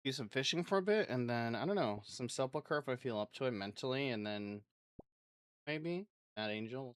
do some fishing for a bit, and then I don't know, some sepulcher if I feel up to it mentally, and then maybe add angel.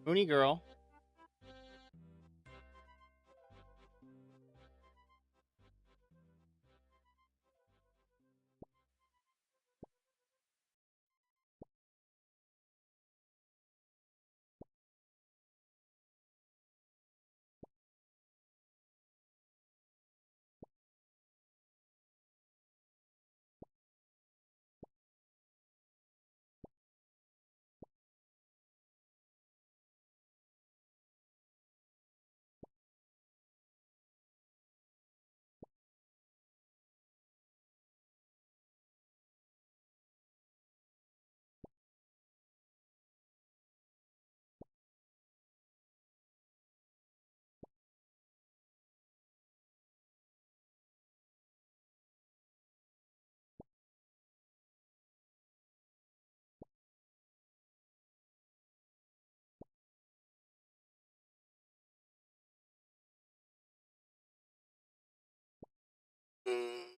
Moony girl. Mm.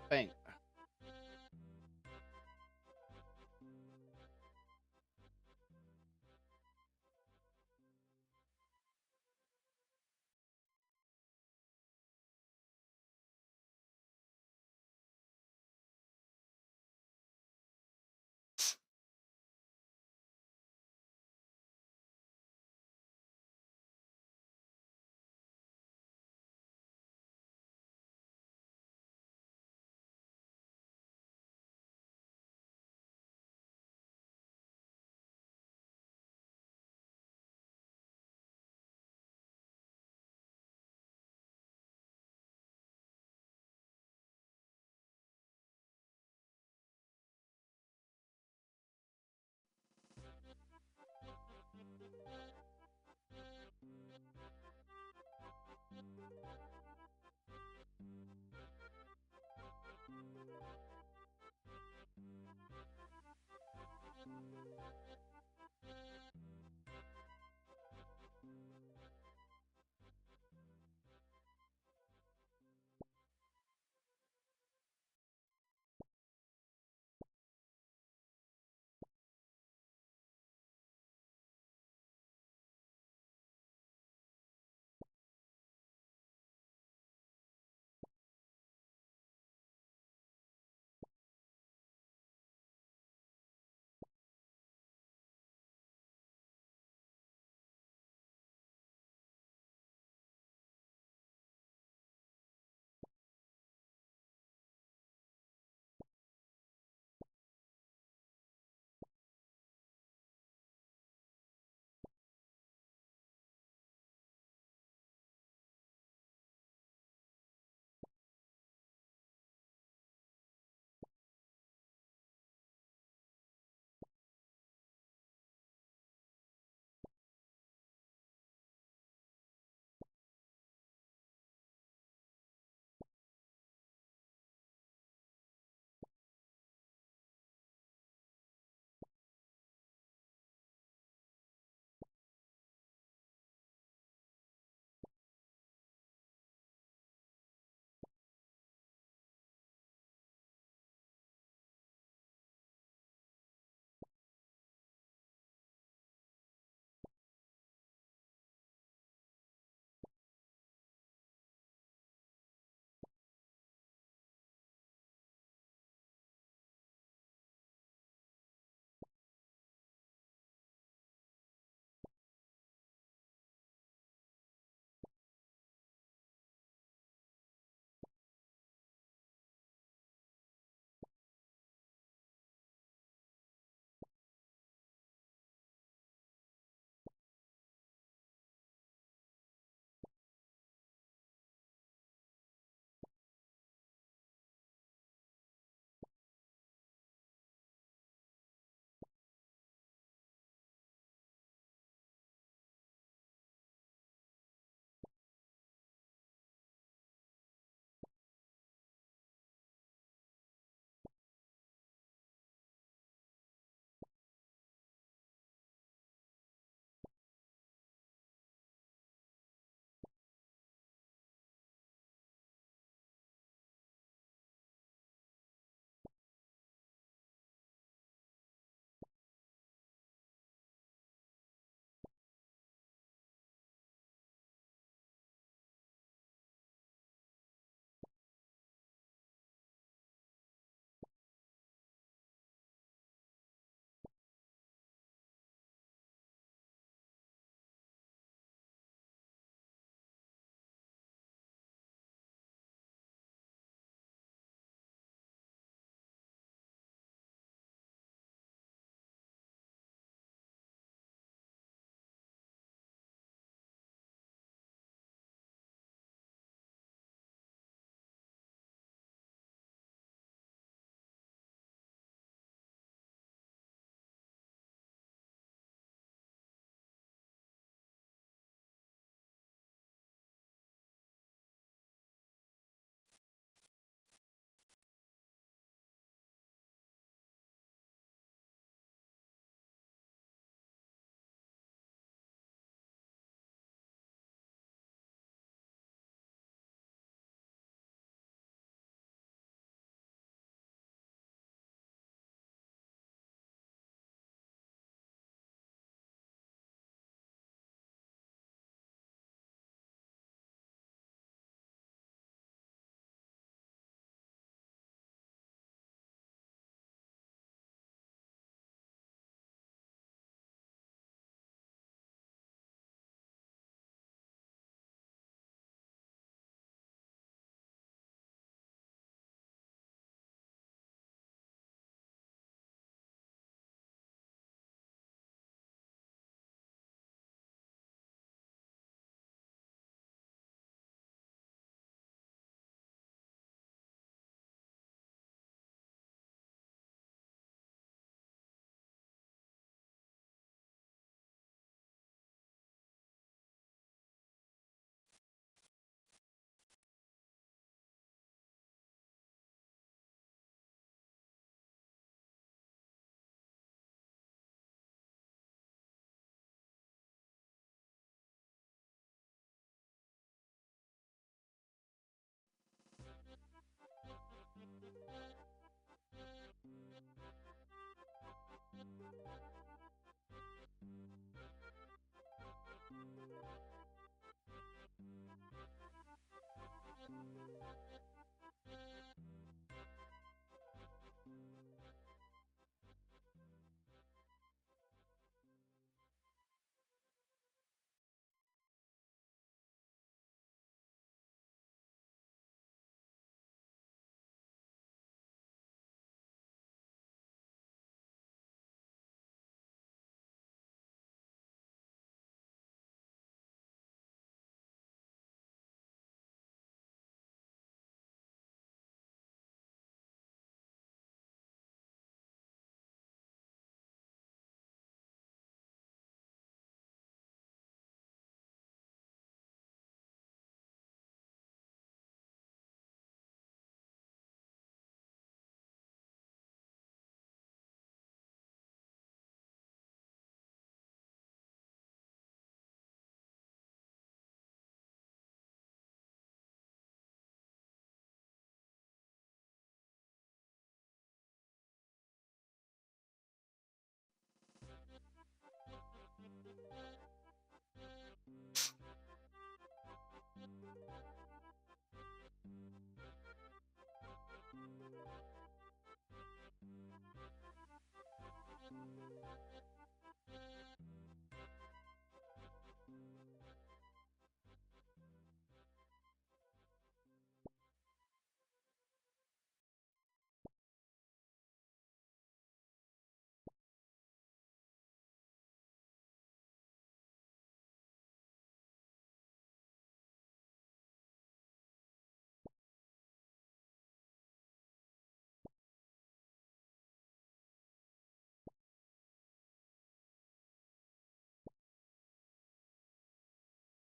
Bang.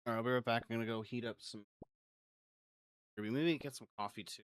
All right, I'll be right back. I'm gonna go heat up some. Maybe get some coffee too.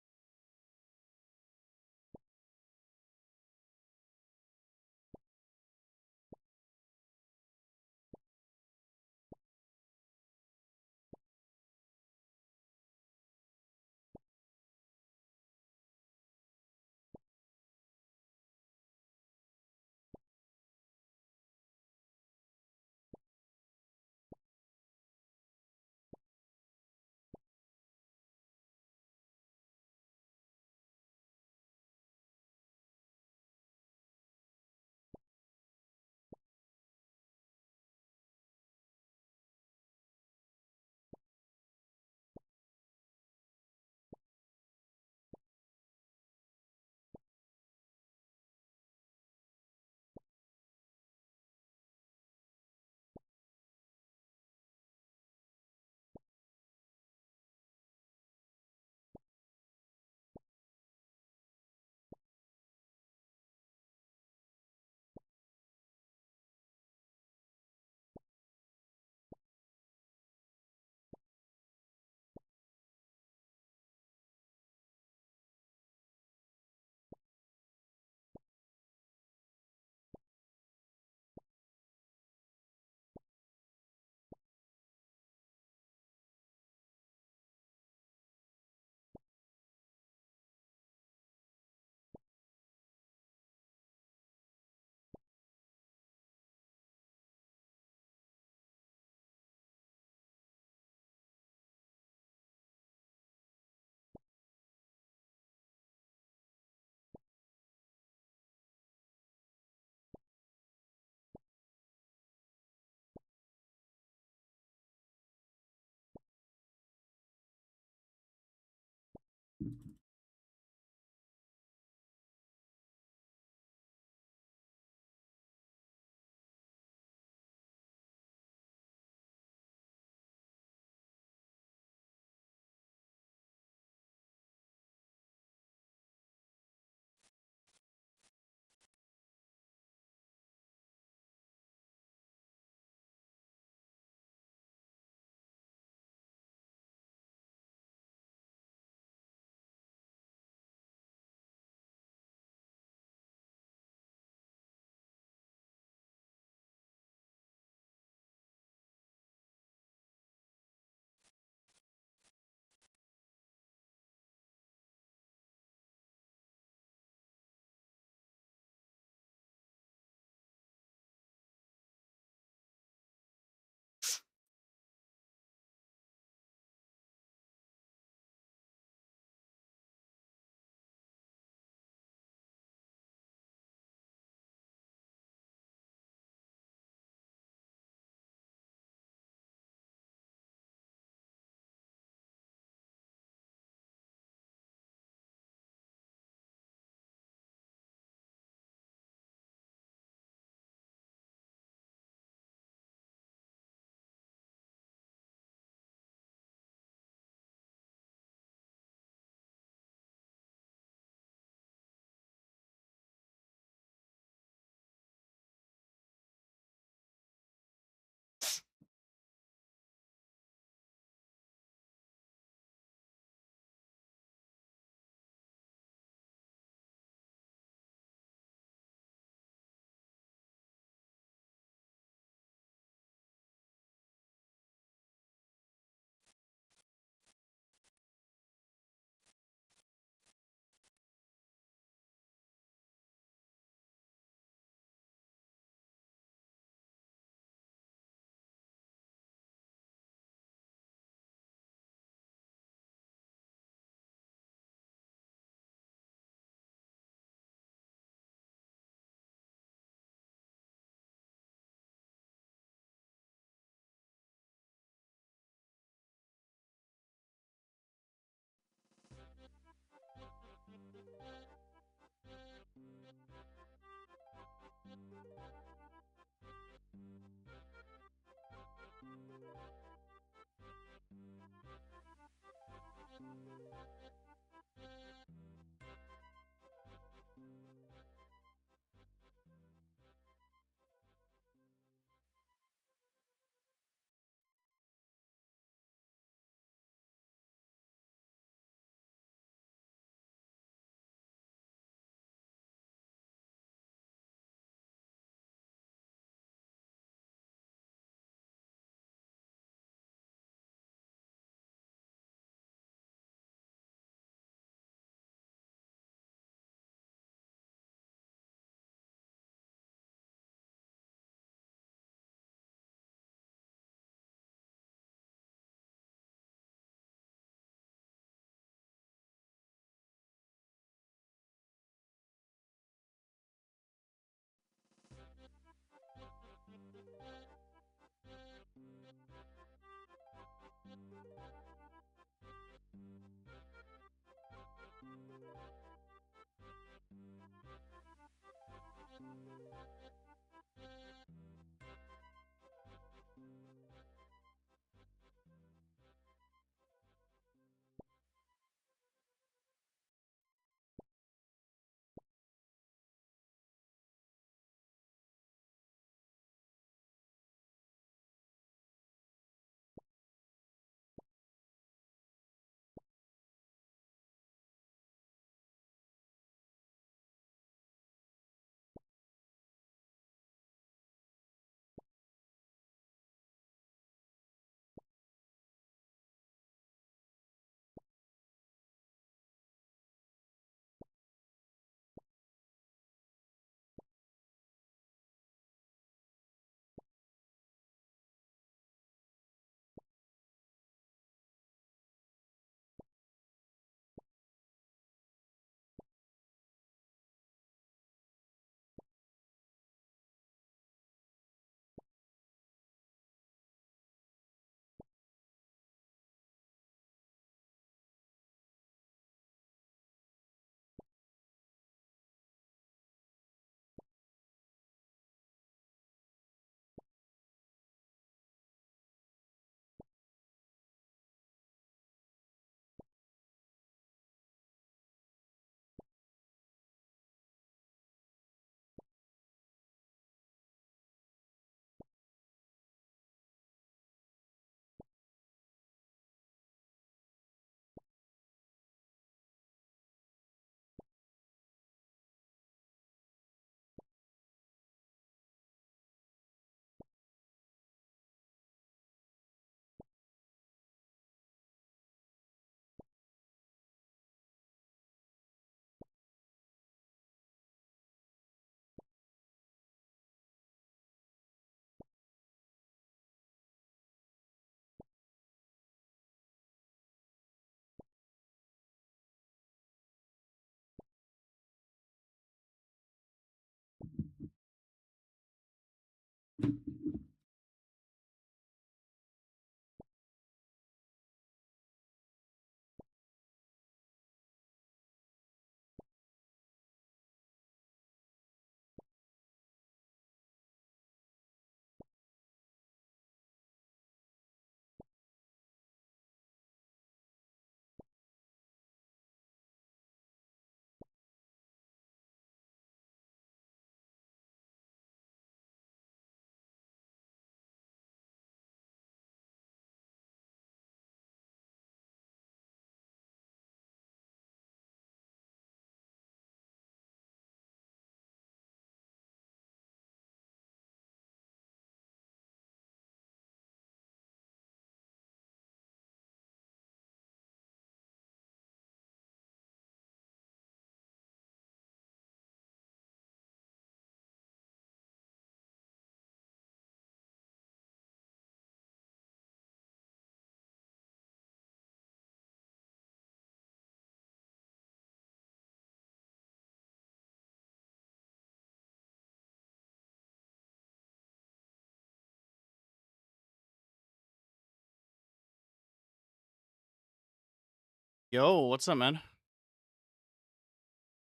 Yo, what's up, man?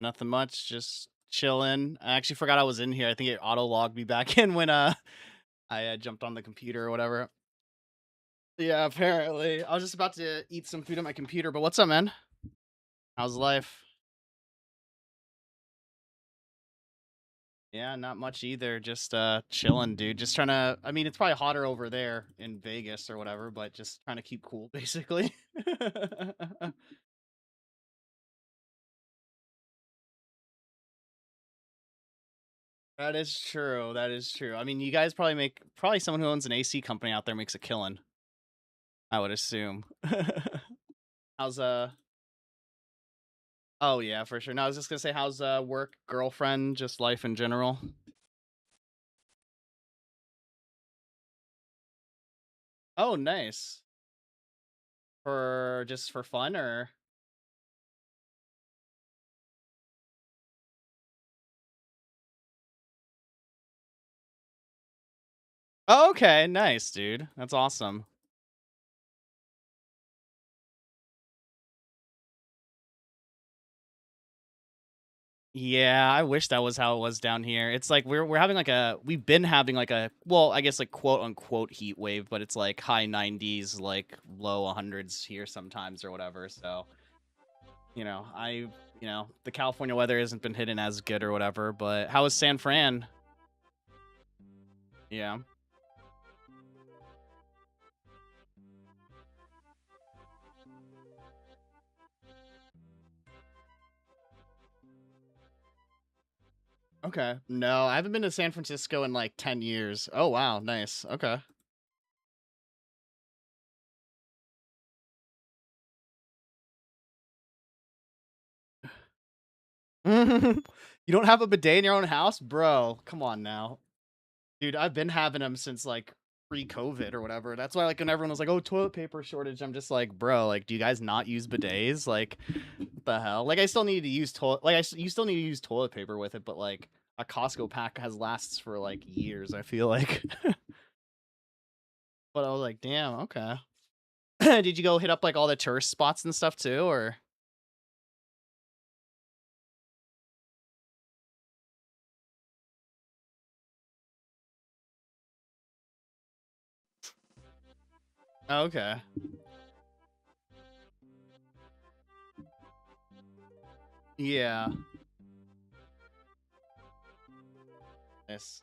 Nothing much, just chilling. I actually forgot I was in here. I think it auto logged me back in when I jumped on the computer or whatever. Yeah, apparently. I was just about to eat some food at my computer, but what's up, man? How's life? Yeah, not much either. Just chilling, dude. Just trying to I mean, it's probably hotter over there in Vegas or whatever, but just trying to keep cool basically. That is true. That is true. I mean, you guys probably someone who owns an AC company out there makes a killing, I would assume. How's Oh yeah, for sure. No, I was just gonna say, how's work, girlfriend, just life in general? Oh, nice. For just for fun or? Oh, okay, nice, dude. That's awesome. Yeah, I wish that was how it was down here. It's like we're having like we've been having like a well, I guess like quote unquote heat wave, but it's like high 90s, like low hundreds here sometimes or whatever. So, the California weather hasn't been hitting as good or whatever, but how is San Fran? Yeah. Okay. No, I haven't been to San Francisco in like 10 years. Oh, wow. Nice. Okay. You don't have a bidet in your own house? Bro, come on now. Dude, I've been having them since like pre-COVID or whatever. That's why like when everyone was like, "Oh, toilet paper shortage." I'm just like, "Bro, like do you guys not use bidets? Like what the hell?" Like I still need to use you still need to use toilet paper with it, but like a Costco pack has lasts for like years, I feel like. But I was like, "Damn, okay." Did you go hit up like all the tourist spots and stuff too or? Okay. Yeah. Nice.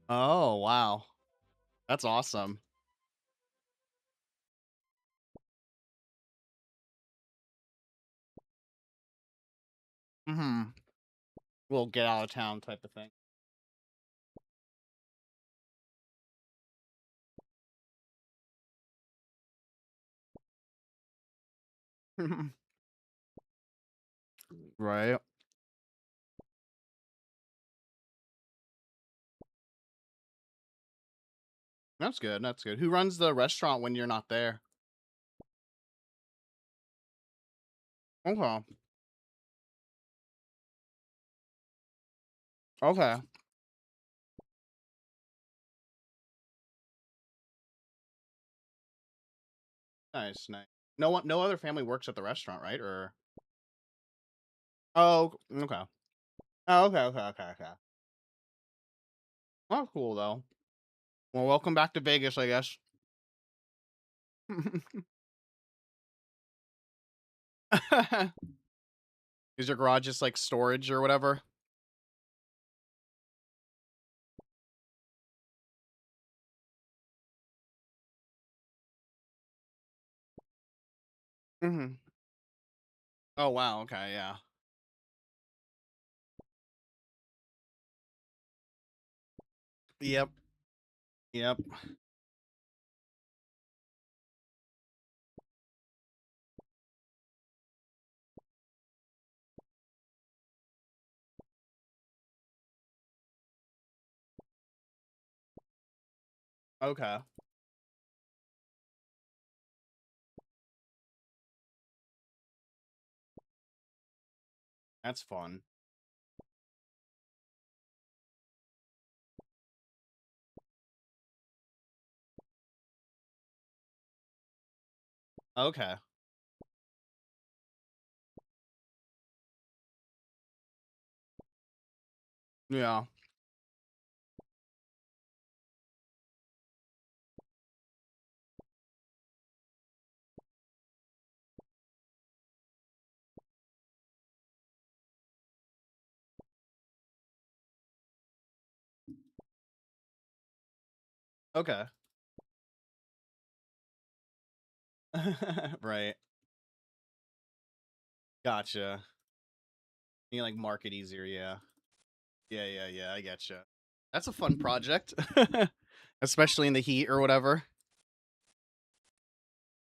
Oh, wow. That's awesome. Mhm. We'll get out of town type of thing. Right. That's good, that's good. Who runs the restaurant when you're not there? Okay. Okay. Nice, nice. No other family works at the restaurant, right? Or Oh, okay. Oh, okay, okay, okay, okay. Oh, cool though. Well, welcome back to Vegas, I guess. Is your garage just like storage or whatever? Mhm. Oh, wow, okay, yeah. Yep. Yep. Okay. That's fun. Okay. Yeah. Okay. Right. Gotcha. You can, like, market easier, yeah. Yeah, yeah, yeah, I getcha. That's a fun project. Especially in the heat or whatever,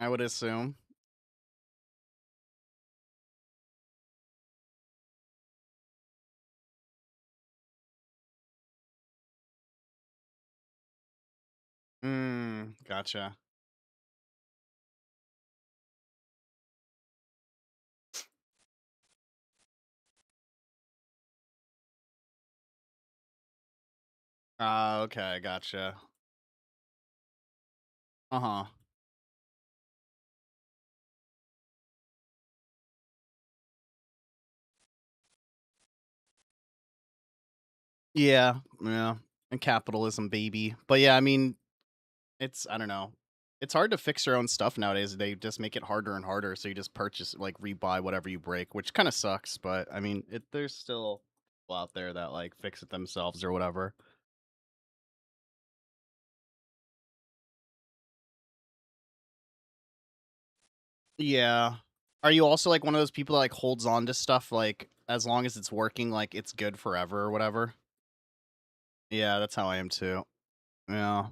I would assume. Gotcha. Okay, gotcha. Uh-huh. Yeah, yeah, and capitalism, baby. But yeah, I mean, it's I don't know. It's hard to fix your own stuff nowadays. They just make it harder and harder, so you just purchase like rebuy whatever you break, which kind of sucks, but I mean, there's still people out there that like fix it themselves or whatever. Yeah. Are you also like one of those people that like holds on to stuff like as long as it's working, like it's good forever or whatever? Yeah, that's how I am too. Yeah.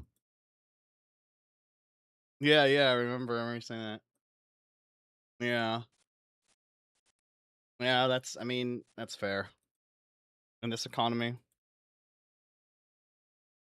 Yeah, yeah, I remember you saying that. Yeah. Yeah, that's I mean, that's fair in this economy.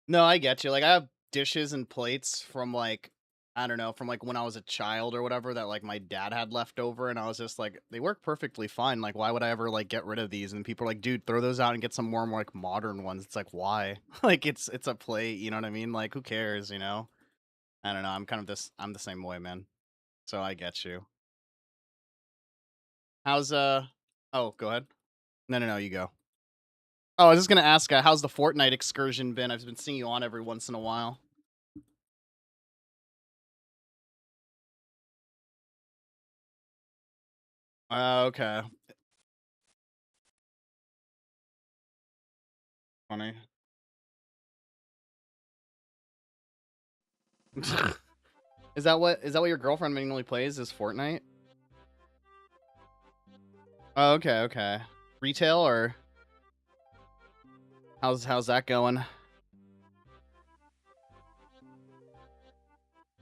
No, I get you. Like I have dishes and plates from like I don't know, from like when I was a child or whatever that like my dad had left over and I was just like they work perfectly fine. Like why would I ever like get rid of these? And people are like, "Dude, throw those out and get some more like modern ones." It's like, "Why?" Like it's a plate, you know what I mean? Like who cares, you know? I don't know. I'm the same way, man. So I get you. How's Oh, go ahead. No, no, no, you go. Oh, I was just gonna ask, how's the Fortnite excursion been? I've been seeing you on every once in a while. Okay. Funny. Is that what your girlfriend mainly plays? Is Fortnite? Oh, okay, okay. Retail or how's that going?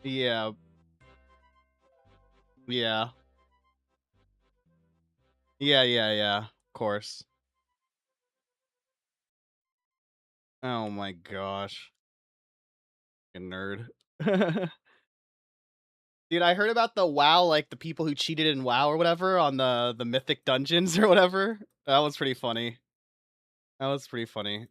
Yeah, yeah, yeah, yeah, yeah. Of course. Oh my gosh, a nerd. Dude, I heard about the WoW, like the people who cheated in WoW or whatever on the mythic dungeons or whatever. That was pretty funny. That was pretty funny.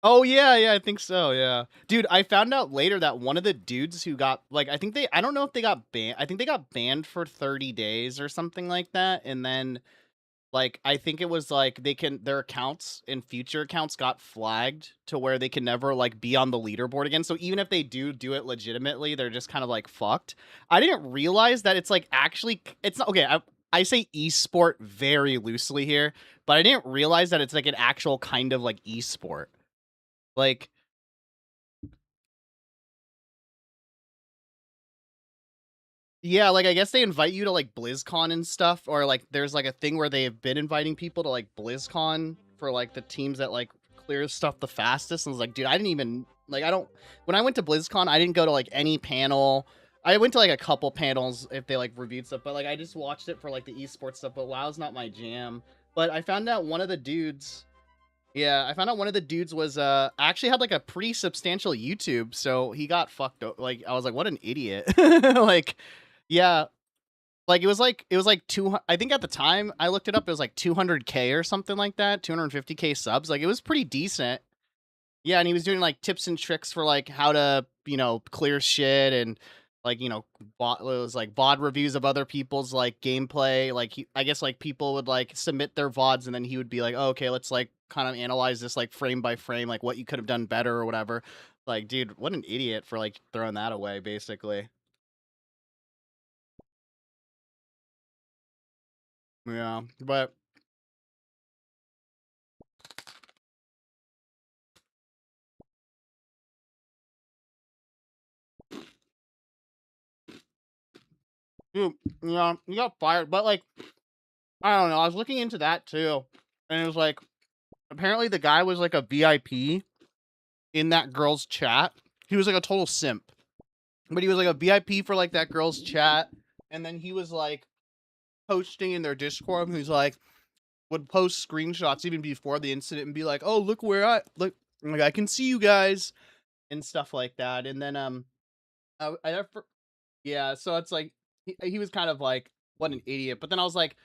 Oh yeah, yeah, I think so, yeah. Dude, I found out later that one of the dudes who got like I don't know if they got banned. I think they got banned for 30 days or something like that. And then like I think it was like their accounts and future accounts got flagged to where they can never like be on the leaderboard again. So even if they do it legitimately, they're just kind of like fucked. I didn't realize that it's like actually it's not okay. I say esport very loosely here, but I didn't realize that it's like an actual kind of like esport. Like, yeah, like I guess they invite you to like BlizzCon and stuff, or like there's like a thing where they have been inviting people to like BlizzCon for like the teams that like clear stuff the fastest. And I was like, dude, I didn't even like I don't when I went to BlizzCon, I didn't go to like any panel. I went to like a couple panels if they like reviewed stuff, but like I just watched it for like the esports stuff. But WoW's not my jam. But I found out one of the dudes Yeah, I found out one of the dudes was actually had like a pretty substantial YouTube, so he got fucked up. Like I was like, what an idiot. Like, yeah, like it was like two. I think at the time I looked it up, it was like 200K or something like that, 250K subs. Like it was pretty decent. Yeah, and he was doing like tips and tricks for like how to clear shit and like, you know, it was like VOD reviews of other people's like gameplay. Like I guess like people would like submit their VODs and then he would be like, oh, okay, let's like kind of analyze this like frame by frame, like what you could have done better or whatever. Like, dude, what an idiot for like throwing that away, basically. Yeah, but dude, yeah, you got fired. But like, I don't know. I was looking into that too, and it was like apparently the guy was like a VIP in that girl's chat. He was like a total simp, but he was like a VIP for like that girl's chat, and then he was like posting in their Discord. He's like would post screenshots even before the incident and be like, "Oh, look where I look, like I can see you guys," and stuff like that. And then yeah, so it's like he was kind of like what an idiot. But then I was like,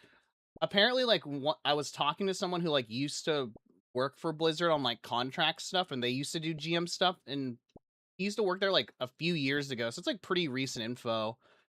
apparently, like I was talking to someone who like used to work for Blizzard on like contract stuff, and they used to do GM stuff, and he used to work there like a few years ago, so it's like pretty recent info.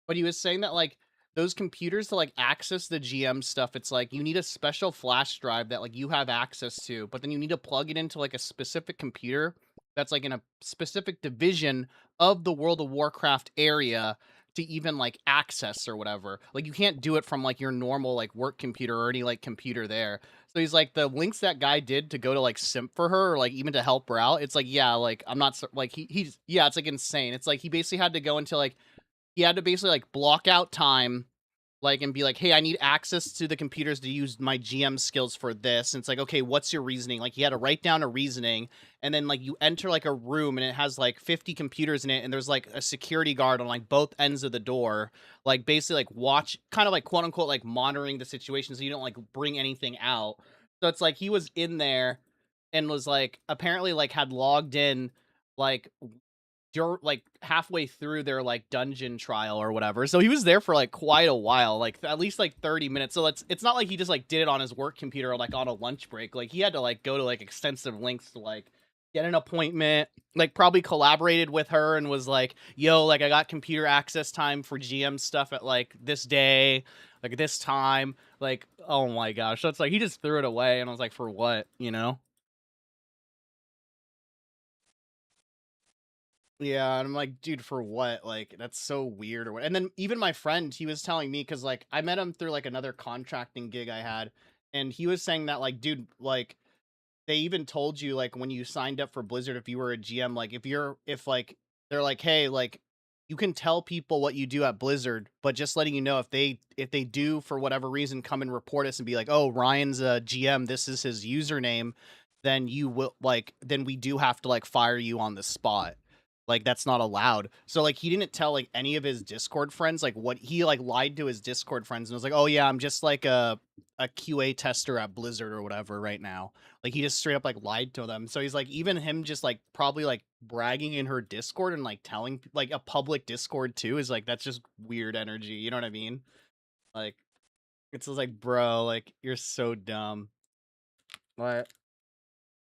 But he was saying that like those computers to like access the GM stuff, it's like you need a special flash drive that like you have access to, but then you need to plug it into like a specific computer that's like in a specific division of the World of Warcraft area to even like access or whatever. Like you can't do it from like your normal like work computer or any like computer there. So he's like, the links that guy did to go to like simp for her or like even to help her out, it's like, yeah, like I'm not like he's yeah, it's like insane. It's like he basically had to go into like he had to basically like block out time like and be like, hey, I need access to the computers to use my GM skills for this. And it's like, okay, what's your reasoning? Like he had to write down a reasoning, and then like you enter like a room and it has like 50 computers in it, and there's like a security guard on like both ends of the door, like basically like watch, kind of like quote unquote like monitoring the situation so you don't like bring anything out. So it's like he was in there and was like apparently like had logged in like like halfway through their like dungeon trial or whatever. So he was there for like quite a while, like at least like 30 minutes. So it's not like he just like did it on his work computer or like on a lunch break. Like he had to like go to like extensive lengths to like get an appointment, like probably collaborated with her and was like, yo, like I got computer access time for GM stuff at like this day, like this time. Like, oh my gosh. So it's like he just threw it away and I was like, for what, you know? Yeah, and I'm like, dude, for what? Like, that's so weird or what. And then even my friend, he was telling me because like I met him through like another contracting gig I had, and he was saying that like, dude, like they even told you like when you signed up for Blizzard, if you were a GM, like if like they're like, hey, like you can tell people what you do at Blizzard, but just letting you know if they do for whatever reason come and report us and be like, oh, Ryan's a GM, this is his username, then you will like then we do have to like fire you on the spot. Like that's not allowed. So like he didn't tell like any of his Discord friends like what he like lied to his Discord friends and was like, "Oh yeah, I'm just like a QA tester at Blizzard or whatever right now." Like he just straight up like lied to them. So he's like even him just like probably like bragging in her Discord and like telling like a public Discord too is like that's just weird energy. You know what I mean? Like it's just like, bro, like you're so dumb. What?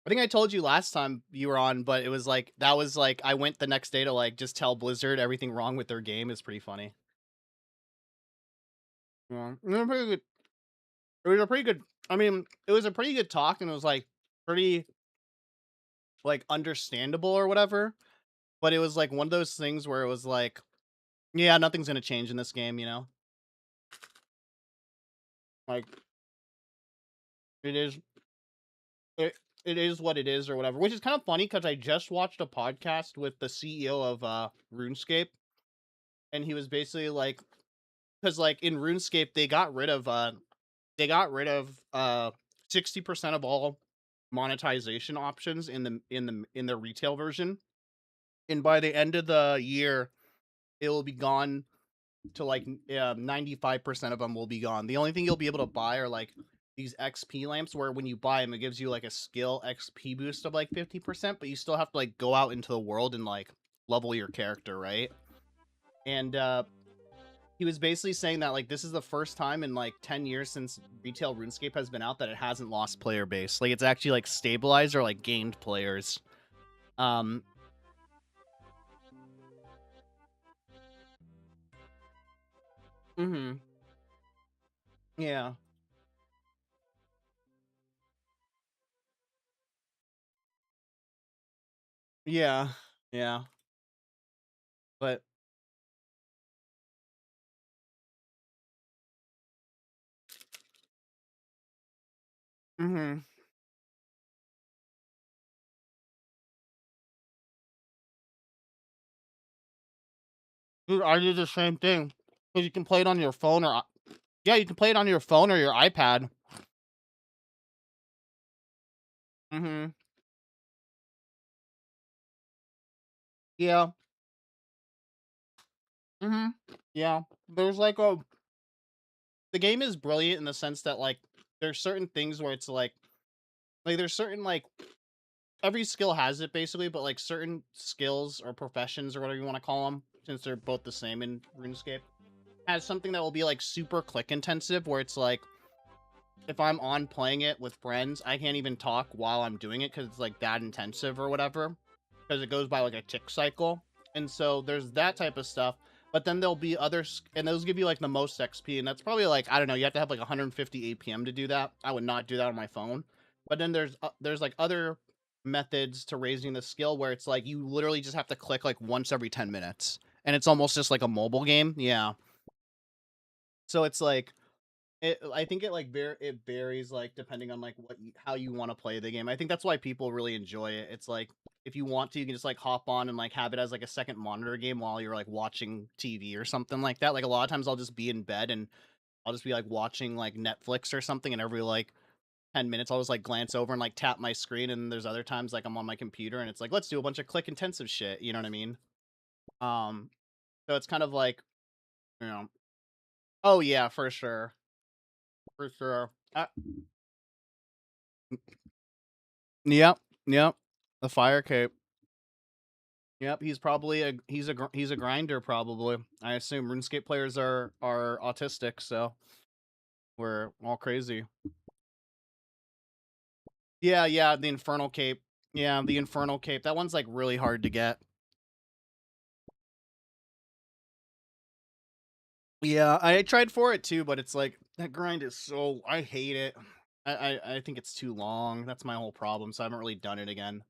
I think I told you last time you were on, but it was like that was like I went the next day to like just tell Blizzard everything wrong with their game. Is pretty funny. Yeah, it was a pretty good. It was a pretty good. I mean, it was a pretty good talk, and it was like pretty like understandable or whatever. But it was like one of those things where it was like, yeah, nothing's gonna change in this game, you know. Like it is, it it is what it is or whatever. Which is kind of funny because I just watched a podcast with the CEO of RuneScape, and he was basically like, because like in RuneScape they got rid of 60% of all monetization options in the retail version, and by the end of the year it will be gone to like 95% of them will be gone. The only thing you'll be able to buy are like these XP lamps where when you buy them it gives you like a skill XP boost of like 50%, but you still have to like go out into the world and like level your character, right? And he was basically saying that like this is the first time in like 10 years since retail RuneScape has been out that it hasn't lost player base. Like it's actually like stabilized or like gained players. Um Mhm. Yeah. Yeah. Yeah. But mhm. Dude, I do the same thing. 'Cause you can play it on your phone or yeah, you can play it on your phone or your iPad. Mhm. Yeah. Mhm. Yeah. There's like a the game is brilliant in the sense that like there's certain things where it's like there's certain like every skill has it basically, but like certain skills or professions or whatever you want to call them, since they're both the same in RuneScape, has something that will be like super click intensive where it's like if I'm on playing it with friends, I can't even talk while I'm doing it because it's like that intensive or whatever. Because it goes by like a tick cycle. And so there's that type of stuff. But then there'll be others, and those give you like the most XP. And that's probably like, I don't know, you have to have like 150 APM to do that. I would not do that on my phone. But then there's like other methods to raising the skill where it's like you literally just have to click like once every 10 minutes. And it's almost just like a mobile game. Yeah. So it's like, I think it like it varies like depending on like how you want to play the game. I think that's why people really enjoy it. It's like if you want to, you can just like hop on and like have it as like a second monitor game while you're like watching TV or something like that. Like a lot of times I'll just be in bed and I'll just be like watching like Netflix or something, and every like 10 minutes I'll just like glance over and like tap my screen. And there's other times like I'm on my computer and it's like let's do a bunch of click intensive shit. You know what I mean? Um, so it's kind of like you know. Oh yeah, for sure. Yep, yep. The fire cape. Yep, he's probably he's a grinder probably. I assume RuneScape players are autistic, so we're all crazy. Yeah, yeah, the infernal cape. Yeah, the infernal cape. That one's like really hard to get. Yeah, I tried for it too, but it's like that grind is so I hate it. I think it's too long. That's my whole problem, so I haven't really done it again.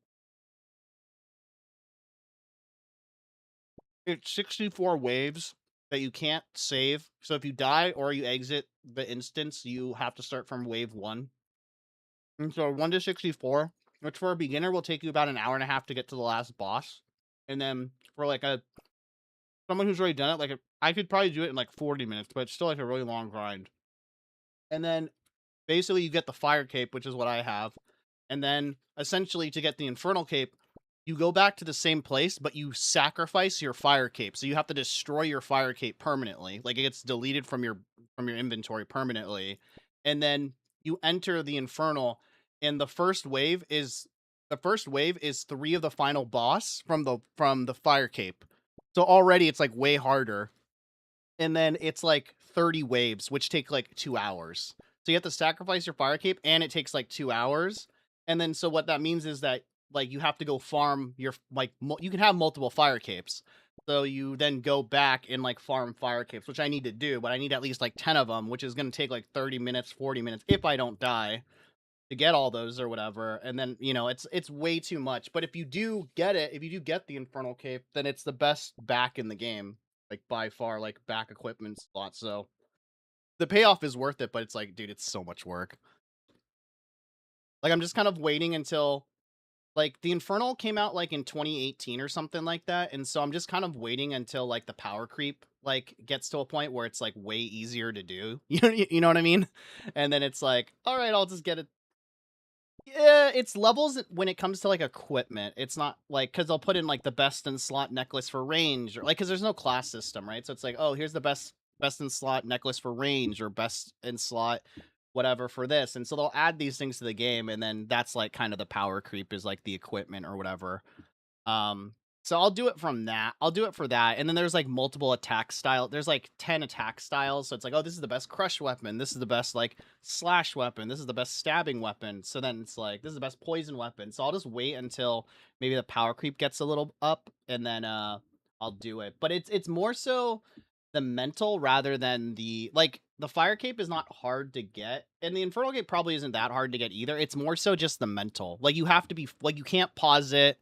It's 64 waves that you can't save. So if you die or you exit the instance, you have to start from wave 1. And so 1 to 64, which for a beginner will take you about an hour and a half to get to the last boss. And then for like a someone who's already done it, like I could probably do it in like 40 minutes, but it's still like a really long grind. And then basically you get the fire cape, which is what I have. And then essentially to get the infernal cape, you go back to the same place, but you sacrifice your fire cape. So you have to destroy your fire cape permanently. Like it gets deleted from your inventory permanently. And then you enter the infernal, and the first wave is 3 of the final boss from the fire cape. So already it's like way harder, and then it's like 30 waves, which take like 2 hours. So you have to sacrifice your fire cape, and it takes like 2 hours. And then so what that means is that like you have to go farm your like you can have multiple fire capes. So you then go back and like farm fire capes, which I need to do, but I need at least like 10 of them, which is going to take like 30 minutes, 40 minutes if I don't die to get all those or whatever. And then, it's way too much. But if you do get it, if you do get the infernal cape, then it's the best back in the game, like by far, like back equipment slot. So the payoff is worth it, but it's like, dude, it's so much work. Like I'm just kind of waiting until like the infernal came out like in 2018 or something like that, and so I'm just kind of waiting until like the power creep like gets to a point where it's like way easier to do. You know what I mean? And then it's like, all right, I'll just get it. Yeah, it's levels when it comes to like equipment. It's not like because they'll put in like the best in slot necklace for range, or like because there's no class system, right? So it's like, oh, here's the best in slot necklace for range, or best in slot whatever for this, and so they'll add these things to the game, and then that's like kind of the power creep is like the equipment or whatever. So I'll do it from that. I'll do it for that. And then there's like multiple attack style. There's like 10 attack styles. So it's like, oh, this is the best crush weapon. This is the best like slash weapon. This is the best stabbing weapon. So then it's like, this is the best poison weapon. So I'll just wait until maybe the power creep gets a little up, and then I'll do it. But it's more so the mental rather than the fire cape is not hard to get, and the infernal cape probably isn't that hard to get either. It's more so just the mental. Like you have to be like you can't pause it.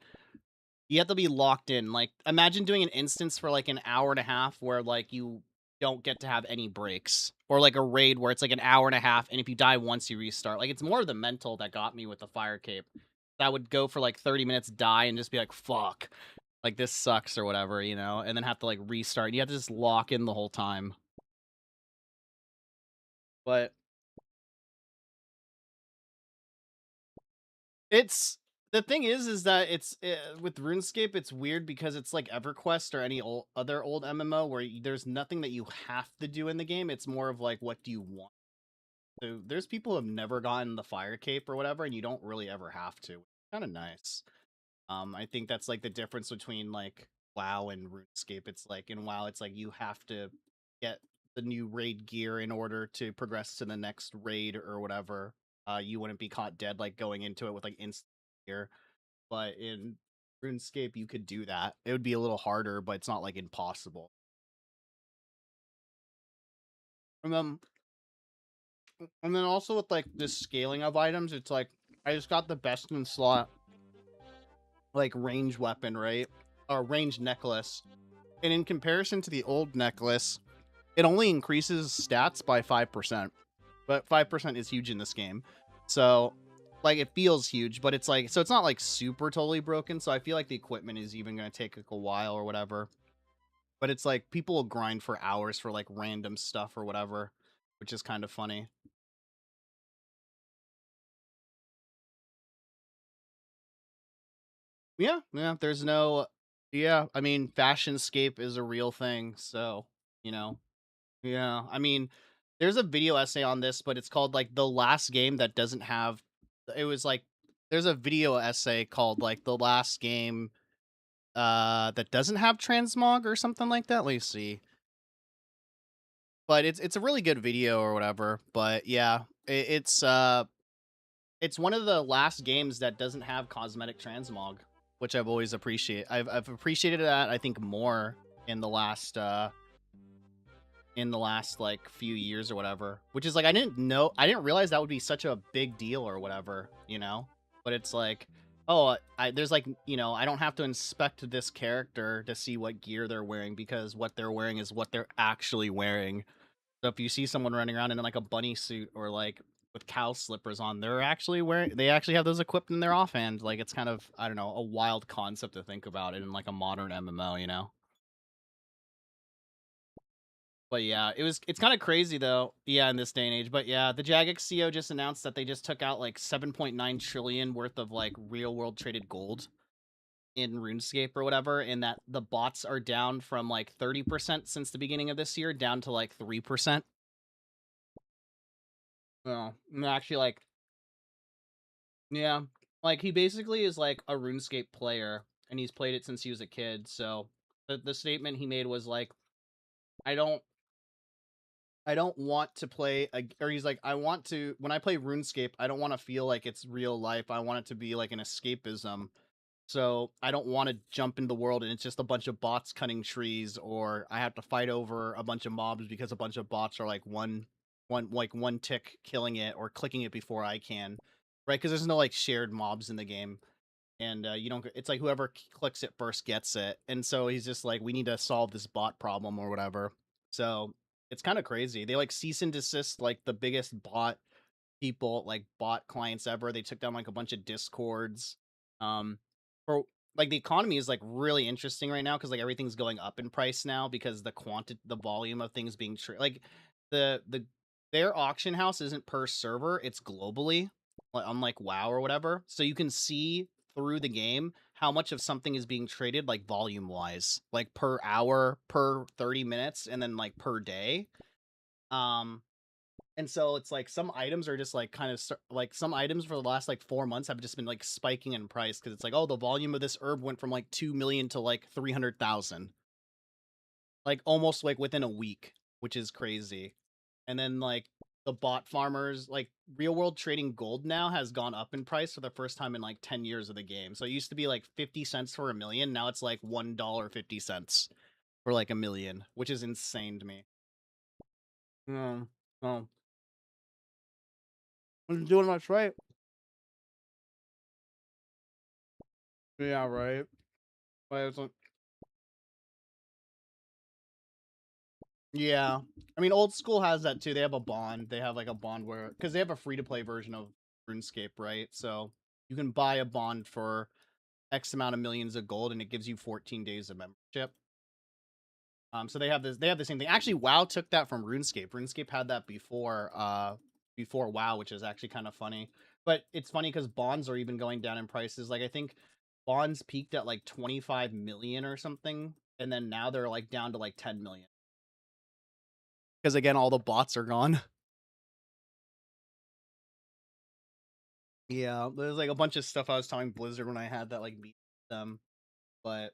You have to be locked in. Like imagine doing an instance for like an hour and a half where like you don't get to have any breaks, or like a raid where it's like an hour and a half, and if you die once you restart. Like it's more the mental that got me with the fire cape. That would go for like 30 minutes, die, and just be like, fuck, like this sucks or whatever, and then have to like restart. You have to just lock in the whole time. But it's the thing is that it's with RuneScape, it's weird because it's like EverQuest or any other old MMO where there's nothing that you have to do in the game. It's more of like, what do you want? So there's people who have never gotten the fire cape or whatever, and you don't really ever have to. Kind of nice. I think that's like the difference between like WoW and RuneScape. It's like in WoW, it's like you have to get the new raid gear in order to progress to the next raid or whatever. You wouldn't be caught dead like going into it with like instant gear. But in RuneScape, you could do that. It would be a little harder, but it's not like impossible. And then, and then also with like the scaling of items, it's like I just got the best in slot like range weapon, right? Or range necklace. And in comparison to the old necklace, it only increases stats by 5%. But 5% is huge in this game. So, like, it feels huge, but it's like, so it's not like super totally broken. So I feel like the equipment is even going to take like a while or whatever. But it's like people will grind for hours for like random stuff or whatever, which is kind of funny. Yeah, yeah, there's no, yeah, I mean, Fashionscape is a real thing. So, you know, yeah, I mean, there's a video essay on this, but it's called like the last game that doesn't have. It was like there's a video essay called like the last game that doesn't have transmog or something like that. Let's see, but it's a really good video or whatever. But yeah, it's one of the last games that doesn't have cosmetic transmog, which I've always appreciated. I've appreciated that I think more in the last like few years or whatever, which is like I didn't realize that would be such a big deal or whatever. But it's like, oh, there's like, I don't have to inspect this character to see what gear they're wearing because what they're wearing is what they're actually wearing. So if you see someone running around in like a bunny suit or like with cow slippers on, they actually have those equipped in their offhand. Like it's kind of, I don't know, a wild concept to think about it in like a modern MMO. But yeah, it's kind of crazy though. Yeah, in this day and age. But yeah, the Jagex CEO just announced that they just took out like 7.9 trillion worth of like real world traded gold in RuneScape or whatever, and that the bots are down from like 30% since the beginning of this year down to like 3%. Well, actually, like, yeah, like he basically is like a RuneScape player, and he's played it since he was a kid. So the statement he made was like, I don't I don't want to play or he's like, I want to when I play RuneScape, I don't want to feel like it's real life. I want it to be like an escapism. So I don't want to jump into the world and it's just a bunch of bots cutting trees, or I have to fight over a bunch of mobs because a bunch of bots are like one tick killing it or clicking it before I can. Right? Because there's no like shared mobs in the game. And you don't it's like whoever clicks it first gets it. And so he's just like, we need to solve this bot problem or whatever. So it's kind of crazy. They like cease and desist like the biggest bot clients ever. They took down like a bunch of discords. um for like the economy is like really interesting right now because like everything's going up in price now because the volume of things being like the their auction house isn't per server, it's globally, like unlike WoW or whatever, so you can see through the game how much of something is being traded like volume wise, like per hour, per 30 minutes, and then like per day. um and so it's like some items are just like kind of like some items for the last like 4 months have just been like spiking in price because it's like, oh, the volume of this herb went from like 2 million to like 300,000, like almost like within a week, which is crazy. And then like the bot farmers, like real world trading gold now has gone up in price for the first time in like 10 years of the game. So it used to be like 50 cents for a million. Now it's like $1.50 for like 1 million, which is insane to me. Oh, I'm doing much right. Yeah, right. But it's like, yeah. I mean, old school has that too. They have a bond. They have like a bond where because they have a free to play version of RuneScape, right? So you can buy a bond for X amount of millions of gold, and it gives you 14 days of membership. So they have this. They have the same thing. Actually, WoW took that from RuneScape. RuneScape had that before WoW, which is actually kind of funny. But it's funny because bonds are even going down in prices. Like I think bonds peaked at like 25 million or something, and then now they're like down to like 10 million. Because again, all the bots are gone. Yeah, there's like a bunch of stuff I was telling Blizzard when I had that like meet them, but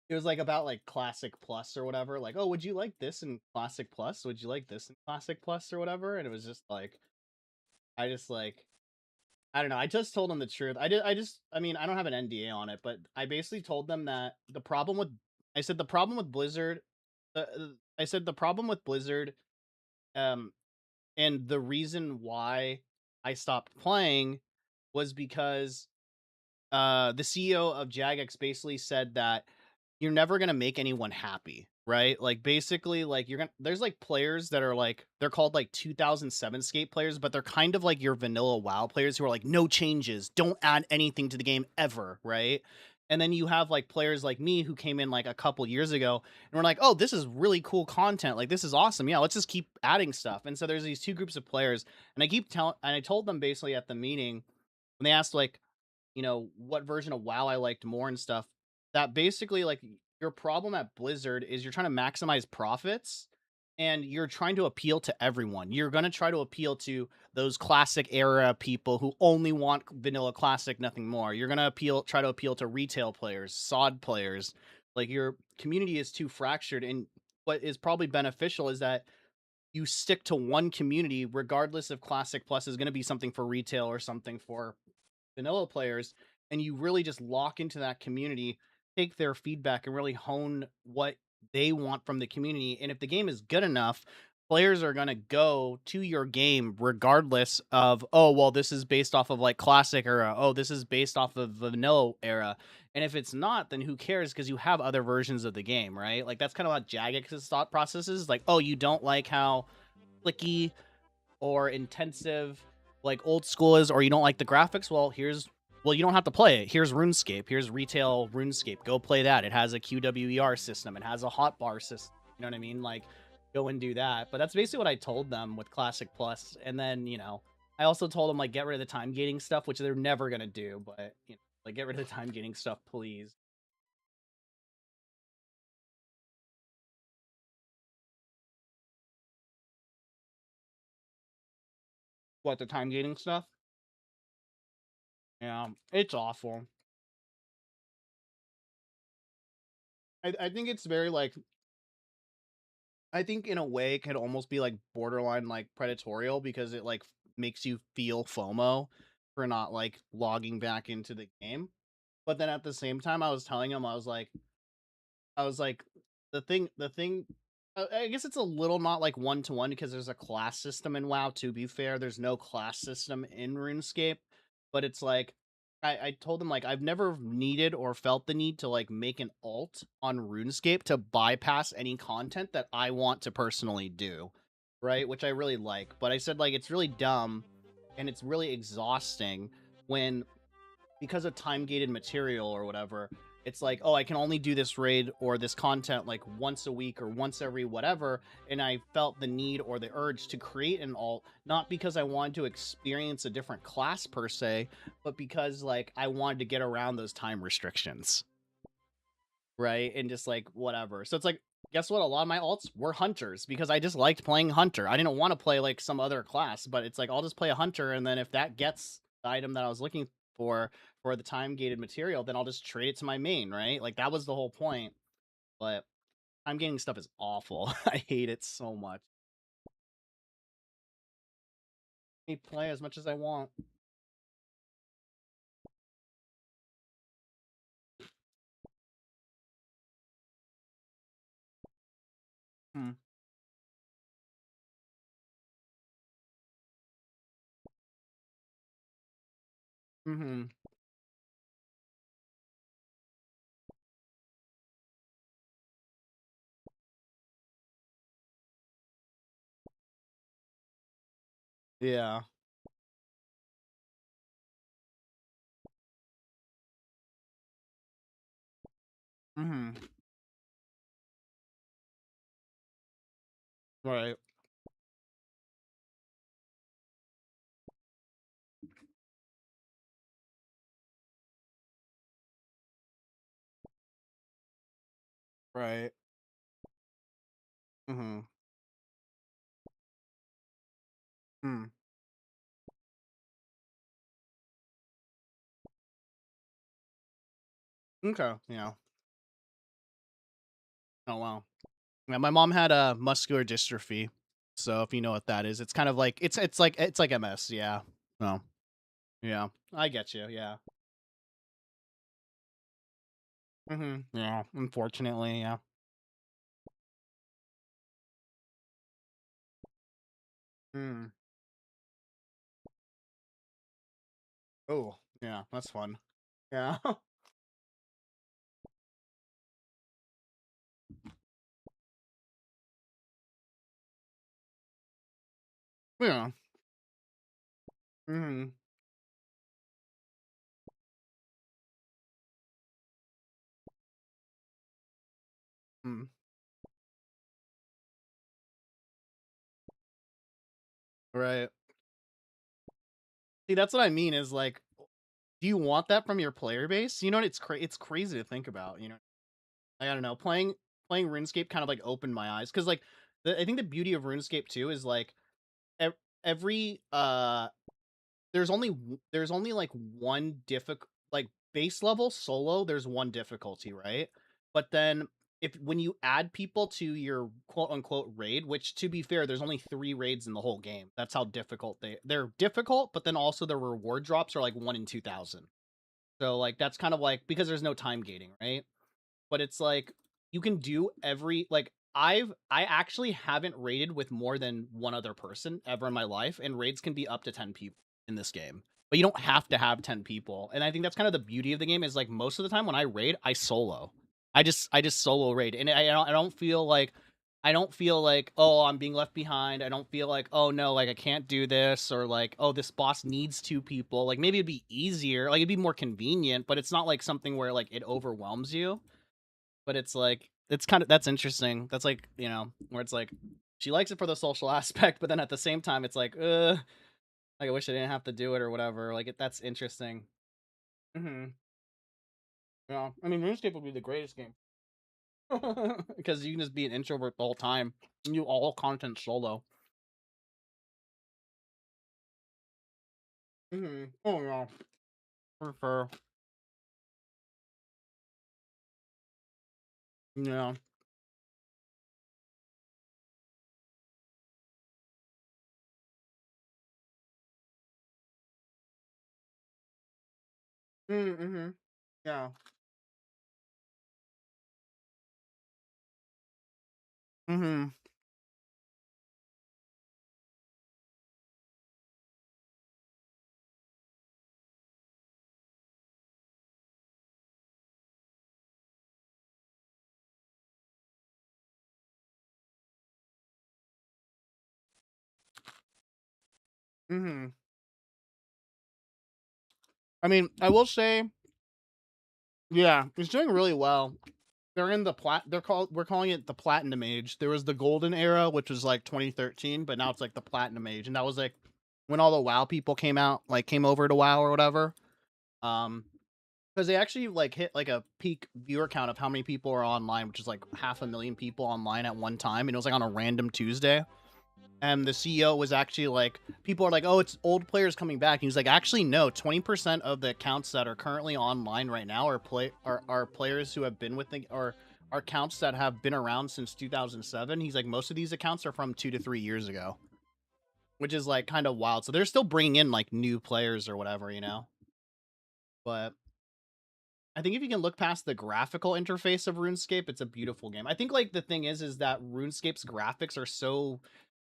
it was like about like Classic Plus or whatever. Like, oh, would you like this in Classic Plus? Would you like this in Classic Plus or whatever? And it was just like, I just like, I don't know. I just told them the truth. I mean, I don't have an NDA on it, but I basically told them that the problem with, I said the problem with Blizzard, I said the problem with Blizzard, um, and the reason why I stopped playing was because the CEO of Jagex basically said that you're never gonna make anyone happy, right? Like basically, like you're gonna there's like players that are like they're called like 2007 skate players, but they're kind of like your vanilla WoW players who are like no changes, don't add anything to the game ever, right? And then you have like players like me who came in like a couple years ago and we're like, oh, this is really cool content. Like this is awesome. Yeah, let's just keep adding stuff. And so there's these two groups of players, and I told them basically at the meeting when they asked like, what version of WoW I liked more and stuff. That basically, like, your problem at Blizzard is you're trying to maximize profits and you're trying to appeal to everyone. You're going to try to appeal to those classic era people who only want vanilla classic, nothing more. You're going to try to appeal to retail players, sod players. Like, your community is too fractured. And what is probably beneficial is that you stick to one community, regardless if Classic Plus is going to be something for retail or something for vanilla players, and you really just lock into that community, take their feedback, and really hone what they want from the community. And if the game is good enough, players are going to go to your game regardless of, oh, well, this is based off of like classic era. Oh, this is based off of vanilla era. And if it's not, then who cares? Because you have other versions of the game, right? Like that's kind of what Jagex's thought process is. Like, oh, you don't like how clicky or intensive like old school is, or you don't like the graphics, well, you don't have to play it. Here's RuneScape. Here's retail RuneScape. Go play that. It has a QWER system. It has a hotbar system. You know what I mean? Like, go and do that. But that's basically what I told them with Classic Plus. And then, I also told them, like, get rid of the time gating stuff, which they're never going to do. But, like, get rid of the time gating stuff, please. What, the time gating stuff? Yeah, it's awful. I think it's very, like, I think in a way it could almost be like borderline like predatorial because it like makes you feel FOMO for not like logging back into the game. But then at the same time, I was telling him, I was like, the thing, I guess it's a little not like one to one because there's a class system in WoW. To be fair, there's no class system in RuneScape, but it's like I told him like I've never needed or felt the need to like make an alt on RuneScape to bypass any content that I want to personally do, right? Which I really like. But I said like it's really dumb and it's really exhausting when because of time gated material or whatever, it's like, oh, I can only do this raid or this content like once a week or once every whatever. And I felt the need or the urge to create an alt, not because I wanted to experience a different class per se, but because like I wanted to get around those time restrictions. Right. And just like whatever. So it's like, guess what? A lot of my alts were hunters because I just liked playing hunter. I didn't want to play like some other class, but it's like I'll just play a hunter, and then if that gets the item that I was looking for the time gated material, then I'll just trade it to my main, right? Like that was the whole point. But time gating stuff is awful. I hate it so much. I play as much as I want. Mm. Mhm. Yeah. Mhm. Right. Right. Mhm. Mm. Okay. Yeah. Oh wow. Yeah, my mom had a muscular dystrophy. So if you know what that is, it's kind of like it's like MS, yeah. Oh. Yeah. I get you. Yeah. Mhm. Yeah. Unfortunately, yeah. Mm. Oh, yeah, that's fun. Yeah. Yeah. Mhm. Mm. Right. See, that's what I mean is like, do you want that from your player base? You know what? It's crazy to think about. You know, like, I don't know. Playing RuneScape kind of like opened my eyes because like I think the beauty of RuneScape too is like every there's only like one difficult like base level solo. There's one difficulty, right? But then if when you add people to your quote unquote raid, which to be fair, there's only 3 raids in the whole game. That's how difficult they're difficult, but then also the reward drops are like 1 in 2,000. So like that's kind of like because there's no time gating, right? But it's like you can do every like I actually haven't raided with more than one other person ever in my life, and raids can be up to 10 people in this game. But you don't have to have 10 people. And I think that's kind of the beauty of the game is like most of the time when I raid, I solo. I just solo raid. And I don't feel like oh, I'm being left behind. I don't feel like, oh no, like I can't do this or like, oh, this boss needs 2 people. Like maybe it'd be easier, like it'd be more convenient, but it's not like something where like it overwhelms you. But it's like it's kind of that's interesting. That's like, where it's like she likes it for the social aspect, but then at the same time it's like I wish I didn't have to do it or whatever. Like that's interesting. Mhm. Yeah. I mean, RuneScape would be the greatest game. Because you can just be an introvert the whole time. And do all content solo. Mhm. Oh yeah. For sure. Yeah. Mhm. Yeah. Mhm. Mhm. I mean, I will say, yeah, it's doing really well. They're in the we're calling it the platinum age. There was the golden era, which was like 2013, but now it's like the platinum age. And that was like when all the WoW people came over to WoW or whatever. Um, because they actually like hit like a peak viewer count of how many people are online, which is like 500,000 people online at one time, and it was like on a random Tuesday. And the CEO was actually like, people are like, oh, it's old players coming back. And he was like, actually, no, 20% of the accounts that are currently online right now are players who have been with the or are accounts that have been around since 2007. He's like, most of these accounts are from 2 to 3 years ago, which is like kind of wild. So they're still bringing in like new players or whatever, you know. But I think if you can look past the graphical interface of RuneScape, it's a beautiful game. I think like the thing is that RuneScape's graphics are so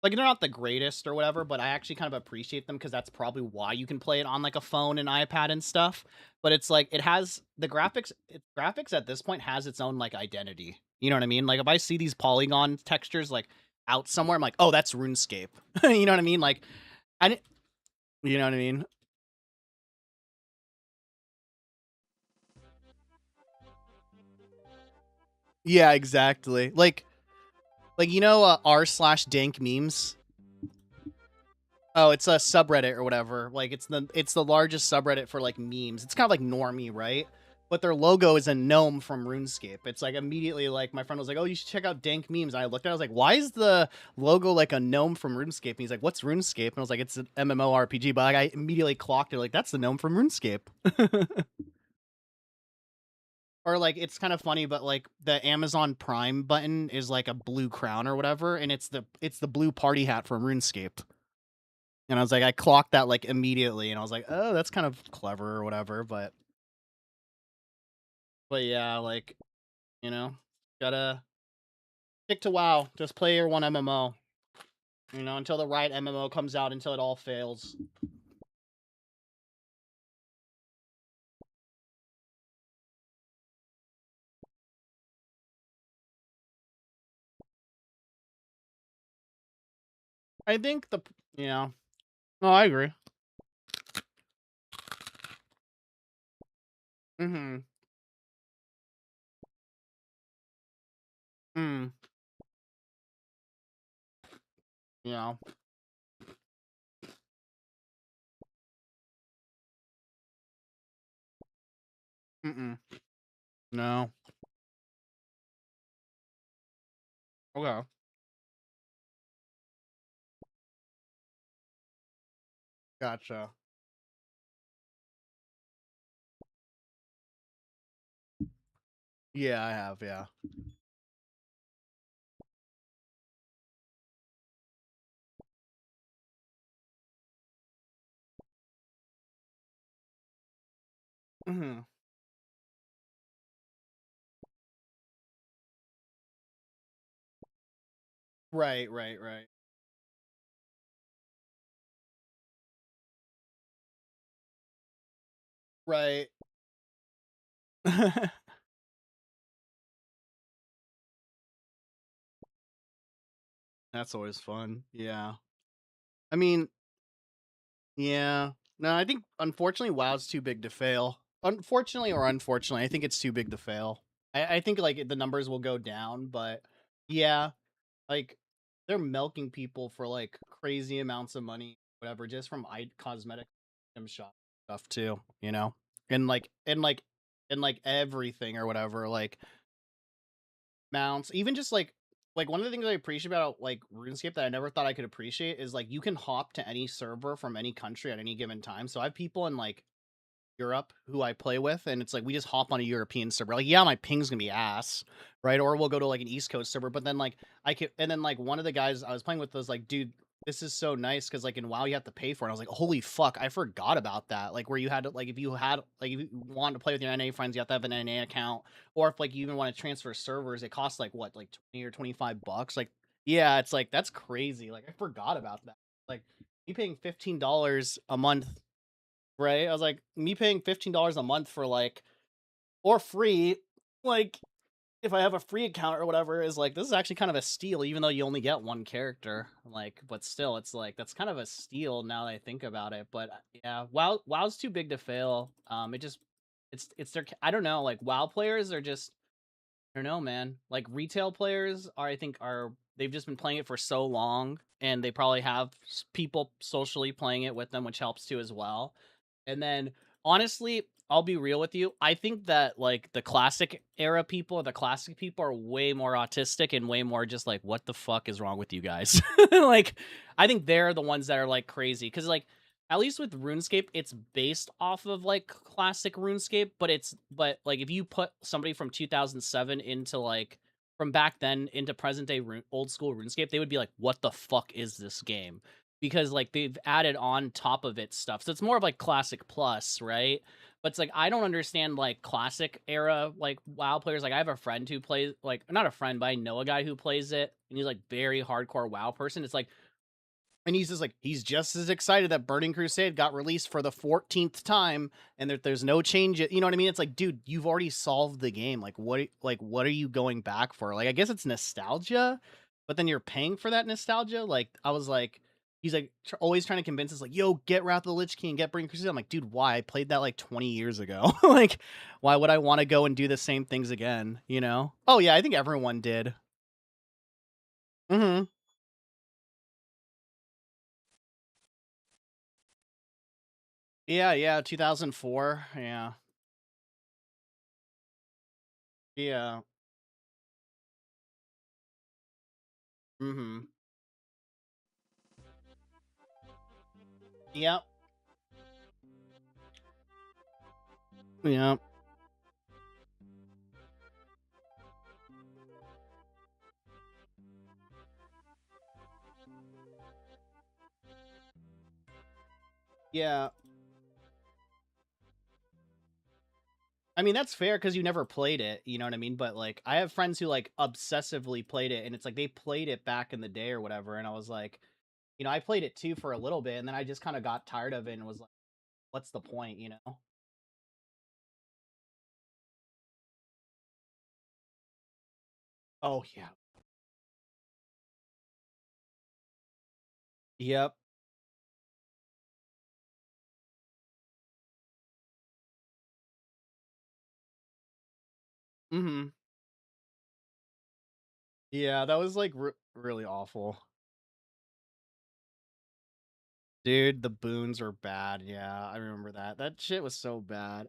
like they're not the greatest or whatever, but I actually kind of appreciate them because that's probably why you can play it on like a phone and iPad and stuff. But it's like it has the graphics. Graphics at this point has its own like identity. You know what I mean? Like if I see these polygon textures like out somewhere, I'm like, oh, that's RuneScape. You know what I mean? Like I didn't. You know what I mean? Yeah, exactly. Like you know r/dank memes. Oh, it's a subreddit or whatever. Like it's the largest subreddit for like memes. It's kind of like normie, right? But their logo is a gnome from RuneScape. It's like immediately like my friend was like, "Oh, you should check out dank memes." And I looked at it, I was like, "Why is the logo like a gnome from RuneScape?" And he's like, "What's RuneScape?" And I was like, "It's an MMORPG." But like, I immediately clocked it like that's the gnome from RuneScape. Or like it's kind of funny, but like the Amazon Prime button is like a blue crown or whatever, and it's the blue party hat from RuneScape. And I was like, I clocked that like immediately, and I was like, oh, that's kind of clever or whatever. But yeah, like you know, gotta stick to WoW. Just play your one MMO. You know, until the right MMO comes out, until it all fails. I think yeah. No, I agree. Mm-hmm. Mm. Yeah. Mm-mm. No. Okay. Gotcha. Yeah, I have. Yeah. Mm-hmm. Right. Right. Right. Right. That's always fun. Yeah. I mean, yeah. No, I think unfortunately WoW's too big to fail. Unfortunately or unfortunately, I think it's too big to fail. I think like the numbers will go down, but yeah, like they're milking people for like crazy amounts of money, whatever, just from cosmetic item shop stuff too, you know? And like everything or whatever, like mounts, even just like one of the things I appreciate about like RuneScape that I never thought I could appreciate is like you can hop to any server from any country at any given time. So I have people in like Europe who I play with, and it's like we just hop on a European server. Like, yeah, my ping's gonna be ass, right? Or we'll go to like an East Coast server, but then like I could, and then like one of the guys I was playing with was like, dude, this is so nice because like in WoW you have to pay for it. And I was like, holy fuck, I forgot about that. Like where you had to like if you wanted to play with your NA friends, you have to have an NA account, or if like you even want to transfer servers, it costs like what, like 20 or $25. Like, yeah, it's like that's crazy. Like I forgot about that. Like you paying $15 a month, right? I was like, me paying $15 a month for like or free, like if I have a free account or whatever, is like this is actually kind of a steal, even though you only get one character. Like, but still, it's like that's kind of a steal now that I think about it. But yeah, WoW's too big to fail. It just it's their I don't know. Like WoW players are just I don't know, man. Like retail players are I think are they've just been playing it for so long, and they probably have people socially playing it with them, which helps too as well. And then honestly, I'll be real with you. I think that like the classic era people, the classic people are way more autistic and way more just like, what the fuck is wrong with you guys? Like, I think they're the ones that are like crazy. Cause like, at least with RuneScape, it's based off of like classic RuneScape, but like if you put somebody from 2007 into like from back then into present day old school RuneScape, they would be like, what the fuck is this game? Because like they've added on top of it stuff. So it's more of like classic plus, right? But it's like I don't understand like classic era like WoW players. Like I have a friend who plays like not a friend, but I know a guy who plays it, and he's like very hardcore WoW person. It's like, and he's just like he's just as excited that Burning Crusade got released for the 14th time, and there's no change. You know what I mean? It's like, dude, you've already solved the game. Like what are you going back for? Like I guess it's nostalgia, but then you're paying for that nostalgia. Like I was like, he's like always trying to convince us like, yo, get Wrath of the Lich King, get Burning Crusade. I'm like, dude, why? I played that like 20 years ago. Like, why would I want to go and do the same things again? You know? Oh yeah, I think everyone did. Mm-hmm. Yeah, yeah, 2004. Yeah. Yeah. Mhm. Yep. Yep. Yeah. I mean, that's fair because you never played it, you know what I mean? But like, I have friends who like obsessively played it, and it's like they played it back in the day or whatever. And I was like, I played it too for a little bit, and then I just kind of got tired of it and was like, what's the point, you know? Oh yeah. Yep. Mhm. Yeah, that was like really awful. Dude, the boons were bad. Yeah, I remember that. That shit was so bad.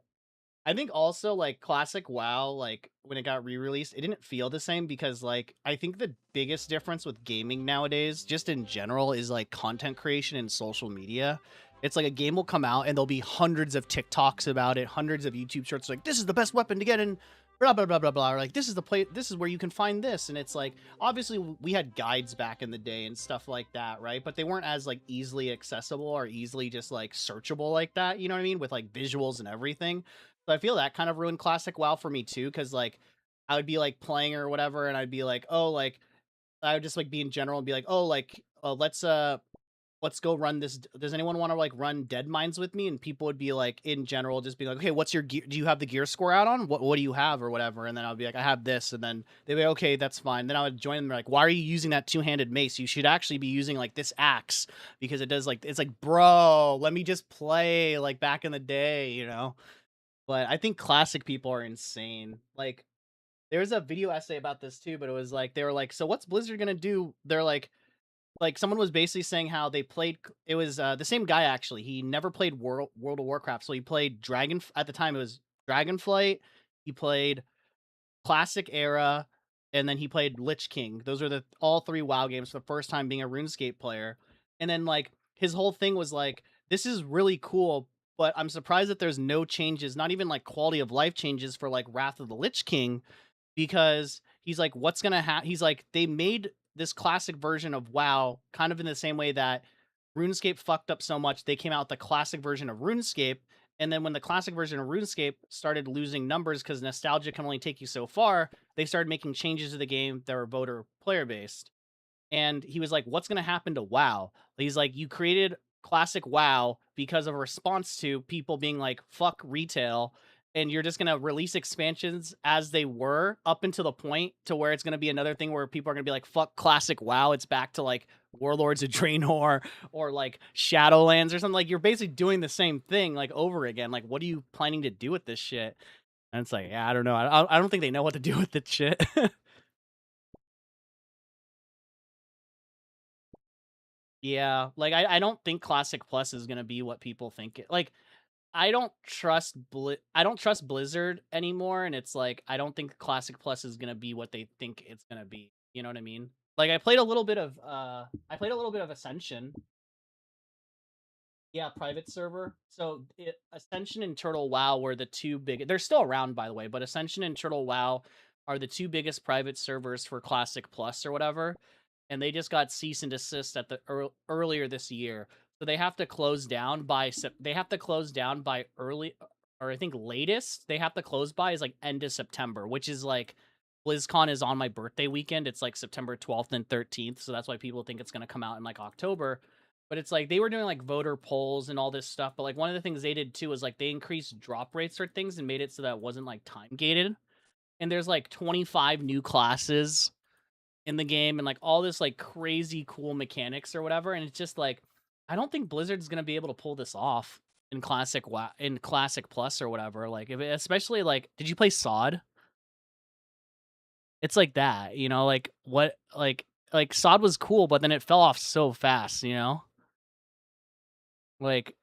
I think also like classic WoW, like when it got re-released, it didn't feel the same because like I think the biggest difference with gaming nowadays, just in general, is like content creation and social media. It's like a game will come out and there'll be hundreds of TikToks about it, hundreds of YouTube shorts like this is the best weapon to get in blah blah blah blah blah. Or like this is where you can find this. And it's like obviously we had guides back in the day and stuff like that, right? But they weren't as like easily accessible or easily just like searchable like that, you know what I mean? With like visuals and everything. So I feel that kind of ruined classic WoW for me too, because like I would be like playing or whatever, and I'd be like, oh, like I would just like be in general and be like, oh, like let's go run this. Does anyone want to like run Dead Mines with me? And people would be like, in general, just be like, okay, what's your gear? Do you have the gear score out on? What do you have or whatever? And then I'll be like, I have this, and then they'd be like, okay, that's fine. Then I would join them. They're like, why are you using that two-handed mace? You should actually be using like this axe because it does like it's like, bro, let me just play like back in the day, you know. But I think classic people are insane. Like there was a video essay about this too, but it was like they were like, "So what's Blizzard gonna do?" They're like someone was basically saying how they played. It was the same guy actually. He never played World of Warcraft, so he played Dragon at the time. It was Dragonflight. He played Classic Era, and then he played Lich King. Those are the all three WoW games for the first time being a RuneScape player. And then like his whole thing was like, this is really cool, but I'm surprised that there's no changes, not even like quality of life changes for like Wrath of the Lich King, because he's like, what's gonna happen? He's like, they made this classic version of WoW kind of in the same way that RuneScape fucked up so much. They came out with the classic version of RuneScape, and then when the classic version of RuneScape started losing numbers because nostalgia can only take you so far, they started making changes to the game that were voter player based. And he was like, what's going to happen to WoW? He's like, you created classic WoW because of a response to people being like, fuck retail. And you're just going to release expansions as they were up until the point to where it's going to be another thing where people are going to be like, fuck classic WoW. It's back to like Warlords of Draenor or like Shadowlands or something. Like you're basically doing the same thing like over again. Like, what are you planning to do with this shit? And it's like, yeah, I don't know. I don't think they know what to do with this shit. Yeah, like I don't think Classic Plus is gonna be what people think it. Like I don't trust Blizzard anymore, and it's like I don't think Classic Plus is gonna be what they think it's gonna be. You know what I mean? Like I played a little bit of Ascension. Yeah, private server. So Ascension and Turtle WoW were the two big. They're still around, by the way, but Ascension and Turtle WoW are the two biggest private servers for Classic Plus or whatever. And they just got cease and desist at the earlier this year. So they have to close down by early or I think latest they have to close by is like end of September, which is like BlizzCon is on my birthday weekend. It's like September 12th and 13th, so that's why people think it's going to come out in like October. But it's like they were doing like voter polls and all this stuff, but like one of the things they did too was like they increased drop rates or things and made it so that it wasn't like time gated. And there's like 25 new classes in the game and like all this like crazy cool mechanics or whatever, and it's just like I don't think Blizzard's gonna be able to pull this off in classic plus or whatever. Like if it, especially like, did you play sod? It's like that, you know, like what like sod was cool, but then it fell off so fast, you know, like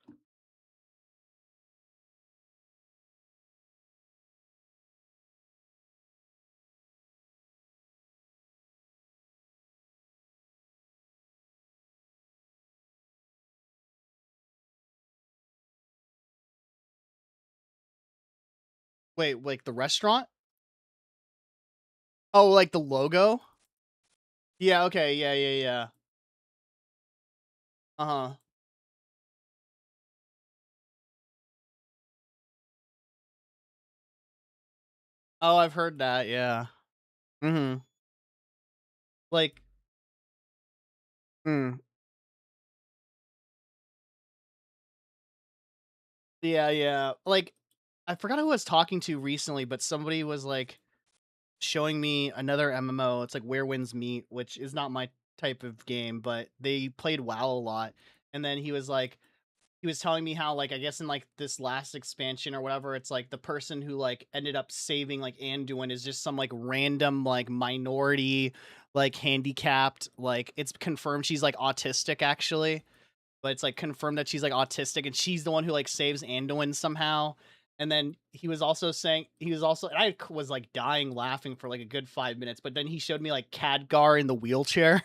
wait, like the restaurant. Oh, like the logo. Yeah, okay, yeah. Uh-huh. Oh, I've heard that, yeah. Mm-hmm. Like mm, yeah, like I forgot who I was talking to recently, but somebody was like showing me another MMO. It's like Where Winds Meet, which is not my type of game, but they played WoW a lot. And then he was telling me how like I guess in like this last expansion or whatever, it's like the person who like ended up saving like Anduin is just some like random like minority like handicapped, like it's confirmed she's like autistic actually, but it's like confirmed that she's like autistic and she's the one who like saves Anduin somehow. And then he was also saying he was also, and I was like dying laughing for like a good 5 minutes, but then he showed me like Khadgar in the wheelchair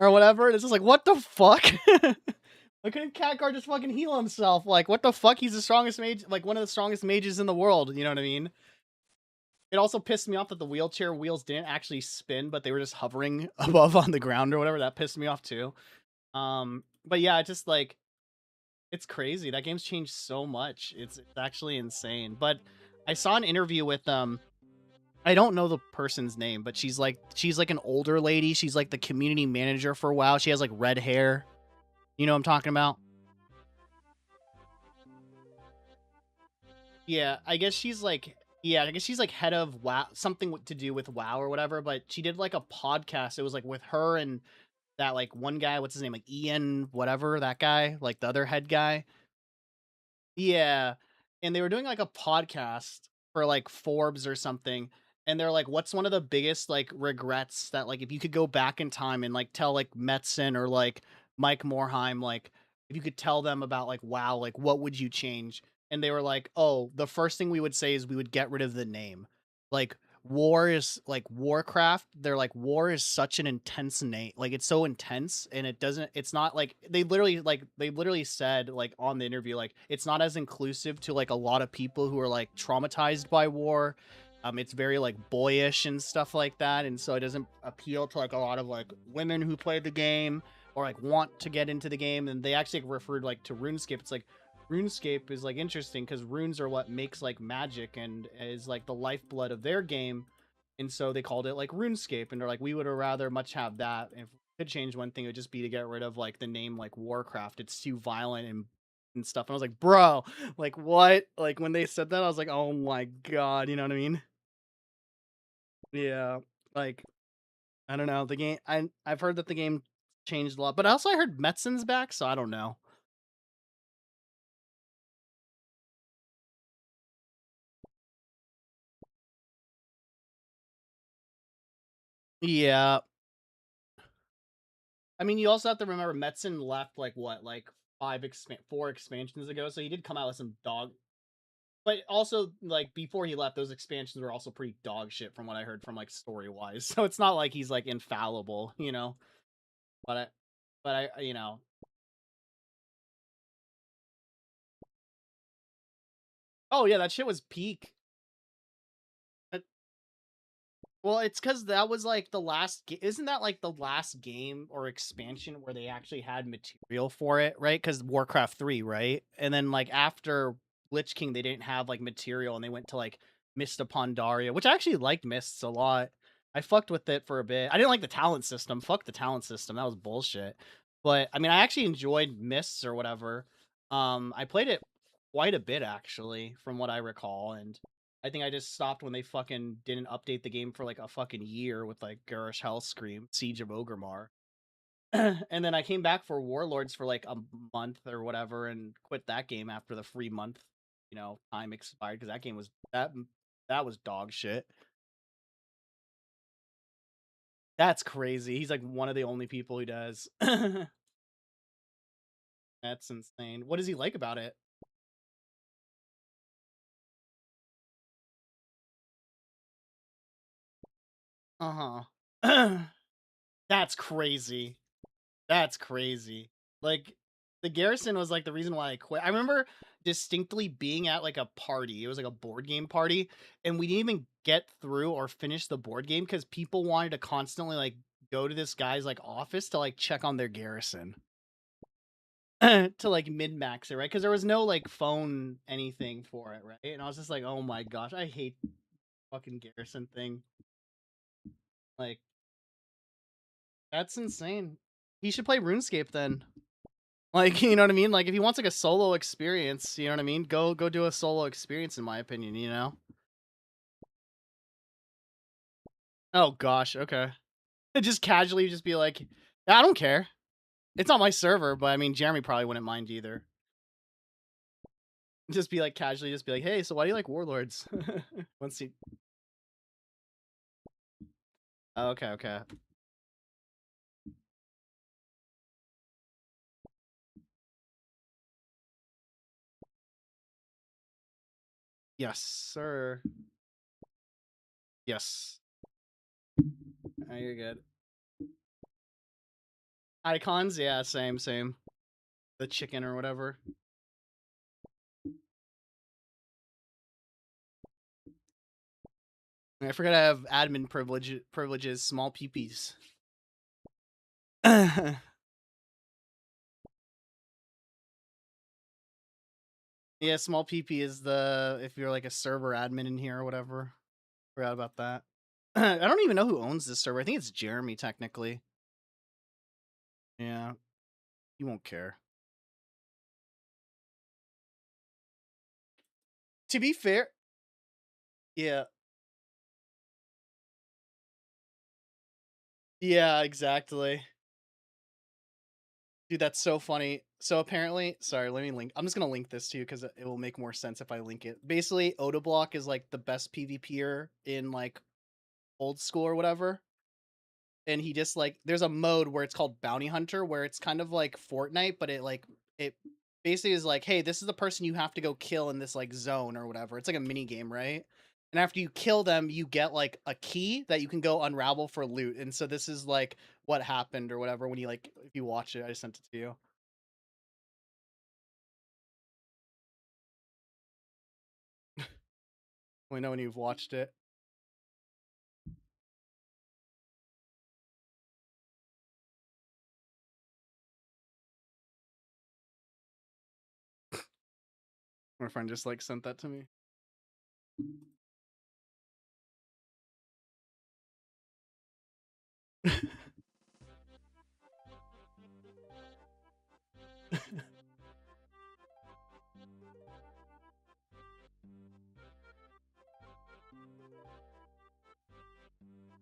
or whatever. And it's just like, what the fuck? Why couldn't Khadgar just fucking heal himself? Like, what the fuck? He's the strongest mage, like one of the strongest mages in the world. You know what I mean? It also pissed me off that the wheelchair wheels didn't actually spin, but they were just hovering above on the ground or whatever. That pissed me off too. But yeah, just like it's crazy. That game's changed so much. It's actually insane. But I saw an interview with I don't know the person's name, but she's like an older lady. She's like the community manager for WoW. She has like red hair. You know what I'm talking about? Yeah, I guess she's like yeah, I guess she's like head of WoW, something to do with WoW or whatever, but she did like a podcast. It was like with her and that like one guy, what's his name? Like Ian whatever, that guy, like the other head guy. Yeah, and they were doing, like, a podcast for, like, Forbes or something, and they're like, "What's one of the biggest, like, regrets that, like, if you could go back in time and, like, tell, like, Metzen or, like, Mike Morheim, like, if you could tell them about, like, WoW, like, what would you change?" And they were like, "Oh, the first thing we would say is we would get rid of the name." Like, war is like Warcraft, they're like, war is such an intense name, like it's so intense and it's not like they literally said like on the interview like it's not as inclusive to like a lot of people who are like traumatized by war. It's very like boyish and stuff like that, and so it doesn't appeal to like a lot of like women who play the game or like want to get into the game. And they actually referred like to RuneScape. It's like RuneScape is like interesting because runes are what makes like magic and is like the lifeblood of their game, and so they called it like RuneScape. And they're like, we would rather much have that. If we could change one thing, it would just be to get rid of like the name like Warcraft. It's too violent and stuff. And I was like, bro, like what? Like when they said that, I was like, oh my god, you know what I mean? Yeah, like I don't know the game. I've heard that the game changed a lot, but also I heard Metzen's back, so I don't know. Yeah, I mean, you also have to remember Metzen left like what, like four expansions ago, so he did come out with some dog. But also, like before he left, those expansions were also pretty dog shit from what I heard from like story wise. So it's not like he's like infallible, you know. But you know, oh yeah, that shit was peak. Well, it's because that was like the last. Isn't that like the last game or expansion where they actually had material for it, right? Because Warcraft 3, right? And then like after Lich King they didn't have like material and they went to like Mist of Pandaria, which I actually liked Mists a lot. I fucked with it for a bit. I didn't like the talent system. Fuck the talent system. That was bullshit. But I mean, I actually enjoyed Mists or whatever. I played it quite a bit actually, from what I recall, and I think I just stopped when they fucking didn't update the game for like a fucking year with like Garish Hellscream, Siege of Ogrimmar. And then I came back for Warlords for like a month or whatever and quit that game after the free month, time expired because that game was that was dog shit. That's crazy. He's like one of the only people who does. That's insane. What does he like about it? Uh-huh. That's crazy. That's crazy. Like, the garrison was like the reason why I quit. I remember distinctly being at like a party. It was like a board game party, and we didn't even get through or finish the board game because people wanted to constantly like go to this guy's like office to like check on their garrison. To like min-max it, right? Because there was no like phone anything for it, right? And I was just like, oh my gosh, I hate fucking garrison thing. Like, that's insane. He should play RuneScape then. Like, you know what I mean? Like, if he wants like a solo experience, you know what I mean? Go do a solo experience, in my opinion. Oh gosh, okay. Just casually, just be like, I don't care. It's not my server, but I mean, Jeremy probably wouldn't mind either. Just be like casually, just be like, hey, so why do you like Warlords? Once he. Oh, okay. Yes, sir. Yes. Oh, you're good. Icons, yeah, same. The chicken or whatever. I forgot I have admin privileges, small peepees. Yeah, small PP is if you're like a server admin in here or whatever. Forgot about that. I don't even know who owns this server. I think it's Jeremy technically. Yeah, you won't care. To be fair, yeah. Yeah, exactly. Dude, that's so funny. So apparently, sorry, let me link. I'm just gonna link this to you because it will make more sense if I link it. Basically, Odablock is like the best PvPer in like old school or whatever. And he just like there's a mode where it's called Bounty Hunter where it's kind of like Fortnite, but it basically is like, hey, this is the person you have to go kill in this like zone or whatever. It's like a mini game, right? And after you kill them, you get like a key that you can go unravel for loot. And so this is like what happened or whatever when you like if you watch it. I sent it to you. We know when you've watched it. My friend just like sent that to me.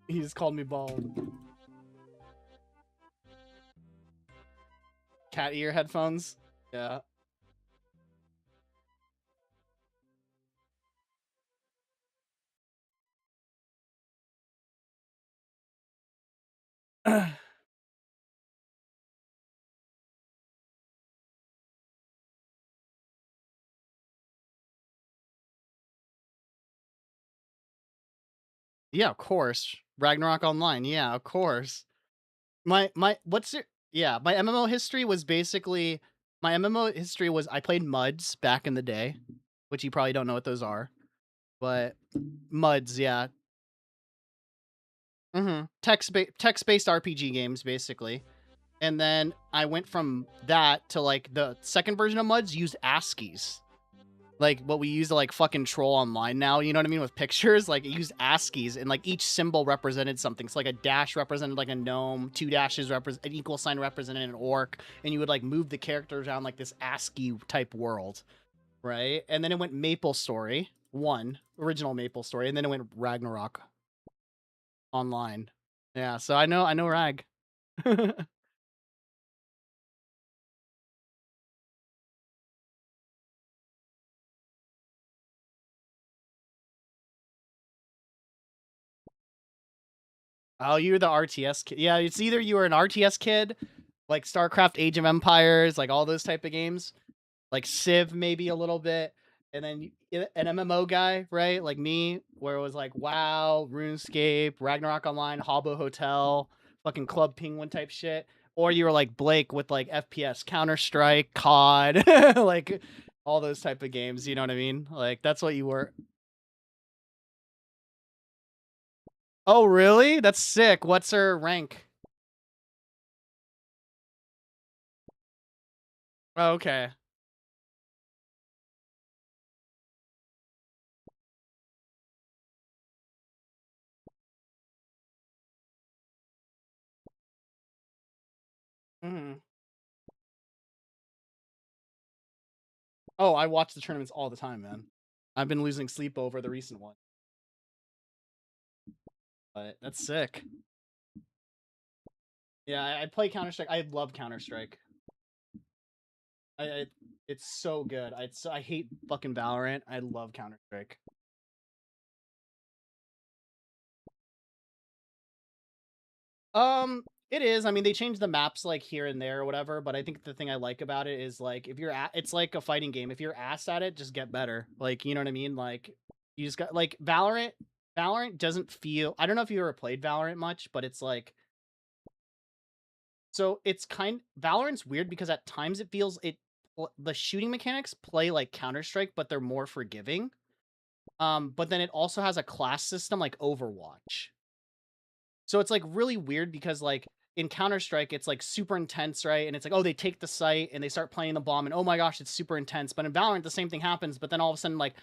He just called me bald. Cat ear headphones. Yeah. Yeah, of course. Ragnarok Online. Yeah, of course. My what's your yeah, my MMO history was basically my MMO history was I played MUDs back in the day, which you probably don't know what those are. But MUDs, yeah. Text-based RPG games basically. And then I went from that to like the second version of MUDs used ASCIIs. like what we use to like fucking troll online now, you know what I mean, with pictures. Like it used ASCIIs, and like each symbol represented something. So like a dash represented like a gnome, two dashes represent an equal sign represented an orc, and you would like move the characters around like this ASCII type world, right? And then it went Maple Story one, original Maple Story, and then it went Ragnarok online. Yeah, so I know Rag. Oh, you're the RTS kid. Yeah, it's either you were an RTS kid, like StarCraft, Age of Empires, like all those type of games, like Civ maybe a little bit, and then an MMO guy, right? Like me, where it was like WoW, RuneScape, Ragnarok Online, Habbo Hotel, fucking Club Penguin type shit. Or you were like Blake with like FPS, Counter Strike, COD, like all those type of games. You know what I mean? Like that's what you were. Oh, really? That's sick. What's her rank? Oh, okay. Mhm. Oh, I watch the tournaments all the time, man. I've been losing sleep over the recent one, but that's sick. Yeah, I play Counter Strike. I love Counter Strike. I it's so good. I hate fucking Valorant. I love Counter Strike. It is. I mean, they changed the maps like here and there or whatever, but I think the thing I like about it is like if you're at, it's like a fighting game. If you're ass at it, just get better. Like, you know what I mean? Like you just got like Valorant. Valorant doesn't feel. I don't know if you ever played Valorant much, but it's like so it's kind Valorant's weird because at times it feels the shooting mechanics play like Counter-Strike, but they're more forgiving. But then it also has a class system like Overwatch. So it's like really weird because like in Counter-Strike, it's like super intense, right? And it's like, oh, they take the site and they start playing the bomb, and oh my gosh, it's super intense. But in Valorant, the same thing happens, but then all of a sudden, like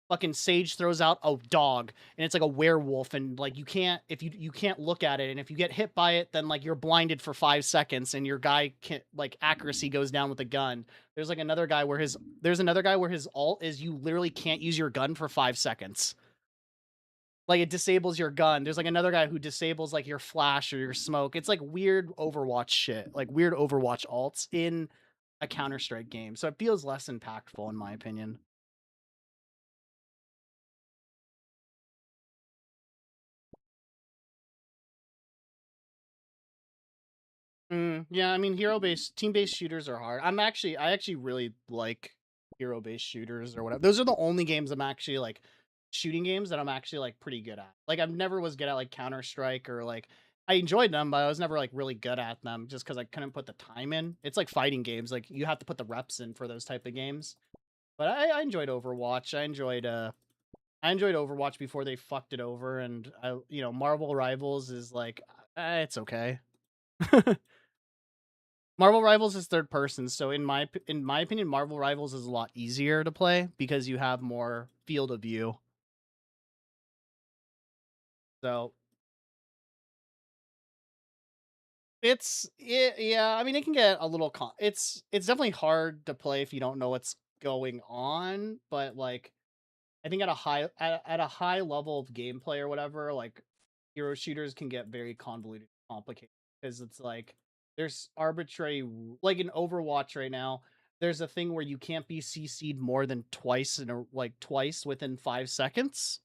fucking Sage throws out a dog and it's like a werewolf, and like you can't if you can't look at it, and if you get hit by it, then like you're blinded for 5 seconds and your guy can't like accuracy goes down with a gun. There's another guy where his alt is you literally can't use your gun for 5 seconds. Like it disables your gun. There's like another guy who disables like your flash or your smoke. It's like weird Overwatch shit, like weird Overwatch alts in a Counter Strike game. So it feels less impactful in my opinion. Yeah, I mean, hero-based, team-based shooters are hard. I actually really like hero-based shooters or whatever. Those are the only games I'm actually like shooting games that I'm actually like pretty good at. Like I've never was good at like Counter-Strike or like I enjoyed them, but I was never like really good at them just because I couldn't put the time in. It's like fighting games, like you have to put the reps in for those type of games. But I enjoyed Overwatch. I enjoyed Overwatch before they fucked it over, and Marvel Rivals is like it's okay. Marvel Rivals is third person, so in my opinion, Marvel Rivals is a lot easier to play because you have more field of view. So yeah. I mean, it can get a little it's definitely hard to play if you don't know what's going on, but like I think at a high level of gameplay or whatever, like hero shooters can get very convoluted, complicated because it's like there's arbitrary like in Overwatch right now. There's a thing where you can't be CC'd more than twice within 5 seconds.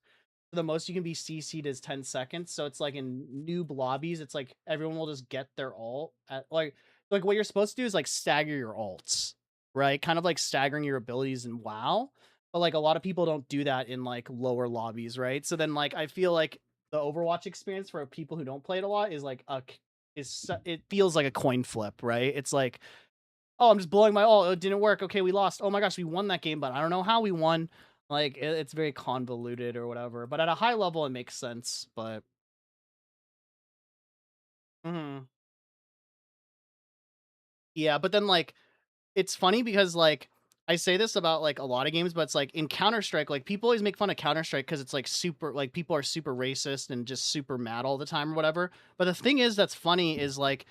The most you can be CC'd is 10 seconds. So it's like in noob lobbies, it's like everyone will just get their ult at like what you're supposed to do is like stagger your ults, right? Kind of like staggering your abilities in WoW. But like a lot of people don't do that in like lower lobbies, right? So then like I feel like the Overwatch experience for people who don't play it a lot is like it feels like a coin flip, right? It's like, oh, I'm just blowing my ult. It didn't work. Okay, we lost. Oh my gosh, we won that game, but I don't know how we won. Like it's very convoluted or whatever. But at a high level, it makes sense. But mhm. Yeah, but then like it's funny because like I say this about like a lot of games, but it's like in Counter Strike, like people always make fun of Counter Strike because it's like super, like people are super racist and just super mad all the time or whatever. But the thing is, that's funny is like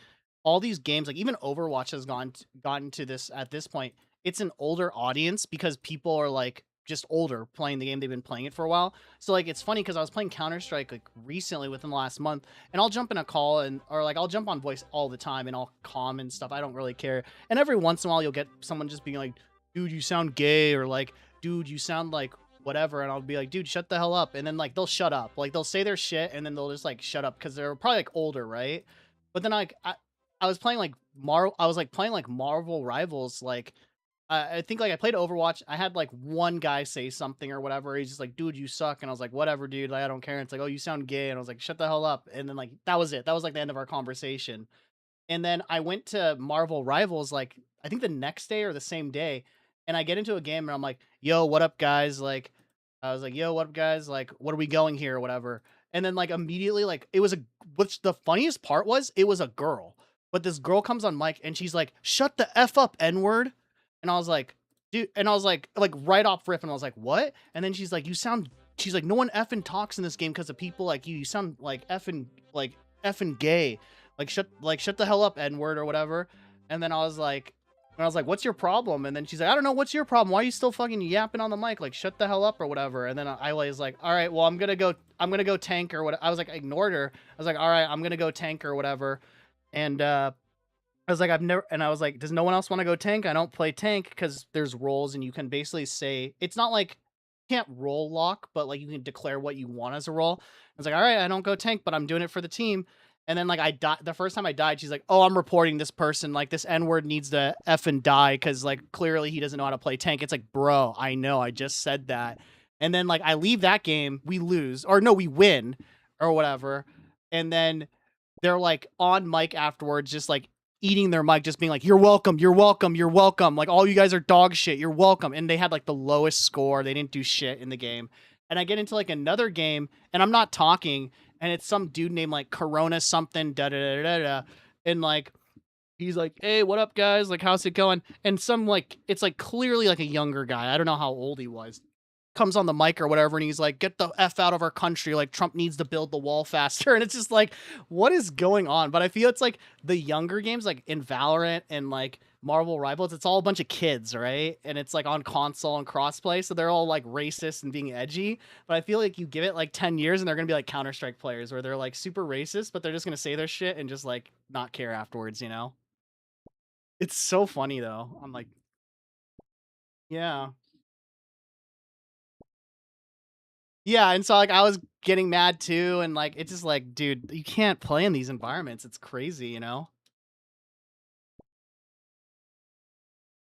all these games, like even Overwatch has gotten to this at this point. It's an older audience because people are like just older playing the game. They've been playing it for a while. So like it's funny because I was playing Counter Strike like recently within the last month, and I'll jump in a call and or like I'll jump on voice all the time and I'll calm and stuff. I don't really care. And every once in a while you'll get someone just being like, dude, you sound gay, or like, dude, you sound like whatever. And I'll be like, dude, shut the hell up. And then like they'll shut up. Like they'll say their shit and then they'll just like shut up because they're probably like older, right? But then like I was playing like I was like playing like Marvel Rivals. Like I think like I played Overwatch. I had like one guy say something or whatever. He's just like, dude, you suck. And I was like, whatever, dude. Like, I don't care. And it's like, oh, you sound gay. And I was like, shut the hell up. And then like that was it. That was like the end of our conversation. And then I went to Marvel Rivals, like, I think the next day or the same day, and I get into a game and I'm like, "Yo, what up, guys?" Like, I was like, "Yo, what up, guys? Like, what are we going here or whatever?" And then like immediately, like, it was a which the funniest part was it was a girl, but this girl comes on mic and she's like, "Shut the f up, n word," and I was like, "Dude," and I was like right off rip, and I was like, "What?" And then she's like, "You sound," she's like, "No one effing talks in this game because of people like you. You sound like effing gay." Shut the hell up, N word or whatever. And then I was like, what's your problem? And then she's like, I don't know, what's your problem? Why are you still fucking yapping on the mic? Like, shut the hell up or whatever. And then I was like, all right, well, I'm gonna go tank or what. I was like, I ignored her. I was like, all right, I'm gonna go tank or whatever. And I was like, I was like, does no one else want to go tank? I don't play tank because there's roles and you can basically say, it's not like, you can't role lock, but like you can declare what you want as a role. I was like, all right, I don't go tank, but I'm doing it for the team. And then like I died the first time I died, she's like, oh, I'm reporting this person. Like this N word needs to F and die because like clearly he doesn't know how to play tank. It's like, bro, I know, I just said that. And then like I leave that game, we lose, or no, we win, or whatever. And then they're like on mic afterwards, just like eating their mic, just being like, "You're welcome, you're welcome, you're welcome." Like all you guys are dog shit. You're welcome. And they had like the lowest score. They didn't do shit in the game. And I get into like another game, and I'm not talking, and it's some dude named like Corona something da da da da da, and like he's like, "Hey, what up, guys? Like, how's it going?" And some like it's like clearly like a younger guy. I don't know how old he was, comes on the mic or whatever and he's like, get the F out of our country, like Trump needs to build the wall faster. And it's just like, what is going on? But I feel it's like the younger games like in Valorant and like Marvel Rivals, it's all a bunch of kids, right? And it's like on console and crossplay, so they're all like racist and being edgy. But I feel like you give it like 10 years and they're gonna be like Counter-Strike players where they're like super racist, but they're just gonna say their shit and just like not care afterwards, you know? It's so funny though. I'm like, yeah. Yeah, and so, like, I was getting mad too, and, like, it's just like, dude, you can't play in these environments, it's crazy, you know?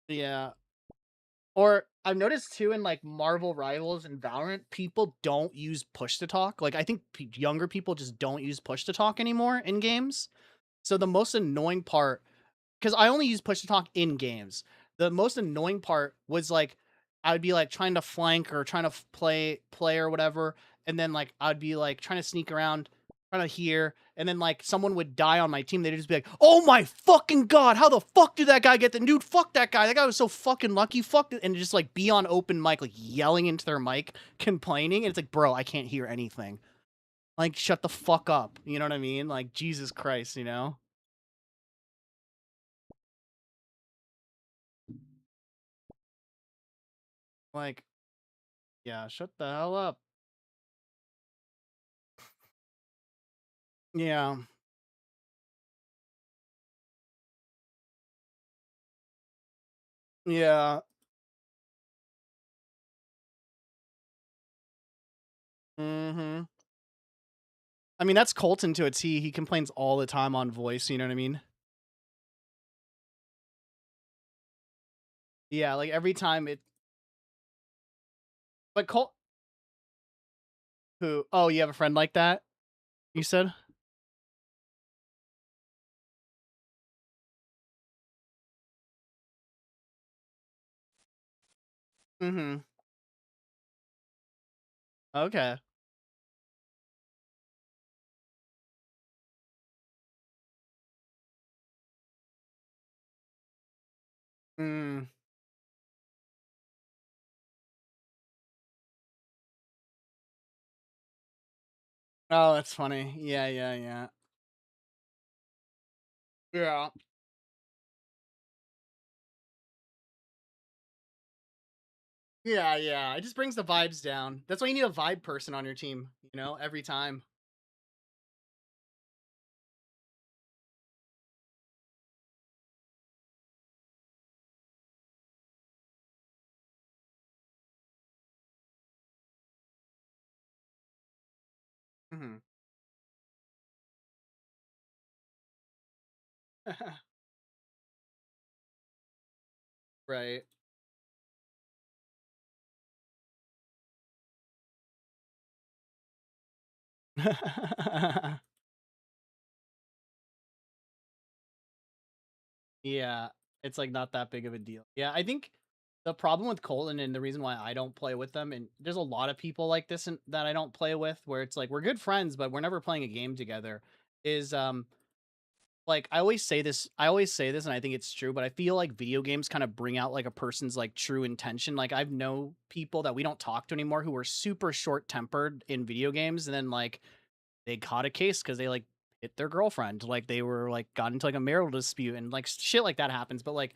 Yeah. Or I've noticed too in, like, Marvel Rivals and Valorant, people don't use push to talk, like, I think younger people just don't use push to talk anymore in games. So the most annoying part, because I only use push to talk in games. The most annoying part was like I would be like trying to flank or trying to play or whatever, and then like I'd be like trying to sneak around, trying to hear, and then like someone would die on my team. They'd just be like, "Oh my fucking god, how the fuck did that guy get the dude? Fuck that guy. That guy was so fucking lucky. Fuck it," and just like be on open mic, like yelling into their mic, complaining. And it's like, bro, I can't hear anything. Like, shut the fuck up. You know what I mean? Like, Jesus Christ, you know? Like, yeah, shut the hell up. Yeah. Yeah. Mhm. I mean, that's Colton to a T. He complains all the time on voice, you know what I mean? Yeah, like, every time it but Colt who oh, you have a friend like that, you said? Mhm. Okay. Mm. Oh, that's funny. Yeah, yeah, yeah. Yeah. Yeah, yeah. It just brings the vibes down. That's why you need a vibe person on your team, every time. Mhm. Right. Yeah, it's, like, not that big of a deal. Yeah, I think the problem with Colton and the reason why I don't play with them, and there's a lot of people like this that I don't play with, where it's like, we're good friends, but we're never playing a game together, is, like, I always say this, and I think it's true, but I feel like video games kinda bring out, like, a person's, like, true intention. Like, I've know people that we don't talk to anymore who were super short-tempered in video games, and then, like, they caught a case because they, like, hit their girlfriend, like, they were, like, got into, like, a marital dispute, and, like, shit like that happens, but, like,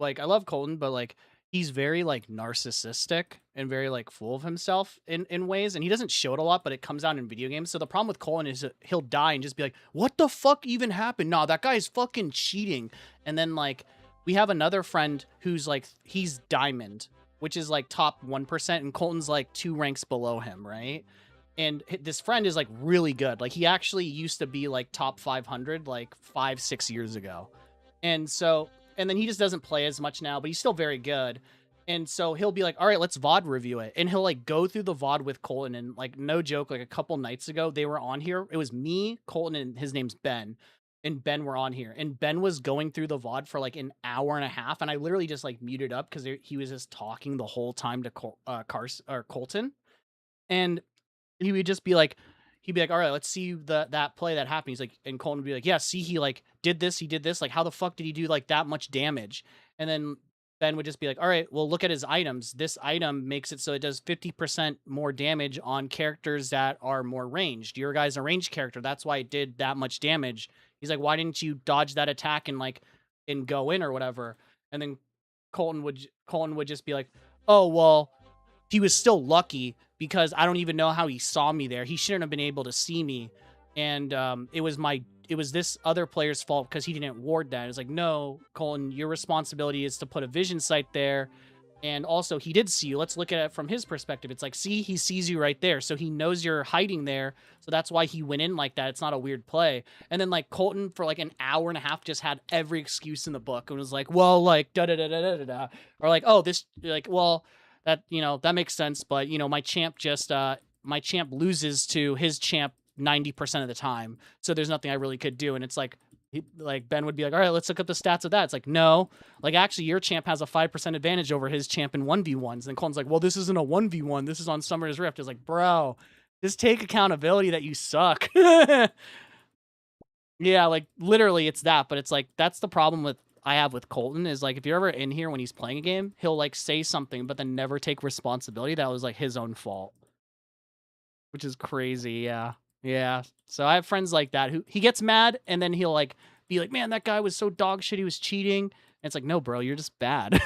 I love Colton, but, like, he's very, like, narcissistic and very, like, full of himself in ways, and he doesn't show it a lot, but it comes out in video games. So the problem with Colton is that he'll die and just be like, "What the fuck even happened? Nah, that guy's fucking cheating." And then, like, we have another friend who's, like, he's diamond, which is, like, top 1%, and Colton's, like, 2 ranks below him, right? And this friend is, like, really good. Like, he actually used to be, like, top 500, like, 5, 6 years ago. And so and then he just doesn't play as much now, but he's still very good. And so he'll be like, "All right, let's VOD review it." And he'll, like, go through the VOD with Colton, and, like, no joke, like, a couple nights ago, they were on here. It was me, Colton, and his name's Ben. And Ben were on here. And Ben was going through the VOD for, like, an hour and a half, and I literally just, like, muted up because he was just talking the whole time to Colton. And he would just be like he'd be like, "All right, let's see that play that happened." He's like, and Colton would be like, "Yeah, see, he, like, he did this. Like, how the fuck did he do, like, that much damage?" And then Ben would just be like, "All right, well, look at his items. This item makes it so it does 50% more damage on characters that are more ranged. Your guy's a ranged character. That's why it did that much damage." He's like, "Why didn't you dodge that attack and, like, and go in or whatever?" And then Colton would just be like, "Oh, well, he was still lucky because I don't even know how he saw me there. He shouldn't have been able to see me. And it was this other player's fault because he didn't ward that." It's like, "No, Colin, your responsibility is to put a vision sight there. And also, he did see you. Let's look at it from his perspective. It's like, see, he sees you right there. So he knows you're hiding there. So that's why he went in like that. It's not a weird play." And then, like, Colton for like an hour and a half just had every excuse in the book and was like, "Well, like, da da da da da da da," or like, "Oh, this, like, well, that makes sense, but, my champ loses to his champ 90% of the time, so there's nothing I really could do." And it's like, Ben would be like, "All right, let's look up the stats of that." It's like, "No, like, actually, your champ has a 5% advantage over his champ in 1v1s." And Colin's like, "Well, this isn't a 1v1. This is on Summoner's Rift." It's like, bro, just take accountability that you suck. Yeah, like, literally, it's that, but it's like, that's the problem with I have with Colton is, like, if you're ever in here when he's playing a game, he'll, like, say something, but then never take responsibility that was, like, his own fault, which is crazy, yeah. Yeah. So I have friends like that who he gets mad, and then he'll, like, be like, "Man, that guy was so dog shit, he was cheating." And it's like, "No, bro, you're just bad."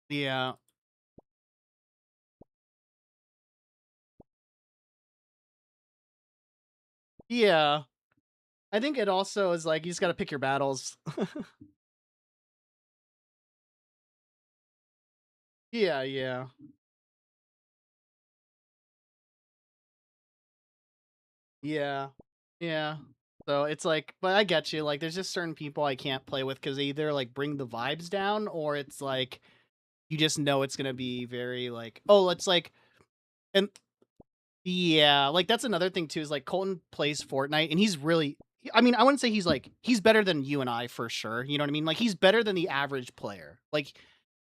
Yeah. Yeah. I think it also is, like, you just gotta pick your battles. Yeah, yeah. Yeah. Yeah. So it's like, but I get you. Like, there's just certain people I can't play with because they either, like, bring the vibes down, or it's like you just know it's gonna be very, like, oh, it's like, and yeah, like, that's another thing too, is, like, Colton plays Fortnite, and he's really, I mean, I wouldn't say he's better than you and I for sure, you know what I mean? Like, he's better than the average player. Like,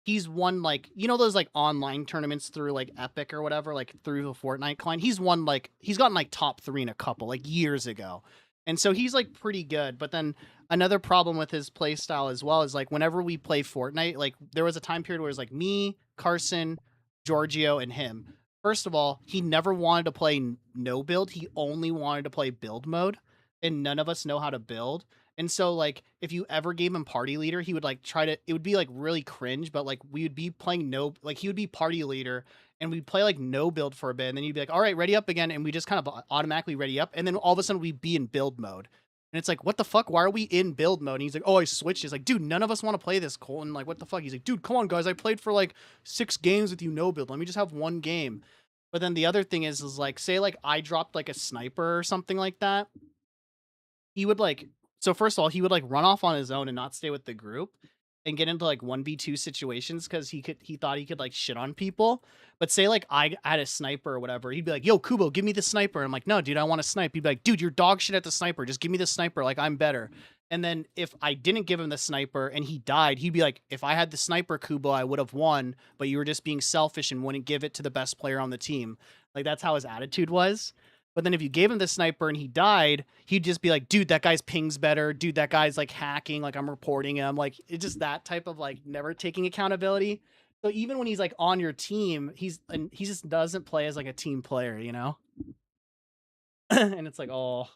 he's won, like, those, like, online tournaments through, like, Epic or whatever, like, through the Fortnite client. He's won, like, he's gotten, like, top 3 in a couple, like, years ago. And so he's, like, pretty good, but then another problem with his play style as well is, like, whenever we play Fortnite, like, there was a time period where it was, like, me, Carson, Giorgio, and him. First of all, he never wanted to play no build. He only wanted to play build mode, and none of us know how to build. And so, like, if you ever gave him party leader, he would like try to. It would be like really cringe, but like we would be playing no, like he would be party leader, and we'd play like no build for a bit, and then you'd be like, all right, ready up again, and we just kind of automatically ready up, and then all of a sudden we'd be in build mode. And it's like, what the fuck? Why are we in build mode? And he's like, oh, I switched. He's like, dude, none of us want to play this, Colton. Like, what the fuck? He's like, dude, come on, guys. I played for like 6 games with you no build. Let me just have one game. But then the other thing is like, say like I dropped like a sniper or something like that. He would like, so first of all, he would like run off on his own and not stay with the group and get into like 1v2 situations because he thought he could like shit on people. But say like I had a sniper or whatever, he'd be like, yo, Kubo, give me the sniper. And I'm like, no, dude, I want to snipe. He'd be like, dude, you're dog shit at the sniper. Just give me the sniper. Like, I'm better. And then if I didn't give him the sniper and he died, he'd be like, if I had the sniper, Kubo, I would have won, but you were just being selfish and wouldn't give it to the best player on the team. Like, that's how his attitude was. But then if you gave him the sniper and he died, he'd just be like, dude, that guy's ping's better. Dude, that guy's like hacking. Like, I'm reporting him. Like, it's just that type of like never taking accountability. So even when he's like on your team, he just doesn't play as like a team player, you know? And it's like, oh.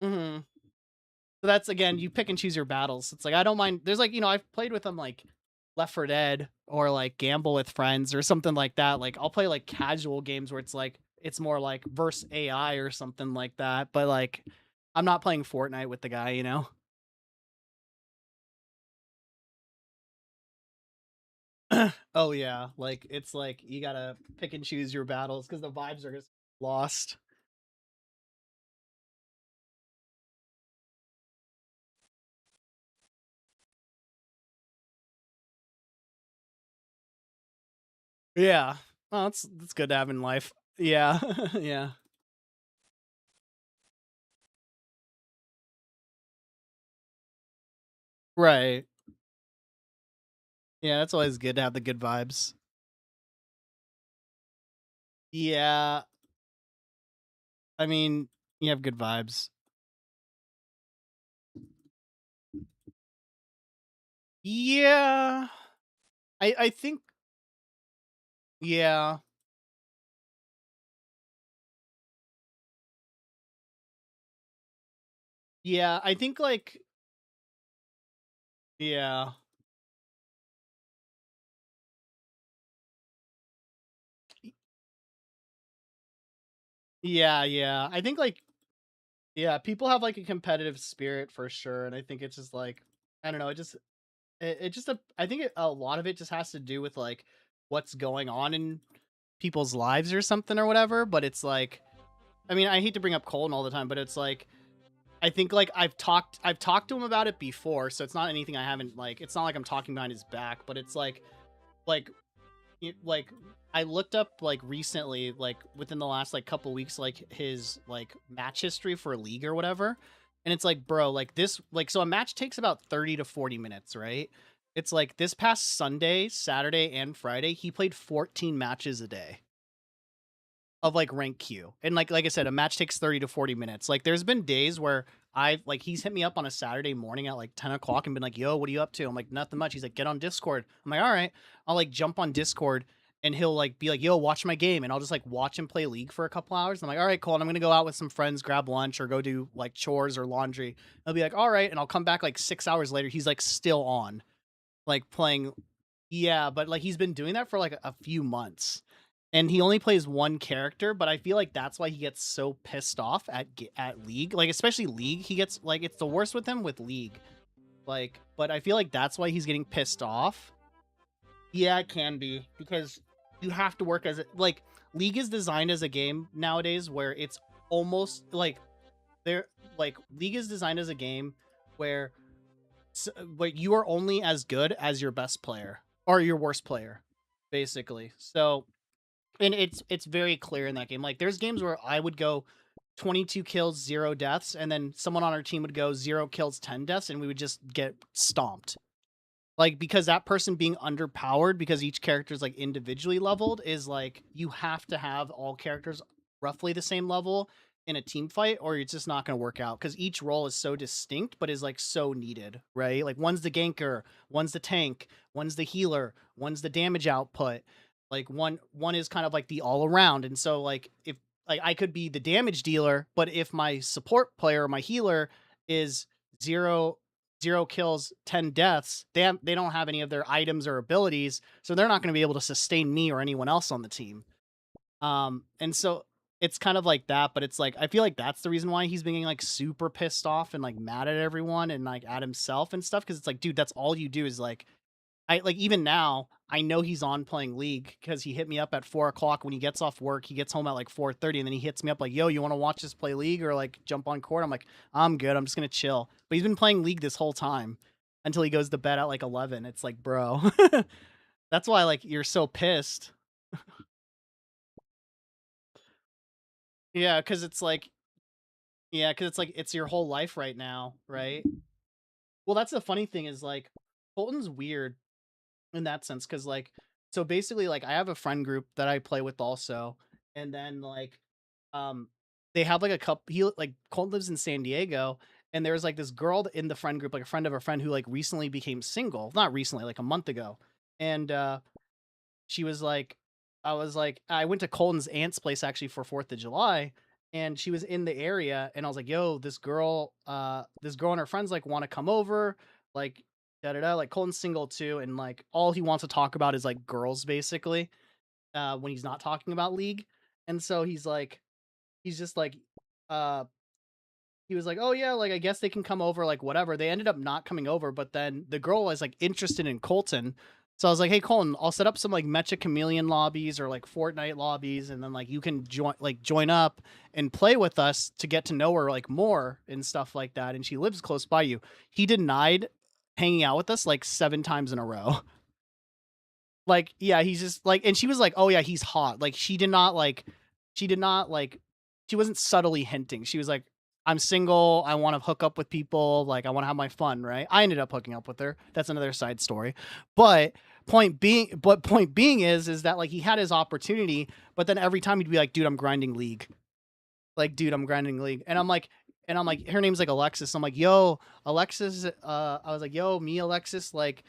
Mm-hmm. So that's, again, you pick and choose your battles. It's like, I don't mind. There's like, you know, I've played with him like Left 4 Dead or like Gamble with Friends or something like that. Like, I'll play like casual games where it's like, it's more like verse AI or something like that. But like, I'm not playing Fortnite with the guy, you know? Oh, yeah. Like, it's like, you gotta pick and choose your battles because the vibes are just lost. Yeah. Oh, that's good to have in life. Yeah. Yeah. Right. Yeah, that's always good to have the good vibes. Yeah. I mean, you have good vibes. Yeah. I think yeah. Yeah, I think like yeah. Yeah, yeah. I think like yeah, people have like a competitive spirit for sure, and I think it's just like I don't know, it just I think a lot of it just has to do with like what's going on in people's lives or something or whatever, but it's like I mean, I hate to bring up Colton all the time, but it's like I think like I've talked to him about it before, so it's not anything I haven't like it's not like I'm talking behind his back, but it's like like I looked up like recently, like within the last like couple weeks, like his like match history for league or whatever. And it's like, bro, like this like so a match takes about 30 to 40 minutes, right? It's like this past Sunday, Saturday, and Friday, he played 14 matches a day of like rank Q. And like I said, a match takes 30 to 40 minutes. Like there's been days where I've like he's hit me up on a Saturday morning at like 10 o'clock and been like, yo, what are you up to? I'm like, nothing much. He's like, get on Discord. I'm like, all right. I'll like jump on Discord and he'll like be like, yo, watch my game. And I'll just like watch him play League for a couple hours. I'm like, all right, cool. And I'm gonna go out with some friends, grab lunch, or go do like chores or laundry. I'll be like, all right, and I'll come back like 6 hours later. He's like still on, like playing. Yeah, but like he's been doing that for like a few months and he only plays one character, but I feel like that's why he gets so pissed off at League, like especially League. He gets like it's the worst with him with League, like. But I feel like that's why he's getting pissed off. Yeah, it can be because you have to work as like League is designed as a game nowadays where it's almost like they're like League is designed as a game where but you are only as good as your best player or your worst player, basically. So and it's very clear in that game. Like there's games where I would go 22 kills, 0 deaths, and then someone on our team would go 0 kills, 10 deaths, and we would just get stomped. Like because that person being underpowered because each character is like individually leveled is like you have to have all characters roughly the same level in a team fight or it's just not going to work out because each role is so distinct but is like so needed, right? Like one's the ganker, one's the tank, one's the healer, one's the damage output. Like one is kind of like the all around, and so like if like I could be the damage dealer, but if my support player or my healer is zero zero kills, 10 deaths, they don't have any of their items or abilities, so they're not going to be able to sustain me or anyone else on the team. And so it's kind of like that, but it's like I feel like that's the reason why he's being like super pissed off and like mad at everyone and like at himself and stuff. Cause it's like, dude, that's all you do is like I like even now, I know he's on playing League because he hit me up at 4 o'clock when he gets off work. He gets home at like 4:30, and then he hits me up like, "Yo, you want to watch us play League or like jump on court?" I'm like, "I'm good. I'm just gonna chill." But he's been playing League this whole time until he goes to bed at like 11. It's like, bro, that's why like you're so pissed. Yeah, because it's like, yeah, because it's like it's your whole life right now, right? Well, that's the funny thing is like Colton's weird in that sense because like so basically like I have a friend group that I play with also, and then like um they have like a couple he like Colton lives in San Diego, and there's like this girl in the friend group, like a friend of a friend who like recently became single, not recently, like a month ago. And she was like I was like I went to Colton's aunt's place actually for 4th of July, and she was in the area, and I was like, "Yo, this girl and her friends like want to come over, like da da da." Like Colton's single too, and like all he wants to talk about is like girls basically. When he's not talking about League, and so he's just like, uh, he was like, "Oh yeah, like I guess they can come over, like whatever." They ended up not coming over, but then the girl was like interested in Colton. So I was like, "Hey Colton, I'll set up some like Mecha Chameleon lobbies or like Fortnite lobbies, and then like you can join up and play with us to get to know her like more and stuff like that." And she lives close by you. He denied hanging out with us like 7 times in a row. Like, yeah, he's just like, and she was like, "Oh yeah, he's hot." Like she did not like she wasn't subtly hinting. She was like, "I'm single, I want to hook up with people, like I want to have my fun," right? I ended up hooking up with her. That's another side story. But point being is that like he had his opportunity, but then every time he'd be like, "Dude, I'm grinding League." Like, "Dude, I'm grinding League." And I'm like her name's like Alexis. I'm like, "Yo, Alexis, I was like, "Yo, me Alexis, like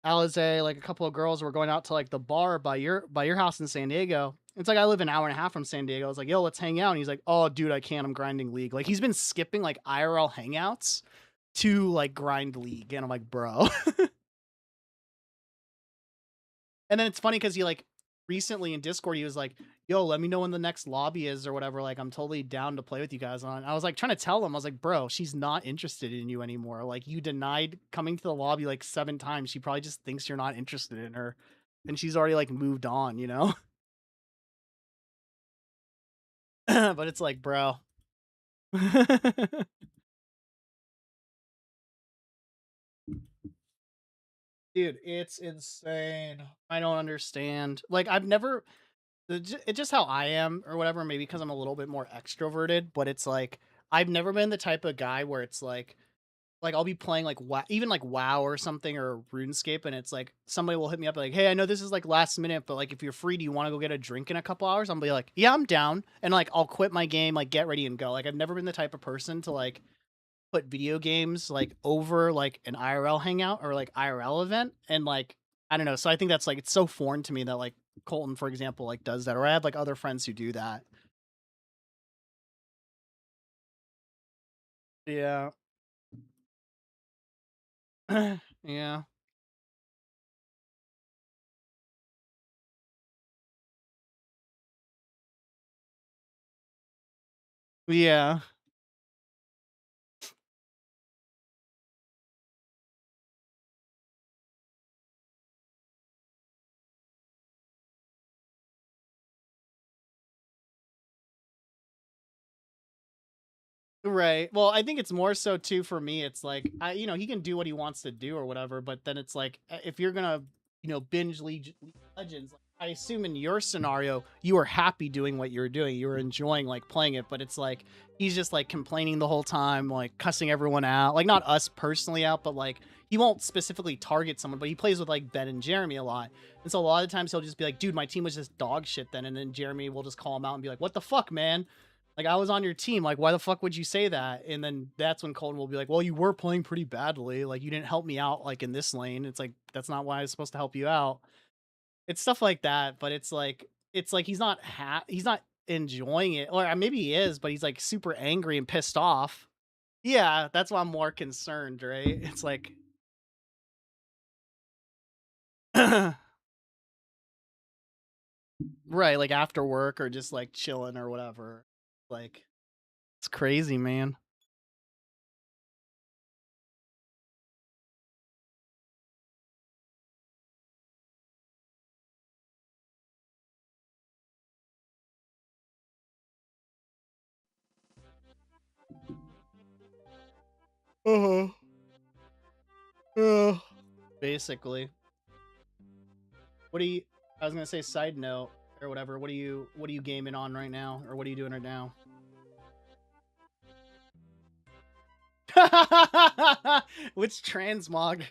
Alize, like a couple of girls were going out to like the bar by your house in San Diego." It's like I live an hour and a half from San Diego. I was like, "Yo, let's hang out." And he's like, "Oh, dude, I can't. I'm grinding League." Like he's been skipping like IRL hangouts to like grind League, and I'm like, "Bro." And then it's funny because he like recently in Discord he was like, "Yo, let me know when the next lobby is or whatever. Like I'm totally down to play with you guys on." I was like trying to tell him, I was like, "Bro, she's not interested in you anymore. Like you denied coming to the lobby like 7 times. She probably just thinks you're not interested in her, and she's already like moved on, you know." But it's like, bro. Dude, it's insane. I don't understand. Like I've never it's just how I am or whatever, maybe because I'm a little bit more extroverted, but it's like I've never been the type of guy where it's like I'll be playing like WoW, even like WoW or something or RuneScape, and it's like somebody will hit me up like, "Hey, I know this is like last minute, but like if you're free, do you want to go get a drink in a couple hours?" I'll be like, "Yeah, I'm down," and like I'll quit my game, like get ready and go. Like I've never been the type of person to like put video games like over like an IRL hangout or like IRL event, and like I don't know. So I think that's like it's so foreign to me that like Colton, for example, like does that, or I have like other friends who do that. Yeah. Yeah. Yeah. Right. Well, I think it's more so too for me. It's like he can do what he wants to do or whatever, but then it's like if you're gonna, binge League of Legends, like, I assume in your scenario you were happy doing what you were doing, you were enjoying like playing it, but it's like he's just like complaining the whole time, like cussing everyone out, like not us personally out, but like he won't specifically target someone, but he plays with like Ben and Jeremy a lot, and so a lot of times he'll just be like, "Dude, my team was just dog shit then," and then Jeremy will just call him out and be like, "What the fuck, man? Like I was on your team. Like why the fuck would you say that?" And then that's when Colton will be like, "Well, you were playing pretty badly. Like you didn't help me out like in this lane." It's like that's not why I was supposed to help you out. It's stuff like that, but it's like he's not enjoying it, or maybe he is, but he's like super angry and pissed off. Yeah, that's why I'm more concerned, right? It's like right, like after work or just like chilling or whatever. Like it's crazy, man. Uh-huh. Uh, Basically. What do you I was gonna say side note or whatever, what are you gaming on right now? Or what are you doing right now? Which transmog?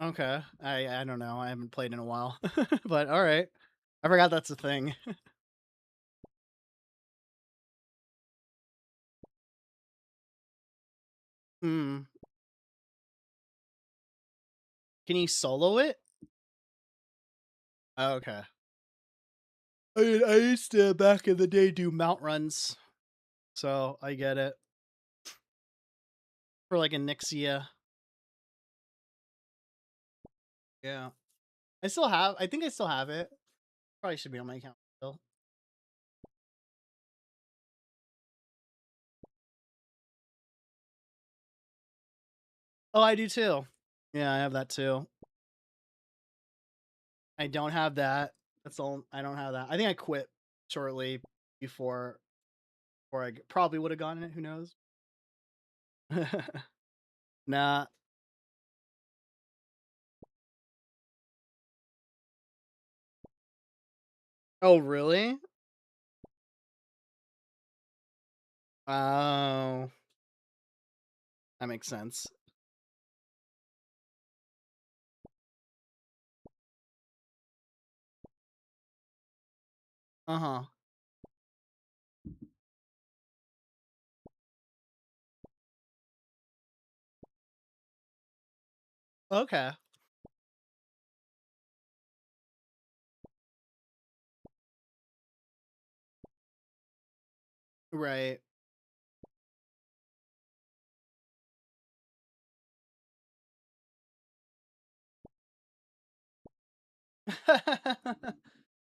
Okay. I don't know. I haven't played in a while. But all right. I forgot that's a thing. Hmm. Can you solo it? Oh, okay. I used to back in the day do mount runs, so I get it. For like a Nixia. Yeah. I think I still have it. Probably should be on my account still. Oh, I do too. Yeah, I have that too. I don't have that. That's all. I don't have that. I think I quit shortly before probably would have gotten it. Who knows? Nah. Oh, really? Oh, that makes sense. Uh huh. Okay. Right.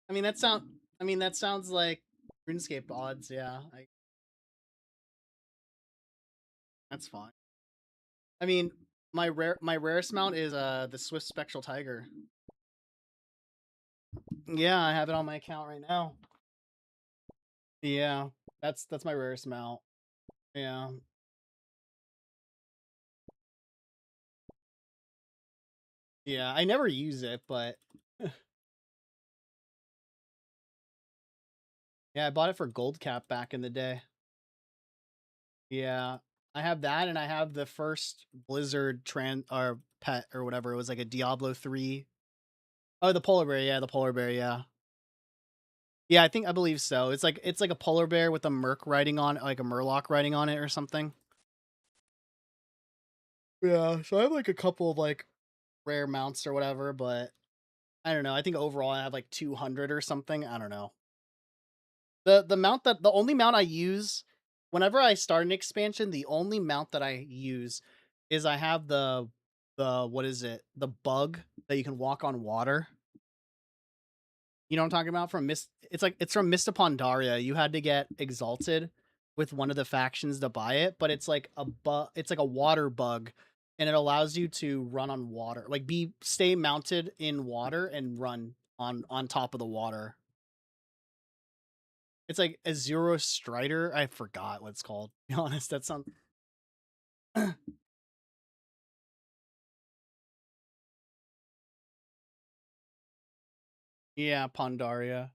I mean that sound. I mean that sounds like RuneScape odds. Yeah, that's fine. I mean, my rarest mount is the Swift Spectral Tiger. Yeah, I have it on my account right now. Yeah, that's my rarest mount. Yeah, yeah. I never use it, but yeah, I bought it for gold cap back in the day. Yeah, I have that, and I have the first Blizzard or pet or whatever. It was like a Diablo 3. Oh, the polar bear. Yeah, the polar bear. Yeah, yeah. I believe so. It's like a polar bear with a merc writing on like a murloc writing on it or something. Yeah, so I have like a couple of like rare mounts or whatever, but I don't know. I think overall I have like 200 or something. I don't know. The only mount I use whenever I start an expansion, the only mount that I use is I have the what is it? The bug that you can walk on water. You know what I'm talking about? From Mist it's from Mist of Pandaria. You had to get exalted with one of the factions to buy it, but it's like a water bug, and it allows you to run on water. Like stay mounted in water and run on top of the water. It's like a Zero Strider. I forgot what it's called. To be honest, that sounds yeah, Pandaria.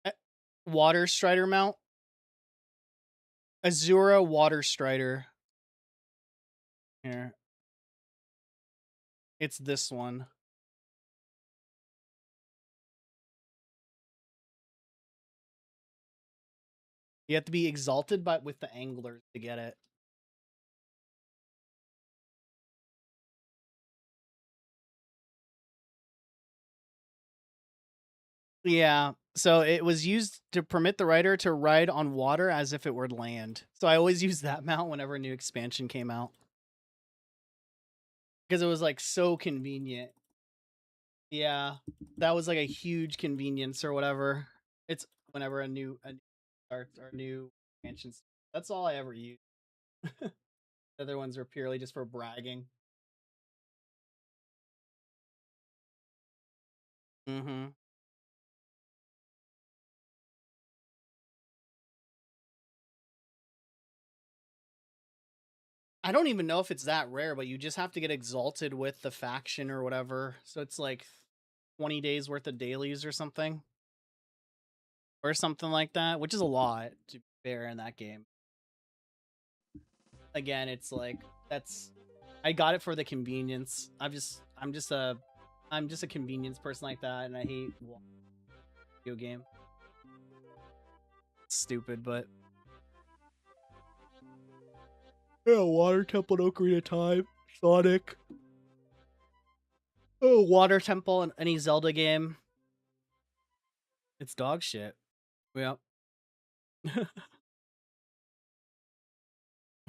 Eh, Water Strider mount. Azura Water Strider. Here. It's this one. You have to be exalted by with the anglers to get it. Yeah. So it was used to permit the writer to ride on water as if it were land. So I always used that mount whenever a new expansion came out because it was like so convenient. Yeah, that was like a huge convenience or whatever. It's whenever a new starts or new expansions. That's all I ever use. The other ones are purely just for bragging. Hmm. I don't even know if it's that rare, but you just have to get exalted with the faction or whatever. So it's like 20 days worth of dailies or something like that, which is a lot to be fair in that game. Again, it's like that's I got it for the convenience. I'm just a convenience person like that, and I hate video game. It's stupid, but yeah, Water Temple, Ocarina of Time, Sonic. Oh, Water Temple in any Zelda game. It's dog shit. Yep.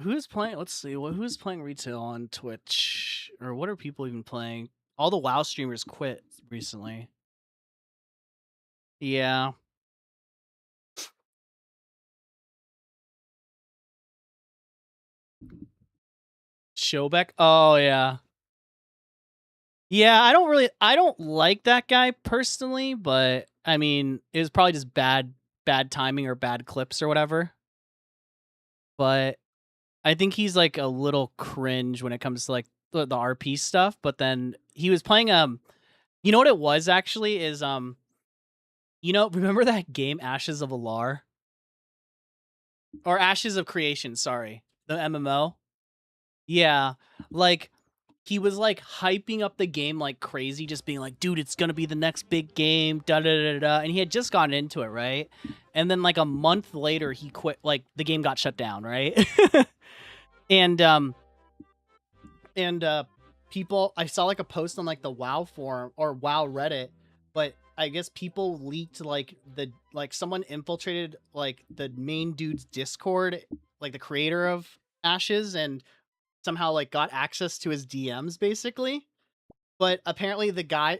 Who's playing? Let's see. Who's playing retail on Twitch, or what are people even playing? All the WoW streamers quit recently. Yeah, Showbeck. Oh yeah, yeah. I don't like that guy personally, but I mean, it was probably just bad timing or bad clips or whatever. But I think he's like a little cringe when it comes to like the RP stuff. But then he was playing you know what it was actually is remember that game Ashes of Alar or Ashes of Creation? Sorry, the MMO. Yeah, like he was like hyping up the game like crazy, just being like, dude, it's gonna be the next big game, da da da da. And he had just gotten into it, right? And then like a month later, he quit. Like the game got shut down, right? and people, I saw like a post on like the WoW forum or WoW Reddit, but I guess people leaked like someone infiltrated like the main dude's Discord, like the creator of Ashes, and somehow like got access to his DMs basically. But apparently the guy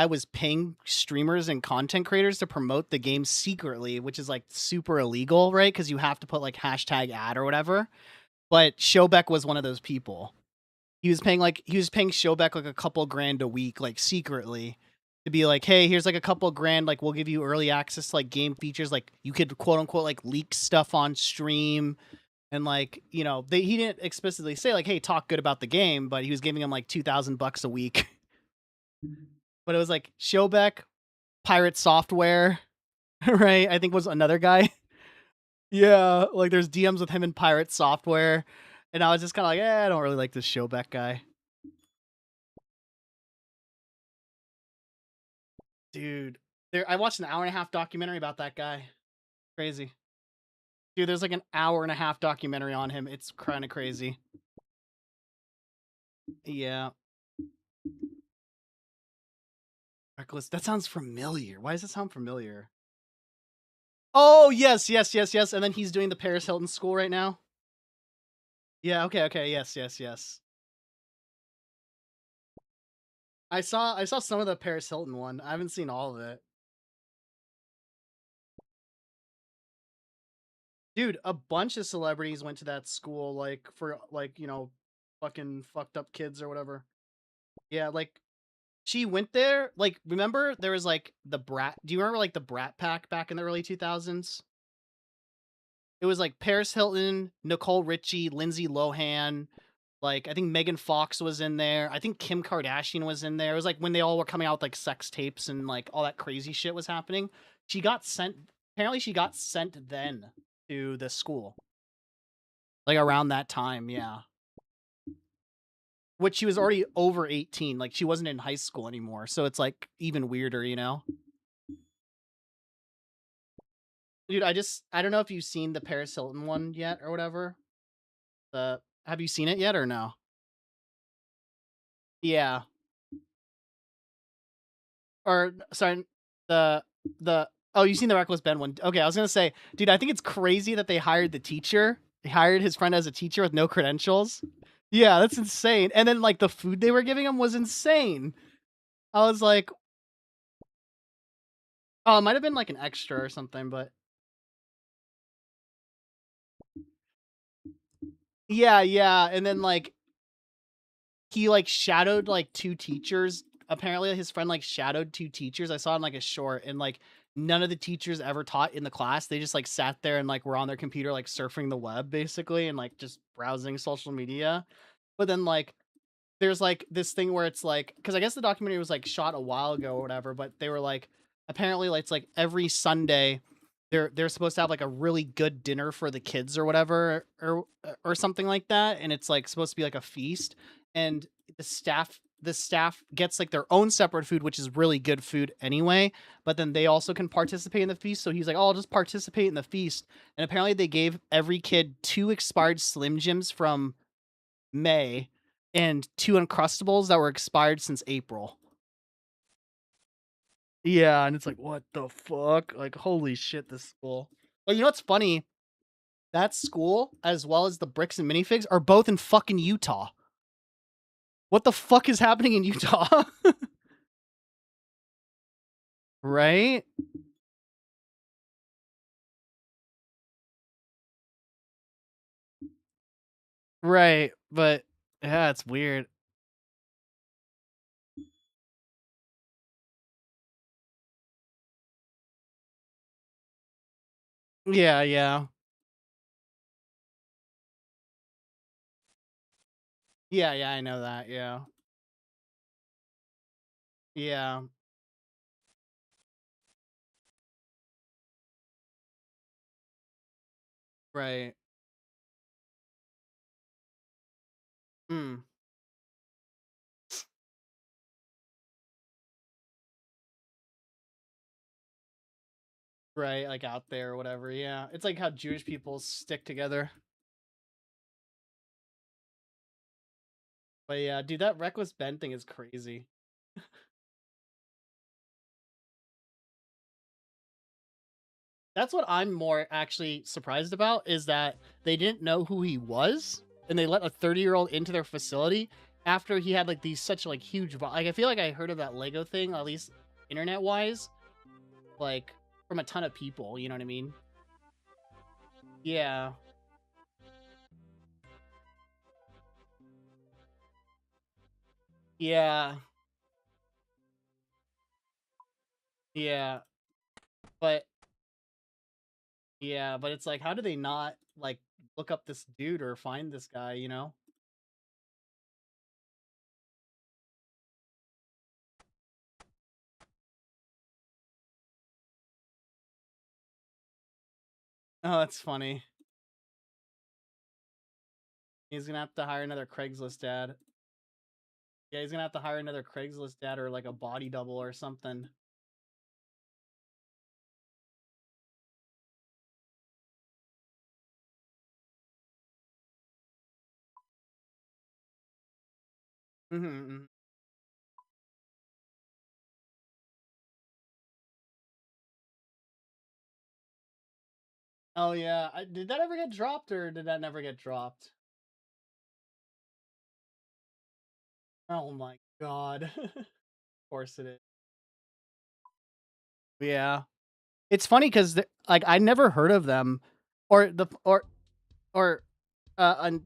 was paying streamers and content creators to promote the game secretly, which is like super illegal, right? Because you have to put like hashtag ad or whatever. But Showbeck was one of those people. He was paying Showbeck like a couple grand a week, like secretly, to be like, hey, here's like a couple grand, like we'll give you early access to like game features, like you could quote unquote like leak stuff on stream, and like he didn't explicitly say like, hey, talk good about the game, but he was giving him like $2,000 a week. But it was like Showbeck, Pirate Software, right? I think was another guy. Yeah, like there's DMs with him and Pirate Software, and I was just kind of like, I don't really like this Showbeck guy, dude. I watched an hour and a half documentary about that guy. Crazy, dude. There's like an hour and a half documentary on him. It's kind of crazy. Yeah, Reckless. That sounds familiar. Why does it sound familiar? Oh yes, yes, yes, yes. And then he's doing the Paris Hilton school right now. Yeah. Okay. Okay. Yes. Yes. Yes. I saw some of the Paris Hilton one. I haven't seen all of it. Dude, a bunch of celebrities went to that school like for like, fucking fucked up kids or whatever. Yeah, like she went there. Like remember there was like the Brat Do you remember like the Brat Pack back in the early 2000s? It was like Paris Hilton, Nicole Richie, Lindsay Lohan, like I think Megan Fox was in there. I think Kim Kardashian was in there. It was like when they all were coming out with like sex tapes and like all that crazy shit was happening. She got sent Apparently she got sent then to the school. Like around that time, yeah. Which she was already over 18. Like she wasn't in high school anymore. So it's like even weirder. Dude, I don't know if you've seen the Paris Hilton one yet or whatever. Have you seen it yet or no? Yeah. Or sorry, The the oh, you seen the Reckless Ben one? Okay, I was gonna say, dude, I think it's crazy that they hired the teacher. They hired his friend as a teacher with no credentials. Yeah, that's insane. And then like the food they were giving him was insane. I was like, oh, it might have been like an extra or something, but yeah, yeah. And then like he like shadowed like two teachers. Apparently his friend like shadowed two teachers. I saw it in like a short, and like none of the teachers ever taught in the class. They just like sat there and like were on their computer like surfing the web basically and like just browsing social media. But then like there's like this thing where it's like, because I guess the documentary was like shot a while ago or whatever, but they were like, apparently like it's like every Sunday they're supposed to have like a really good dinner for the kids or whatever, or something like that, and it's like supposed to be like a feast. And the staff gets like their own separate food, which is really good food anyway, but then they also can participate in the feast. So he's like, oh, I'll just participate in the feast. And apparently they gave every kid two expired Slim Jims from May and two Uncrustables that were expired since April. Yeah, and it's like, what the fuck? Like, holy shit, this school. But you know what's funny? That school, as well as the bricks and minifigs, are both in fucking Utah. What the fuck is happening in Utah? Right? Right. But yeah, it's weird. Yeah, yeah. Yeah, yeah, I know that. Yeah. Yeah. Right. Mm. Right, like out there or whatever. Yeah. It's like how Jewish people stick together. But yeah, dude, that Reckless Ben thing is crazy. That's what I'm more actually surprised about, is that they didn't know who he was, and they let a 30-year-old into their facility after he had like these such like huge like I feel like I heard of that Lego thing, at least internet wise, like from a ton of people, you know what I mean? Yeah. Yeah. Yeah. But yeah, but it's like, how do they not like look up this dude or find this guy, you know? Oh, that's funny. He's gonna have to hire another Craigslist ad. Yeah, he's gonna have to hire another Craigslist ad or like a body double or something. Mhm. Oh yeah, did that ever get dropped or did that never get dropped? Oh my god. Of course it is. Yeah. It's funny because like I never heard of them, or or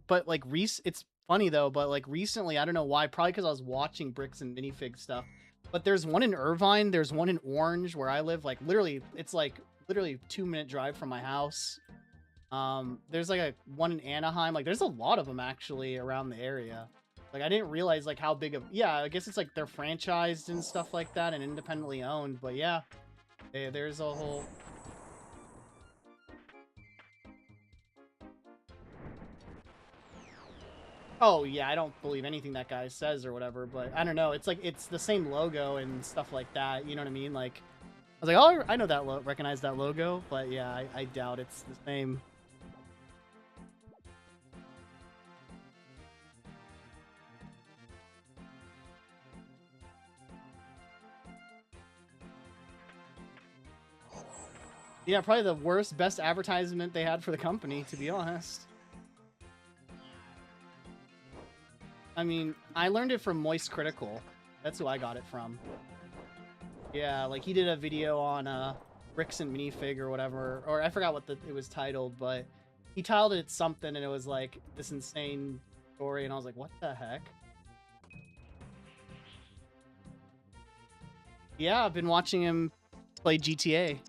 but like it's funny though, but like recently I don't know why, probably because I was watching bricks and minifig stuff. But there's one in Irvine, there's one in Orange where I live. Like literally, it's like literally 2 minute drive from my house. There's like a one in Anaheim. Like there's a lot of them actually around the area. Like I didn't realize like how big of, yeah, I guess it's like they're franchised and stuff like that and independently owned. But yeah, there's a whole. Oh yeah, I don't believe anything that guy says or whatever, but I don't know. It's like it's the same logo and stuff like that. You know what I mean? Like I was like, oh, I know that recognize that logo, but yeah, I doubt it's the same. Yeah, probably the worst, best advertisement they had for the company, to be honest. I mean, I learned it from Moist Critical. That's who I got it from. Yeah, like he did a video on Bricks and Minifig or whatever, or I forgot what it was titled, but he titled it something, and it was like this insane story, and I was like, what the heck? Yeah, I've been watching him play GTA.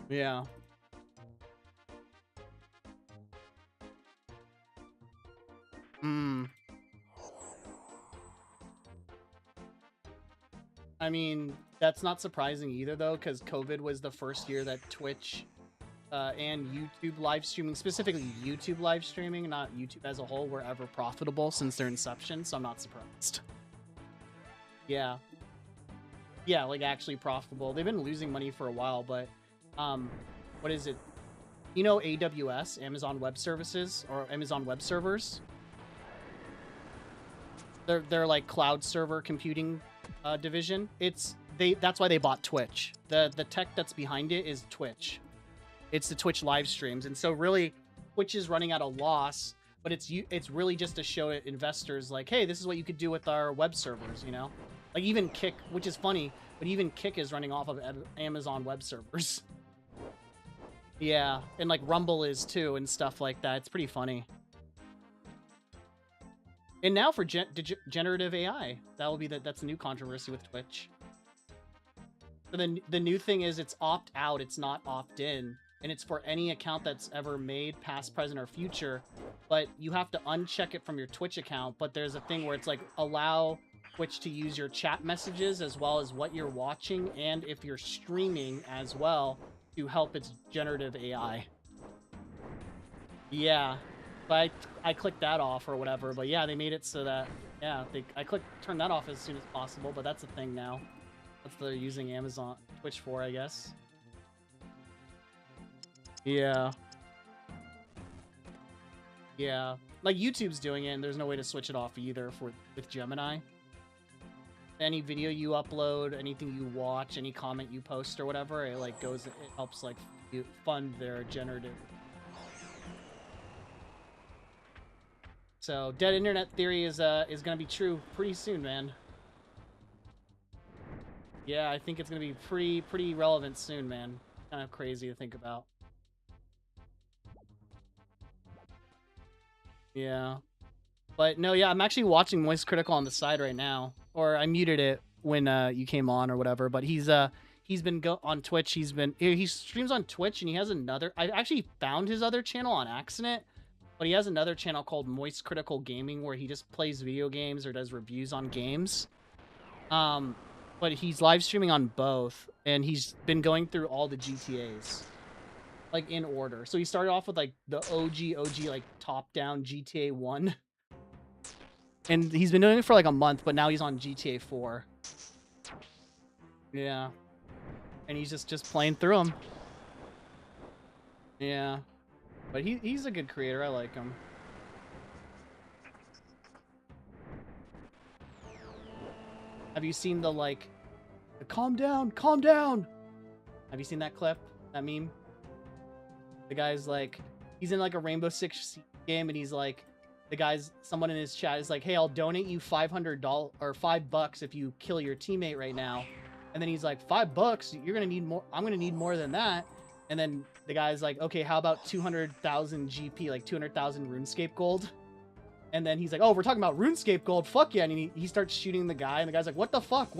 Yeah. I mean, that's not surprising either, though, because COVID was the first year that Twitch and YouTube live streaming, specifically YouTube live streaming, not YouTube as a whole, were ever profitable since their inception, so I'm not surprised. Yeah. Yeah, like actually profitable. They've been losing money for a while, but what is it? You know AWS, Amazon Web Services, or Amazon Web Servers? They're like cloud server computing division. That's why they bought Twitch. The tech that's behind it is Twitch. It's the Twitch live streams, and so really, Twitch is running at a loss. But it's really just to show investors like, hey, this is what you could do with our web servers. You know, like even Kick, which is funny, but even Kick is running off of Amazon Web Servers. Yeah, and like Rumble is too, and stuff like that. It's pretty funny. And now for generative AI, that's a new controversy with Twitch. So the new thing is it's opt-out, it's not opt-in, and it's for any account that's ever made, past, present, or future, but you have to uncheck it from your Twitch account, but there's a thing where it's like, allow Twitch to use your chat messages as well as what you're watching, and if you're streaming as well, to help its generative AI. Yeah. But I clicked that off or whatever. But yeah, they made it so that, yeah, I turn that off as soon as possible. But that's a thing now. That's what they're using Amazon Twitch for, I guess. Yeah. Yeah. Like YouTube's doing it, and there's no way to switch it off either with Gemini. Any video you upload, anything you watch, any comment you post or whatever, it like it helps like fund their generative. So, dead internet theory is gonna be true pretty soon, man. Yeah, I think it's gonna be pretty relevant soon, man. Kind of crazy to think about. Yeah, but no, yeah, I'm actually watching Moist Critical on the side right now, or I muted it when you came on or whatever. But he's been on Twitch. He streams on Twitch, and he has another. I actually found his other channel on accident. But he has another channel called Moist Critical Gaming where he just plays video games or does reviews on games. But he's live streaming on both, and he's been going through all the GTAs, like in order. So he started off with like the OG like top-down GTA 1. And he's been doing it for like a month, but now he's on GTA 4. Yeah. And he's just playing through them. Yeah. But he's a good creator. I like him. Have you seen the calm down, calm down? Have you seen that clip? That meme? The guy's like, he's in like a Rainbow Six game, and he's like, someone in his chat is like, hey, I'll donate you $500 or $5 if you kill your teammate right now. And then he's like, $5? You're gonna need more. I'm gonna need more than that. And then the guy's like, okay, how about 200,000 GP, like 200,000 RuneScape gold? And then he's like, oh, we're talking about RuneScape gold, fuck yeah. And he starts shooting the guy, and the guy's like, what the fuck,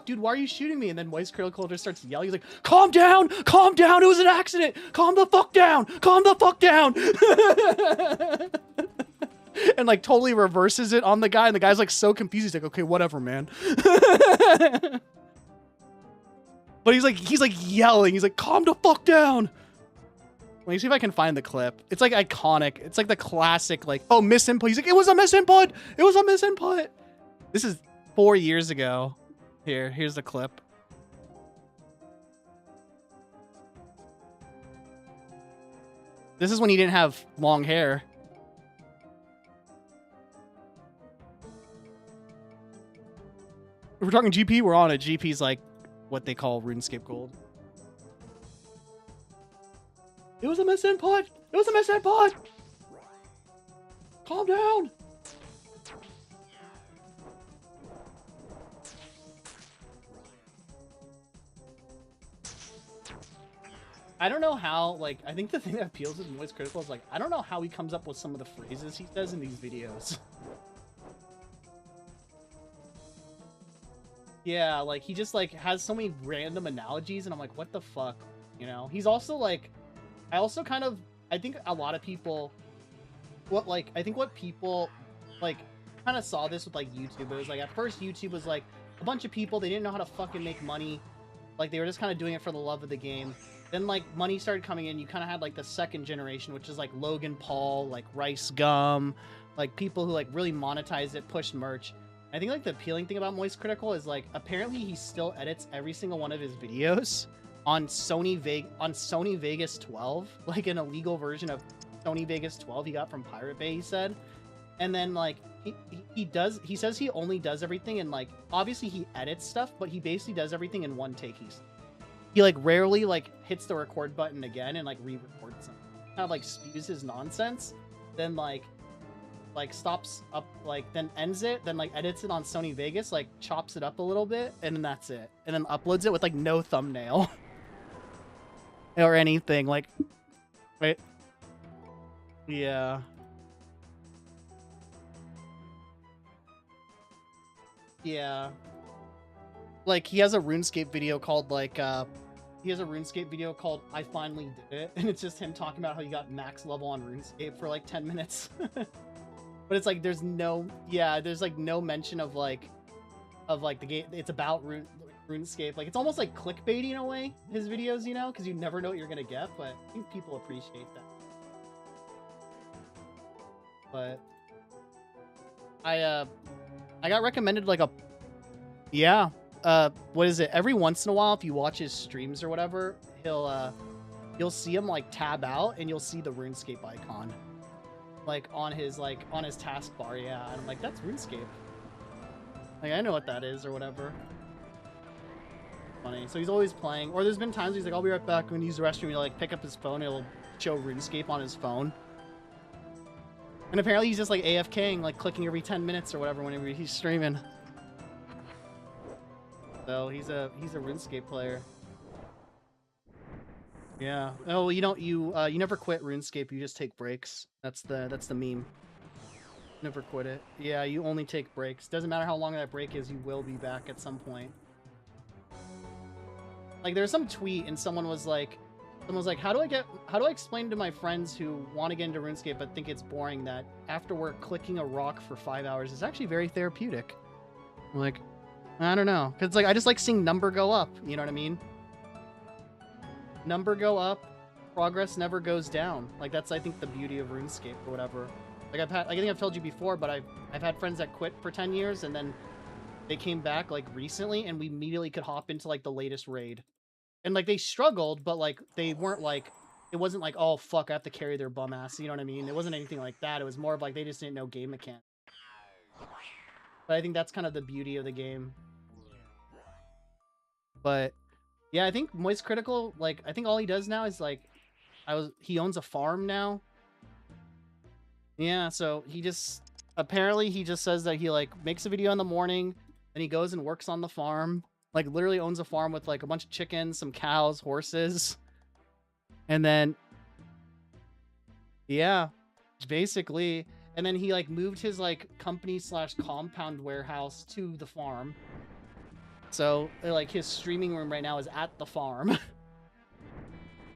dude, why are you shooting me? And then Moist Critical just starts yelling, he's like, calm down, it was an accident, calm the fuck down. And like totally reverses it on the guy, and the guy's like so confused, he's like, okay, whatever, man. But he's like yelling. He's like, calm the fuck down. Let me see if I can find the clip. It's like iconic. It's like the classic, like, oh, misinput. He's like, it was a misinput. This is 4 years ago. Here's the clip. This is when he didn't have long hair. If we're talking GP, we're on it. GP's like what they call RuneScape Gold. It was a miss-in pod! It was a miss-in pod! Calm down! I don't know how, like, I think the thing that appeals with Moist Critical is, like, I don't know how he comes up with some of the phrases he says in these videos. Yeah, like, he just, like, has so many random analogies, and I'm like, what the fuck? You know? He's also, like, I think a lot of people, I think what people, like, kind of saw this with, like, YouTube. It was, like, at first YouTube was, like, a bunch of people, they didn't know how to fucking make money. Like, they were just kind of doing it for the love of the game. Then, like, money started coming in. You kind of had, like, the second generation, which is, like, Logan Paul, like, Rice Gum, like, people who, like, really monetized it, pushed merch. I think, like, the appealing thing about Moist Critical is, like, apparently he still edits every single one of his videos on Sony Vegas 12, like, an illegal version of Sony Vegas 12 he got from Pirate Bay, he said. And then, like, he says he only does everything, and, like, obviously he edits stuff, but he basically does everything in one take. He like rarely like hits the record button again and like re-records something. Kind of like spews his nonsense, then like stops up, like then ends it, then like edits it on Sony Vegas, like chops it up a little bit, and then that's it. And then uploads it with like no thumbnail or anything. Like, wait, yeah, yeah. Like he has a RuneScape video called like I Finally Did It, and it's just him talking about how he got max level on RuneScape for like 10 minutes. But it's like there's like no mention of like the game. It's about RuneScape. Like it's almost like clickbaity in a way, his videos, you know, because you never know what you're gonna get, but I think people appreciate that. But I got recommended like a what is it? Every once in a while, if you watch his streams or whatever, you'll see him like tab out, and you'll see the RuneScape icon, like on his taskbar. Yeah, and I'm like, that's RuneScape. Like I know what that is or whatever. Funny. So he's always playing. Or there's been times he's like, I'll be right back. When he's the restroom, he'll like pick up his phone. It'll show RuneScape on his phone. And apparently he's just like AFKing, like clicking every 10 minutes or whatever whenever he's streaming. So he's a RuneScape player. Yeah. Oh, you never quit RuneScape. You just take breaks. That's the meme. Never quit it. Yeah, you only take breaks. Doesn't matter how long that break is. You will be back at some point. Like there's some tweet and someone was like, how do I explain to my friends who want to get into RuneScape but think it's boring that after work clicking a rock for 5 hours is actually very therapeutic? I'm like, I don't know. Because like I just like seeing number go up. You know what I mean? Number go up, progress never goes down. Like that's I think the beauty of RuneScape or whatever. Like I think I've told you before, but I've had friends that quit for 10 years and then they came back like recently and we immediately could hop into like the latest raid. And like they struggled, but like they weren't like, it wasn't like, oh fuck, I have to carry their bum ass. You know what I mean? It wasn't anything like that. It was more of like they just didn't know game mechanics. But I think that's kind of the beauty of the game. But yeah, I think Moist Critical, like I think all he does now is like he owns a farm now. Yeah, so he just says that he like makes a video in the morning, then he goes and works on the farm. Like literally owns a farm with like a bunch of chickens, some cows, horses. And then yeah, basically, and then he like moved his like company / compound warehouse to the farm. So like his streaming room right now is at the farm.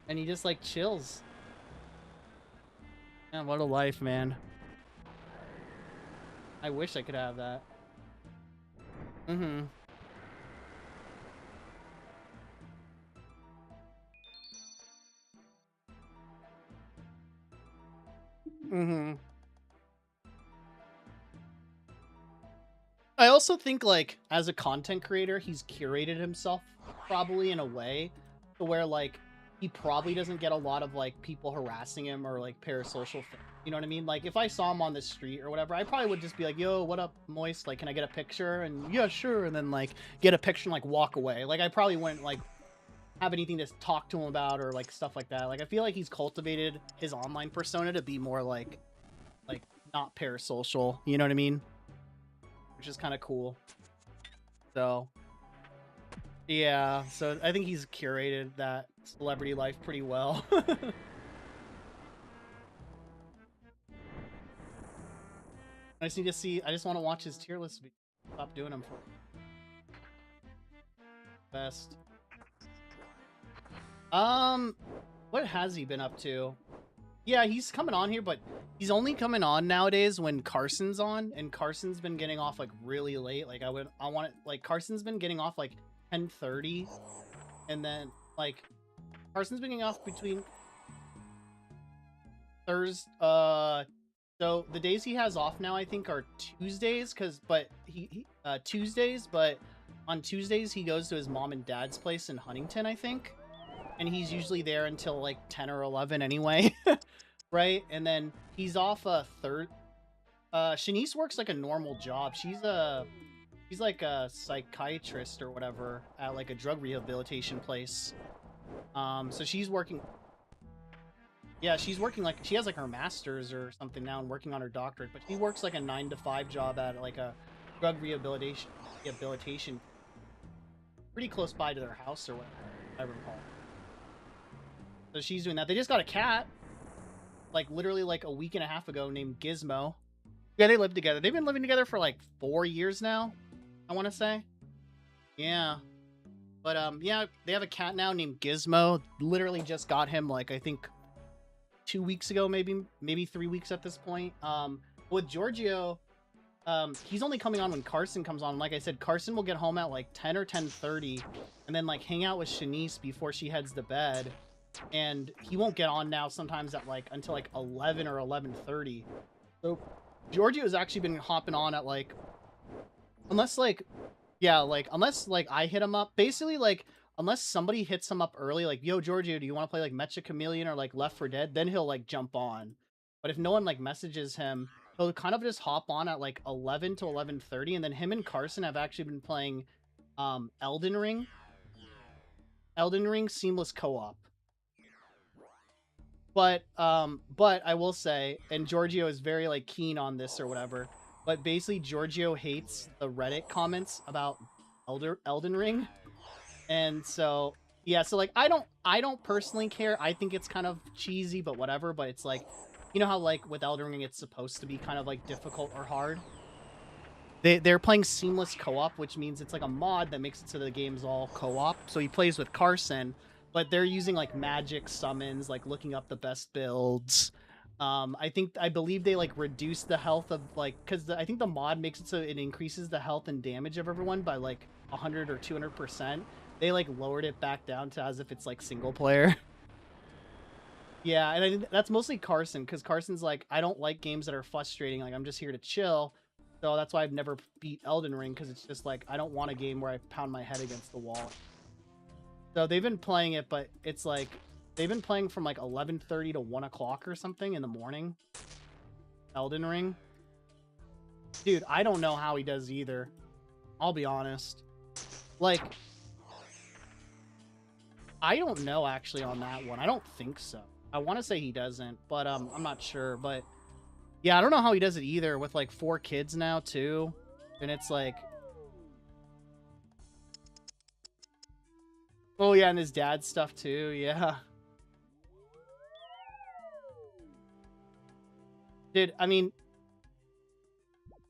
And he just like chills. Man, what a life, man. I wish I could have that. Mm-hmm. Mm-hmm. I also think, like, as a content creator, he's curated himself probably in a way to where, like, he probably doesn't get a lot of like people harassing him or like parasocial things. You know what I mean? Like if I saw him on the street or whatever, I probably would just be like, "Yo, what up, Moist? Like, can I get a picture?" And yeah, sure. And then like get a picture and like walk away. Like I probably wouldn't like have anything to talk to him about or like stuff like that. Like I feel like he's cultivated his online persona to be more like not parasocial. You know what I mean? Which is kind of cool. So yeah, so I think he's curated that celebrity life pretty well. I just need to see. I just want to watch his tier list. Stop doing them for best. What has he been up to? Yeah, he's coming on here, but he's only coming on nowadays when Carson's on, and Carson's been getting off like really late. Like I want it like Carson's been getting off like 10:30, and then like Carson's been getting off between Thursday. So the days he has off now, I think, are Tuesdays, but Tuesdays, but on Tuesdays he goes to his mom and dad's place in Huntington, I think, and he's usually there until like 10 or 11 anyway, right? And then he's off Shanice works like a normal job. She's like a psychiatrist or whatever at like a drug rehabilitation place. So she's working. Yeah, she's working like she has like her master's or something now and working on her doctorate, but she works like a 9-to-5 job at like a drug rehabilitation pretty close by to their house or whatever, I recall. So she's doing that. They just got a cat like literally like a week and a half ago named Gizmo. Yeah, they live together. They've been living together for like 4 years now, I want to say. Yeah. But yeah, they have a cat now named Gizmo. Literally just got him like I think 2 weeks ago, maybe 3 weeks at this point. With Giorgio, he's only coming on when Carson comes on. Like I said, Carson will get home at like 10 or 10:30 and then like hang out with Shanice before she heads to bed. And he won't get on now sometimes at like until like 11 or 11:30. So Giorgio's actually been hopping on at like unless like I hit him up, basically like unless somebody hits him up early, like, "Yo, Giorgio, do you want to play like Mecha Chameleon or like Left 4 Dead?" Then he'll like jump on. But if no one like messages him, he'll kind of just hop on at like 11 to 11:30, and then him and Carson have actually been playing Elden Ring Seamless Co-op. But I will say, and Giorgio is very like keen on this or whatever, but basically Giorgio hates the Reddit comments about Elden Ring. And so yeah, so like I don't personally care. I think it's kind of cheesy, but whatever. But it's like, you know how like with Elden Ring it's supposed to be kind of like difficult or hard. They're playing seamless co-op, which means it's like a mod that makes it so the game's all co-op. So he plays with Carson, but they're using like magic summons, like looking up the best builds. I believe they like reduce the health of like, because I think the mod makes it so it increases the health and damage of everyone by like 100 or 200%. They like lowered it back down to as if it's like single player. Yeah, and I think that's mostly Carson, because Carson's like, I don't like games that are frustrating. Like I'm just here to chill. So that's why I've never beat Elden Ring, because it's just like I don't want a game where I pound my head against the wall. So they've been playing it, but it's like they've been playing from like 11:30 to 1 o'clock or something in the morning. Elden Ring. Dude, I don't know how he does either. I'll be honest. Like, I don't know actually on that one. I don't think so. I want to say he doesn't, but I'm not sure. But yeah, I don't know how he does it either with like 4 kids now too. And it's like, oh yeah, and his dad's stuff too. Yeah. Dude, I mean,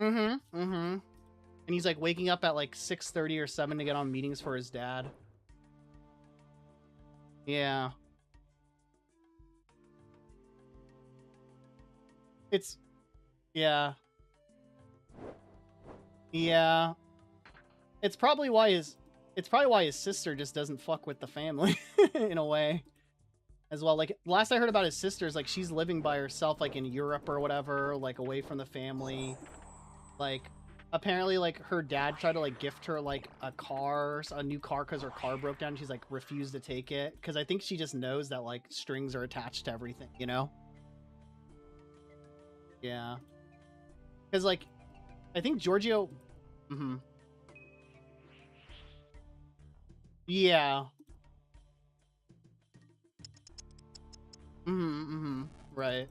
and he's like waking up at like 6:30 or 7 to get on meetings for his dad. Yeah. It's, yeah. Yeah. It's probably why his sister just doesn't fuck with the family in a way as well. Like last I heard about his sister is like she's living by herself like in Europe or whatever, like away from the family. Like apparently, like, her dad tried to, like, gift her, like, a new car because her car broke down. She's, like, refused to take it because I think she just knows that, like, strings are attached to everything, you know? Yeah. Because, like, I think Giorgio... Mm-hmm. Yeah. Mm-hmm, mm-hmm. Right.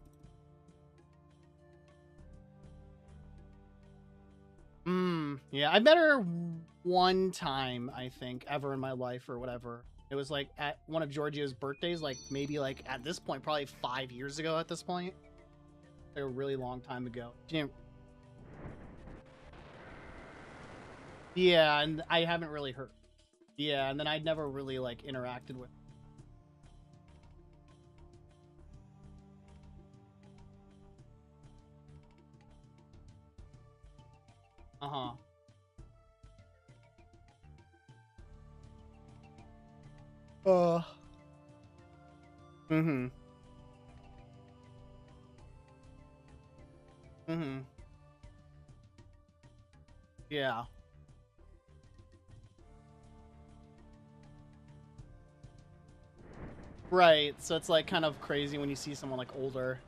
Yeah, I met her one time, I think, ever in my life or whatever. It was like at one of Giorgio's birthdays, like maybe like at this point, probably 5 years ago at this point. Like a really long time ago. Yeah, and I haven't really heard. Yeah, and then I'd never really like interacted with. Uh-huh. Uh. Mm-hmm. Mm-hmm. Yeah. Right. So it's like kind of crazy when you see someone like older.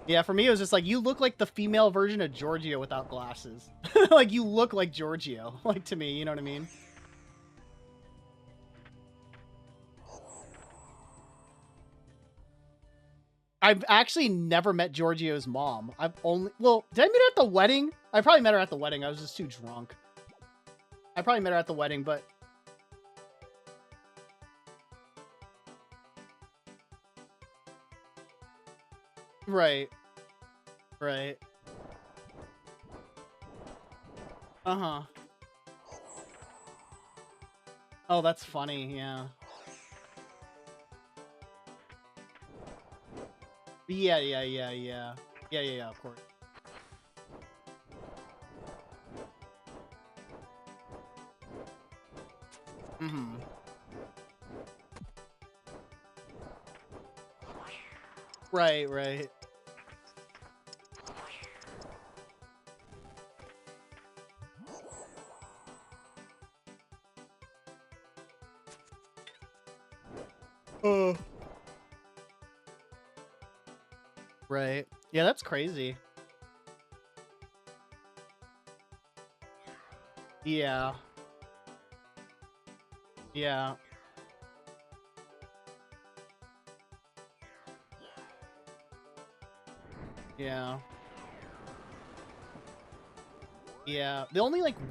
Yeah, for me it was just like you look like the female version of Giorgio without glasses. Like you look like Giorgio, like to me, you know what I mean? I've actually never met Giorgio's mom. I've only did I meet her at the wedding? I probably met her at the wedding. I was just too drunk. I probably met her at the wedding, but right. Right. Uh-huh. Oh, that's funny, yeah. Yeah, yeah, yeah, yeah. Yeah, yeah, yeah, of course. Mm-hmm. Right, right. Oh. Right. Yeah, that's crazy. Yeah. Yeah. Yeah. Yeah. The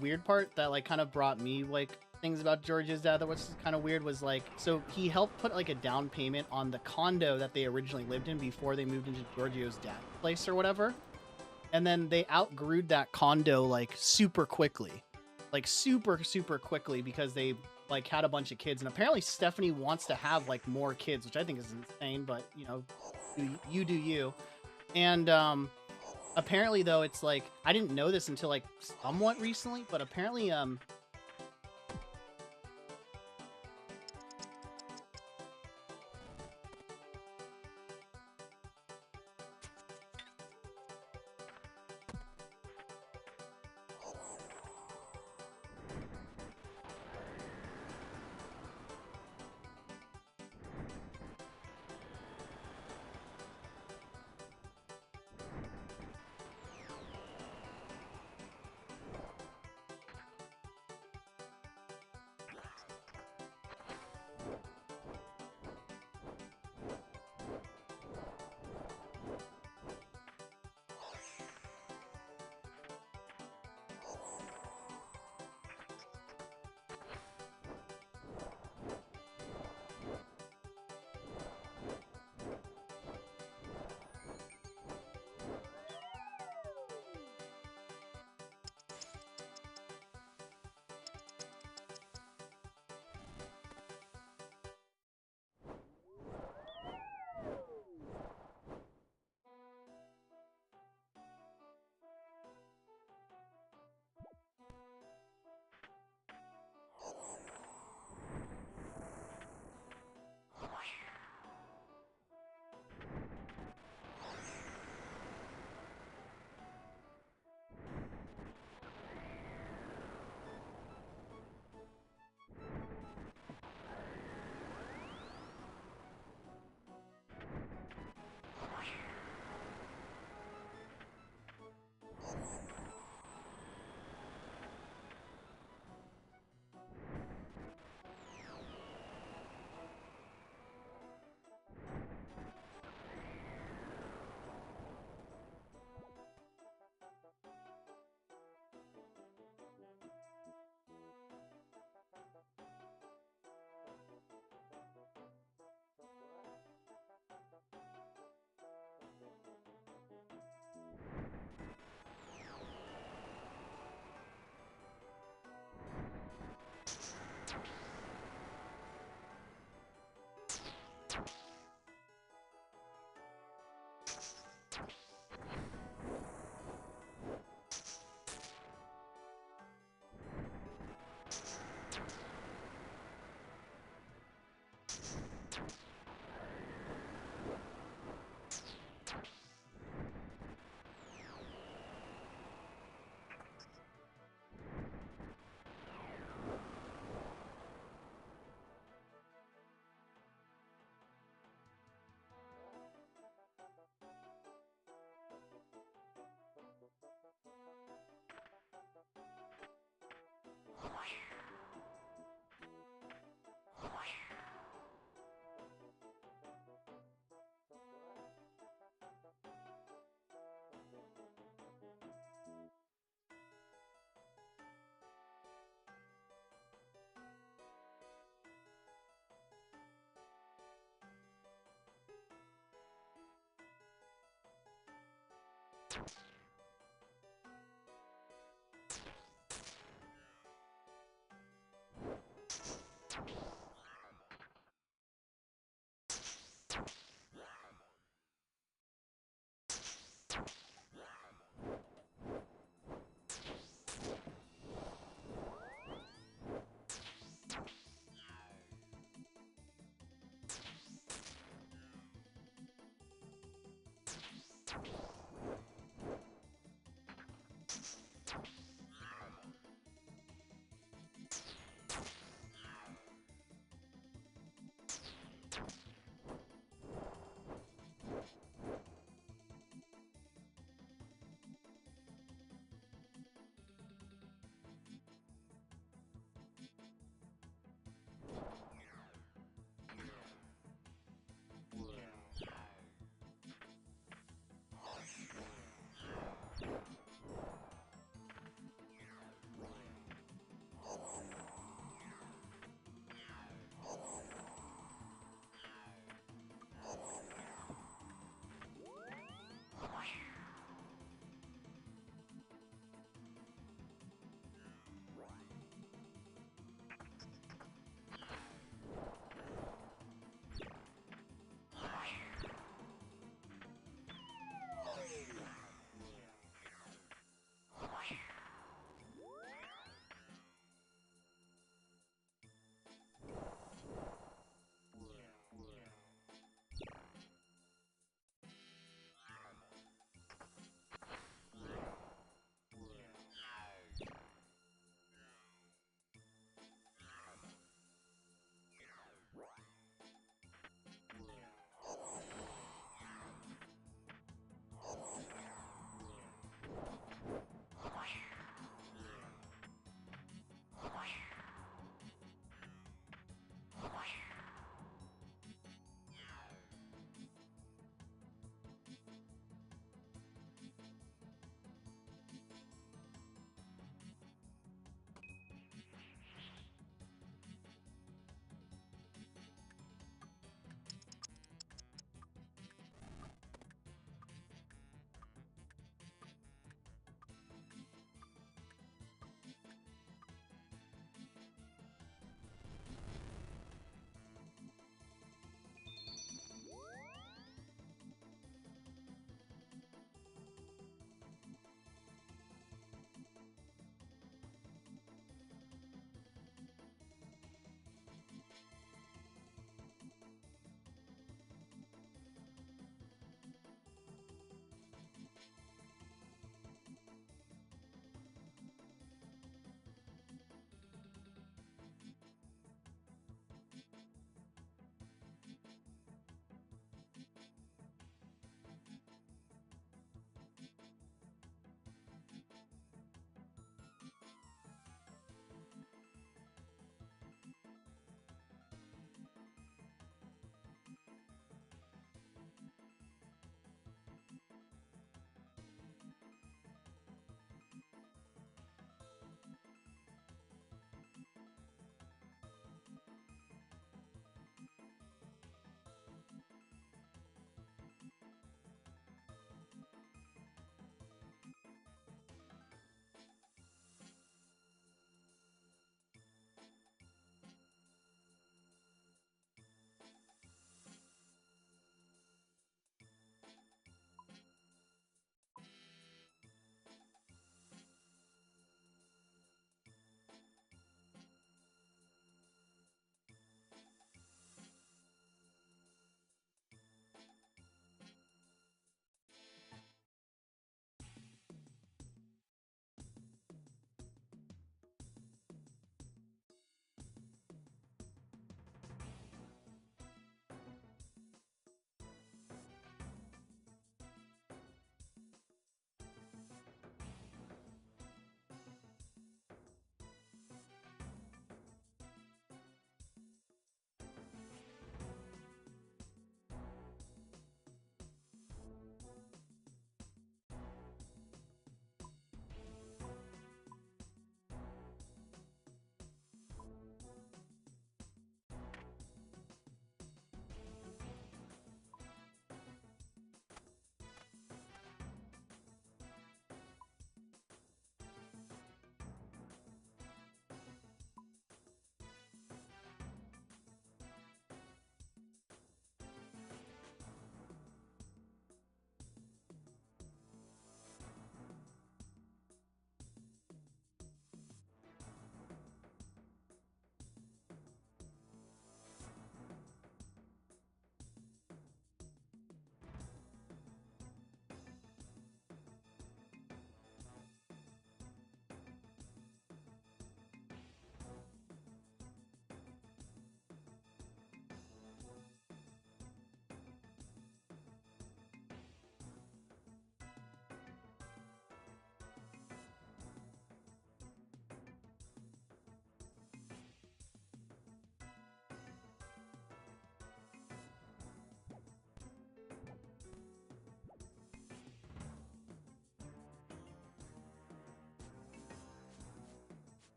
weird part that like kind of brought me like things about George's dad that was kind of weird was like, so he helped put like a down payment on the condo that they originally lived in before they moved into Giorgio's dad's place or whatever. And then they outgrew that condo like super quickly. Like super quickly because they like had a bunch of kids and apparently Stephanie wants to have like more kids, which I think is insane, but you know, you do you. And apparently though it's like I didn't know this until like somewhat recently, but apparently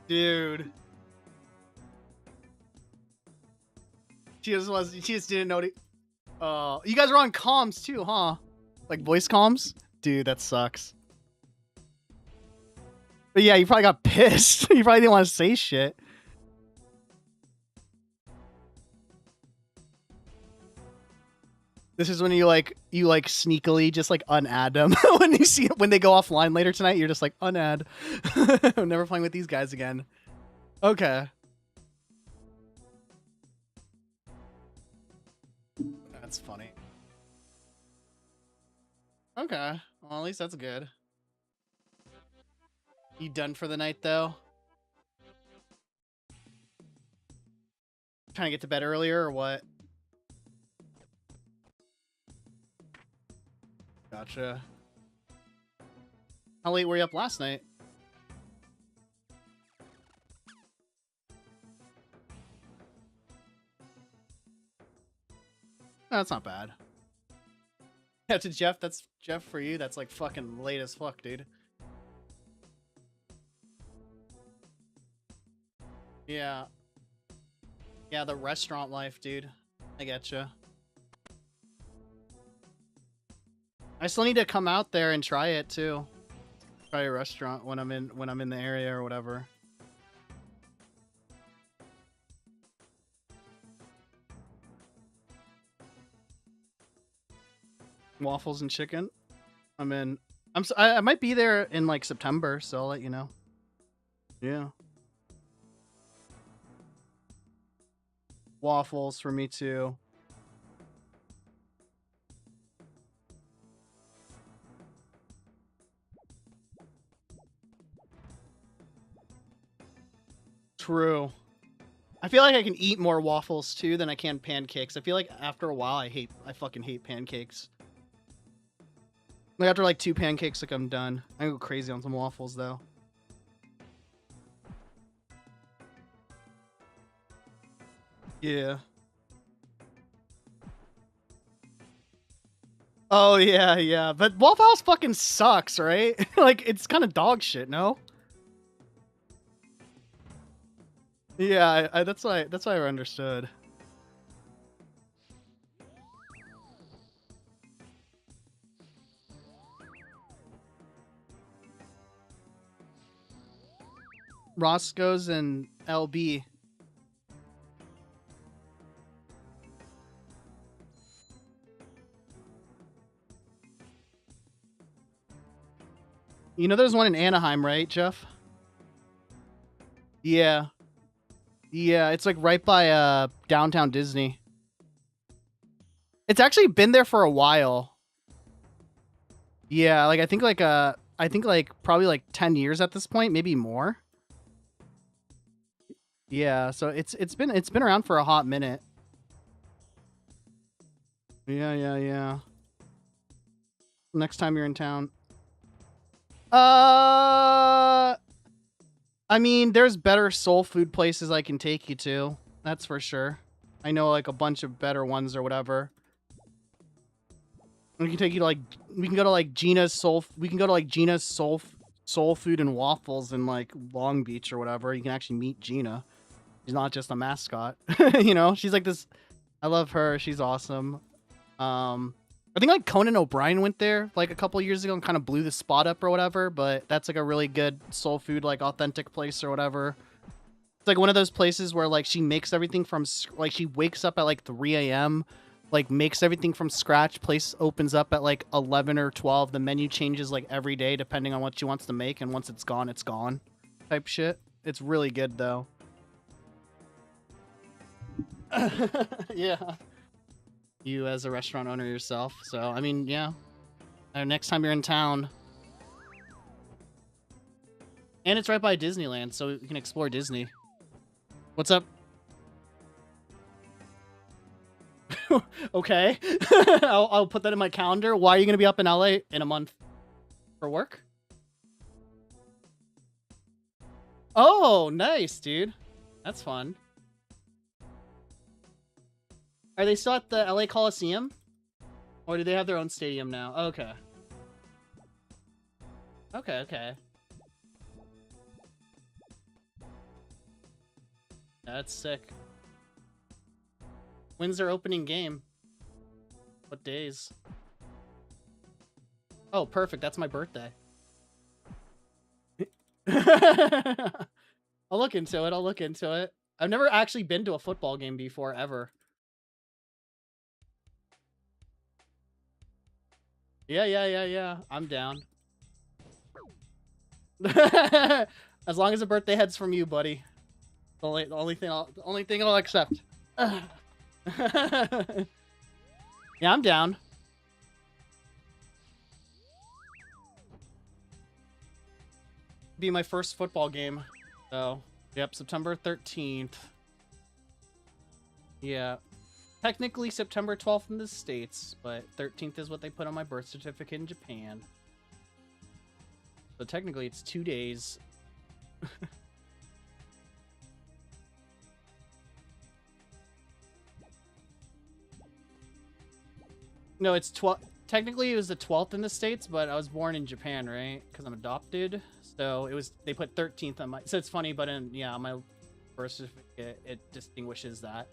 Dude. She just didn't know. You guys are on comms too, huh? Like voice comms? Dude, that sucks. But yeah, you probably got pissed. You probably didn't want to say shit. This is when you sneakily just like unadd them when they go offline later tonight. You're just like unadd. I'm never playing with these guys again. Okay. That's funny. Okay. Well, at least that's good. You done for the night though? Trying to get to bed earlier or what? Gotcha. How late were you up last night? No, that's not bad. Yeah, to Jeff, that's Jeff for you. That's like fucking late as fuck, dude. Yeah. Yeah, the restaurant life, dude. I getcha. I still need to come out there and try it too. Try a restaurant when I'm in the area or whatever. Waffles and chicken. I might be there in like September, so I'll let you know. Yeah. Waffles for me too. True. I feel like I can eat more waffles too than I can pancakes. I feel like after a while I fucking hate pancakes. Like after like 2 pancakes, like I'm done. I go crazy on some waffles though. Yeah. Oh yeah, yeah. But Waffle House fucking sucks, right? Like it's kind of dog shit, no? Yeah, that's why I understood. Roscoe's and LB. You know there's one in Anaheim, right, Jeff? Yeah. Yeah, it's like right by downtown Disney. It's actually been there for a while. Yeah, like I think like probably like 10 years at this point, maybe more. Yeah, so it's been around for a hot minute. Yeah, yeah, yeah. Next time you're in town. I mean, there's better soul food places I can take you to. That's for sure. I know like a bunch of better ones or whatever. We can take you to like we can go to like Gina's soul food and waffles in like Long Beach or whatever. You can actually meet Gina. She's not just a mascot. You know, she's like this. I love her. She's awesome. I think like Conan O'Brien went there like a couple years ago and kind of blew the spot up or whatever, but that's like a really good soul food, like authentic place or whatever. It's like one of those places where like she makes everything from like she wakes up at like 3 a.m., like makes everything from scratch. Place opens up at like 11 or 12. The menu changes like every day depending on what she wants to make, and once it's gone type shit. It's really good though. Yeah. You as a restaurant owner yourself. So, I mean, yeah. Next time you're in town. And it's right by Disneyland, so you can explore Disney. What's up? Okay. I'll put that in my calendar. Why are you going to be up in LA in a month? For work? Oh, nice, dude. That's fun. Are they still at the LA Coliseum? Or do they have their own stadium now? Okay. Okay, okay. That's sick. When's their opening game? What days? Oh, perfect. That's my birthday. I'll look into it. I'll look into it. I've never actually been to a football game before, ever. Yeah. I'm down. As long as the birthday head's from you, buddy. The only thing I'll accept. Yeah, I'm down. Be my first football game. So, yep, September 13th. Yeah. Technically September 12th in the States, but 13th is what they put on my birth certificate in Japan. So technically it's 2 days. No, it's 12. Technically it was the 12th in the States, but I was born in Japan, right? Because I'm adopted. So it was, they put 13th on my, so it's funny, but on my birth certificate, it distinguishes that.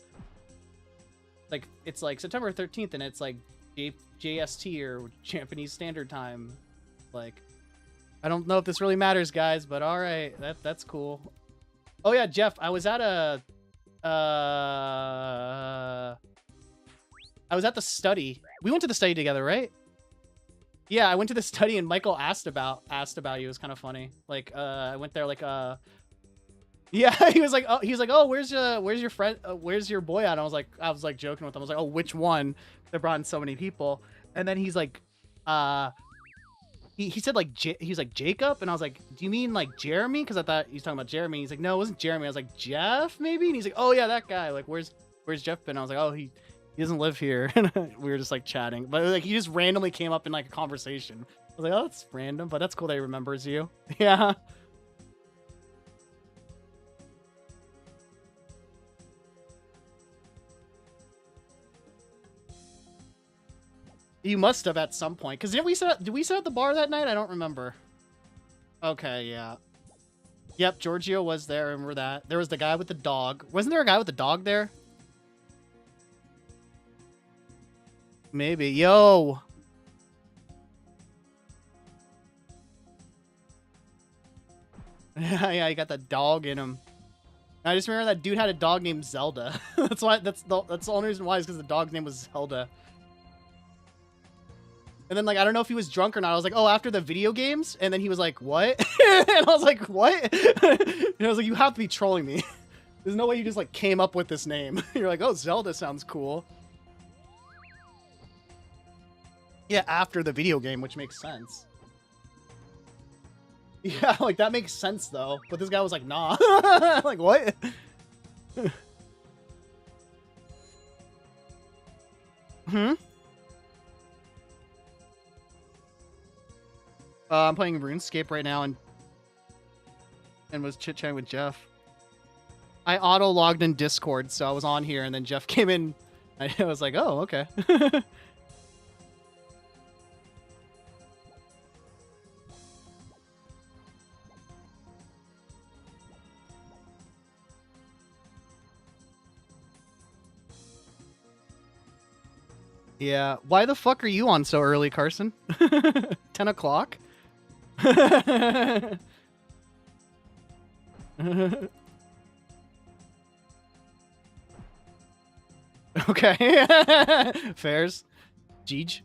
Like, it's like September 13th, and it's like JST or Japanese Standard Time. Like, I don't know if this really matters, guys, but all right, that's cool. Oh yeah, Jeff, I was at the study. We went to the study together, right? Yeah, I went to the study, and Michael asked about you. It was kind of funny. Like, I went there, like, yeah, he was like, oh, where's your friend, where's your boy at? And I was like joking with him. I was like, oh, which one? They brought in so many people, and then he's like, he said like he's like Jacob, and I was like, do you mean like Jeremy? Because I thought he was talking about Jeremy. He's like, no, it wasn't Jeremy. I was like, Jeff, maybe. And he's like, oh yeah, that guy. Like, where's Jeff been? I was like, oh, he doesn't live here. And we were just like chatting, but like he just randomly came up in like a conversation. I was like, oh, that's random, but that's cool that he remembers you. Yeah. You must have at some point, because did we sit at the bar that night? I don't remember. Okay, yeah. Yep, Giorgio was there. I remember that. There was the guy with the dog. Wasn't there a guy with the dog there? Maybe. Yo. Yeah, he got the dog in him. I just remember that dude had a dog named Zelda. That's the only reason why is because the dog's name was Zelda. And then, like, I don't know if he was drunk or not. I was like, oh, after the video games? And then he was like, what? And I was like, what? And I was like, you have to be trolling me. There's no way you just, like, came up with this name. You're like, oh, Zelda sounds cool. Yeah, after the video game, which makes sense. Yeah, like, that makes sense, though. But this guy was like, nah. Like, what? Hmm? I'm playing RuneScape right now and was chit-chatting with Jeff. I auto-logged in Discord, so I was on here, and then Jeff came in. I was like, oh, okay. Yeah. Why the fuck are you on so early, Carson? 10 o'clock? Okay. Fairs. Jeej.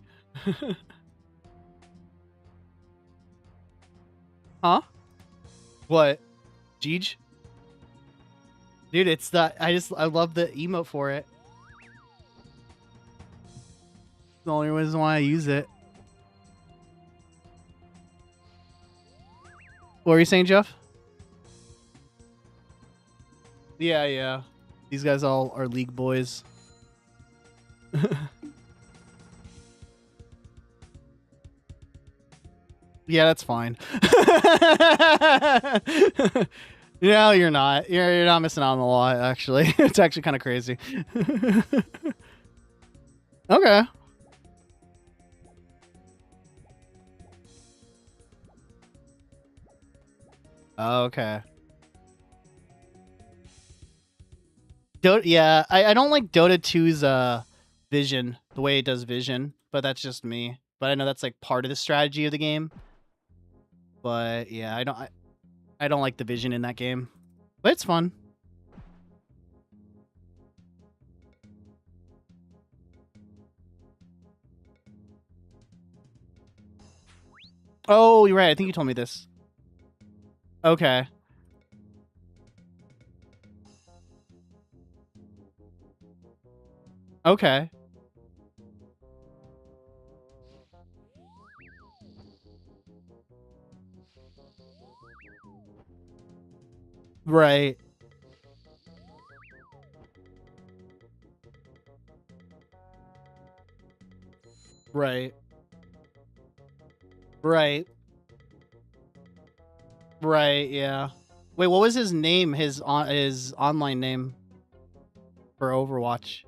Huh? What? Jeej? Dude, it's that I love the emote for it. It's the only reason why I use it. What were you saying, Jeff? Yeah. These guys all are League boys. Yeah, that's fine. No, you're not. You're not missing out on a lot, actually. It's actually kind of crazy. Okay. Okay. Dota, yeah, I don't like Dota 2's vision, the way it does vision, but that's just me. But I know that's like part of the strategy of the game. But yeah, I don't like the vision in that game. But it's fun. Oh, you're right. I think you told me this. Okay. Okay. Right. Right. Right. Right, yeah. Wait, what was his name? His online name for Overwatch?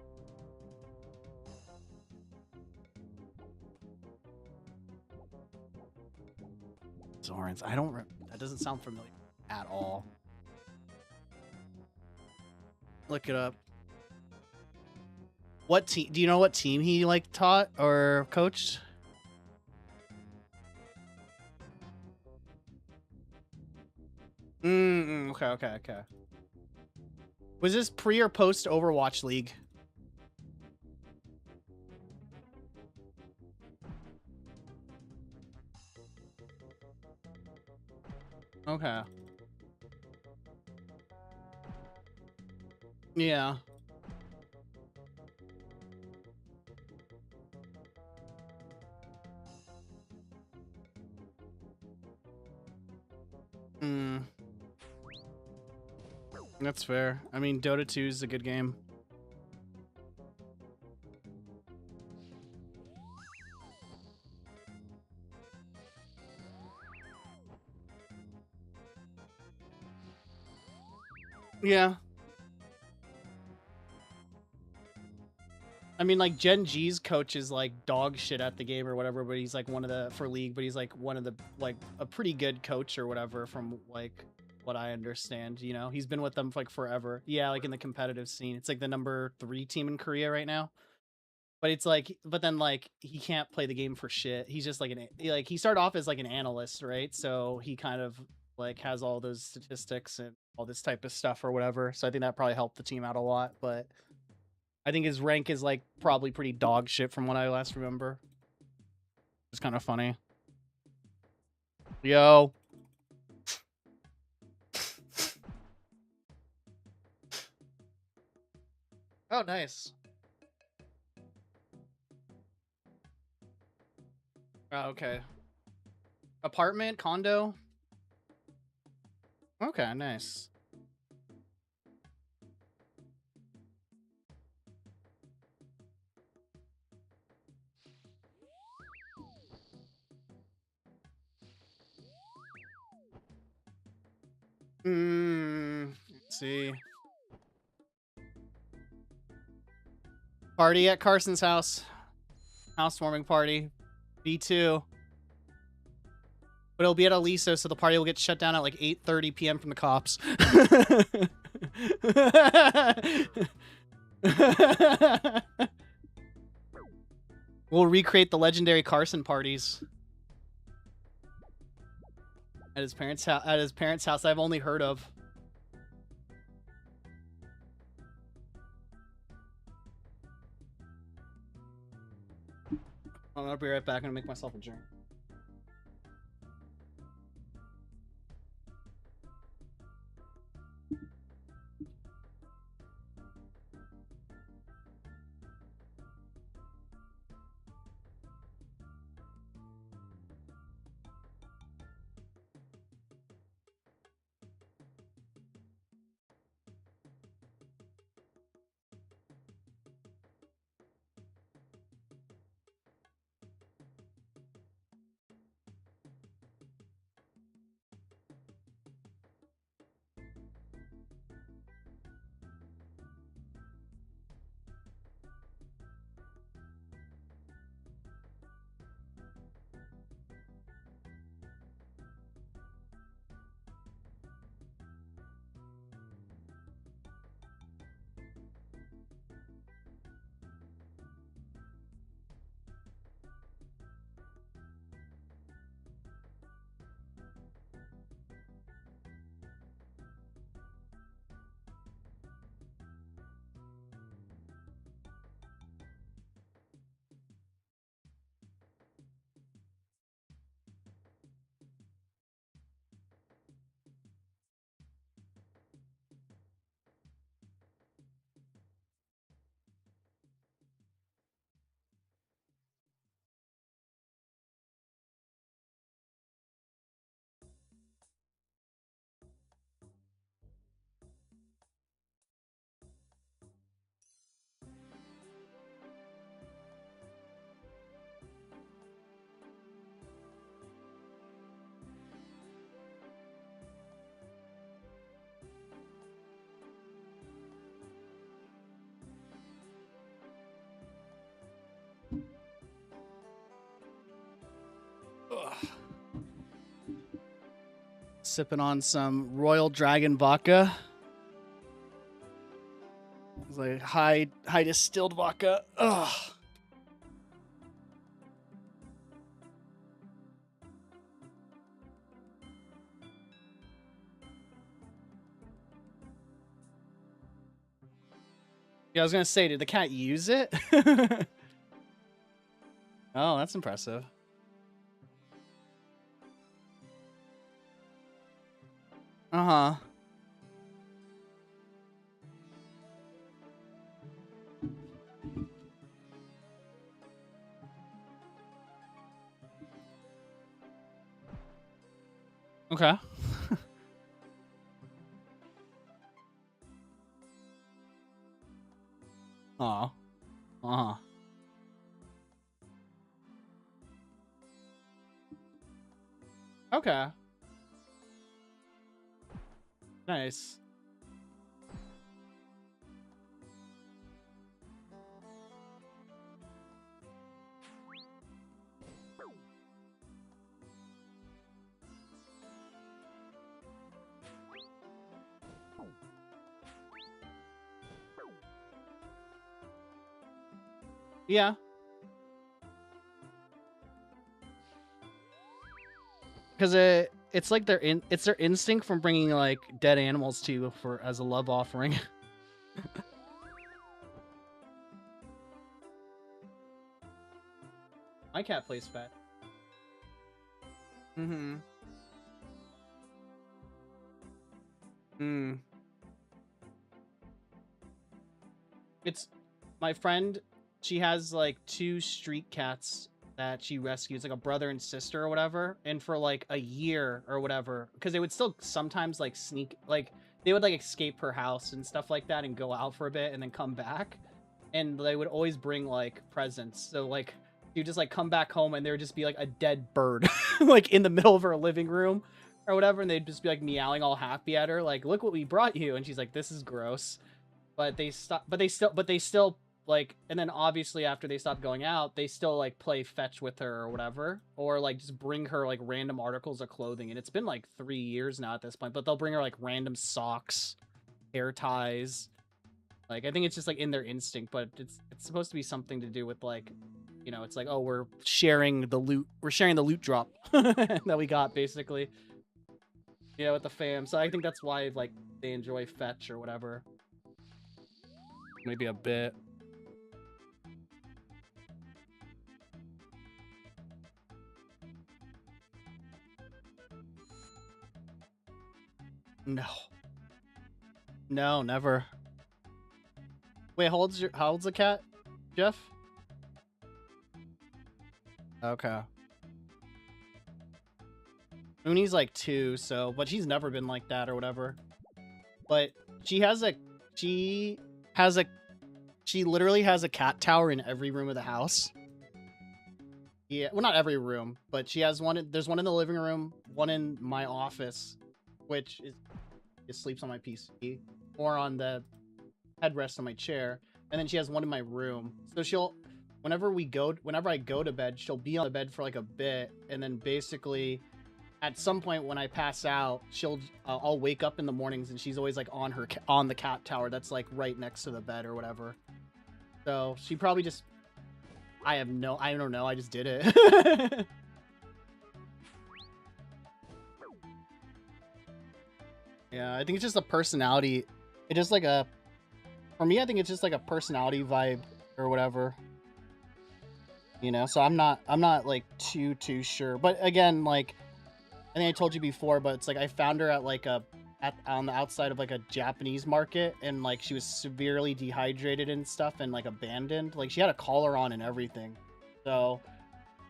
Zorans. I don't. That doesn't sound familiar at all. Look it up. What team? Do you know what team he like taught or coached? Okay, okay, okay. Was this pre or post Overwatch League? Okay. Yeah. Hmm. That's fair. I mean, Dota 2 is a good game. Yeah. I mean, like, Gen G's coach is like dog shit at the game or whatever, but he's like one of the for league, but he's like one of the like a pretty good coach or whatever from like what I understand. You know, he's been with them for, like forever. Yeah, like in the competitive scene, it's like the #3 team in Korea right now. But it's like, but then like he can't play the game for shit. He's just like he started off as like an analyst, right? So he kind of like has all those statistics and all this type of stuff or whatever. So I think that probably helped the team out a lot, but. I think his rank is like probably pretty dog shit from what I last remember. It's kind of funny. Yo. Oh, nice. Oh, okay. Apartment, condo. Okay, nice. Let's see. Party at Carson's house. Housewarming party. B2. But it'll be at Aliso, so the party will get shut down at like 8:30 p.m. from the cops. We'll recreate the legendary Carson parties at his parents' house. At his parents' house, I've only heard of. I'll be right back. I'm gonna make myself a drink. sipping on some Royal Dragon vodka. It's like high distilled vodka. Ugh. Yeah, I was gonna say, did the cat use it? Oh, that's impressive. Uh-huh. Okay. Aw. Uh-huh. Okay. Nice. Yeah. Because it's like it's their instinct from bringing like dead animals to you for as a love offering. My cat plays fat. Mm-hmm. Mm. It's my friend. She has like 2 street cats that she rescues, like a brother and sister or whatever. And for like a year or whatever, because they would still sometimes like sneak, like they would like escape her house and stuff like that and go out for a bit and then come back. And they would always bring like presents. So like you just like come back home and there would just be like a dead bird like in the middle of her living room or whatever, and they'd just be like meowing all happy at her, like, look what we brought you. And she's like, this is gross. But they still like, and then obviously after they stop going out, they still like play fetch with her or whatever, or like just bring her like random articles of clothing. And it's been like 3 years now at this point, but they'll bring her like random socks, hair ties. Like, I think it's just like in their instinct, but it's supposed to be something to do with like, you know, it's like, oh, we're sharing the loot drop that we got, basically, you know, with the fam. So I think that's why like they enjoy fetch or whatever. Maybe a bit. No. No, never. Wait, how old's the cat, Jeff? Okay. Uni's like 2, so, but she's never been like that or whatever. But she literally has a cat tower in every room of the house. Yeah, well, not every room, but she has one. There's one in the living room, one in my office, which is sleeps on my PC or on the headrest on my chair, and then she has one in my room. So whenever I go to bed, she'll be on the bed for like a bit, and then basically, at some point when I pass out, I'll wake up in the mornings, and she's always like on the cat tower that's like right next to the bed or whatever. So she probably just, I don't know, I just did it. Yeah, I think it's just a personality. It just like for me, I think it's just like a personality vibe or whatever. You know, so I'm not like too sure. But again, like I think I told you before, but it's like I found her at like on the outside of like a Japanese market, and like she was severely dehydrated and stuff and like abandoned. Like she had a collar on and everything. So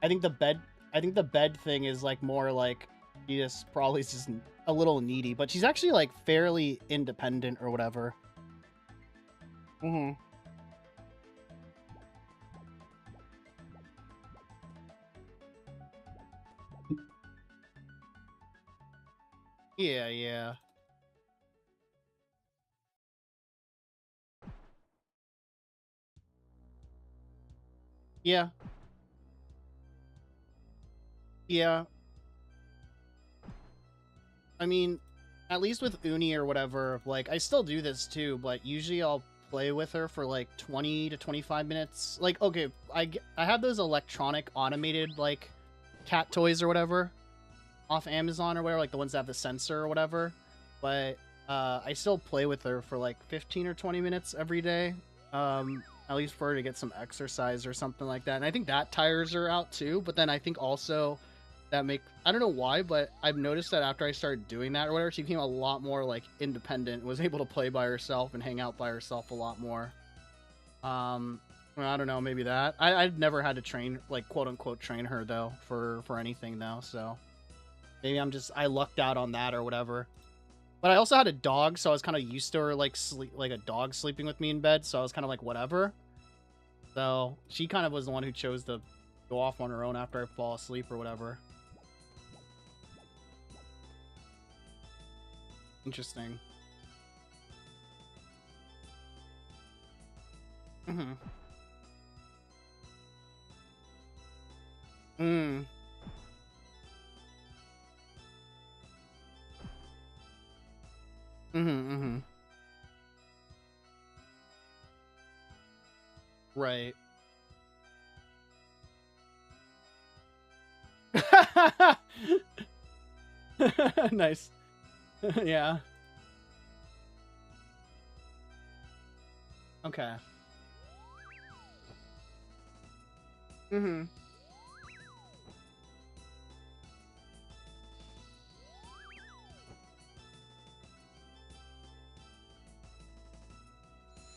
I think the bed thing is like more like she just probably is just a little needy, but she's actually like fairly independent or whatever. Mm-hmm. Yeah, yeah. Yeah. Yeah. I mean, at least with Uni or whatever, like, I still do this too, but usually I'll play with her for like 20 to 25 minutes. Like, okay, I have those electronic automated, like, cat toys or whatever off Amazon or whatever, like the ones that have the sensor or whatever. But I still play with her for like 15 or 20 minutes every day. At least for her to get some exercise or something like that. And I think that tires her out too. But then I think also I don't know why, but I've noticed that after I started doing that or whatever, she became a lot more like independent, was able to play by herself and hang out by herself a lot more. Well, I don't know, maybe that. I've never had to train, like, quote unquote train her though for anything though, so maybe I lucked out on that or whatever. But I also had a dog, so I was kind of used to her like a dog sleeping with me in bed, so I was kind of like whatever. So she kind of was the one who chose to go off on her own after I fall asleep or whatever. Interesting. Mm-hmm. Mm. Mm-hmm. Mm-hmm. Right. Nice. Yeah. Okay. Mm-hmm.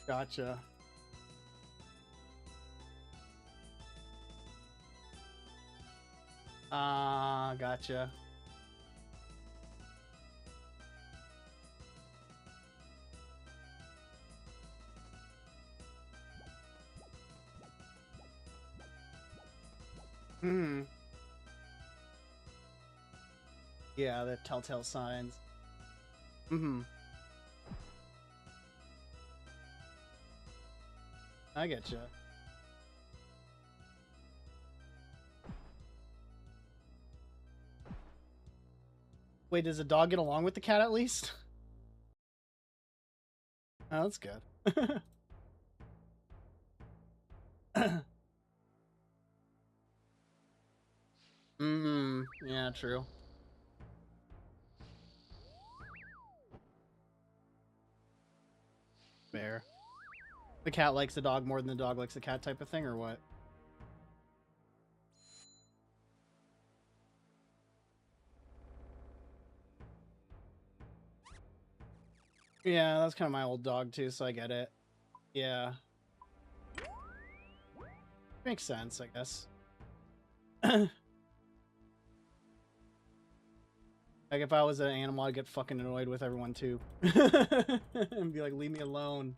Gotcha. Gotcha. Hmm. Yeah, the telltale signs. Mm-hmm. I getcha. Wait, does the dog get along with the cat at least? Oh, that's good. Yeah, true. Fair. The cat likes the dog more than the dog likes the cat type of thing, or what? Yeah, that's kind of my old dog too, so I get it. Yeah. Makes sense, I guess. Like, if I was an animal, I'd get fucking annoyed with everyone too. And be like, leave me alone.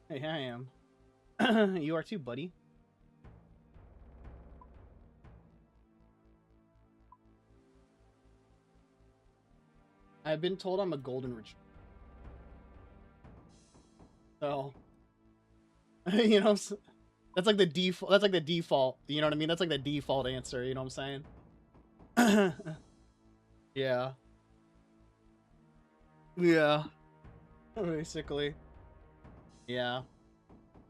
Hey, I am. You are too, buddy. I've been told I'm a golden retriever. So, you know, that's like the default. That's like the default. You know what I mean? That's like the default answer. You know what I'm saying? Yeah. Yeah. Basically. Yeah.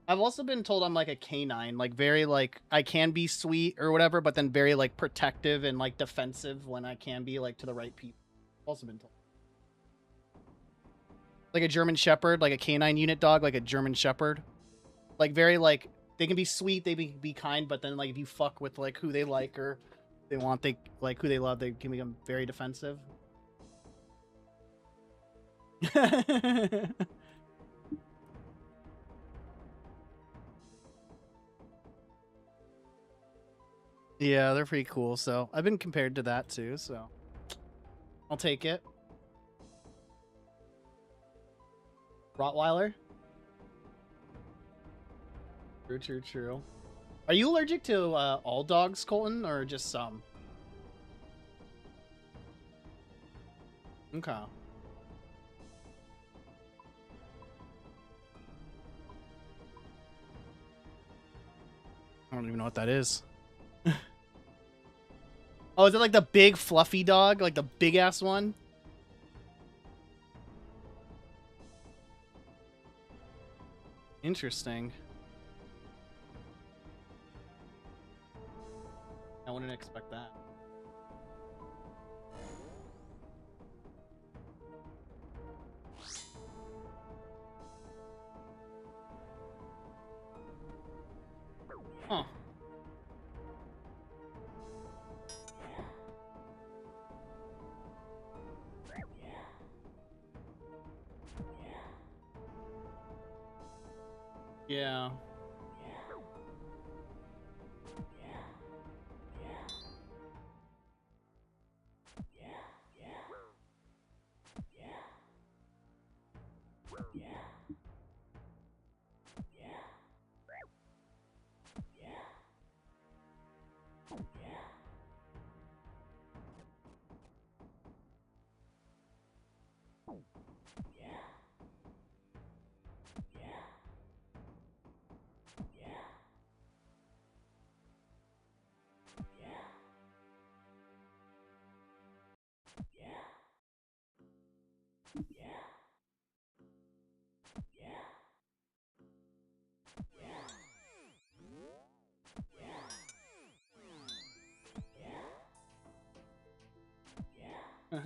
I've also been told I'm like a canine, like very like I can be sweet or whatever, but then very like protective and like defensive when I can be like to the right people. Also been told. Like a German Shepherd, like a canine unit dog, like a German Shepherd. Like very like they can be sweet, they be kind, but then like if you fuck with like who they like or they want, they like who they love, they can become very defensive. Yeah, they're pretty cool. So I've been compared to that too. So I'll take it. Rottweiler. True, true, true. Are you allergic to all dogs, Colton, or just some? Okay. don't even know what that is. Oh, is it like the big fluffy dog? Like the big ass one? Interesting. I wouldn't expect that. Huh. Yeah. I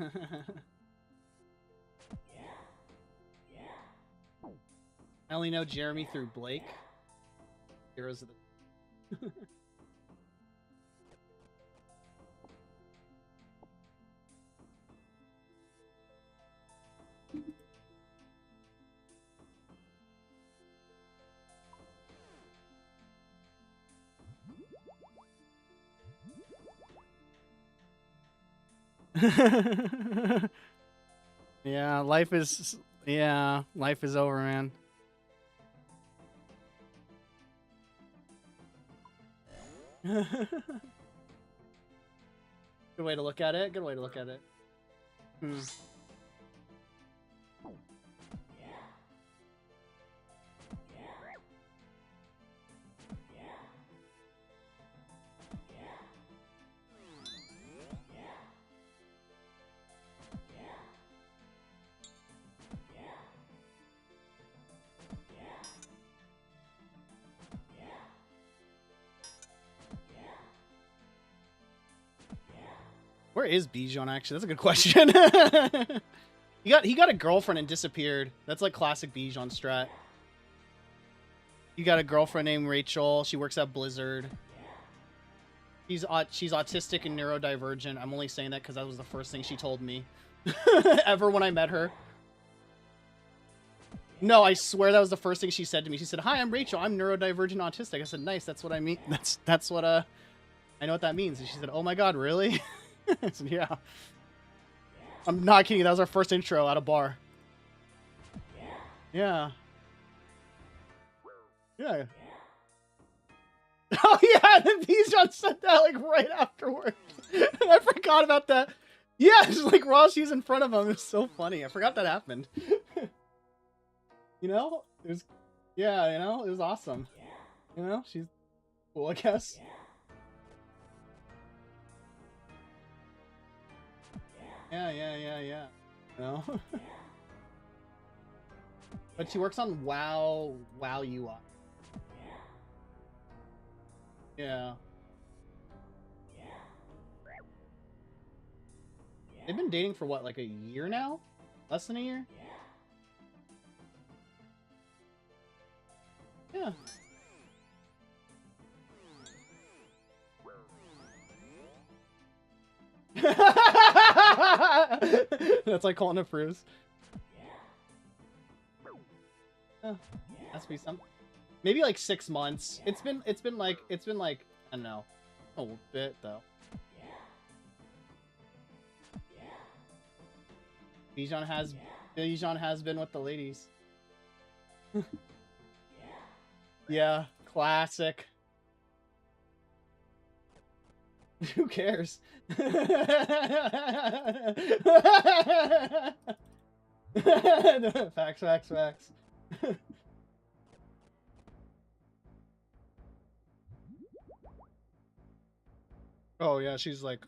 only know Jeremy through Blake. Heroes of the... Yeah, life is over, man. Good way to look at it. Good way to look at it. Hmm. Where is Bijan actually? That's a good question. He got a girlfriend and disappeared. That's like classic Bijan strat. You got a girlfriend named Rachel. She works at Blizzard. She's autistic and neurodivergent. I'm only saying that because that was the first thing she told me ever when I met her. No, I swear that was the first thing she said to me. She said, "Hi, I'm Rachel. I'm neurodivergent autistic." I said, "Nice. That's what I mean. That's what I know what that means." And she said, "Oh my God, really?" I said, "Yeah." I'm not kidding. That was our first intro at a bar. Yeah. Yeah. Oh yeah, and then Bijan said that like right afterwards. I forgot about that. Yeah, just like while she's in front of him. It's so funny. I forgot that happened. You know? It was, yeah, you know? It was awesome. You know? She's cool, I guess. Yeah. You know? But she works on WoW UI. Yeah. They've been dating for what, like a year now? Less than a year? Yeah. That's like calling it Fruze. Has to be some, maybe like 6 months. It's been like I don't know, a little bit though. Bijan has been with the ladies. Yeah, classic. Who cares? Facts. Oh yeah, she's like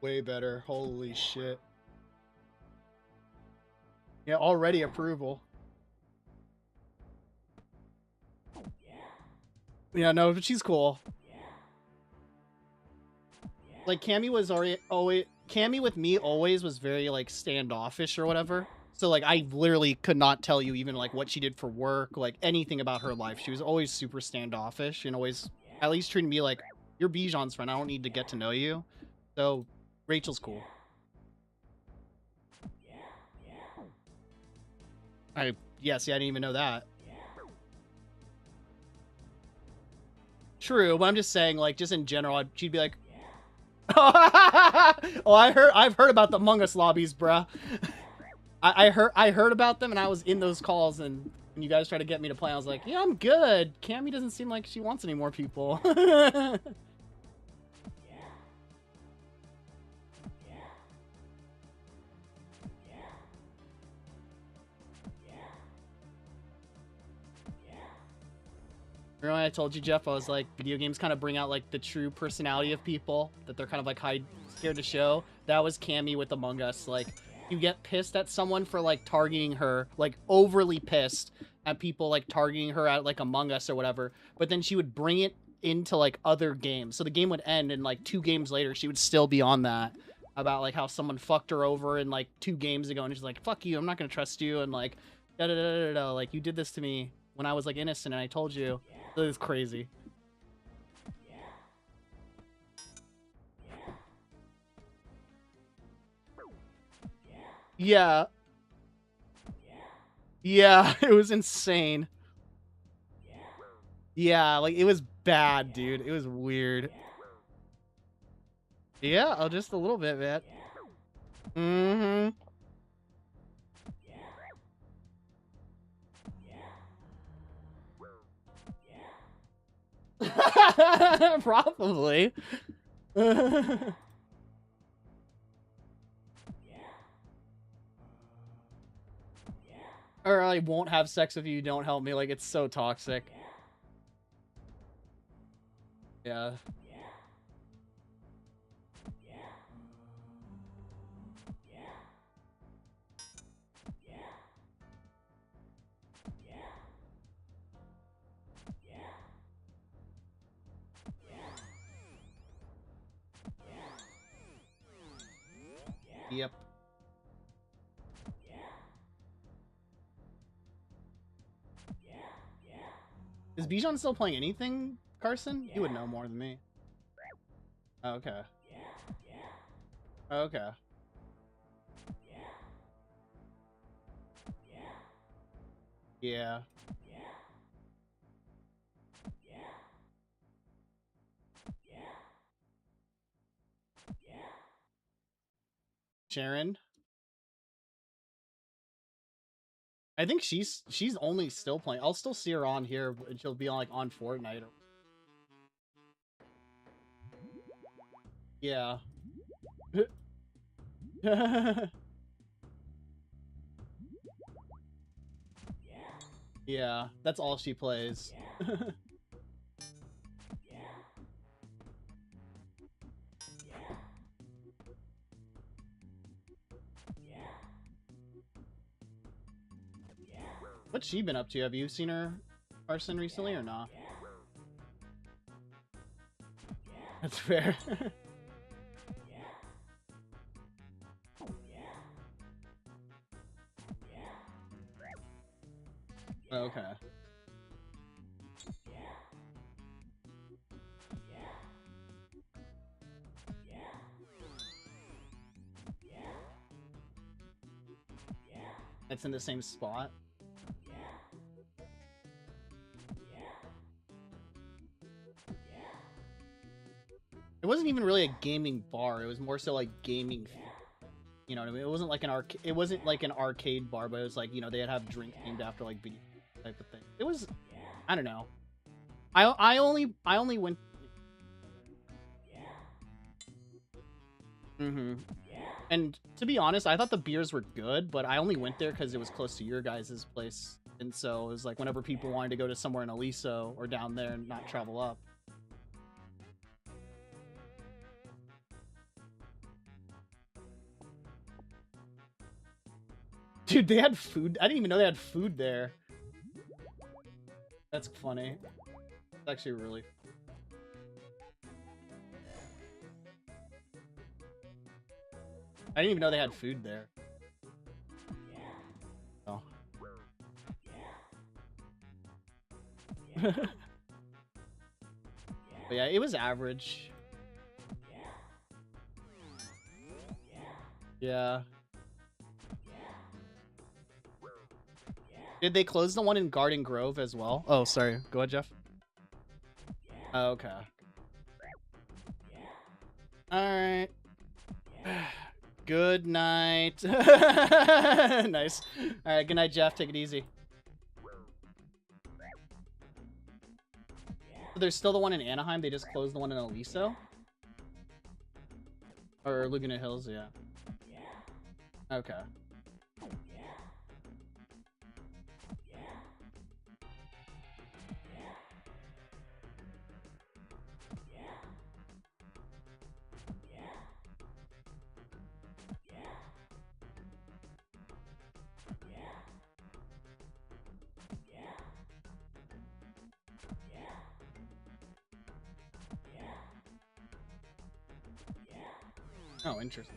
way better. Holy shit. Yeah, already approval. Yeah, no, but she's cool. Like Cammy was always Cammy with me always was very like standoffish or whatever. So like I literally could not tell you even like what she did for work, like anything about her life. She was always super standoffish and always at least treating me like you're Bijan's friend. I don't need to get to know you. So Rachel's cool. Yes, yeah, I didn't even know that. True, but I'm just saying, like, just in general, she'd be like, "Oh, I've heard about the Among Us lobbies, bruh. I heard about them, and I was in those calls, and when you guys tried to get me to play, I was like, yeah, I'm good. Cammy doesn't seem like she wants any more people." Remember when I told you, Jeff, I was like, video games kind of bring out like the true personality of people that they're kind of like scared to show. That was Cammy with Among Us. Like, you get pissed at someone for like targeting her, like overly pissed at people like targeting her at like Among Us or whatever. But then she would bring it into like other games. So the game would end, and like 2 games later, she would still be on that about like how someone fucked her over in like 2 games ago, and she's like, "Fuck you, I'm not gonna trust you," and like, da da da da da. Like, you did this to me when I was like innocent, and I told you. It was crazy. Yeah. Yeah, it was insane. Yeah, like, it was bad, dude. It was weird. Yeah, oh, just a little bit, man. Mm-hmm. Probably. Or I won't have sex if you don't help me. Like, it's so toxic. Yeah. Yep. Is Bijan still playing anything, Carson? You would know more than me. Okay. Okay. Yeah. Sharon? I think she's only still playing. I'll still see her on here, and she'll be on like on Fortnite. Yeah. Yeah, that's all she plays. What's she been up to? Have you seen her, Carson, recently or not? That's fair. Okay. It's in the same spot. It wasn't even really a gaming bar. It was more so like gaming. You know what I mean? It wasn't like an arcade. It wasn't like an arcade bar, but it was like, you know, they'd have drinks named after like video type of thing. It was, I don't know. I only went. Mm-hmm. And to be honest, I thought the beers were good, but I only went there because it was close to your guys' place. And so it was like whenever people wanted to go to somewhere in Aliso or down there and not travel up. Dude, they had food. I didn't even know they had food there. That's funny. It's actually really. I didn't even know they had food there. Oh. But yeah, it was average. Yeah. Did they close the one in Garden Grove as well? Oh, sorry. Go ahead, Jeff. Oh, okay. Alright. Good night. Nice. Alright, good night, Jeff. Take it easy. There's still the one in Anaheim. They just closed the one in Aliso? Or Laguna Hills, yeah. Okay. Oh, interesting.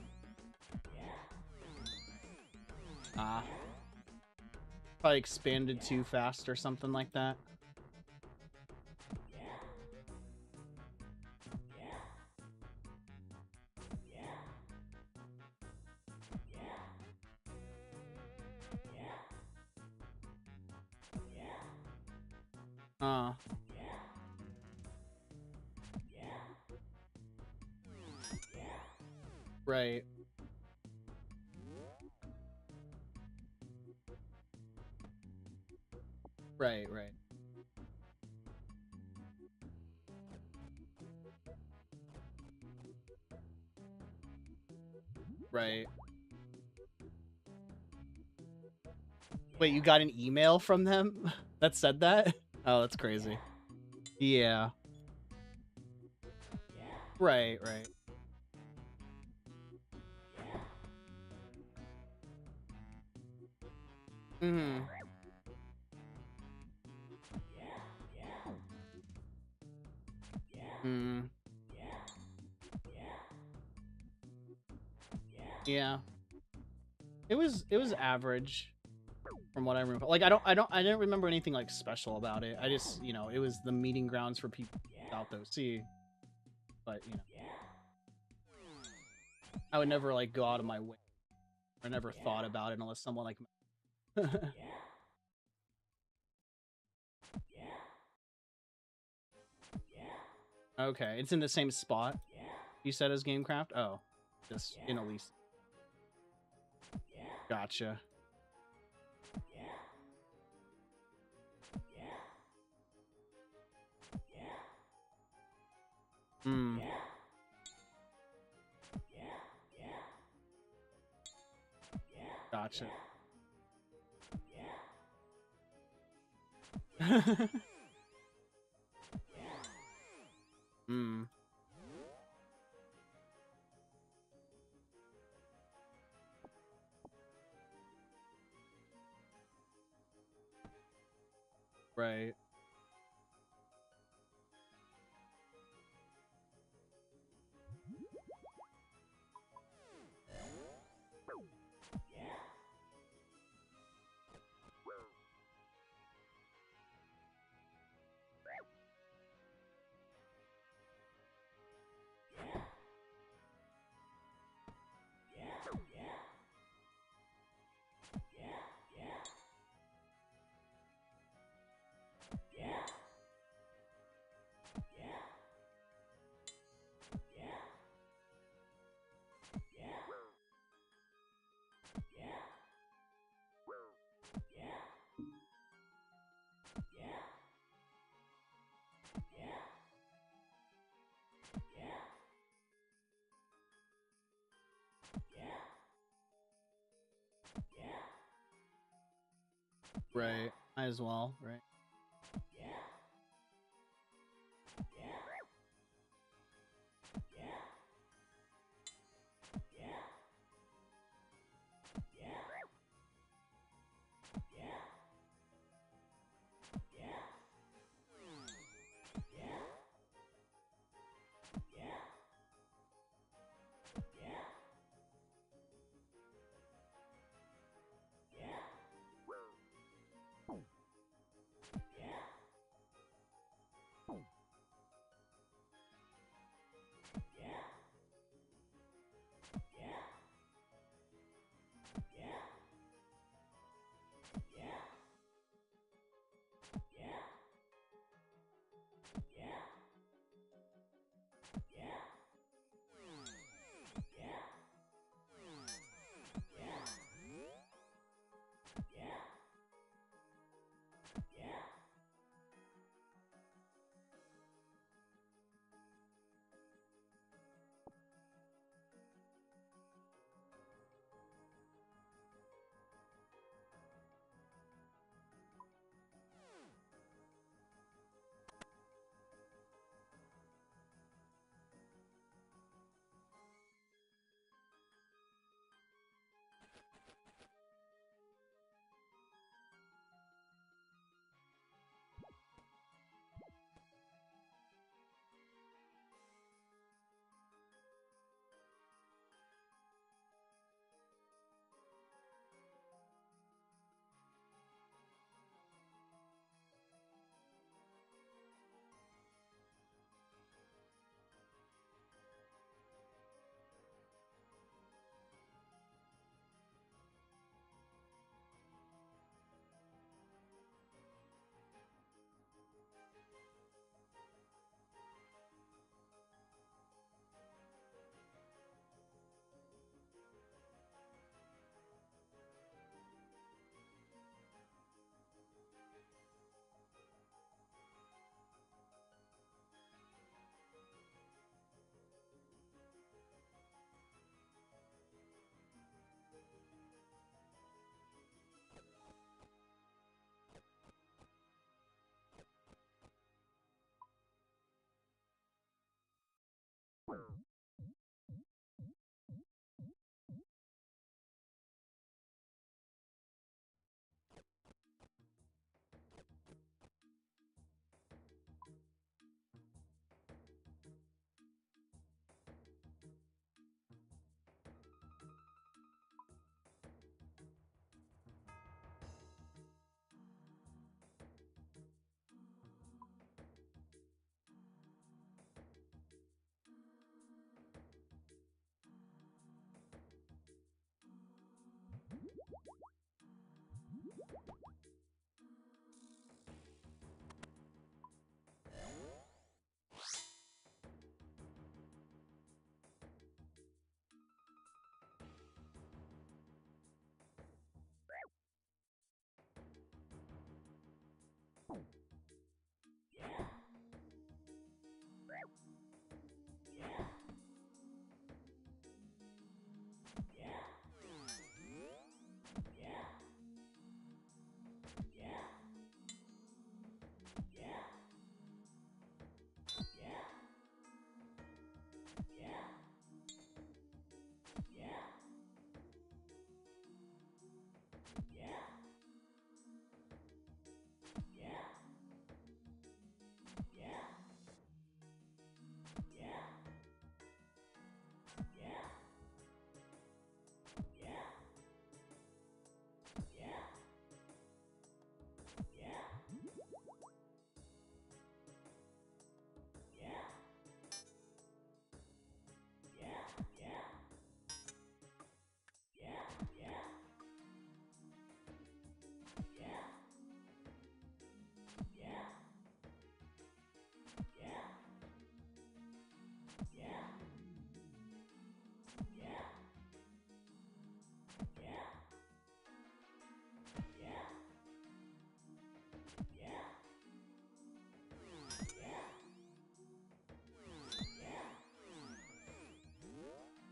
Ah. Probably expanded too fast or something like that. Right. Right, right. Right. Wait, you got an email from them that said that? Oh, that's crazy. Yeah. Right, right. Mm-hmm. Mm. Yeah. It was average from what I remember. Like I didn't remember anything like special about it. I just, you know, it was the meeting grounds for people South OC. But, you know. I would never like go out of my way. I never thought about it unless someone like Okay, it's in the same spot you said as Gamecraft? Oh. Just in Elise. Gotcha. Hmm. Gotcha. Hmm. Right. Right. Might as well, right?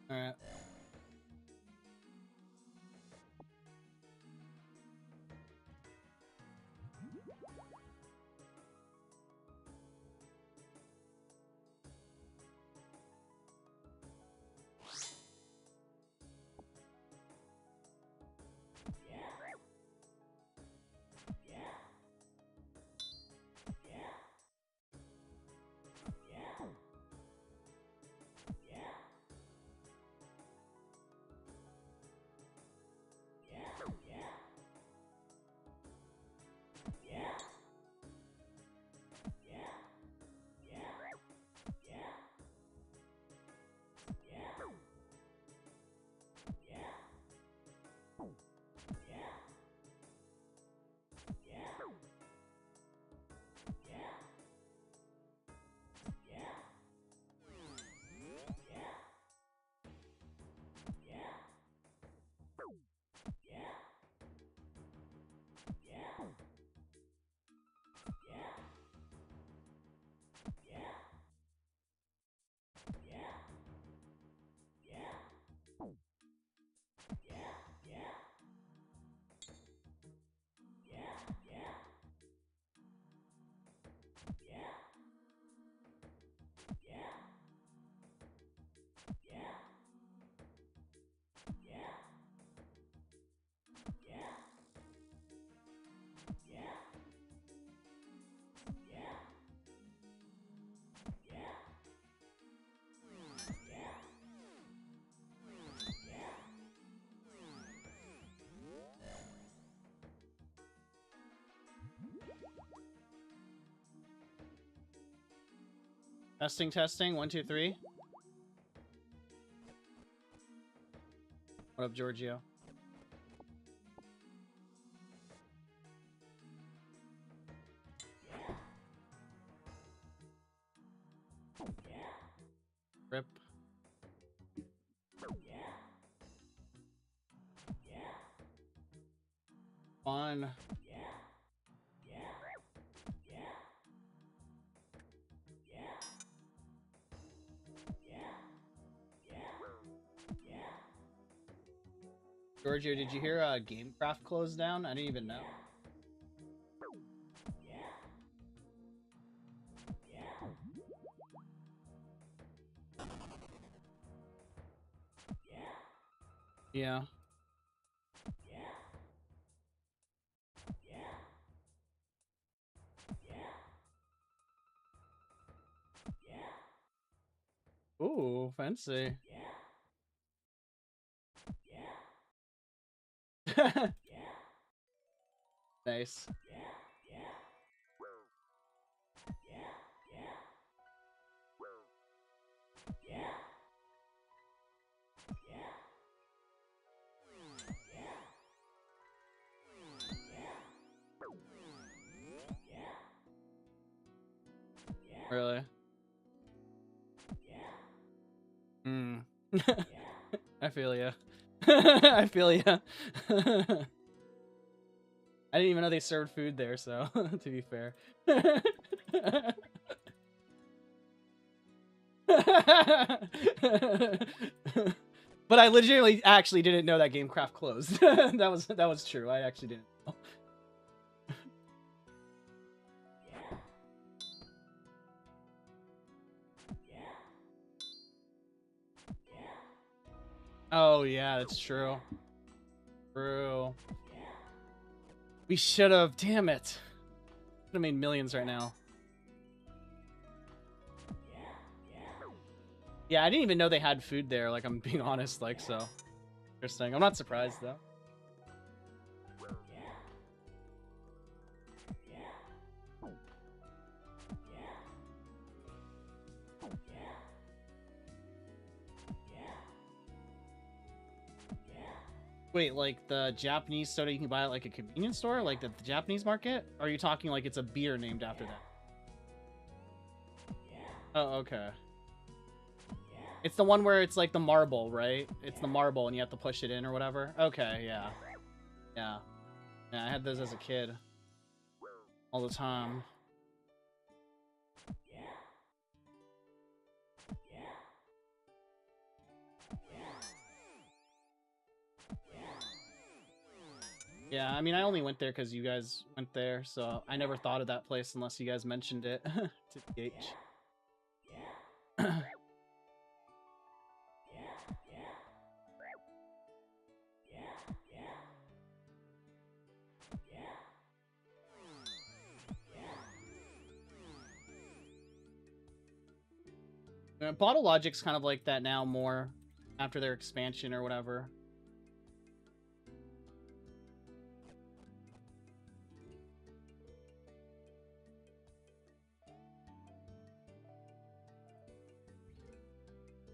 All right. Testing, testing. 1, 2, 3. What up, Giorgio? Rip. Fun. Giorgio, did you hear Gamecraft closed down? I didn't even know. Yeah. Ooh, fancy. Nice. Really? Hmm. I feel ya. I feel ya. I didn't even know they served food there, so to be fair. But I legitimately actually didn't know that GameCraft closed. that was true. I actually didn't know. Oh yeah, that's true. True. We should have. Damn it. Could have made millions right now. Yeah, I didn't even know they had food there. Like, I'm being honest. Like, so interesting. I'm not surprised though. Wait, like the Japanese soda you can buy at like a convenience store, like the Japanese market? Or are you talking like it's a beer named after that? Oh, okay. It's the one where it's like the marble, right? It's the marble and you have to push it in or whatever. Okay, yeah. Yeah. Yeah, I had those as a kid. All the time. Yeah, I mean, I only went there because you guys went there, so I never thought of that place unless you guys mentioned it to TH. Bottle Logic's kind of like that now more after their expansion or whatever.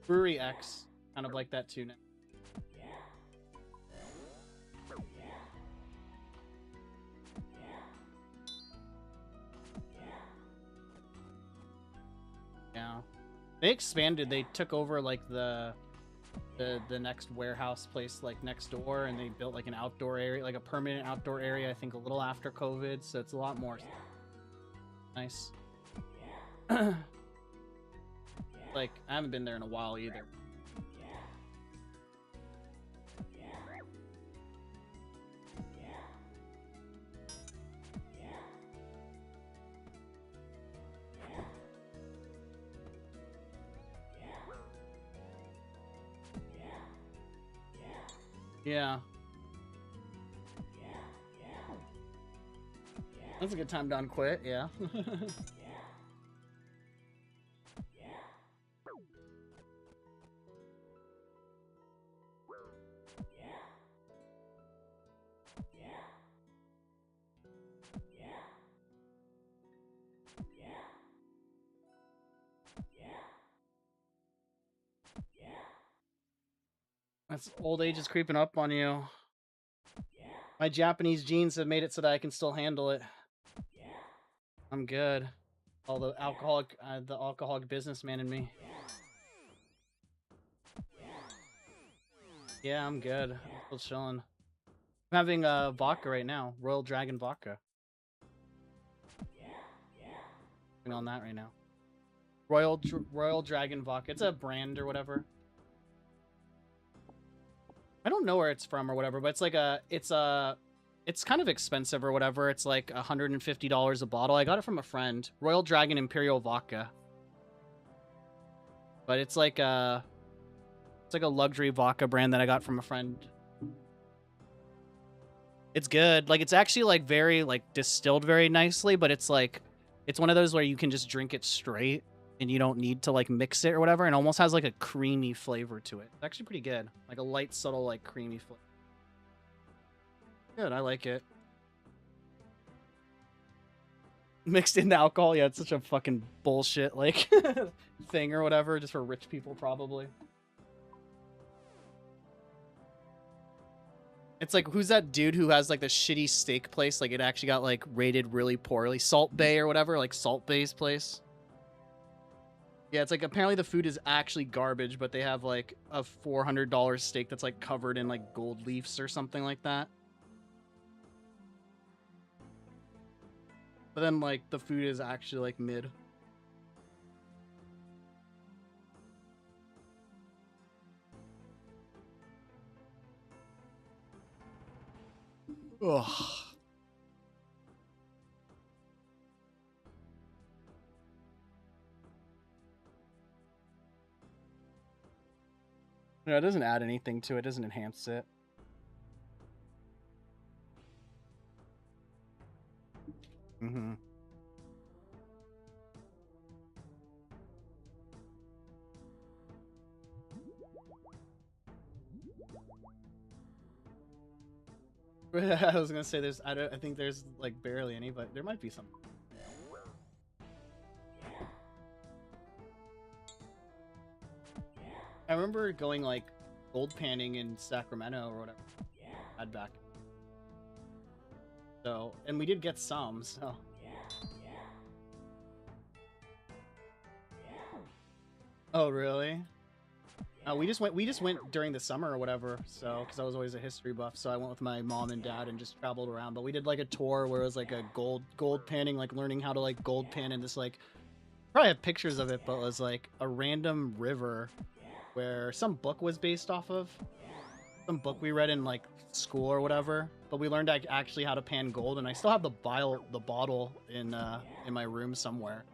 Brewery X, kind of like that too now. Yeah. They expanded. They took over like the next warehouse place like next door, and they built like an outdoor area, like a permanent outdoor area, I think a little after COVID, so it's a lot more nice. Like, I haven't been there in a while either. Yeah. That's a good time to unquit, yeah. That's old age is creeping up on you. My Japanese genes have made it so that I can still handle it. I'm good. All the alcoholic businessman in me. Yeah, I'm good. I'm still chilling. I'm having vodka right now, Royal Dragon vodka. I'm on that right now. Royal Dragon vodka. It's a brand or whatever. I don't know where it's from or whatever, but it's like it's kind of expensive or whatever. It's like $150 a bottle. I got it from a friend. Royal Dragon Imperial Vodka. But it's like a luxury vodka brand that I got from a friend. It's good. Like, it's actually like very like distilled very nicely, but it's like it's one of those where you can just drink it straight and you don't need to like mix it or whatever, and almost has like a creamy flavor to it. It's actually pretty good. Like a light, subtle, like creamy flavor. Good, I like it. Mixed into alcohol, yeah, it's such a fucking bullshit like thing or whatever, just for rich people probably. It's like, who's that dude who has like the shitty steak place? Like, it actually got like rated really poorly. Salt Bay or whatever, like Salt Bay's place. Yeah, it's like apparently the food is actually garbage, but they have like a $400 steak that's like covered in like gold leaves or something like that. But then like the food is actually like mid. Ugh. No, it doesn't add anything to it. It doesn't enhance it. Mm-hmm. I was gonna say I think there's like barely any, but there might be some. I remember going like gold panning in Sacramento or whatever. I'd back. So, and we did get some, so. Oh, really? We just went during the summer or whatever, so because I was always a history buff, so I went with my mom and dad and just traveled around. But we did like a tour where it was like a gold panning, like learning how to like gold pan in this like, probably have pictures of it, but it was like a random river where some book was based off of, some book we read in like school or whatever. But we learned actually how to pan gold, and I still have the bottle in my room somewhere.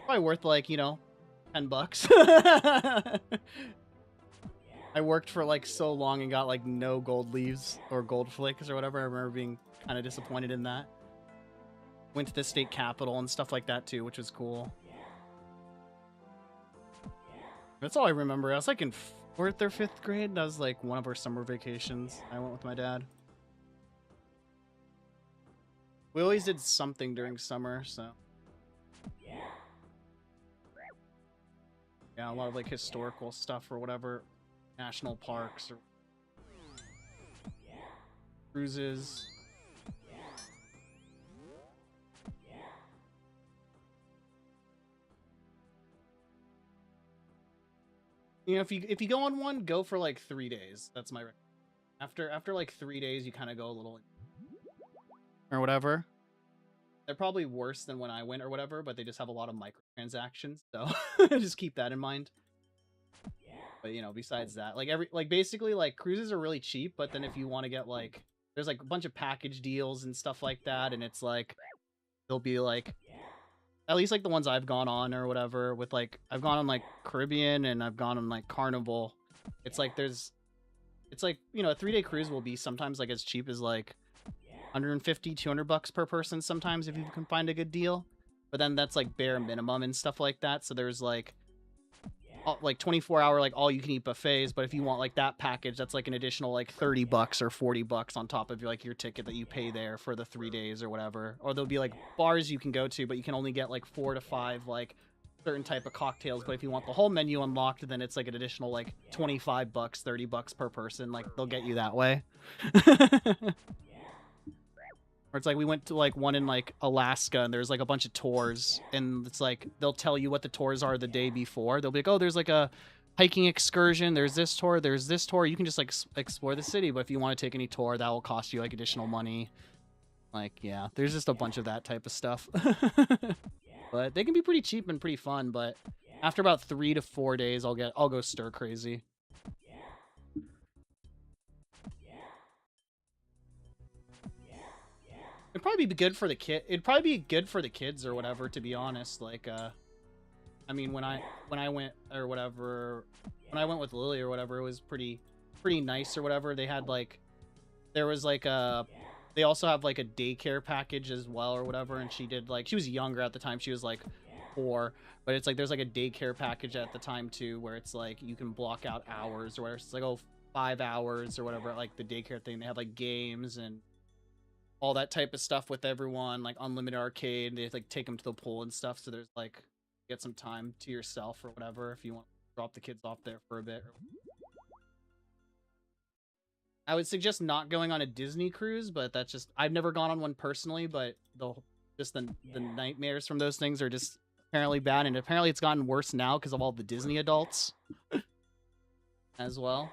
Probably worth like, you know, $10. I worked for like so long and got like no gold leaves or gold flakes or whatever. I remember being kind of disappointed in that. Went to the state capitol and stuff like that too, which was cool. That's all I remember. I was like in 4th or 5th grade. That was like one of our summer vacations. I went with my dad. We always did something during summer, so. Yeah, a lot of like historical stuff or whatever. National parks or cruises. You know, if you go on one, go for like 3 days. That's my after like 3 days, you kind of go a little or whatever. They're probably worse than when I went or whatever, but they just have a lot of microtransactions, so just keep that in mind. But you know, besides that, like basically like cruises are really cheap, but then if you want to get like, there's like a bunch of package deals and stuff like that, and it's like they'll be like, at least like the ones I've gone on or whatever, with like I've gone on like Caribbean and I've gone on like Carnival. It's like it's like, you know, a 3-day cruise will be sometimes like as cheap as like 150, $200 per person sometimes if you can find a good deal. But then that's like bare minimum and stuff like that. So there's like 24-hour like all you can eat buffets, but if you want like that package, that's like an additional like $30 or $40 on top of like your ticket that you pay there for the 3 days or whatever. Or there'll be like bars you can go to, but you can only get like 4 to 5 like certain type of cocktails. But if you want the whole menu unlocked, then it's like an additional like $25, $30 per person. Like they'll get you that way. Or it's like we went to like one in like Alaska, and there's like a bunch of tours, and it's like they'll tell you what the tours are the day before. They'll be like, oh, there's like a hiking excursion, there's this tour, you can just like explore the city, but if you want to take any tour, that will cost you like additional money. Like, yeah, there's just a bunch of that type of stuff. But they can be pretty cheap and pretty fun, but after about 3 to 4 days, I'll go stir crazy. It'd probably be good for the kid. It'd probably be good for the kids or whatever, to be honest. Like, I mean, when I went or whatever, when I went with Lily or whatever, it was pretty nice or whatever. They had like, there was like they also have like a daycare package as well or whatever. And she did like, she was younger at the time. She was like 4, but it's like, there's like a daycare package at the time too, where it's like, you can block out hours or whatever. It's like, oh, 5 hours or whatever, like the daycare thing. They have like games and all that type of stuff with everyone, like unlimited arcade. They like take them to the pool and stuff, so there's like, get some time to yourself or whatever if you want to drop the kids off there for a bit. I would suggest not going on a Disney cruise, but that's just, I've never gone on one personally, but the nightmares from those things are just apparently bad, and apparently it's gotten worse now because of all the Disney adults as well.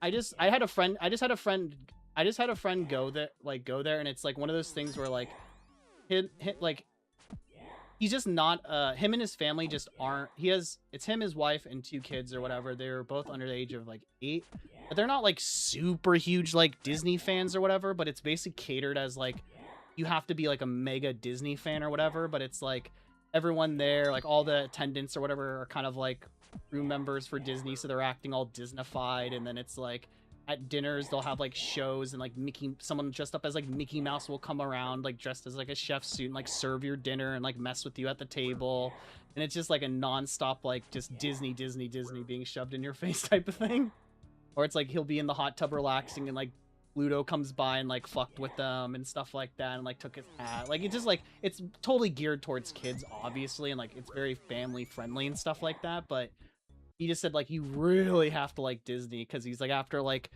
I just had a friend I just had a friend go there, and it's like one of those things where like, like he's just not him and his family just aren't. It's him, his wife, and 2 kids or whatever. They're both under the age of like 8, but they're not like super huge like Disney fans or whatever. But it's basically catered as like you have to be like a mega Disney fan or whatever. But it's like everyone there, like all the attendants or whatever, are kind of like crew members for Disney, so they're acting all Disneyfied. And then it's like at dinners they'll have like shows, and like someone dressed up as like Mickey Mouse will come around like dressed as like a chef's suit and like serve your dinner and like mess with you at the table. And it's just like a non-stop like just Disney being shoved in your face type of thing. Or it's like he'll be in the hot tub relaxing, and like Pluto comes by and like fucked with them and stuff like that, and like took his hat. Like it's just like it's totally geared towards kids obviously, and like it's very family friendly and stuff like that. But he just said like you really have to like Disney, because he's like after like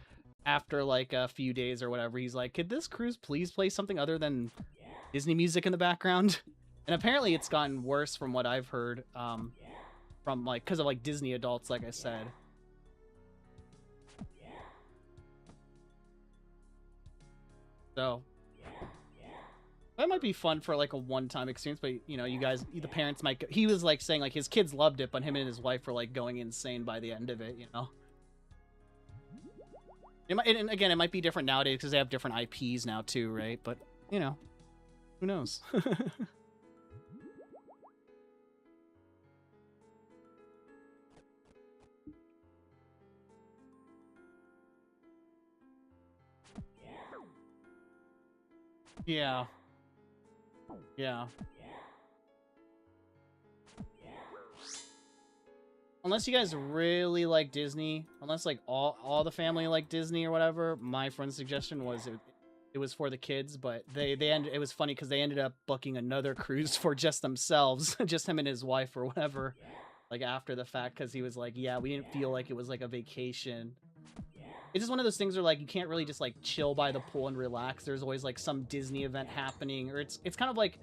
a few days or whatever, he's like, could this cruise please play something other than Disney music in the background? And apparently it's gotten worse from what I've heard, from like because of like Disney adults, like I said. So that might be fun for like a one-time experience, but you know, you guys, the parents might go, he was like saying like his kids loved it, but him and his wife were like going insane by the end of it, you know. It might, and again, it might be different nowadays because they have different IPs now too, right? But you know, who knows? Yeah. Yeah. Unless you guys really like Disney, unless like all the family like Disney or whatever, my friend's suggestion was it was for the kids, but it was funny because they ended up booking another cruise for just themselves, just him and his wife or whatever, like after the fact, because he was like, yeah, we didn't feel like it was like a vacation. It's just one of those things where like you can't really just like chill by the pool and relax. There's always like some Disney event happening, or it's kind of like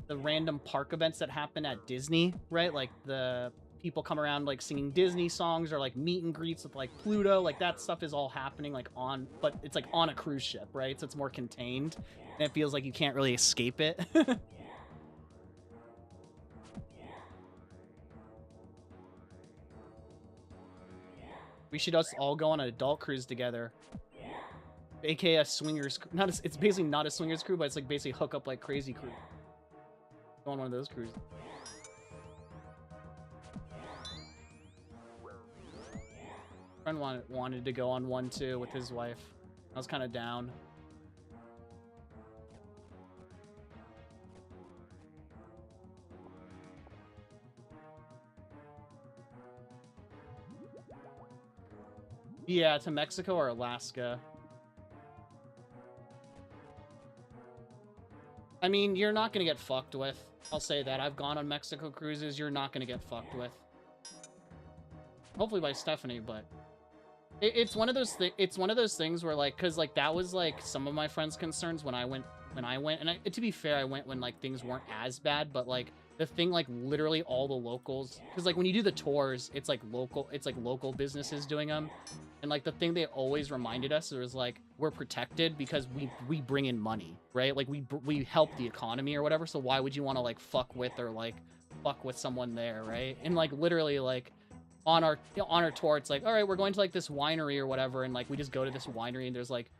the random park events that happen at Disney, right? Like the people come around like singing Disney songs, or like meet and greets with like Pluto, like that stuff is all happening like on, but it's like on a cruise ship, right? So it's more contained, and it feels like you can't really escape it. We should just all go on an adult cruise together, aka a swingers. It's basically not a swingers crew, but it's like basically hook up like crazy crew. Go on one of those cruises. Friend wanted to go on one too with his wife. I was kind of down. Yeah, to Mexico or Alaska. I mean, you're not gonna get fucked with. I'll say that. I've gone on Mexico cruises. You're not gonna get fucked with. Hopefully by Stephanie, but it's one of those it's one of those things where like, cause like that was like some of my friends' concerns when I went, and to be fair, I went when like things weren't as bad, but like the thing, like literally all the locals, because like when you do the tours, it's like local businesses doing them, and like the thing they always reminded us was like, we're protected because we bring in money, right? Like we help the economy or whatever, so why would you want to like fuck with someone there, right? And like literally like on our tour, it's like, all right, we're going to like this winery or whatever, and like we just go to this winery, and there's like,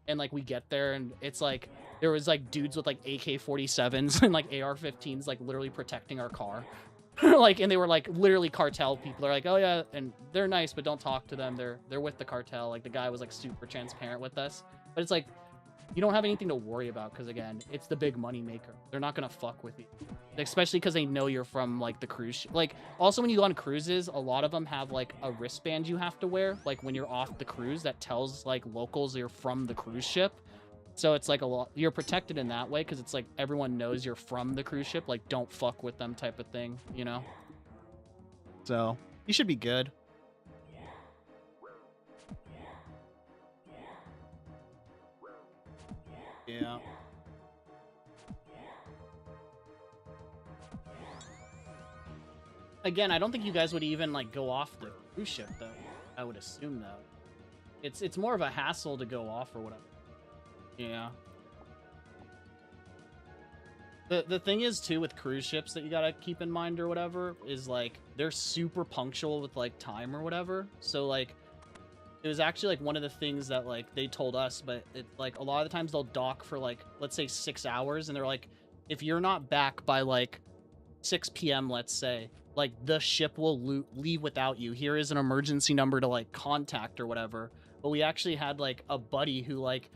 and like we get there, and it's like there was like dudes with like AK-47s and like AR-15s like literally protecting our car. Like, and they were like literally cartel people. They're like, oh yeah, and they're nice, but don't talk to them, they're with the cartel. Like the guy was like super transparent with us, but it's like you don't have anything to worry about, because again, it's the big money maker. They're not gonna fuck with you, especially because they know you're from like the cruise like also when you go on cruises, a lot of them have like a wristband you have to wear like when you're off the cruise that tells like locals you're from the cruise ship. So it's like a lot, you're protected in that way, because it's like everyone knows you're from the cruise ship, like don't fuck with them type of thing, you know. So you should be good. Yeah. Again, I don't think you guys would even like go off the cruise ship though. I would assume though. It's more of a hassle to go off or whatever. Yeah. The thing is too with cruise ships that you gotta keep in mind or whatever is like they're super punctual with like time or whatever. So like it was actually like one of the things that like they told us, but it's like a lot of the times they'll dock for like let's say 6 hours, and they're like, if you're not back by like 6 p.m. let's say, like the ship will leave without you. Here is an emergency number to like contact or whatever. But we actually had like a buddy who like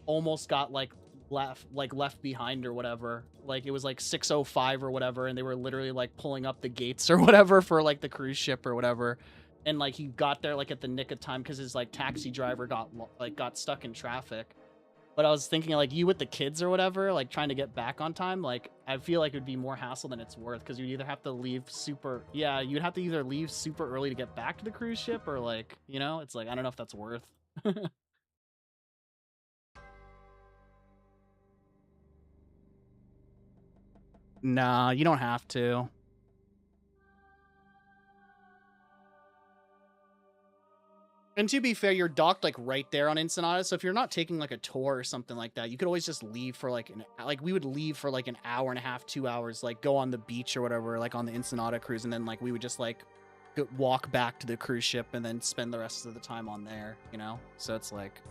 almost got like left behind or whatever. Like it was like 6:05 or whatever, and they were literally like pulling up the gates or whatever for like the cruise ship or whatever. And like he got there like at the nick of time because his like taxi driver got stuck in traffic. But I was thinking like you with the kids or whatever, like trying to get back on time, like I feel like it would be more hassle than it's worth, because you'd either have to leave you'd have to either leave super early to get back to the cruise ship, or like, you know, it's like I don't know if that's worth. Nah, you don't have to. And to be fair, you're docked like right there on Ensenada, so if you're not taking like a tour or something like that, you could always just leave for like we would leave for like an hour and a half, 2 hours, like go on the beach or whatever, like on the Ensenada cruise, and then like we would just like walk back to the cruise ship and then spend the rest of the time on there, you know? So it's like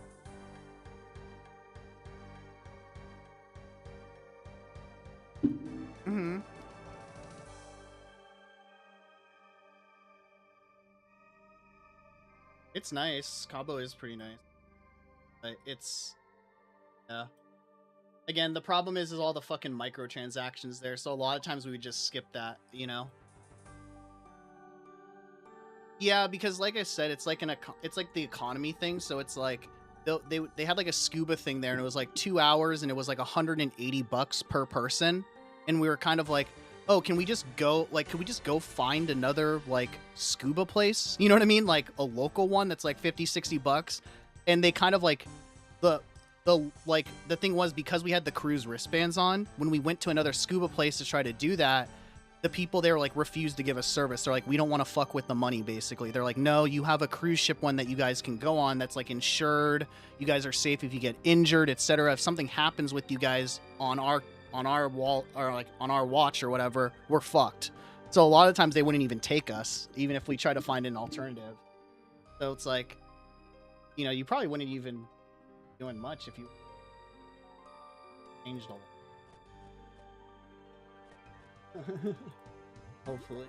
mm-hmm. It's nice. Cabo is pretty nice. But it's yeah. Again, the problem is all the fucking microtransactions there, so a lot of times we would just skip that, you know? Yeah, because like I said, it's like it's like the economy thing, so it's like they had like a scuba thing there, and it was like 2 hours, and it was like $180 per person, and we were kind of like, oh, can we just go, like, can we just go find another like scuba place? You know what I mean? Like a local one that's like 50, $60, and they kind of like the thing was, because we had the cruise wristbands on, when we went to another scuba place to try to do that, the people there like refused to give us service. They're like, we don't want to fuck with the money, basically. They're like, no, you have a cruise ship one that you guys can go on that's like insured. You guys are safe if you get injured, etc. If something happens with you guys on our wall, or like on our watch or whatever, we're fucked. So a lot of times they wouldn't even take us, even if we try to find an alternative. So it's like, you know, you probably wouldn't even be doing much if you changed all that. Hopefully.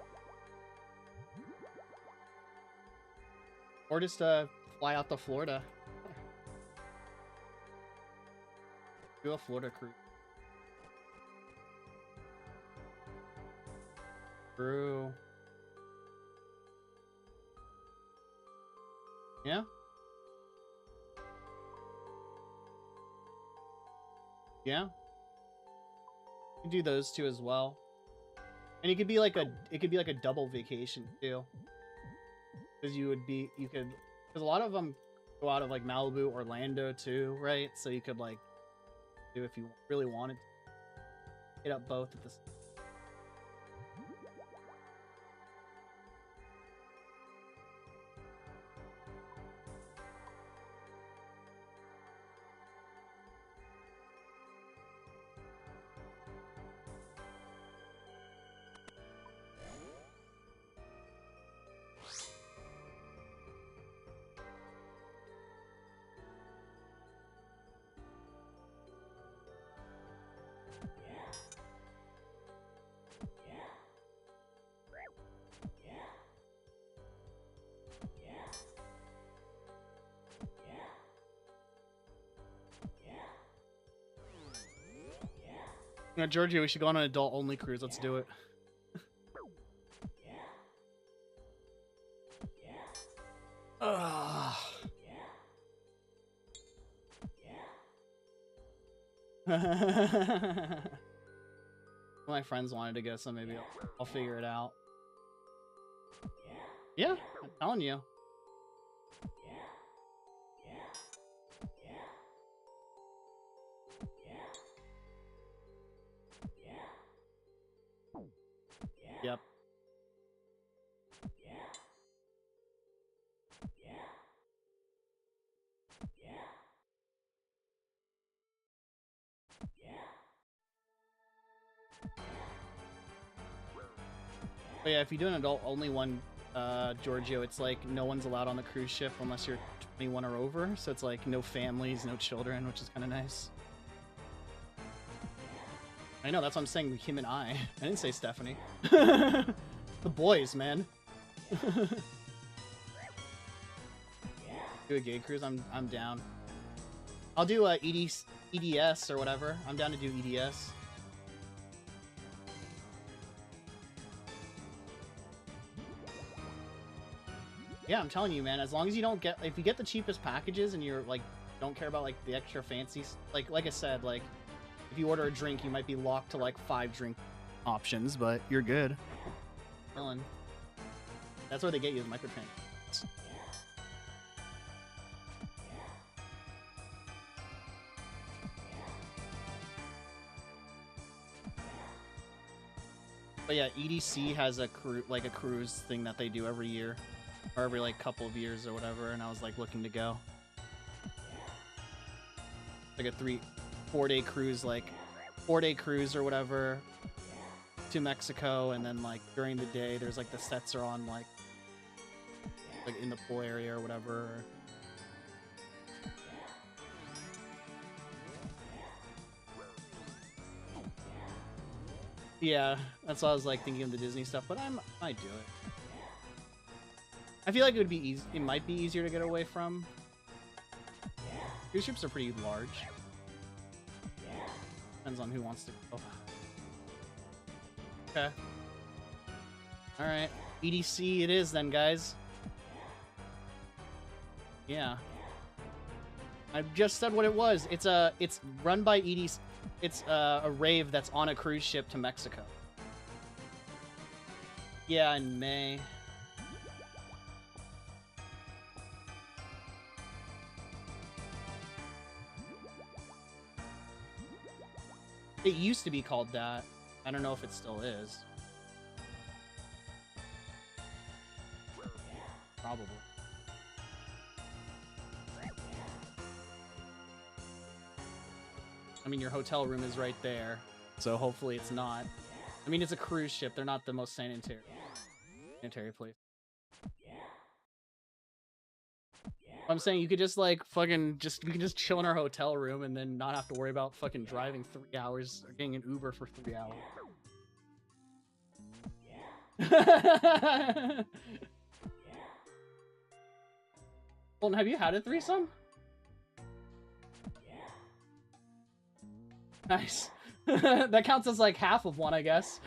Or just fly out to Florida. Do a Florida cruise. True. Yeah. Yeah. You can do those two as well. And it could be like a double vacation too. Because you could, because a lot of them go out of like Malibu, Orlando too, right? So you could like do, if you really wanted to, hit up both at the same time. Yeah, Georgia, we should go on an adult-only cruise. Let's do it. Ugh. My friends wanted to go, so maybe I'll figure it out. Yeah, I'm telling you. Yep. But yeah, if you do an adult-only one, Giorgio, it's like no one's allowed on the cruise ship unless you're 21 or over. So it's like no families, no children, which is kind of nice. I know, that's what I'm saying, him and I. I didn't say Stephanie. The boys, man. Do a gay cruise, I'm down. I'll do a EDS or whatever. I'm down to do EDS. Yeah, I'm telling you, man, as long as you don't get, if you get the cheapest packages and you're like, don't care about like the extra fancy, like I said, like if you order a drink, you might be locked to like 5 drink options, but you're good. Chilling. That's where they get you, the microtransactions. But yeah, EDC has a cruise thing that they do every year, or every like couple of years or whatever, and I was like looking to go. Like a 4-day cruise, like 4-day cruise or whatever to Mexico, and then like during the day there's like the sets are on like in the pool area or whatever. Yeah, that's why I was like thinking of the Disney stuff, but I might do it. I feel like it would be easy. It might be easier to get away from. Cruise ships are pretty large. Depends on who wants to go. Okay. All right, EDC it is then, guys. Yeah. I just said what it was. It's run by EDC. It's a rave that's on a cruise ship to Mexico. Yeah, in May. It used to be called that. I don't know if it still is. Probably. I mean, your hotel room is right there, so hopefully it's not. I mean, it's a cruise ship. They're not the most sanitary place. I'm saying you could just like fucking you can just chill in our hotel room and then not have to worry about fucking driving 3 hours or getting an Uber for 3 hours. Well, have you had a threesome? Nice. That counts as like half of one, I guess.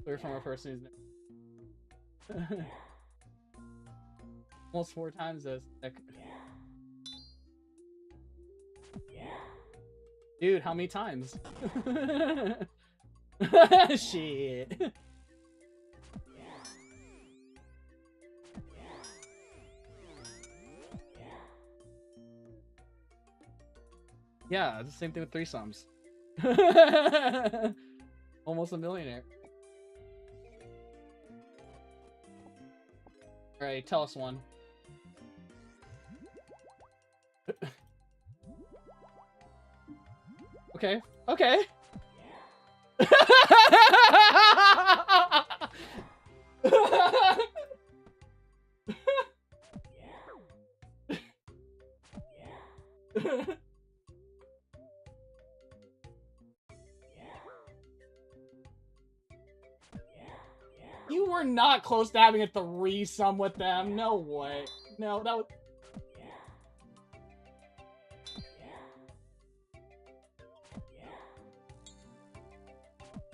We're from a person who's almost 4 times this. Dude, how many times? Shit. Yeah, it's the same thing with threesomes. Almost a millionaire. Alright, tell us one. Okay. Okay. You were not close to having a threesome with them. No way. No, that was...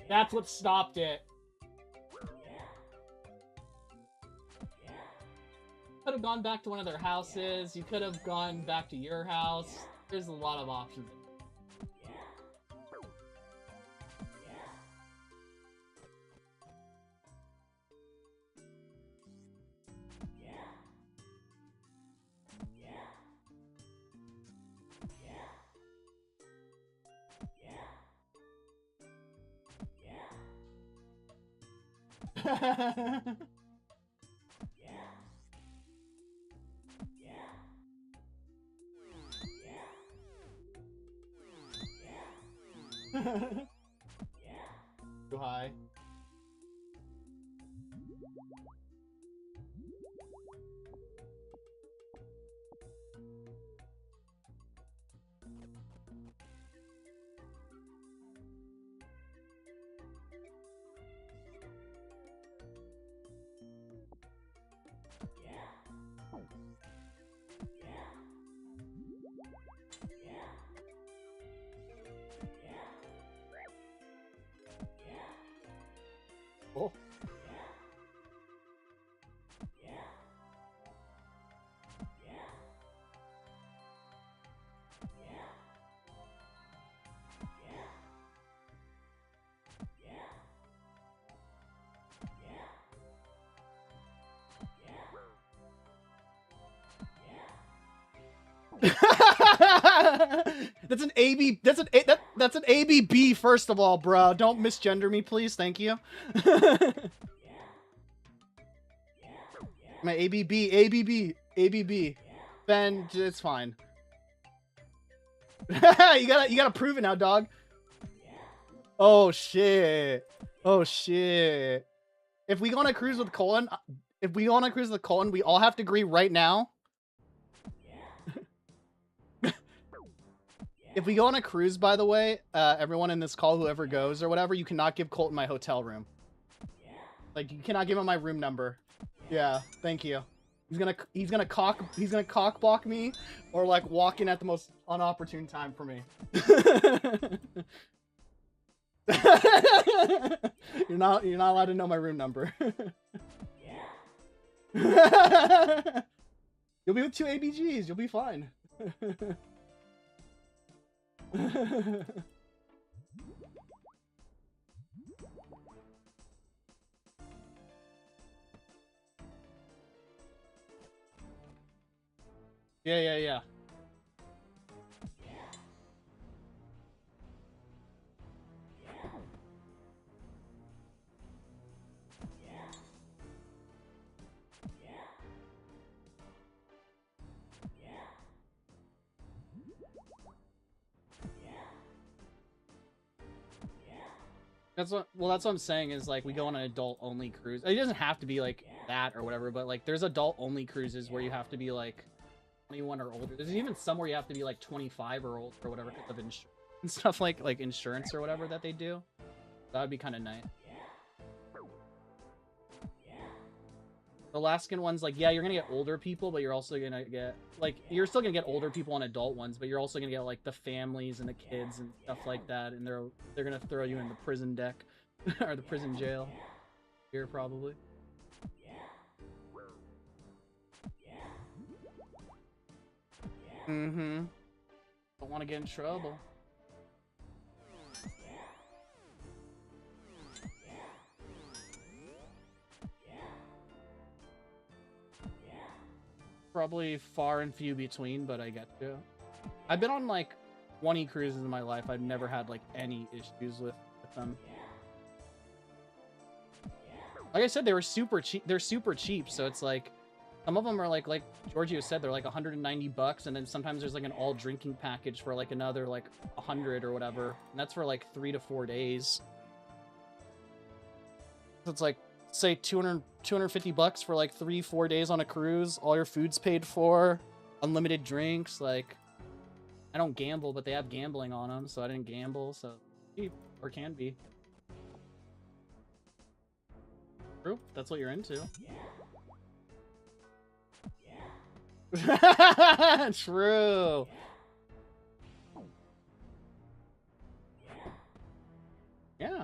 That's what stopped it. Could have gone back to one of their houses. You could have gone back to your house. There's a lot of options. Too high. Oh. That's an AB. That's an ABB. First of all, bro, don't misgender me, please. Thank you. My ABB. Ben, it's fine. you gotta prove it now, dog. Oh shit. Oh shit. If we go on a cruise with Colin, we all have to agree right now. If we go on a cruise, by the way, everyone in this call, whoever goes or whatever, you cannot give Colton my hotel room. Like, you cannot give him my room number. Yeah, thank you. He's gonna cock block me, or like walk in at the most unopportune time for me. You're not allowed to know my room number. You'll be with 2 ABGs. You'll be fine. Yeah. That's what I'm saying is, like, we go on an adult only cruise. It doesn't have to be like that or whatever, but like there's adult only cruises where you have to be like 21 or older. There's even some where you have to be like 25 or older or whatever because of insurance and stuff, like insurance or whatever that they do. That would be kind of nice. The Alaskan ones, like, yeah, you're gonna get older people, but you're also gonna get, like, you're still gonna get older people on adult ones, but you're also gonna get like the families and the kids and stuff like that, and they're gonna throw you in the prison deck or the prison jail here probably. Don't want to get in trouble. Probably far and few between, but I get to. I've been on like 20 cruises in my life. I've never had like any issues with them. Like I said, they were super cheap. They're super cheap, so it's like some of them are like Giorgio said, they're like 190 bucks, and then sometimes there's like an all drinking package for like another like 100 or whatever, and that's for like 3 to 4 days. So it's like, say 250 bucks for like 3-4 days on a cruise. All your food's paid for, unlimited drinks. Like, I don't gamble, but they have gambling on them, so I didn't gamble. So cheap, or can be. True, that's what you're into. True. Yeah.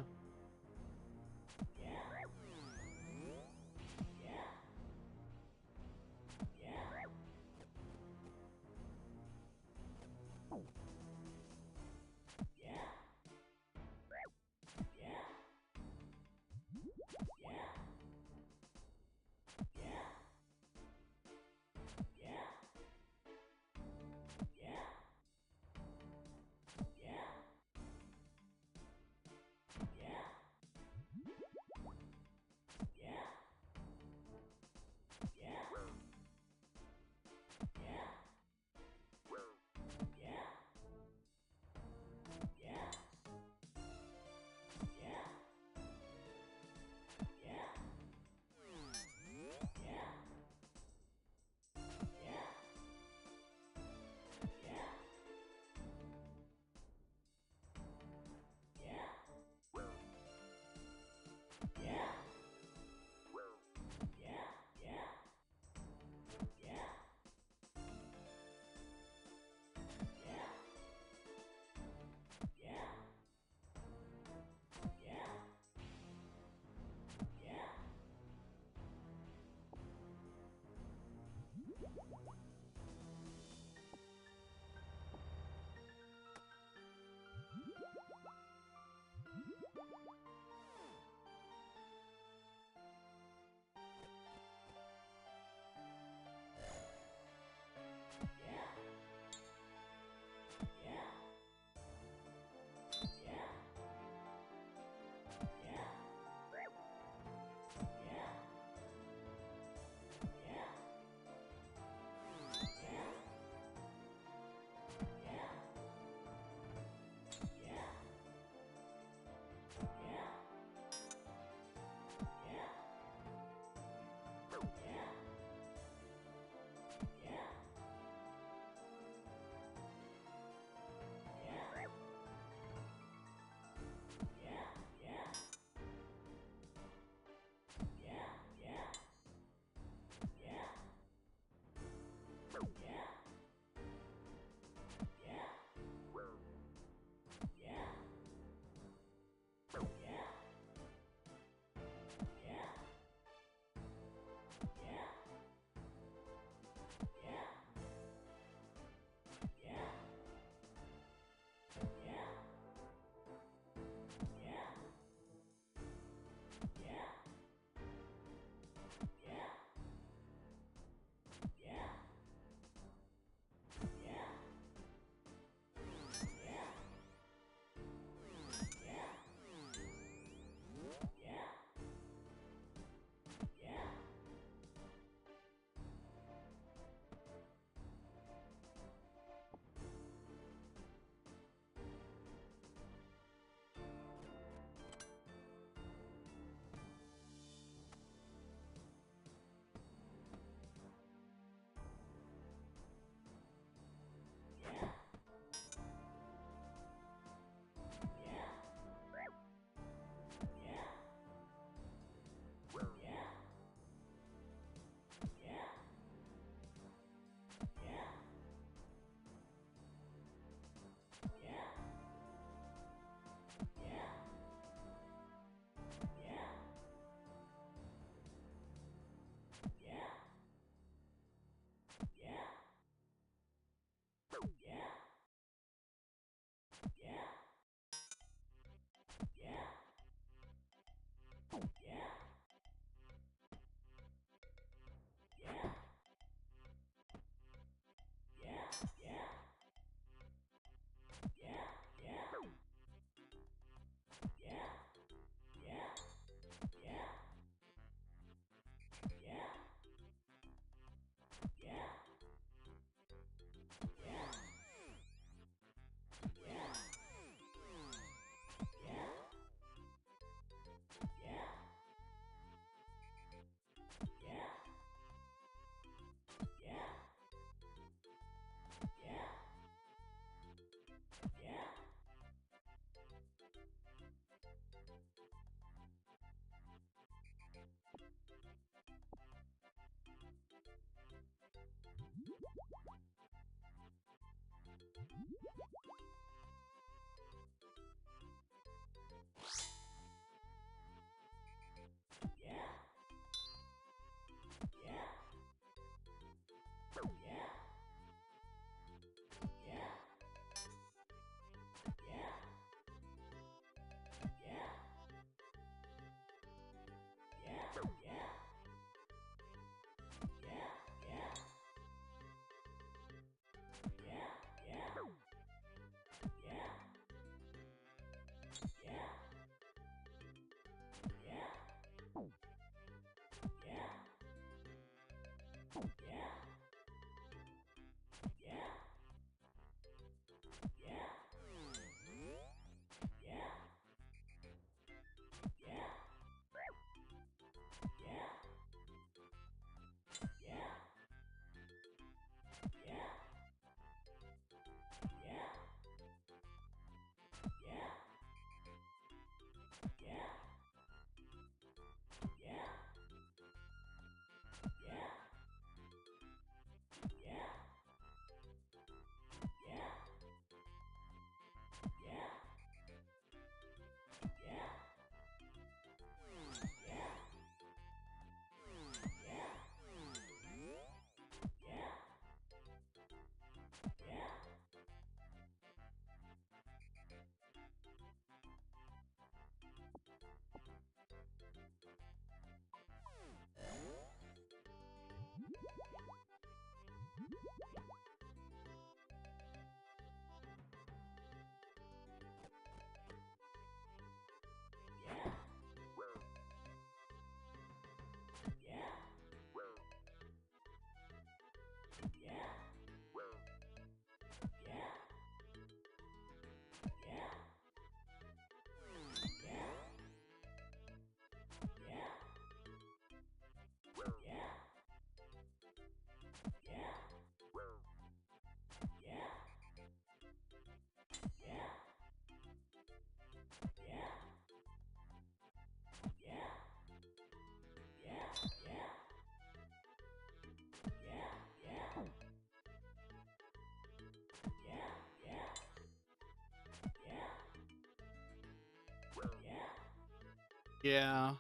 Yeah.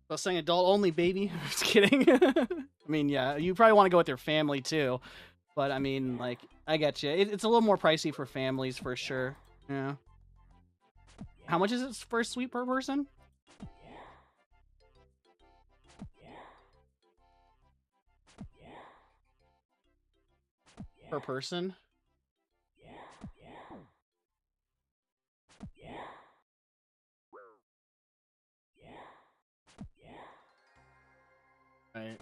I was saying adult only, baby. Just kidding. I mean, yeah, you probably want to go with your family too. But I mean, like, I get you. It's a little more pricey for families for sure. Yeah. How much is it for a suite per person? Per person? Right.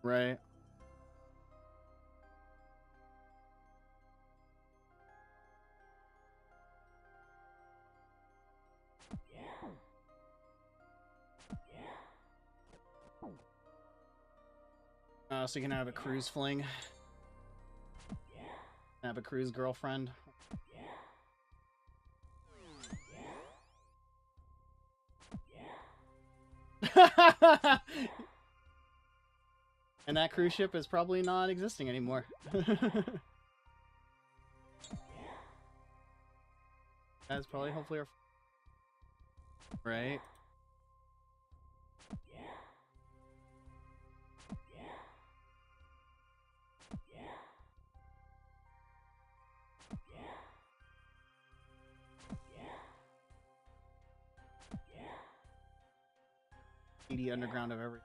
Right. So you can have a cruise fling. Have a cruise girlfriend. And that cruise ship is probably not existing anymore. That's probably hopefully our... Right? ED underground of every...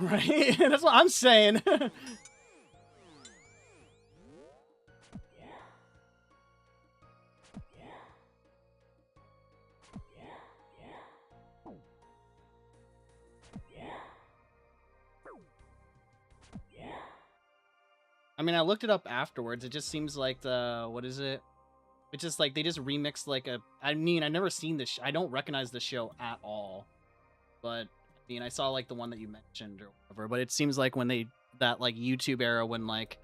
Right? That's what I'm saying. I mean, I looked it up afterwards. It just seems like what is it? It's just like they just remixed like a. I mean, I've never seen this. I don't recognize the show at all. But I mean, I saw like the one that you mentioned or whatever. But it seems like when that like YouTube era when like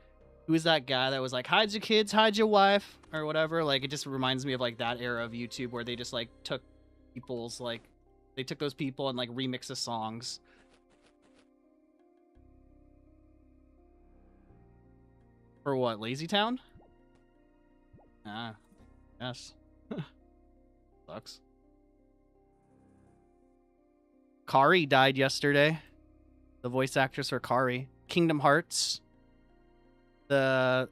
who was that guy that was like hide your kids, hide your wife or whatever. Like it just reminds me of like that era of YouTube where they just like took people's like they took those people and like remixed the songs. For what? Lazy Town? Ah, yes. Sucks. Kari died yesterday. The voice actress for Kari. Kingdom Hearts. The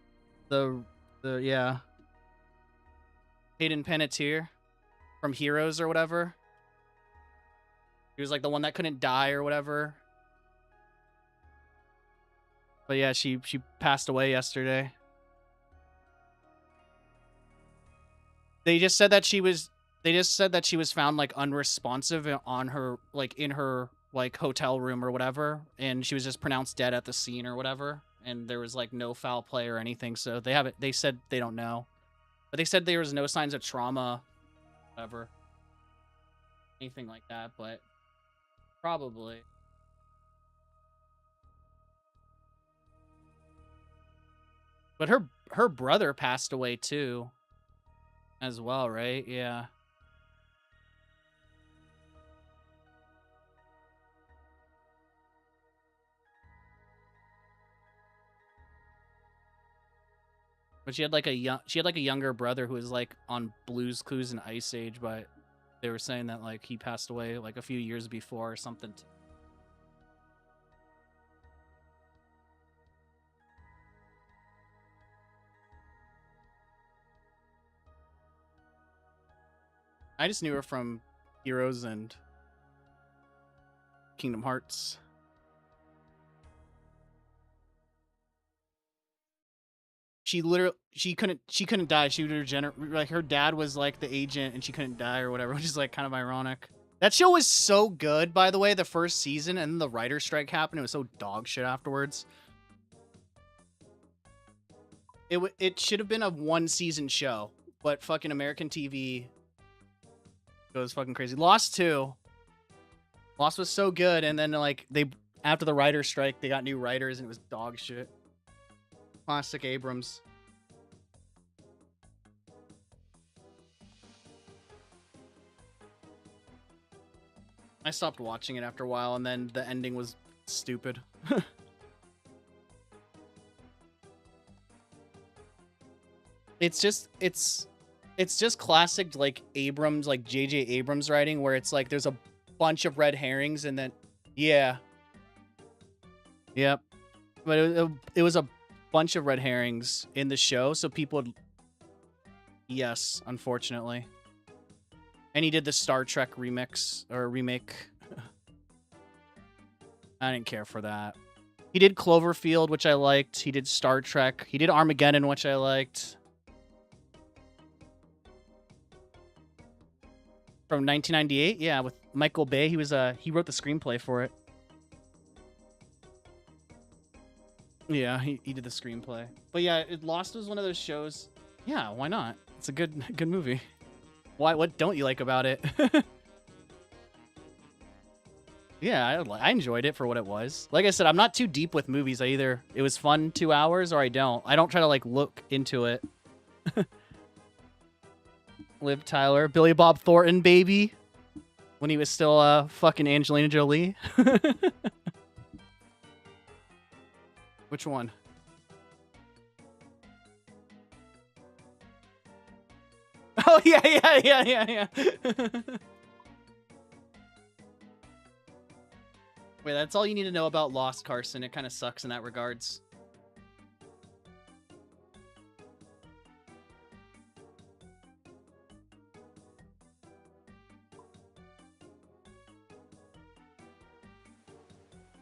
yeah. Hayden Panettiere from Heroes or whatever. He was like the one that couldn't die or whatever. But yeah, she passed away yesterday. They just said that she was found like unresponsive on her like in her like hotel room or whatever, and she was just pronounced dead at the scene or whatever, and there was like no foul play or anything, so they said they don't know. But they said there was no signs of trauma, whatever. Anything like that, but probably. But her brother passed away too. As well, right? Yeah. But she had like a younger brother who was like on Blue's Clues and Ice Age, but they were saying that like he passed away like a few years before or something. I just knew her from Heroes and Kingdom Hearts. She couldn't die. She would regenerate. Like her dad was like the agent, and she couldn't die or whatever, which is like kind of ironic. That show was so good, by the way, the first season, and then the writer's strike happened. It was so dog shit afterwards. It should have been a 1-season show, but fucking American TV goes fucking crazy. Lost 2. Lost was so good, and then like after the writer's strike, they got new writers, and it was dog shit. Classic Abrams. I stopped watching it after a while, and then the ending was stupid. It's just classic like Abrams, like J.J. Abrams writing, where it's like there's a bunch of red herrings, and then yeah, yep. But it was a bunch of red herrings in the show, so people would, yes, unfortunately. And he did the Star Trek remix or remake. I didn't care for that. He did Cloverfield, which I liked. He did Star Trek. He did Armageddon, which I liked. From 1998, yeah, with Michael Bay. He wrote the screenplay for it. Yeah, he did the screenplay. But yeah, Lost was one of those shows. Yeah, why not? It's a good movie. Why? What don't you like about it? Yeah, I enjoyed it for what it was. Like I said, I'm not too deep with movies. It was fun 2 hours or I don't. I don't try to like look into it. Liv Tyler, Billy Bob Thornton, baby. When he was still fucking Angelina Jolie. Which one? Oh yeah. Wait, that's all you need to know about Lost, Carson. It kind of sucks in that regards.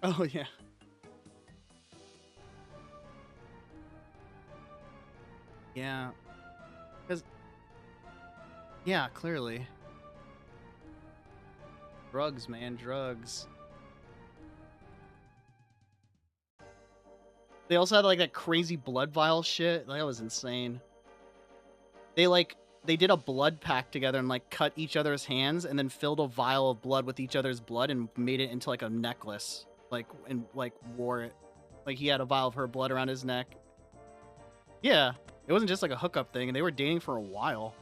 Oh yeah. Yeah. Cause yeah, clearly. Drugs, man, drugs. They also had like that crazy blood vial shit. That was insane. They like they did a blood pact together and like cut each other's hands and then filled a vial of blood with each other's blood and made it into like a necklace. Like and like wore it. Like he had a vial of her blood around his neck. Yeah. It wasn't just like a hookup thing, and they were dating for a while.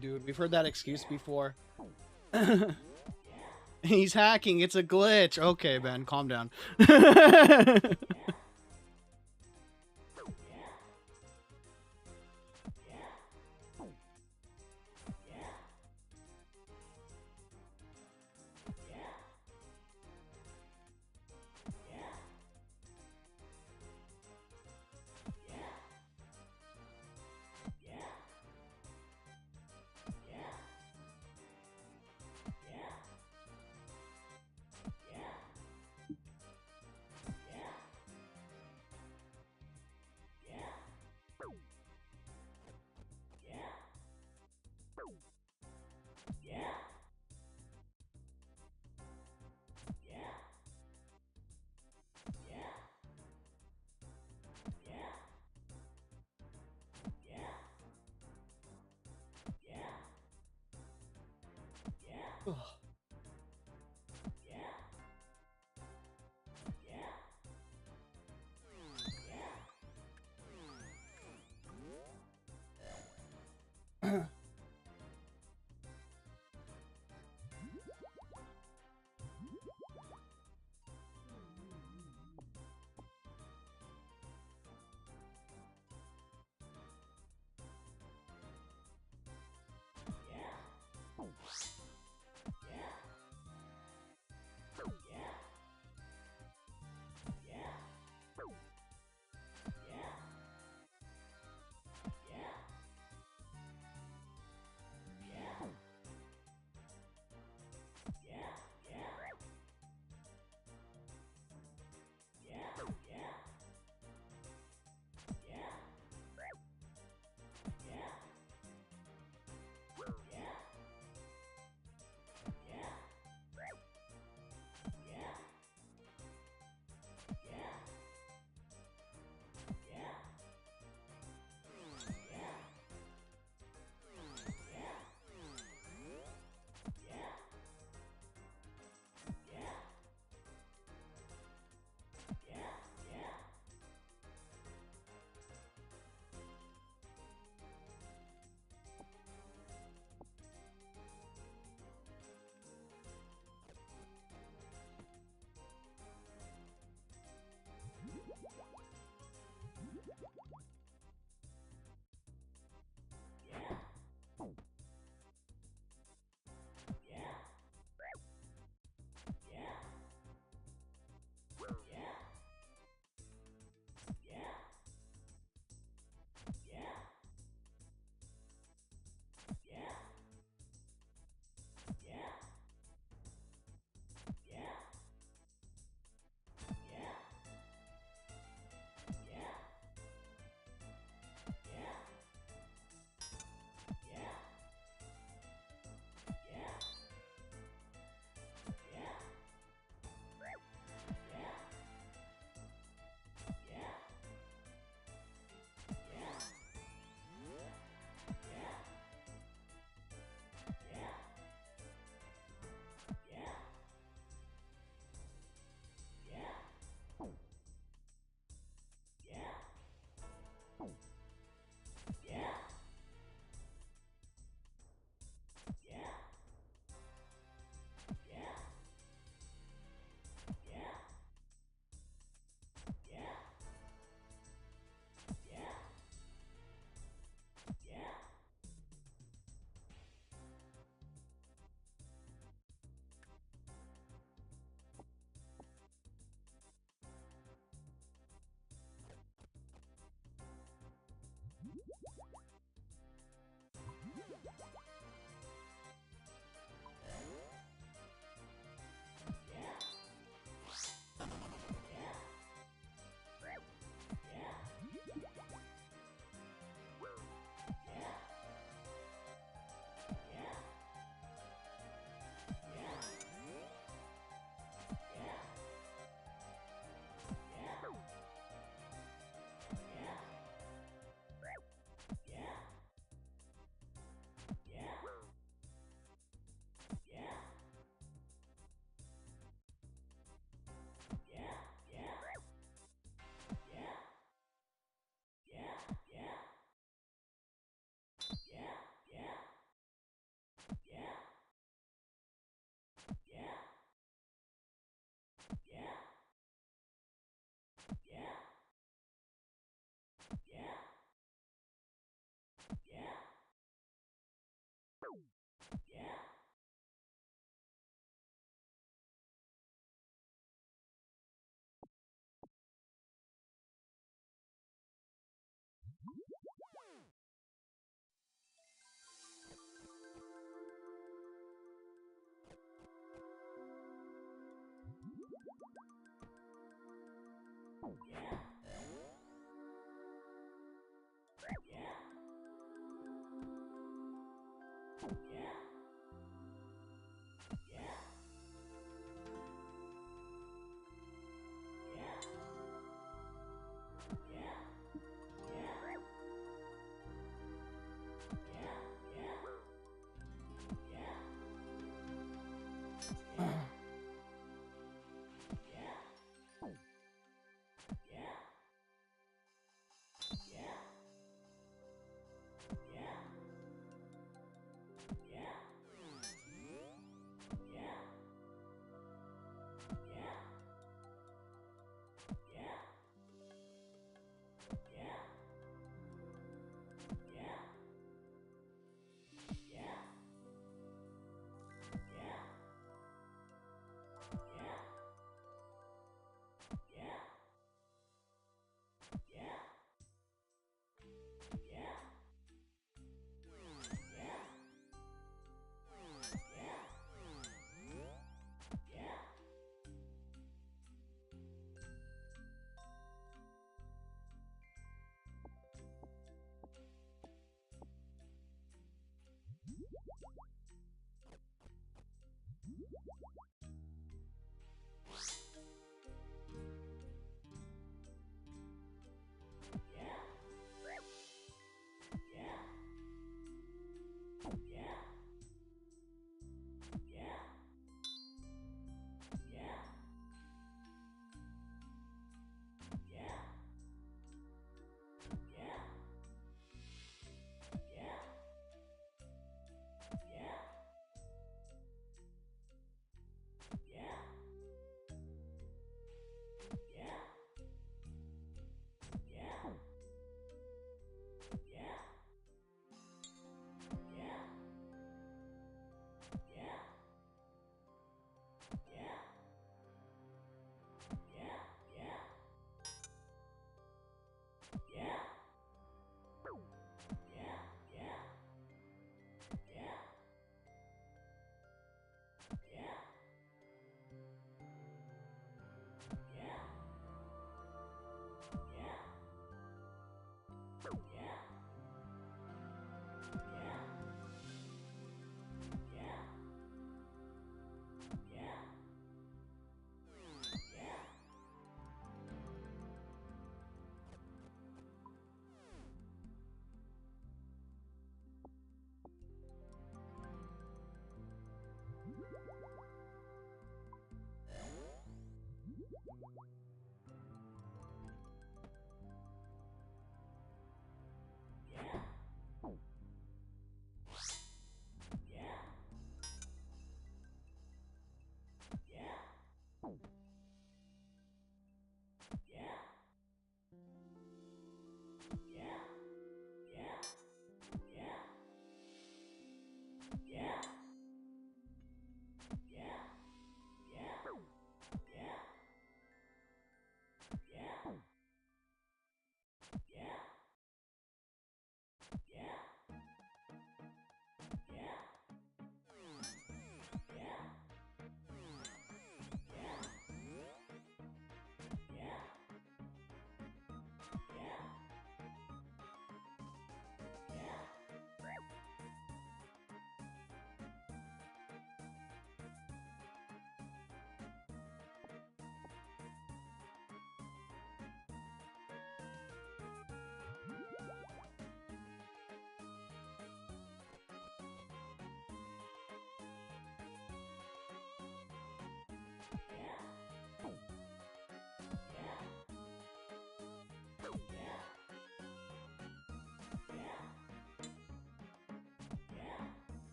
Dude, we've heard that excuse before. He's hacking. It's a glitch. Okay, Ben, calm down.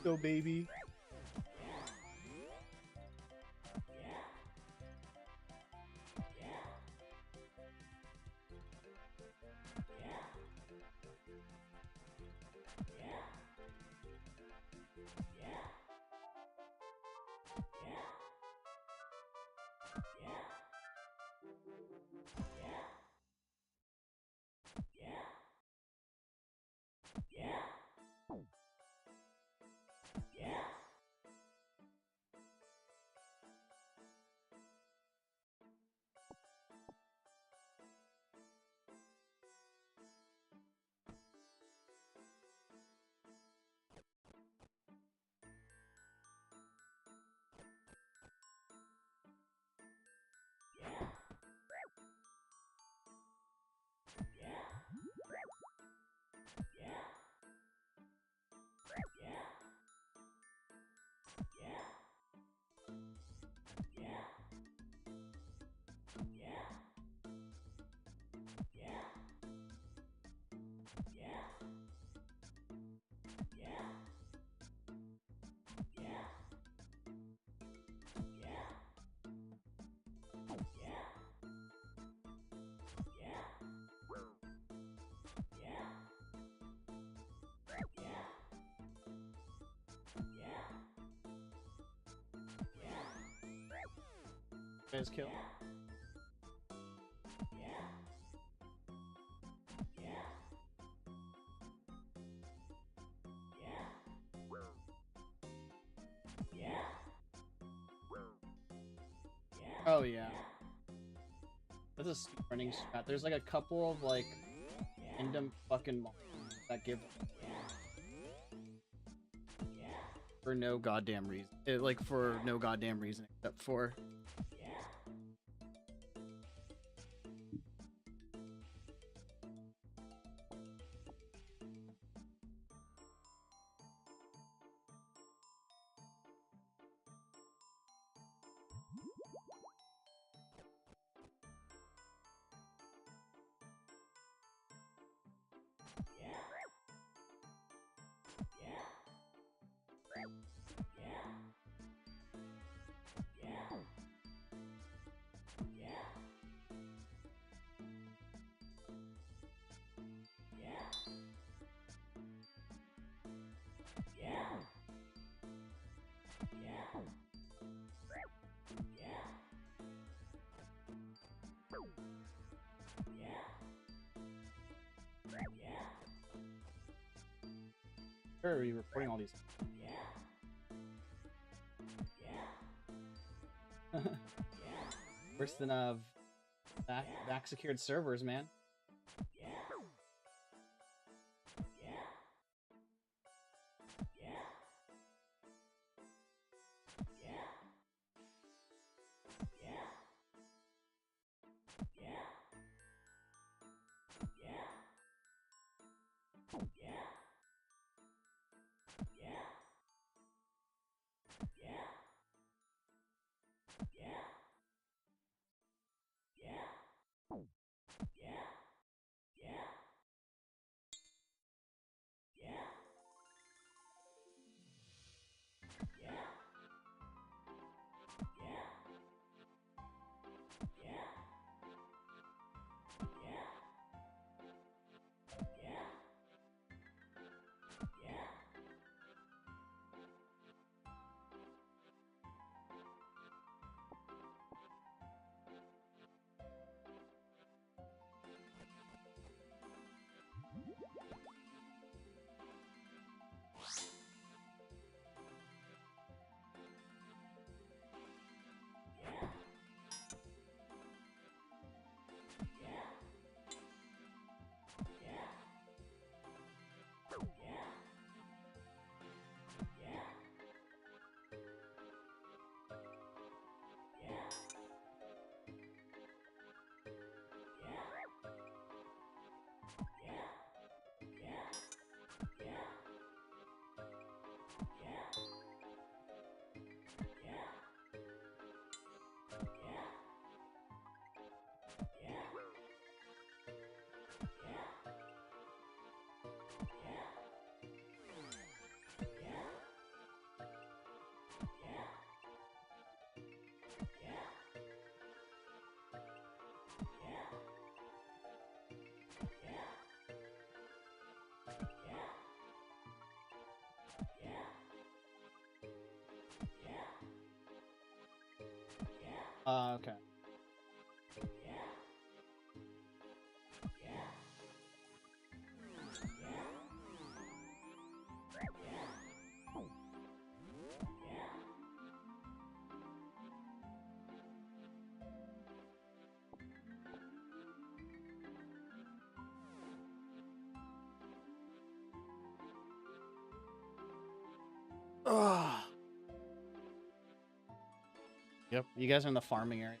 Go, baby. Guys, kill. Oh yeah. That's a running strat. There's like a couple of like random fucking monsters that give for no goddamn reason. Like for no goddamn reason except for Where are we recording all these? Worse than back secured servers, man. Okay. Ugh. Yep. You guys are in the farming area.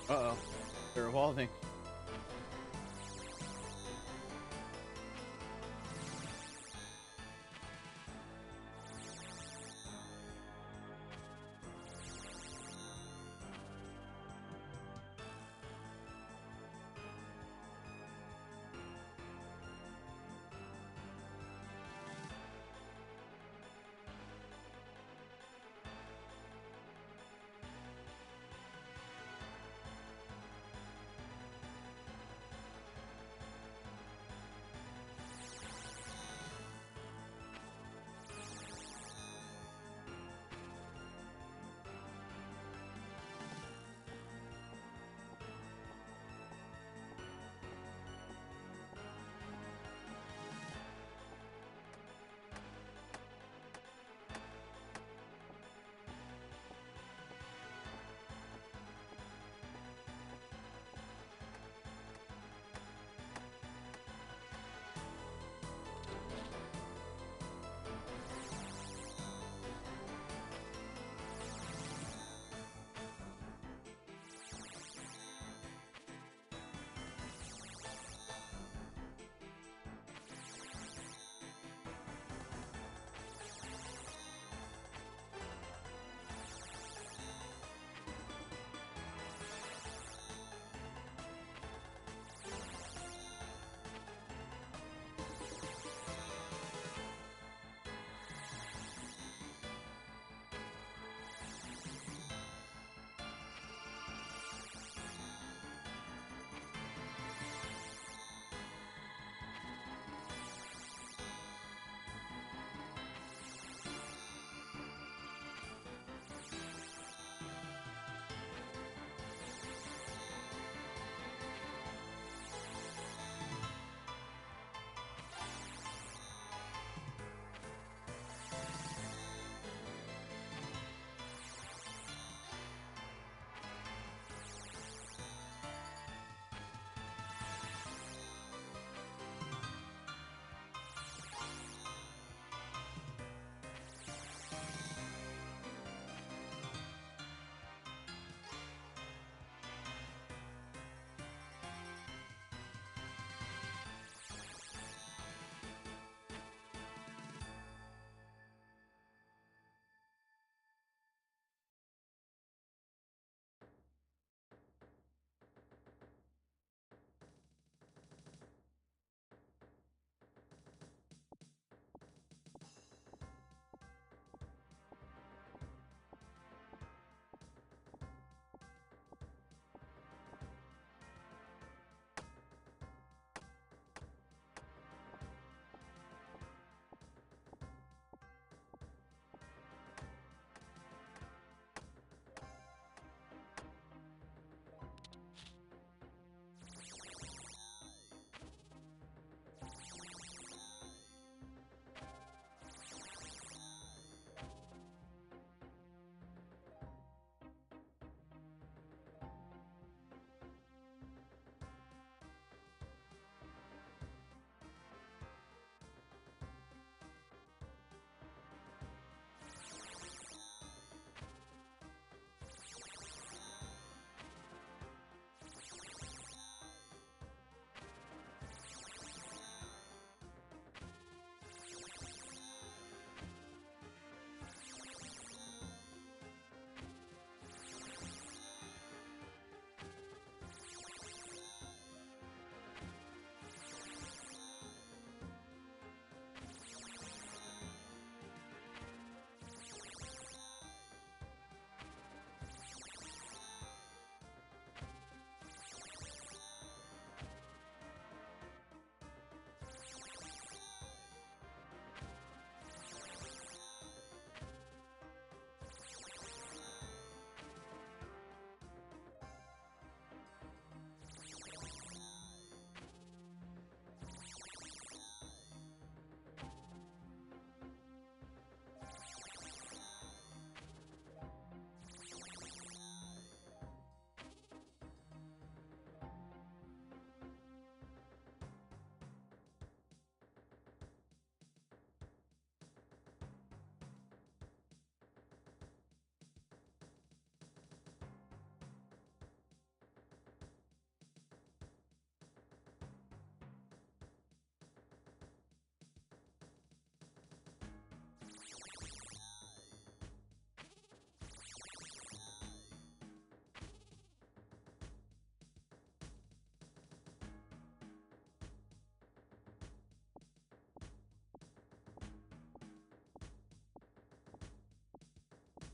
Uh-oh. They're evolving.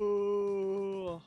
Ooh.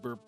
Burp.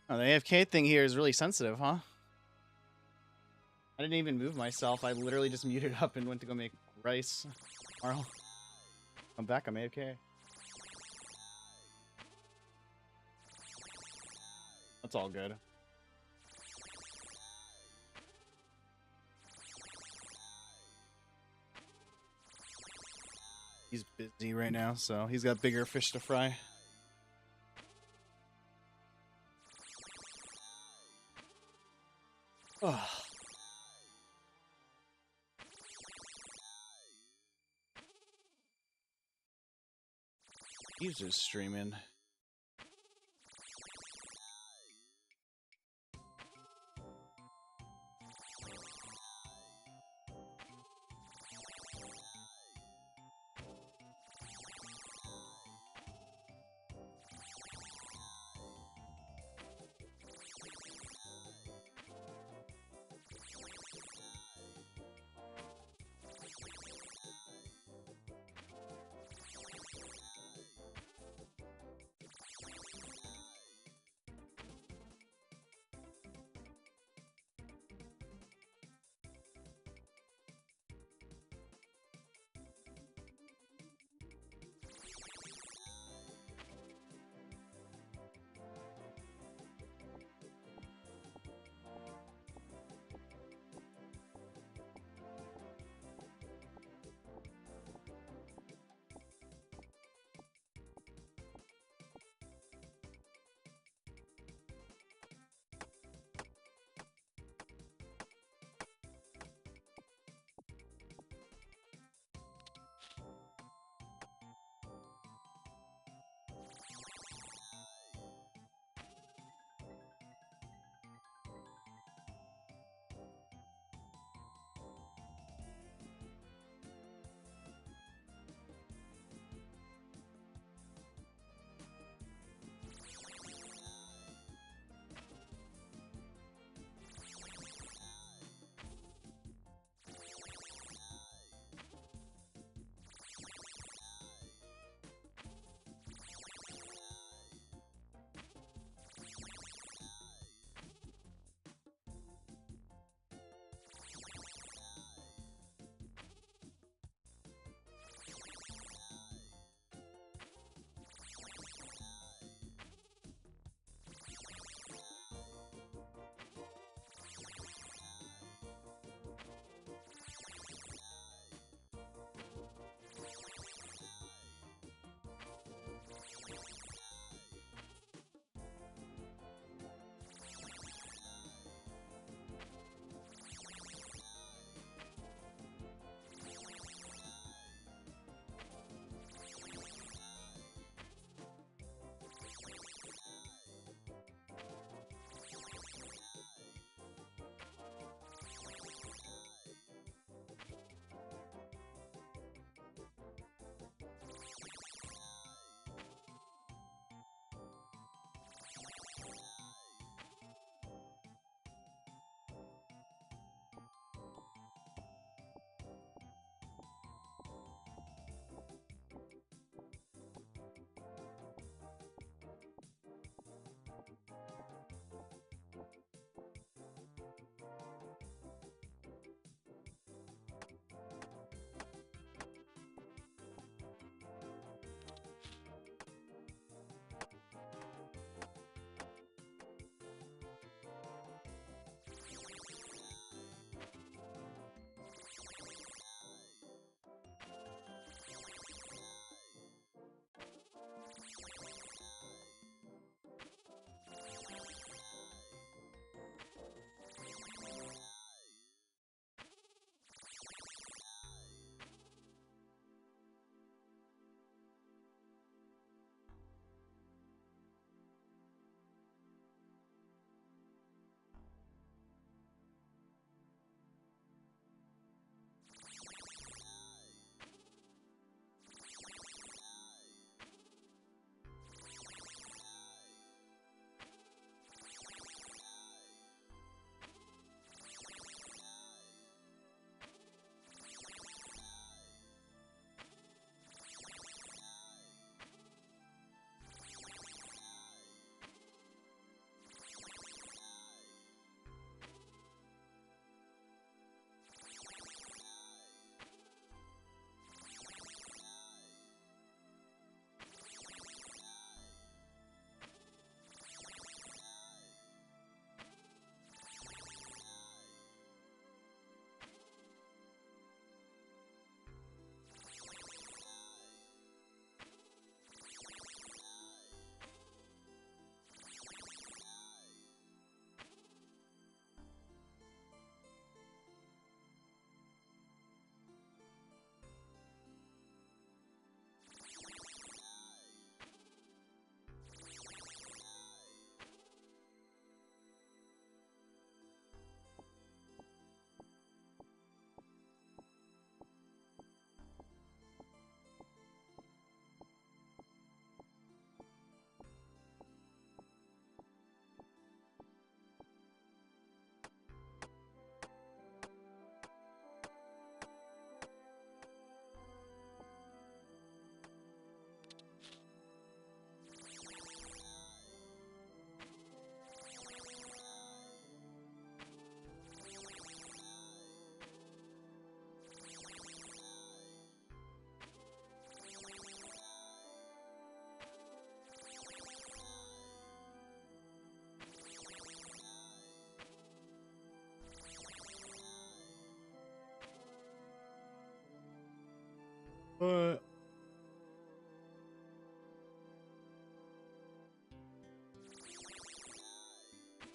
Oh, the AFK thing here is really sensitive, huh? I didn't even move myself. I literally just muted up and went to go make rice. Tomorrow. I'm back. I'm AFK. That's all good. He's busy right now, so he's got bigger fish to fry. Oh. He's just streaming.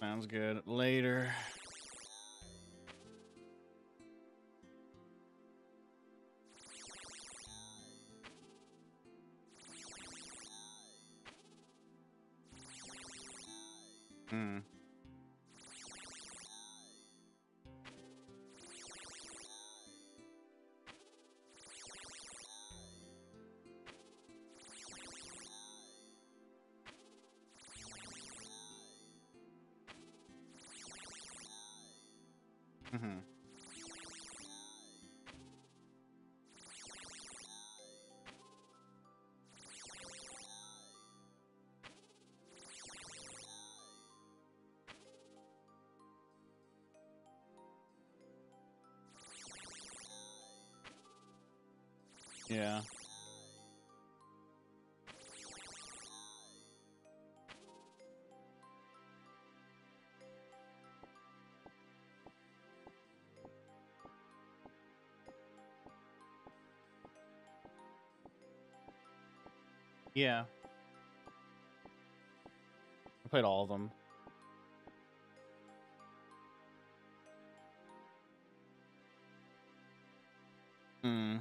Sounds good. Later. Hmm. Mm-hmm. Yeah. Yeah. I played all of them. Hmm.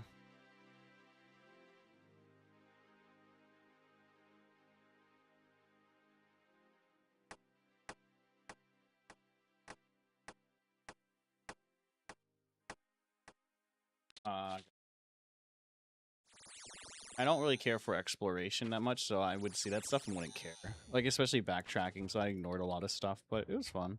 I don't really care for exploration that much, so I would see that stuff and wouldn't care. Like, especially backtracking, so I ignored a lot of stuff, but it was fun.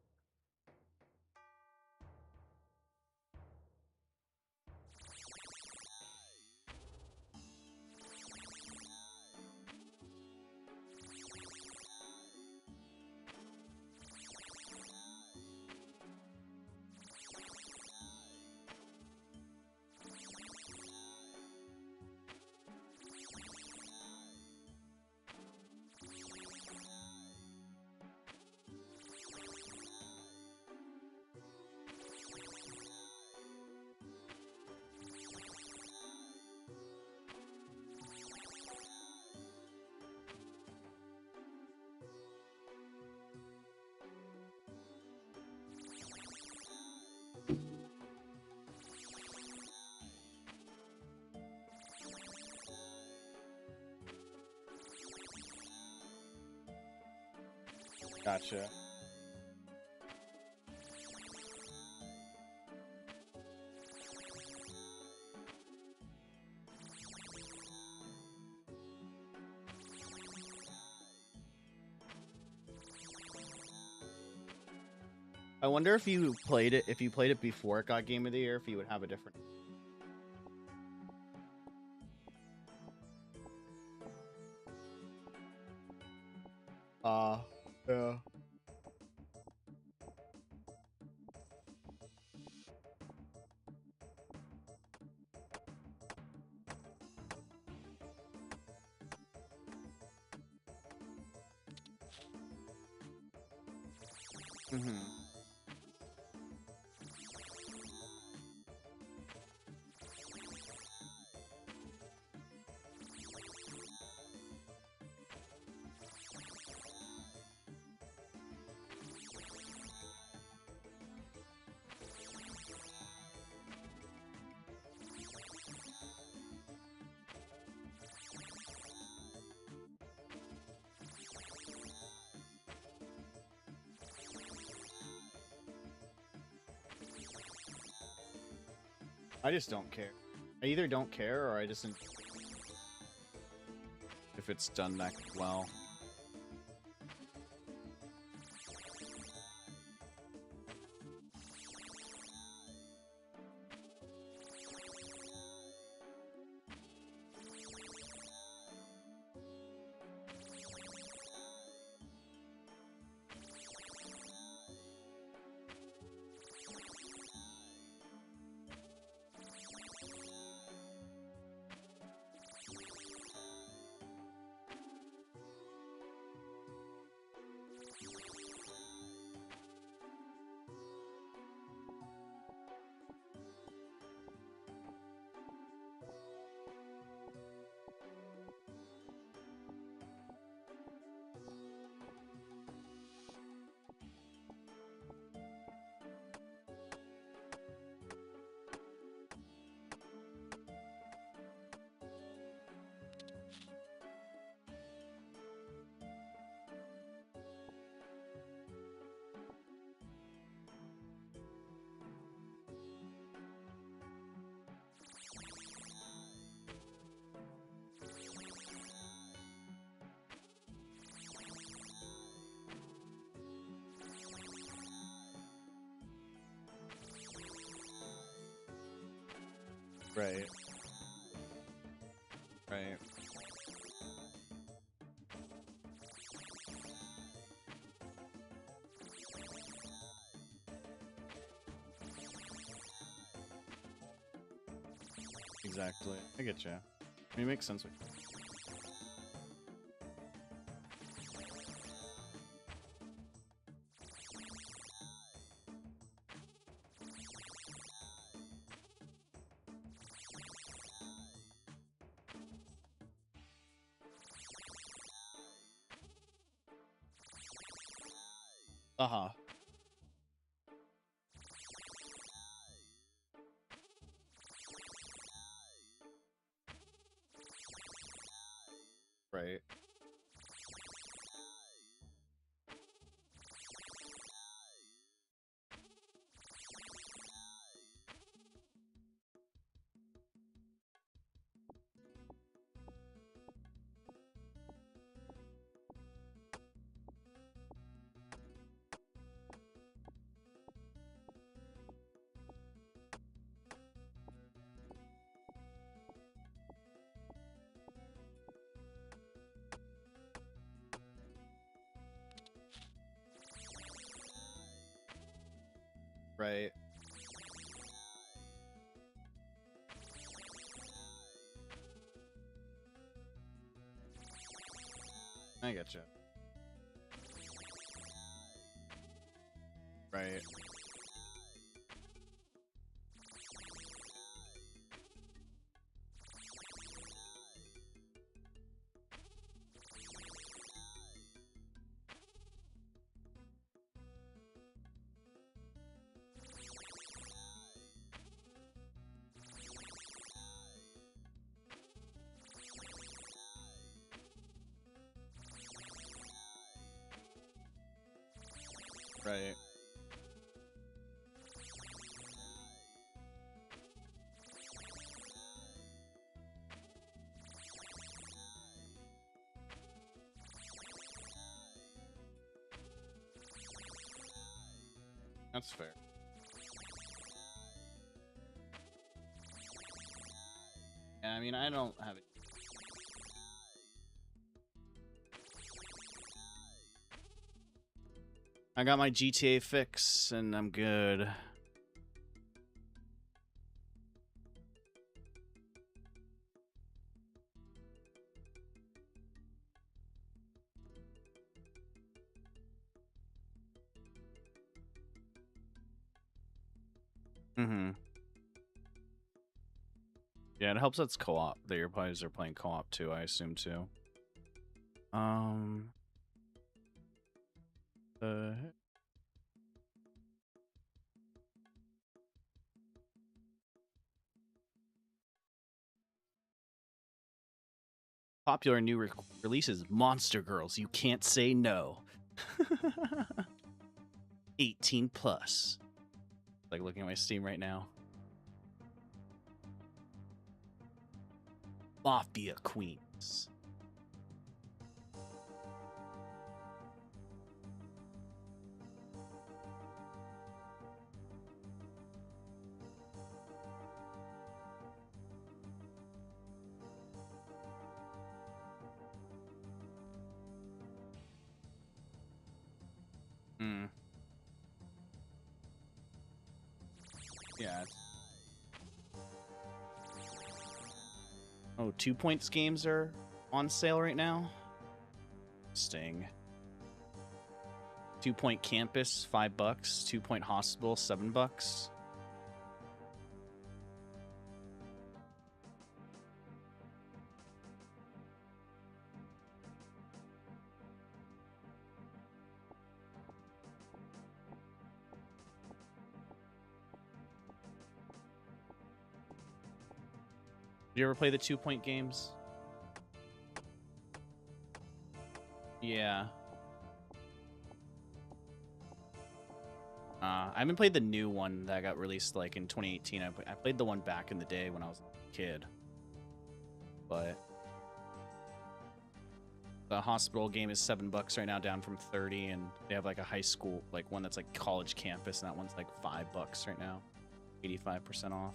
Gotcha. I wonder if you played it before it got Game of the Year, if you would have a different. Yeah. Mm-hmm. I just don't care. I either don't care or I just if it's done that well. Right. Right. Exactly. I get you. I mean, it makes sense. Uh-huh. Right. Right. I get you. Right. Right. That's fair. Yeah, I mean, I don't have it. I got my GTA fix, and I'm good. Mm-hmm. Yeah, it helps that's co-op, that your players are playing co-op too, I assume too. Uh, Popular new releases, Monster Girls, you can't say no. 18 plus. Like looking at my Steam right now. Mafia Queens. Mm. Yeah. Oh, 2 points games are on sale right now. Interesting. 2 Point Campus, $5. 2 Point Hospital, $7. Did you ever play the 2 Point games? Yeah. I haven't played the new one that got released like in 2018. I played the one back in the day when I was a kid. But the hospital game is $7 right now, down from 30, and they have like a high school, like one that's like college campus, and that one's like $5 right now, 85% off.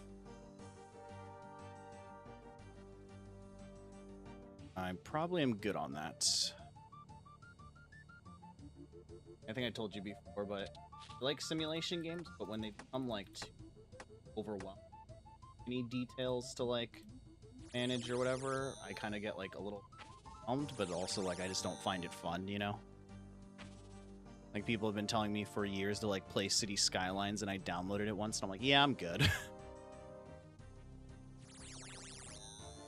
I probably am good on that. I think I told you before, but I like simulation games, but when they become like too overwhelming, any details to like manage or whatever, I kind of get like a little bummed, but also like I just don't find it fun, you know? Like people have been telling me for years to like play City Skylines, and I downloaded it once and I'm like, yeah, I'm good.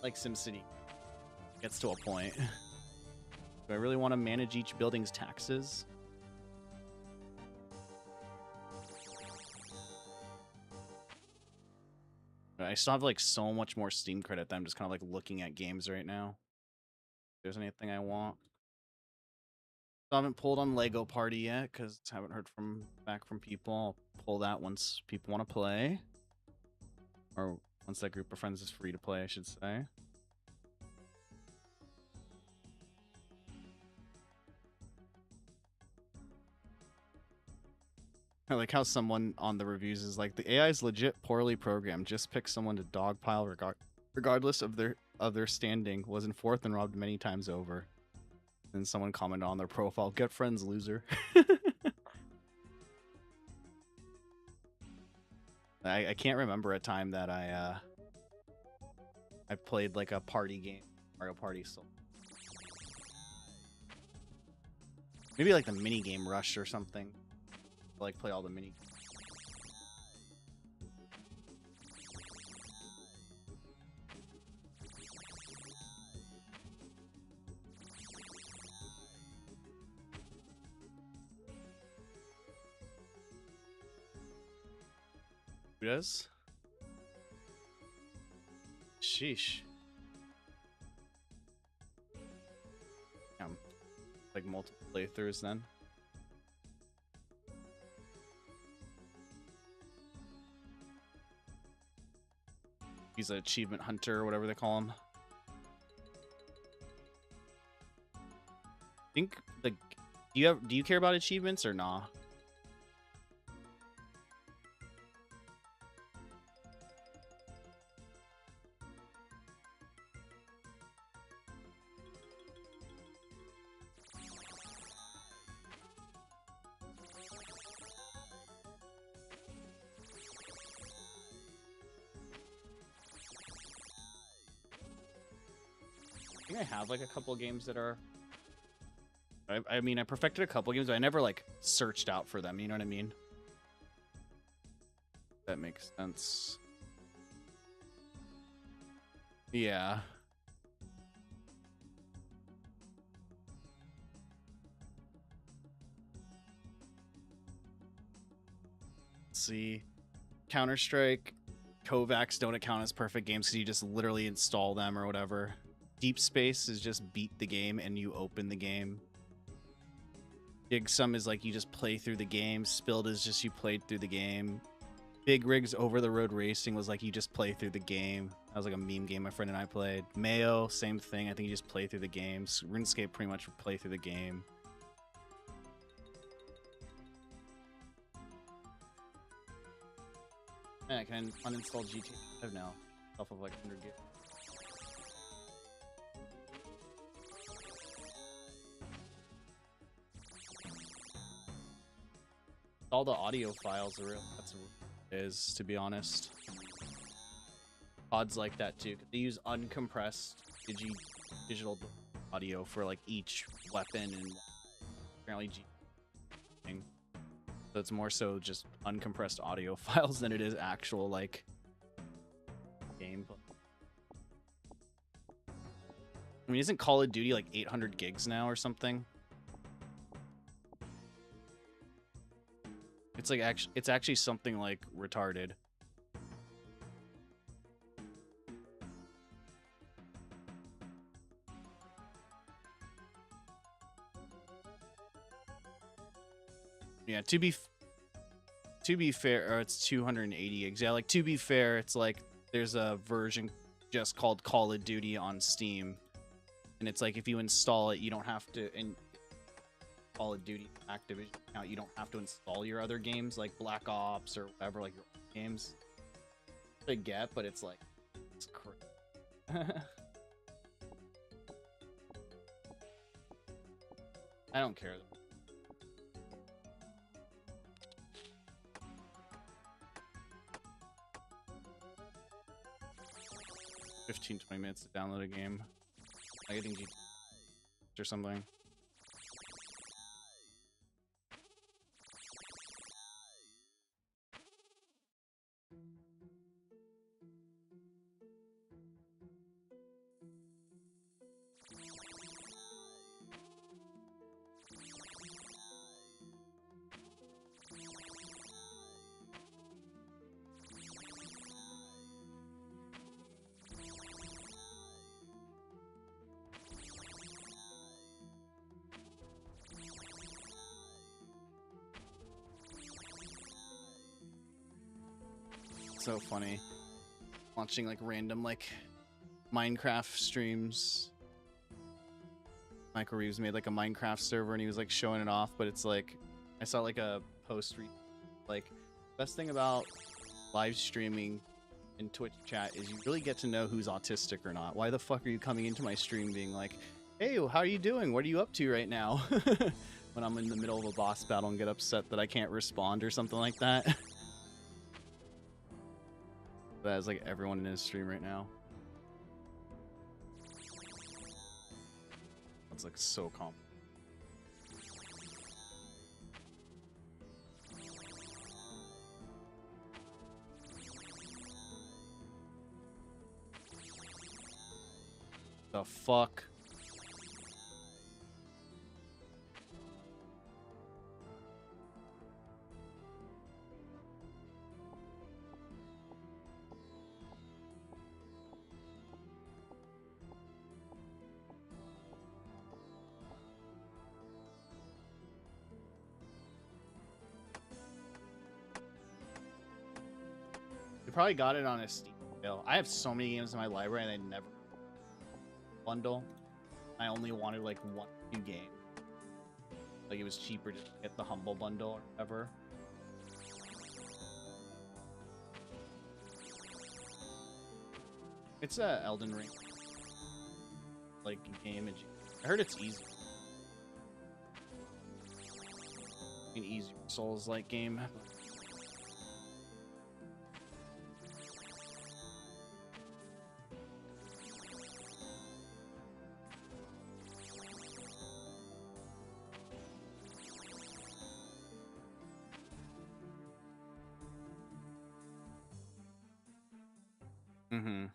Like SimCity gets to a point. Do I really want to manage each building's taxes? I still have like so much more Steam credit that I'm just kind of like looking at games right now. If there's anything I want. I haven't pulled on Lego Party yet because I haven't heard back from people. I'll pull that once people want to play. Or once that group of friends is free to play, I should say. I like how someone on the reviews is like, the AI is legit poorly programmed. Just pick someone to dogpile regardless of their standing. Was in fourth and robbed many times over. Then someone commented on their profile, "Get friends, loser." I can't remember a time that I played like a party game, Mario Party. So maybe like the mini game Rush or something. Like play all the mini. Who does? Sheesh. Like multiple playthroughs then. He's an achievement hunter or whatever they call him. I think the do you care about achievements or nah? I think I have like a couple games that are. I mean, I perfected a couple games, but I never like searched out for them. You know what I mean? That makes sense. Yeah. Let's see. Counter-Strike, Kovacs don't account as perfect games because you just literally install them or whatever. Deep Space is just beat the game and you open the game. Gig Sum is like you just play through the game. Spilled is just you played through the game. Big Rigs Over the Road Racing was like you just play through the game. That was like a meme game my friend and I played. Mayo, same thing. I think you just play through the game. RuneScape pretty much play through the game. Yeah, I can uninstall GTA now off of like 100 gigs. All the audio files are real. That's what it is, to be honest. Pods like that too. They use uncompressed digital audio for like each weapon and apparently thing. So it's more so just uncompressed audio files than it is actual like game. I mean, isn't Call of Duty like 800 gigs now or something? It's like it's actually something like retarded. Yeah, to be fair, or it's 280 gigs. Yeah, like to be fair, it's like there's a version just called Call of Duty on Steam, and it's like if you install it, you don't have to. And Call of Duty Activision account, you don't have to install your other games like Black Ops or whatever, like your games. I get, but it's like it's crazy. I don't care. 15-20 minutes to download a game. I think you or something. So funny watching like random like Minecraft streams. Michael Reeves made like a Minecraft server and he was like showing it off, but it's like I saw like a post like best thing about live streaming in Twitch chat is you really get to know who's autistic or not. Why the fuck are you coming into my stream being like, hey, how are you doing? What are you up to right now? When I'm in the middle of a boss battle and get upset that I can't respond or something like that. That is like everyone in his stream right now. That's like so calm. The fuck? Probably got it on a Steam sale. I have so many games in my library and I never bundle. I only wanted like 1 game. Like it was cheaper to get the Humble bundle or whatever. It's a Elden Ring like game. I heard it's easy. An easier Souls-like game. Mm-hmm.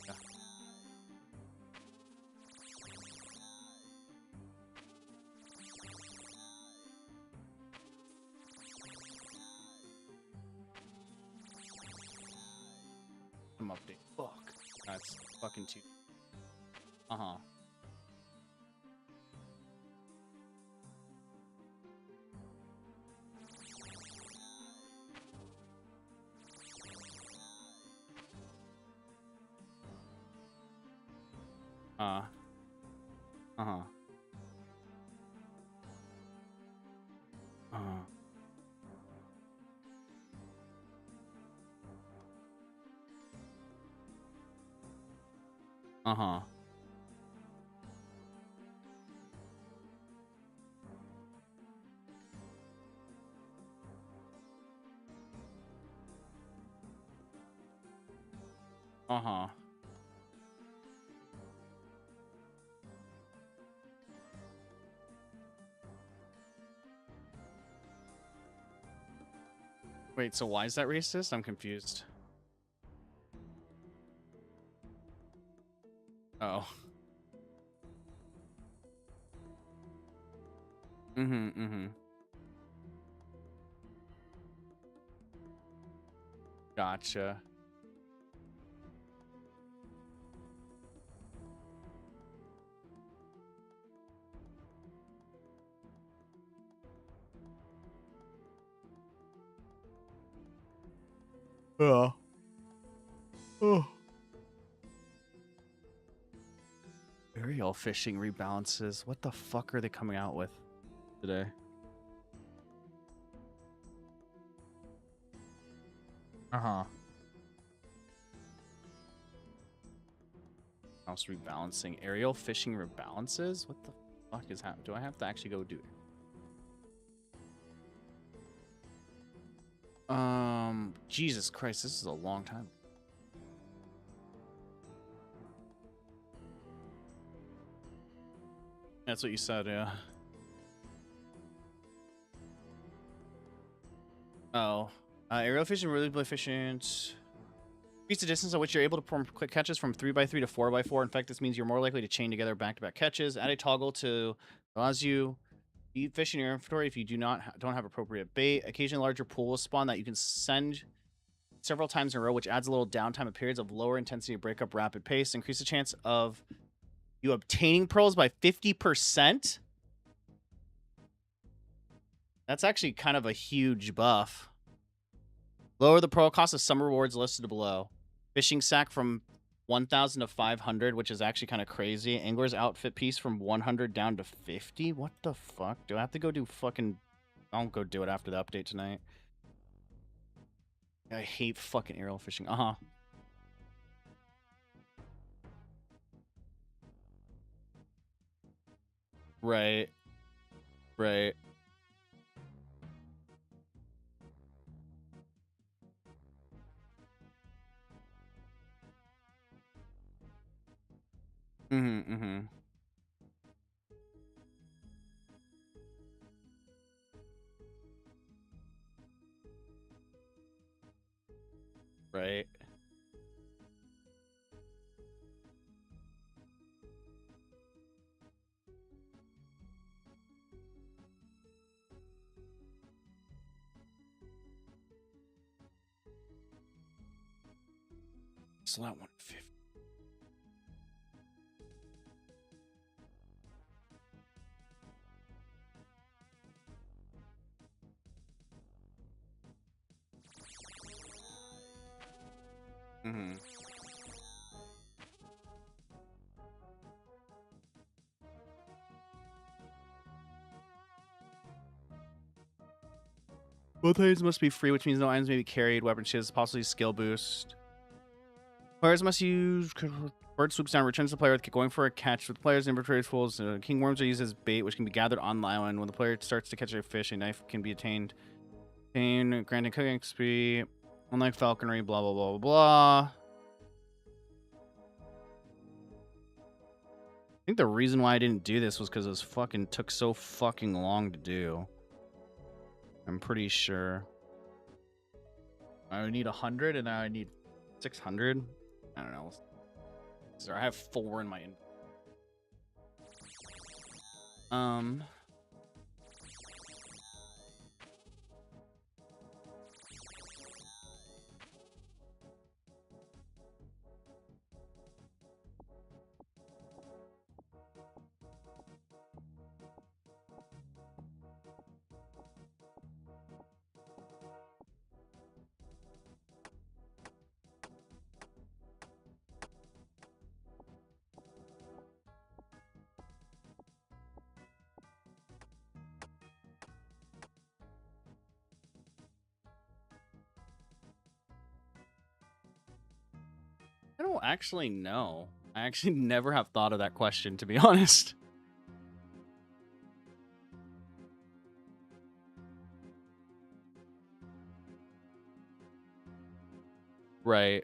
Yeah. Some update. Fuck. That's fucking too. Uh-huh. Uh-huh. Uh-huh. Uh-huh. Uh-huh. Wait, so why is that racist? I'm confused. Oh. Mm-hmm, mm-hmm. Gotcha. Oh. Aerial fishing rebalances. What the fuck are they coming out with today? Uh-huh. House rebalancing. Aerial fishing rebalances? What the fuck is happening? Do I have to actually go do it? Jesus Christ, this is a long time. That's what you said, yeah. Oh. Aerial fishing, really efficient. Increase the distance at which you're able to perform quick catches from 3x3 to 4x4. In fact, this means you're more likely to chain together back-to-back catches. Add a toggle to allows you to eat fish in your inventory if you don't have appropriate bait. Occasionally, a larger pool will spawn that you can send several times in a row, which adds a little downtime at periods of lower intensity to break up rapid pace. Increase the chance of you obtaining pearls by 50%. That's actually kind of a huge buff. Lower the pearl cost of some rewards listed below. Fishing sack from 1,000 to 500, which is actually kind of crazy. Angler's outfit piece from 100 down to 50. What the fuck? Do I have to go do fucking... I'll go do it after the update tonight. I hate fucking aerial fishing. Uh-huh. Right. Right. Mm-hmm, mm-hmm. Right. So that 150. Mm-hmm. Both items must be free, which means no items may be carried. Weapon shields, possibly skill boost. Players must use... Bird swoops down, returns the player with going for a catch with players' inventory full. King worms are used as bait, which can be gathered on the island. When the player starts to catch a fish, a knife can be attained. Granting cooking XP. Unlike falconry, blah, blah, blah, blah, blah. I think the reason why I didn't do this was because it was fucking took so fucking long to do. I'm pretty sure. I would need 100 and now I need 600. I don't know. I have 4 in my... I don't actually know. I actually never have thought of that question, to be honest. Right.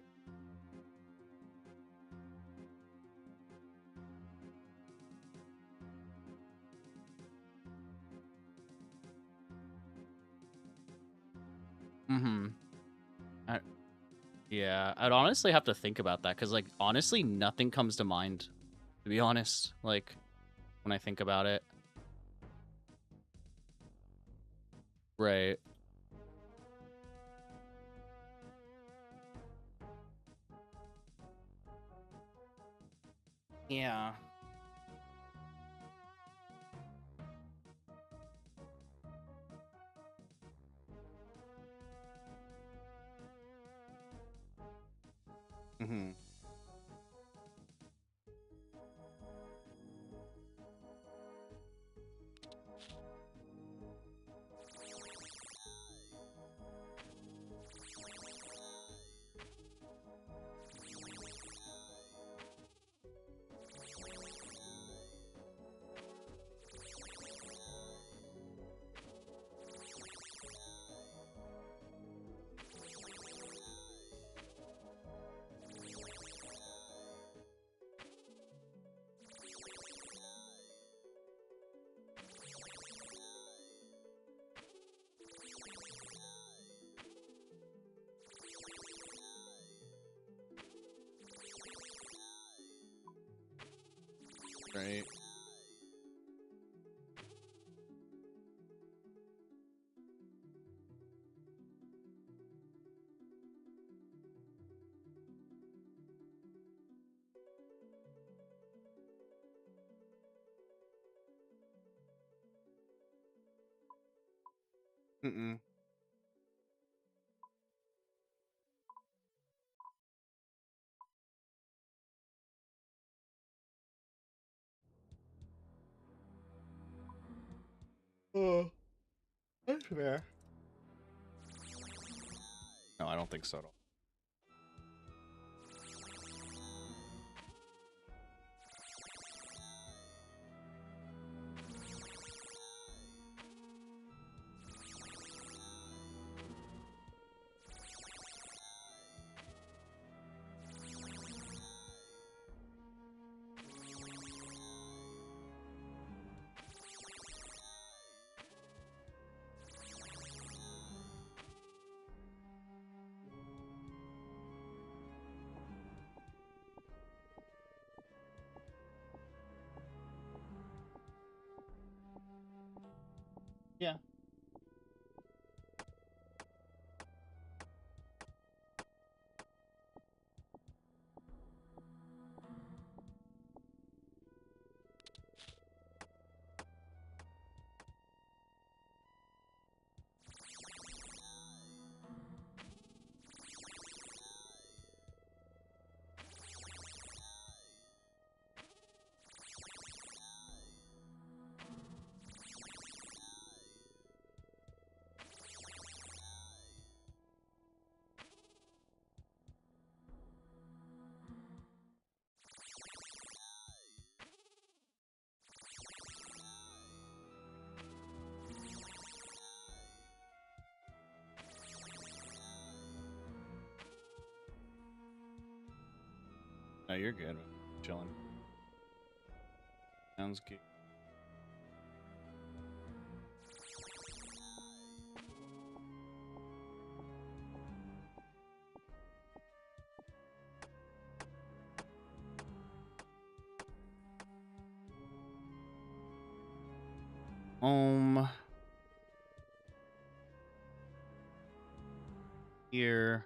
Mm-hmm. Yeah, I'd honestly have to think about that, because, like, honestly, nothing comes to mind, to be honest, like, when I think about it. Right. Yeah. Mm-hmm. right? Mm-mm. Oh, that's fair. No, I don't think so at all. Yeah. No, you're good. Chilling. Sounds good. Here.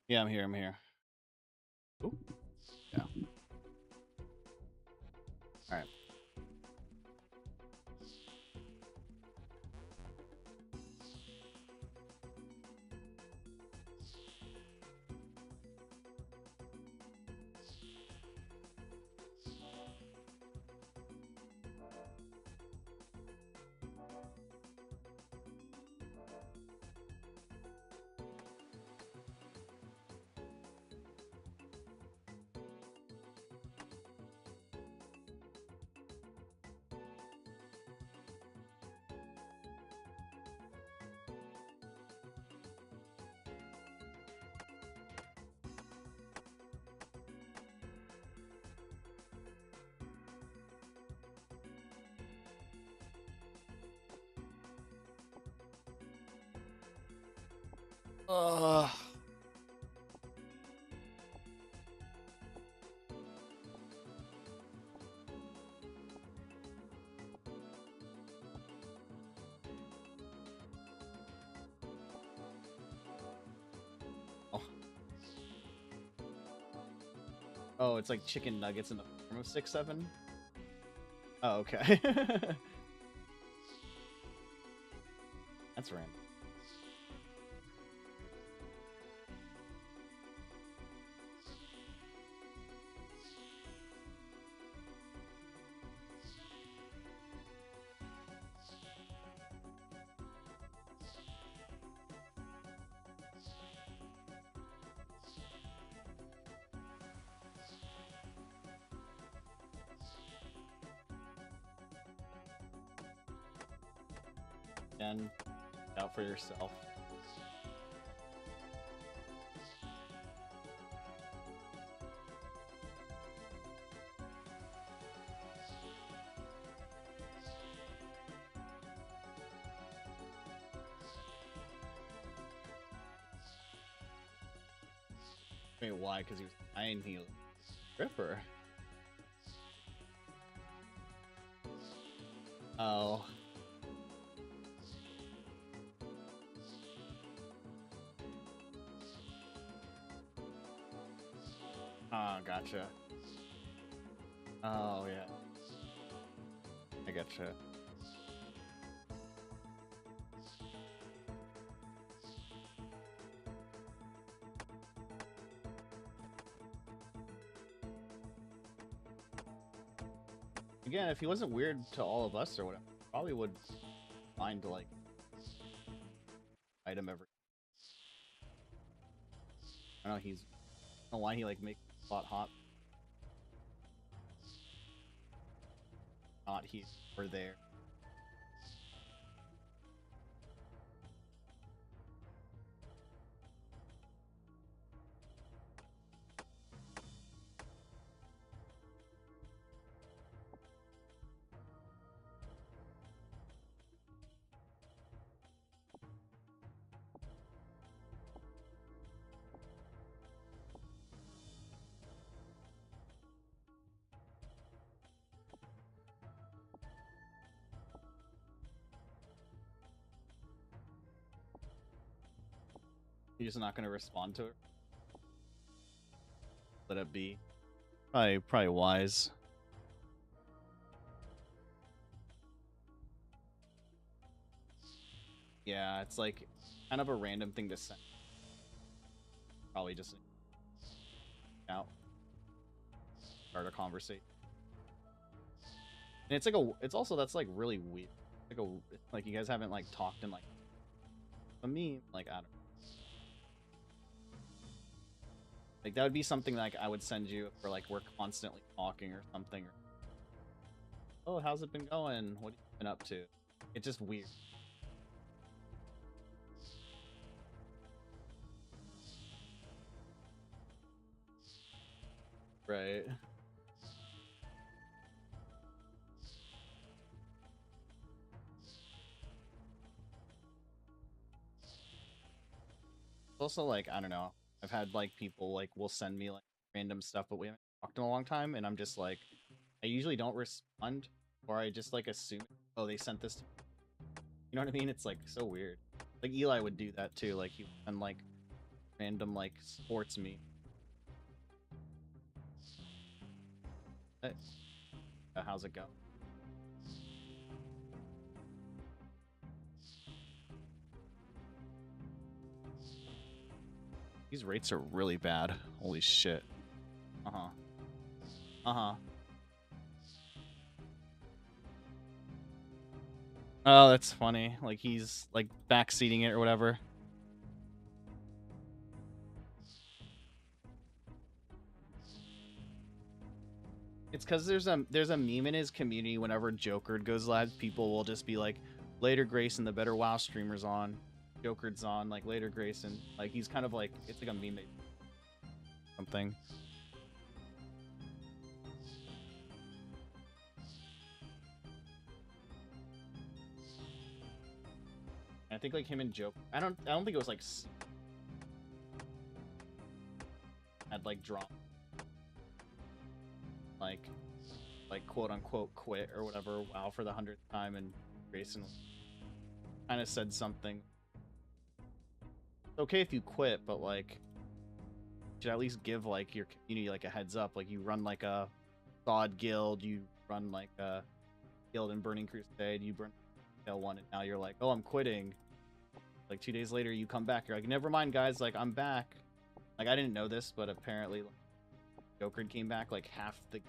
Yeah, I'm here. I'm here. Ooh. Yeah. All right. Uh, oh. Oh, it's like chicken nuggets in the form of 6-7. Oh, okay. That's random. And out for yourself. Wait, why? Because he was dying. He was Ripper. Oh. Oh, gotcha. Oh, yeah. I gotcha. Again, if he wasn't weird to all of us or whatever, probably would find to like item every. I don't know. I don't know why he like makes the spot hot. Not here or there. He's just not gonna respond to it. Let it be. Probably wise. Yeah, it's like kind of a random thing to send. Probably just out, start a conversation. And it's like it's also that's like really weird. Like you guys haven't like talked in like a meme. Like I don't know. Like that would be something like I would send you for like we're constantly talking or something. Or, oh, how's it been going? What have you been up to? It's just weird. Right. Also, like, I don't know. I've had like people like will send me like random stuff, but we haven't talked in a long time, and I'm just like, I usually don't respond, or I just like assume, oh, they sent this. You know what I mean? It's like so weird. Like Eli would do that too. Like he would send like random like sports meme. Hey, how's it go? These rates are really bad. Holy shit. Uh-huh. Uh-huh. Oh, that's funny. Like he's like backseating it or whatever. It's because there's a meme in his community. Whenever Joker goes live, people will just be like, "Later, Grayson, the better WoW streamer's on. Joker's on. Like later, Grayson." Like he's kind of like it's like a meme. Something. I think like him and Joker. I don't think it was like had like drop like quote unquote quit or whatever WoW for the 100th time, and Grayson kind of said something. It's okay if you quit, but like you should at least give like your community like a heads up. Like you run like a God guild, you run like a guild in Burning Crusade, you burn Tail 1, and now you're like, oh, I'm quitting. Like 2 days later you come back, you're like, never mind guys, like I'm back. Like I didn't know this, but apparently like, Joker came back, like half the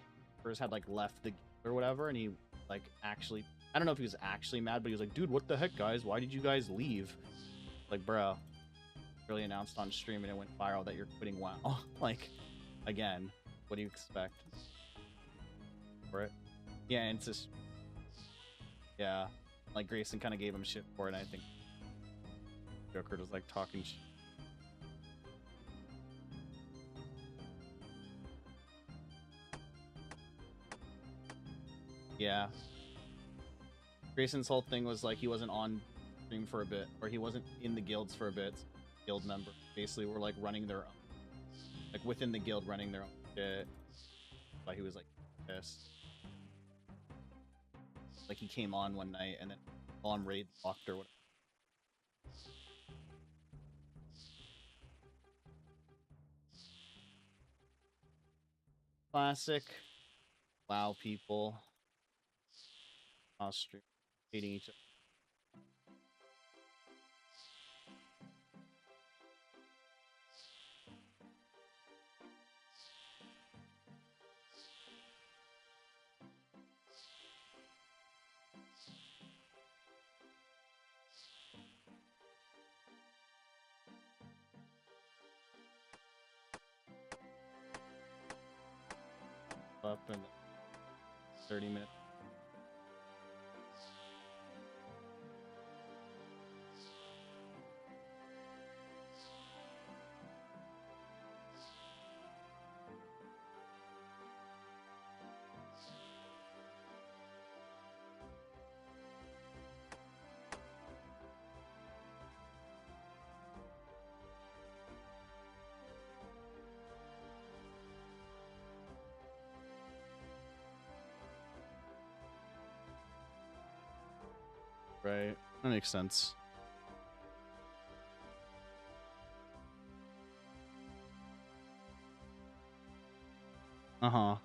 first had like left the or whatever, and he like actually, I don't know if he was actually mad, but he was like, dude, what the heck guys, why did you guys leave? Like bro, really announced on stream and it went viral that you're quitting WoW. Like again, what do you expect for it? Yeah, and it's just yeah, like Grayson kind of gave him shit for it, and I think Joker was like talking shit. Yeah. Grayson's whole thing was like he wasn't on stream for a bit, or he wasn't in the guilds for a bit. Guild member basically were like running their own, like within the guild running their own shit. But he was like pissed. Like he came on one night and then on raid locked or whatever. Classic WoW people. Stream hating each other. Up in 30 minutes. Right, that makes sense. Uh-huh.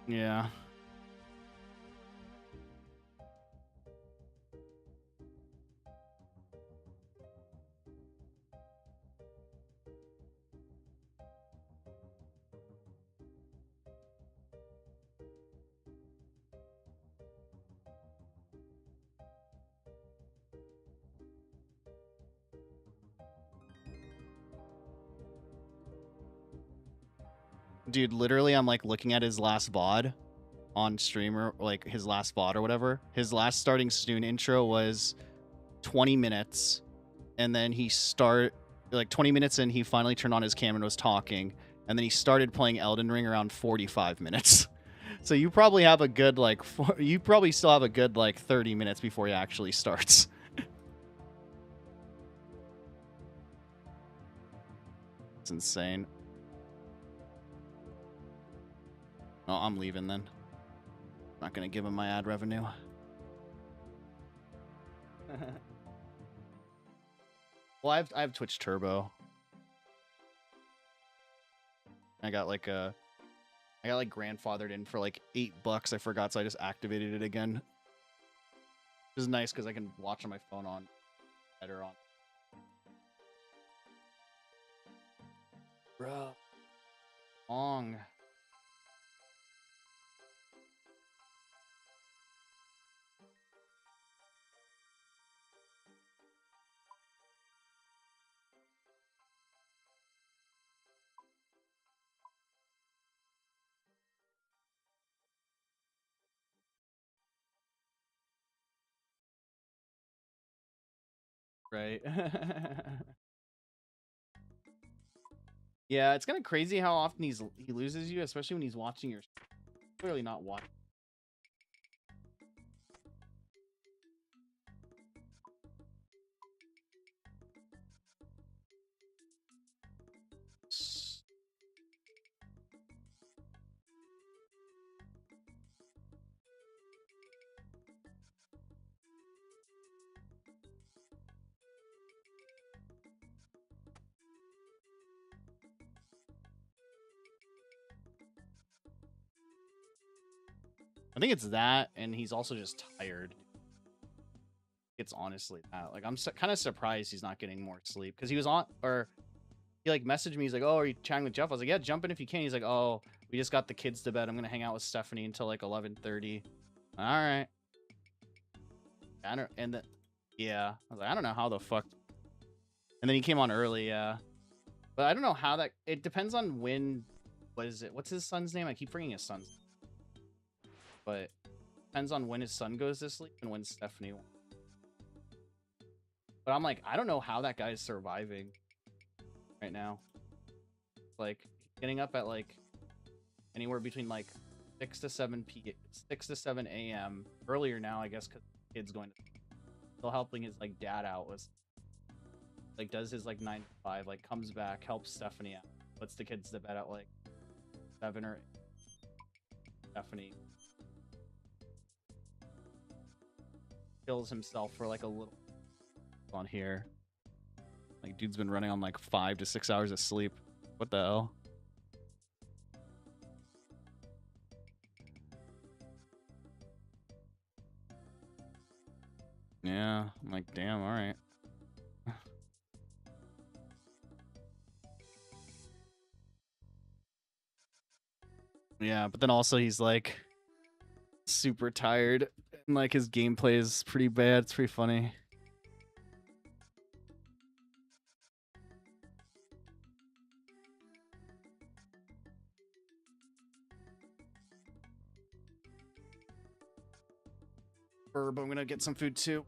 Yeah. Dude, literally I'm like looking at his last VOD on streamer, like his last VOD or whatever. His last starting Stoon intro was 20 minutes, and then he like 20 minutes in, he finally turned on his camera and was talking, and then he started playing Elden Ring around 45 minutes. So you probably have a good like you probably still have a good like 30 minutes before he actually starts. It's insane. Oh, I'm leaving then. Not gonna give him my ad revenue. Well, I have Twitch Turbo. I got like grandfathered in for like $8. I forgot, so I just activated it again. Which is nice because I can watch on my phone on better on. Bro. Long. Right. Yeah, it's kind of crazy how often he loses you, especially when he's watching your. Clearly not watching. I think it's that, and he's also just tired. It's honestly that. Like, I'm kind of surprised he's not getting more sleep because he was on, or he like messaged me. He's like, "Oh, are you chatting with Jeff?" I was like, "Yeah, jump in if you can." He's like, "Oh, we just got the kids to bed. I'm gonna hang out with Stephanie until like 11:30." All right. I don't, and the, yeah, I was like, I don't know how the fuck. And then he came on early, yeah. But I don't know how that. It depends on when. What is it? What's his son's name? I keep forgetting his son's. But depends on when his son goes to sleep and when Stephanie. But I'm like, I don't know how that guy's surviving right now. Like getting up at like anywhere between like 6 to 7 a.m. Earlier now, I guess, because the kid's going to still helping his like dad out with like does his like 9 to 5, like comes back, helps Stephanie out, puts the kids to bed at like 7 or 8. Stephanie kills himself for like a little on here. Like dude's been running on like 5 to 6 hours of sleep. What the hell? Yeah, I'm like, damn, all right. Yeah, but then also he's like super tired and like his gameplay is pretty bad. It's pretty funny. Herb, I'm gonna get some food too.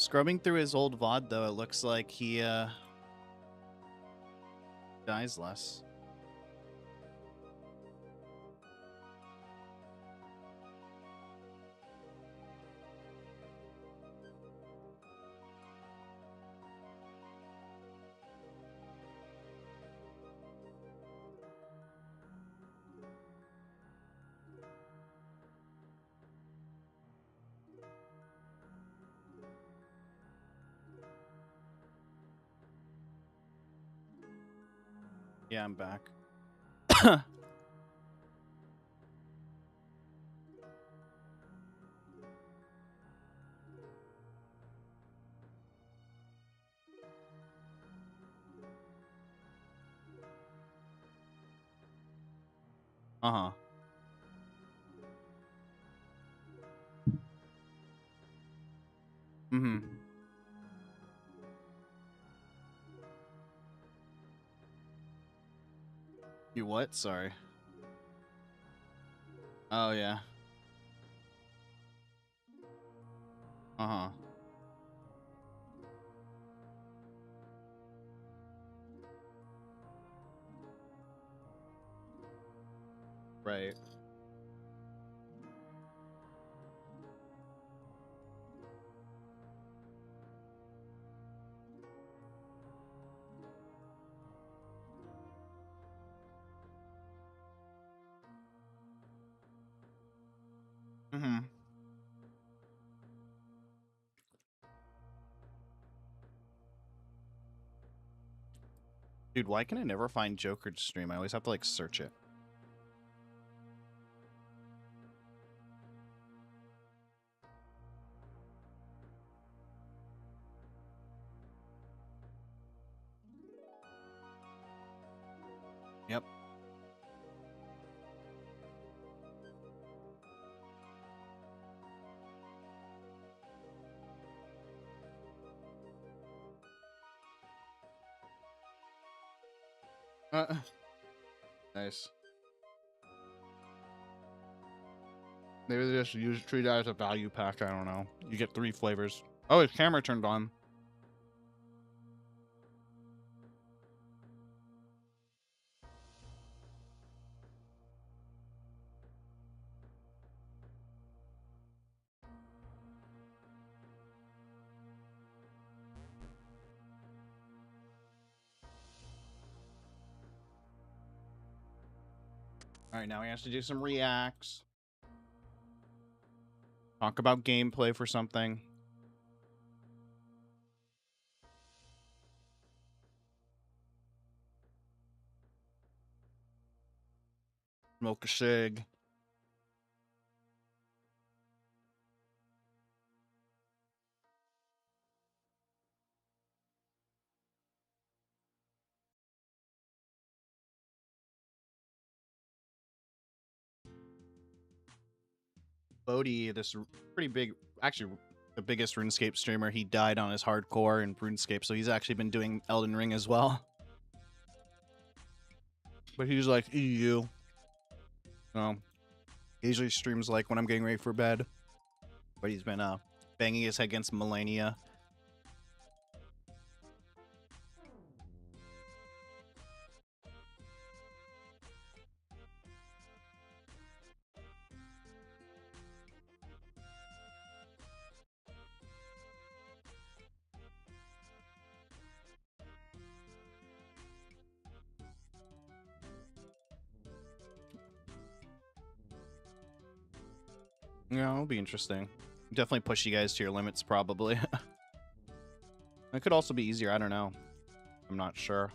Scrubbing through his old VOD, though, it looks like he dies less. Yeah, I'm back. Uh-huh. Mm-hmm. You what? Sorry. Oh, yeah. Uh-huh. Right. Mm-hmm. Dude, why can I never find Joker's stream? I always have to, like, search it. Yep. Nice. Maybe they just treat that as a value pack. I don't know. You get 3 flavors. Oh, his camera turned on. All right, now he has to do some reacts. Talk about gameplay for something. Smoke a cig. Bodhi, this pretty big, actually the biggest RuneScape streamer, he died on his hardcore in RuneScape, so he's actually been doing Elden Ring as well. But he's like EU. So he usually streams like when I'm getting ready for bed. But he's been banging his head against Melania. Yeah, it'll be interesting. Definitely push you guys to your limits, probably. It could also be easier. I don't know. I'm not sure.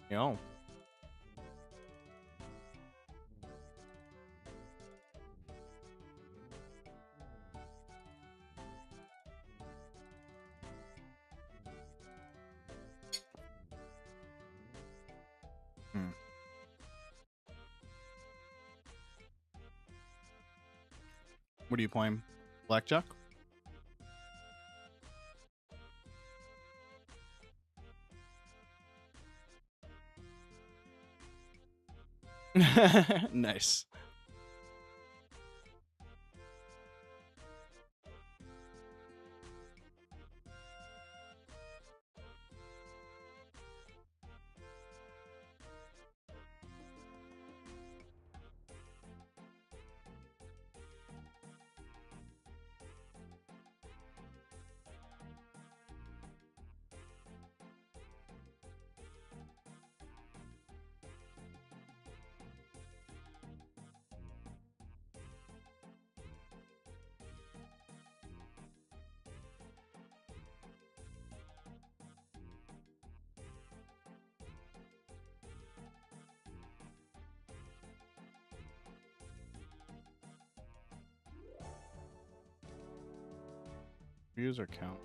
Yo. Hmm. What are you playing? Blackjack? Nice. User count.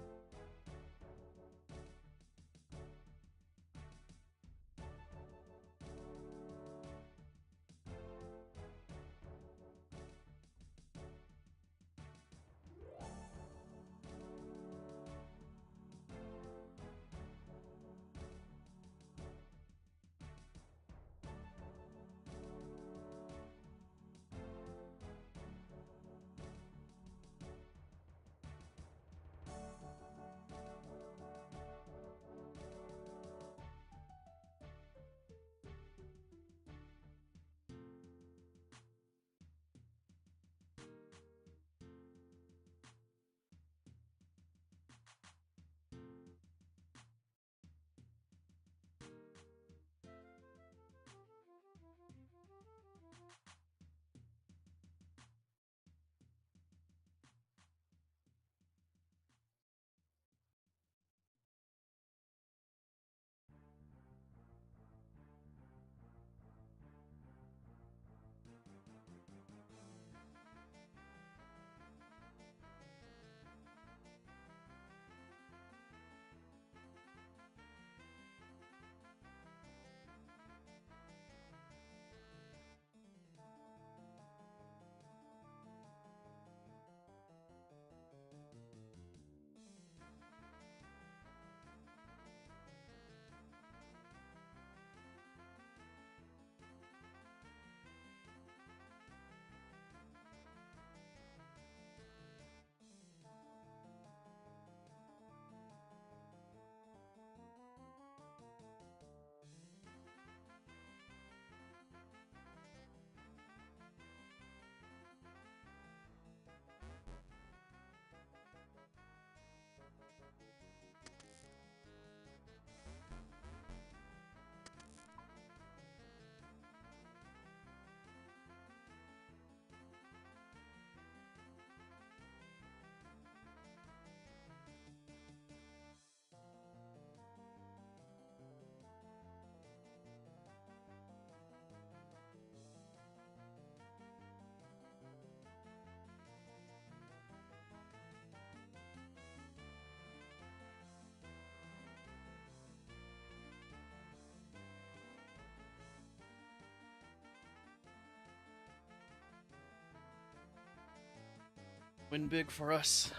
Win big for us.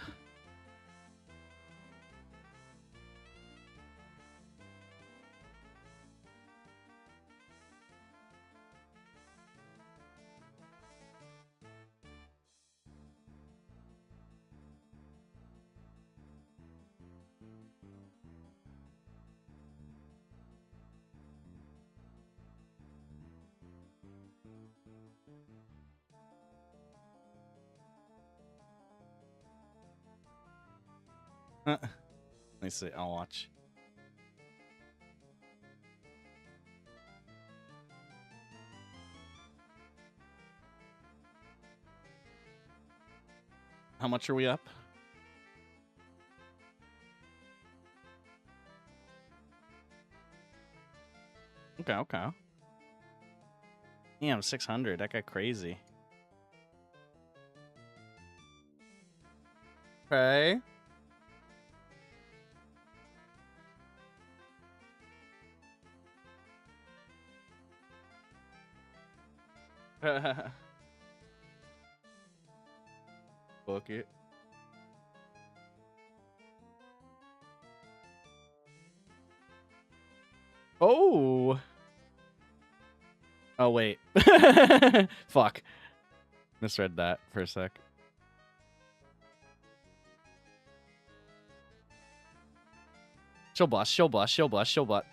Let me see. I'll watch. How much are we up? Okay, okay. Damn, 600. That got crazy. Okay. Book it. Oh. Oh, wait. Fuck. Misread that for a sec. She'll bust, she'll bust, she'll bust, she'll bust.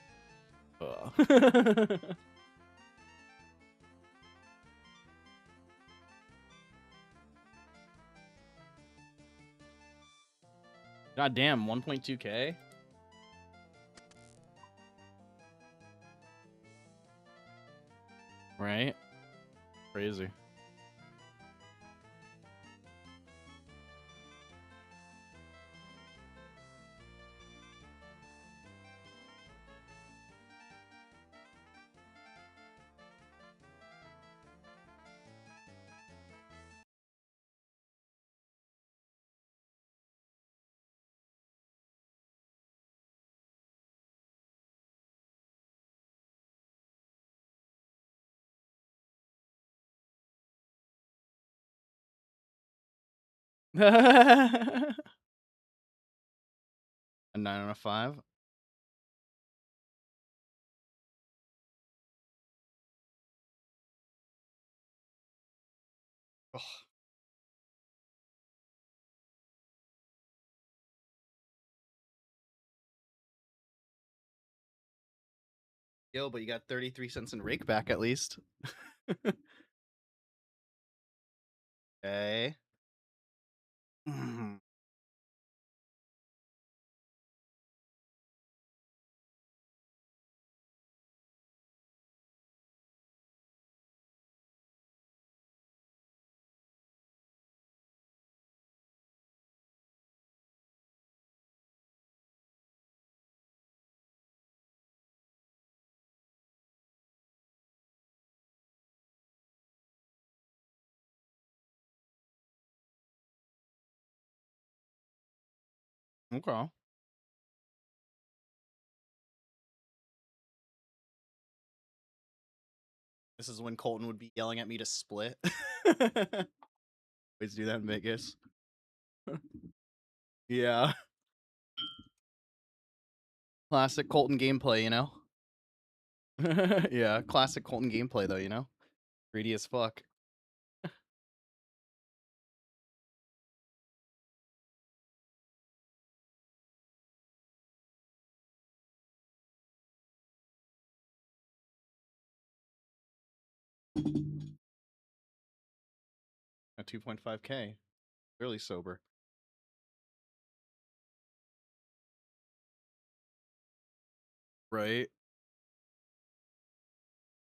God damn, 1.2K? Right? Crazy. A 9 on a 5? Ugh. Yo, but you got 33 cents in rake back at least. Okay. Mhm. Okay. This is when Colton would be yelling at me to split. Always do that in Vegas. Yeah. Classic Colton gameplay, you know? Yeah, classic Colton gameplay, though, you know? Greedy as fuck. At 2.5K. Really sober. Right?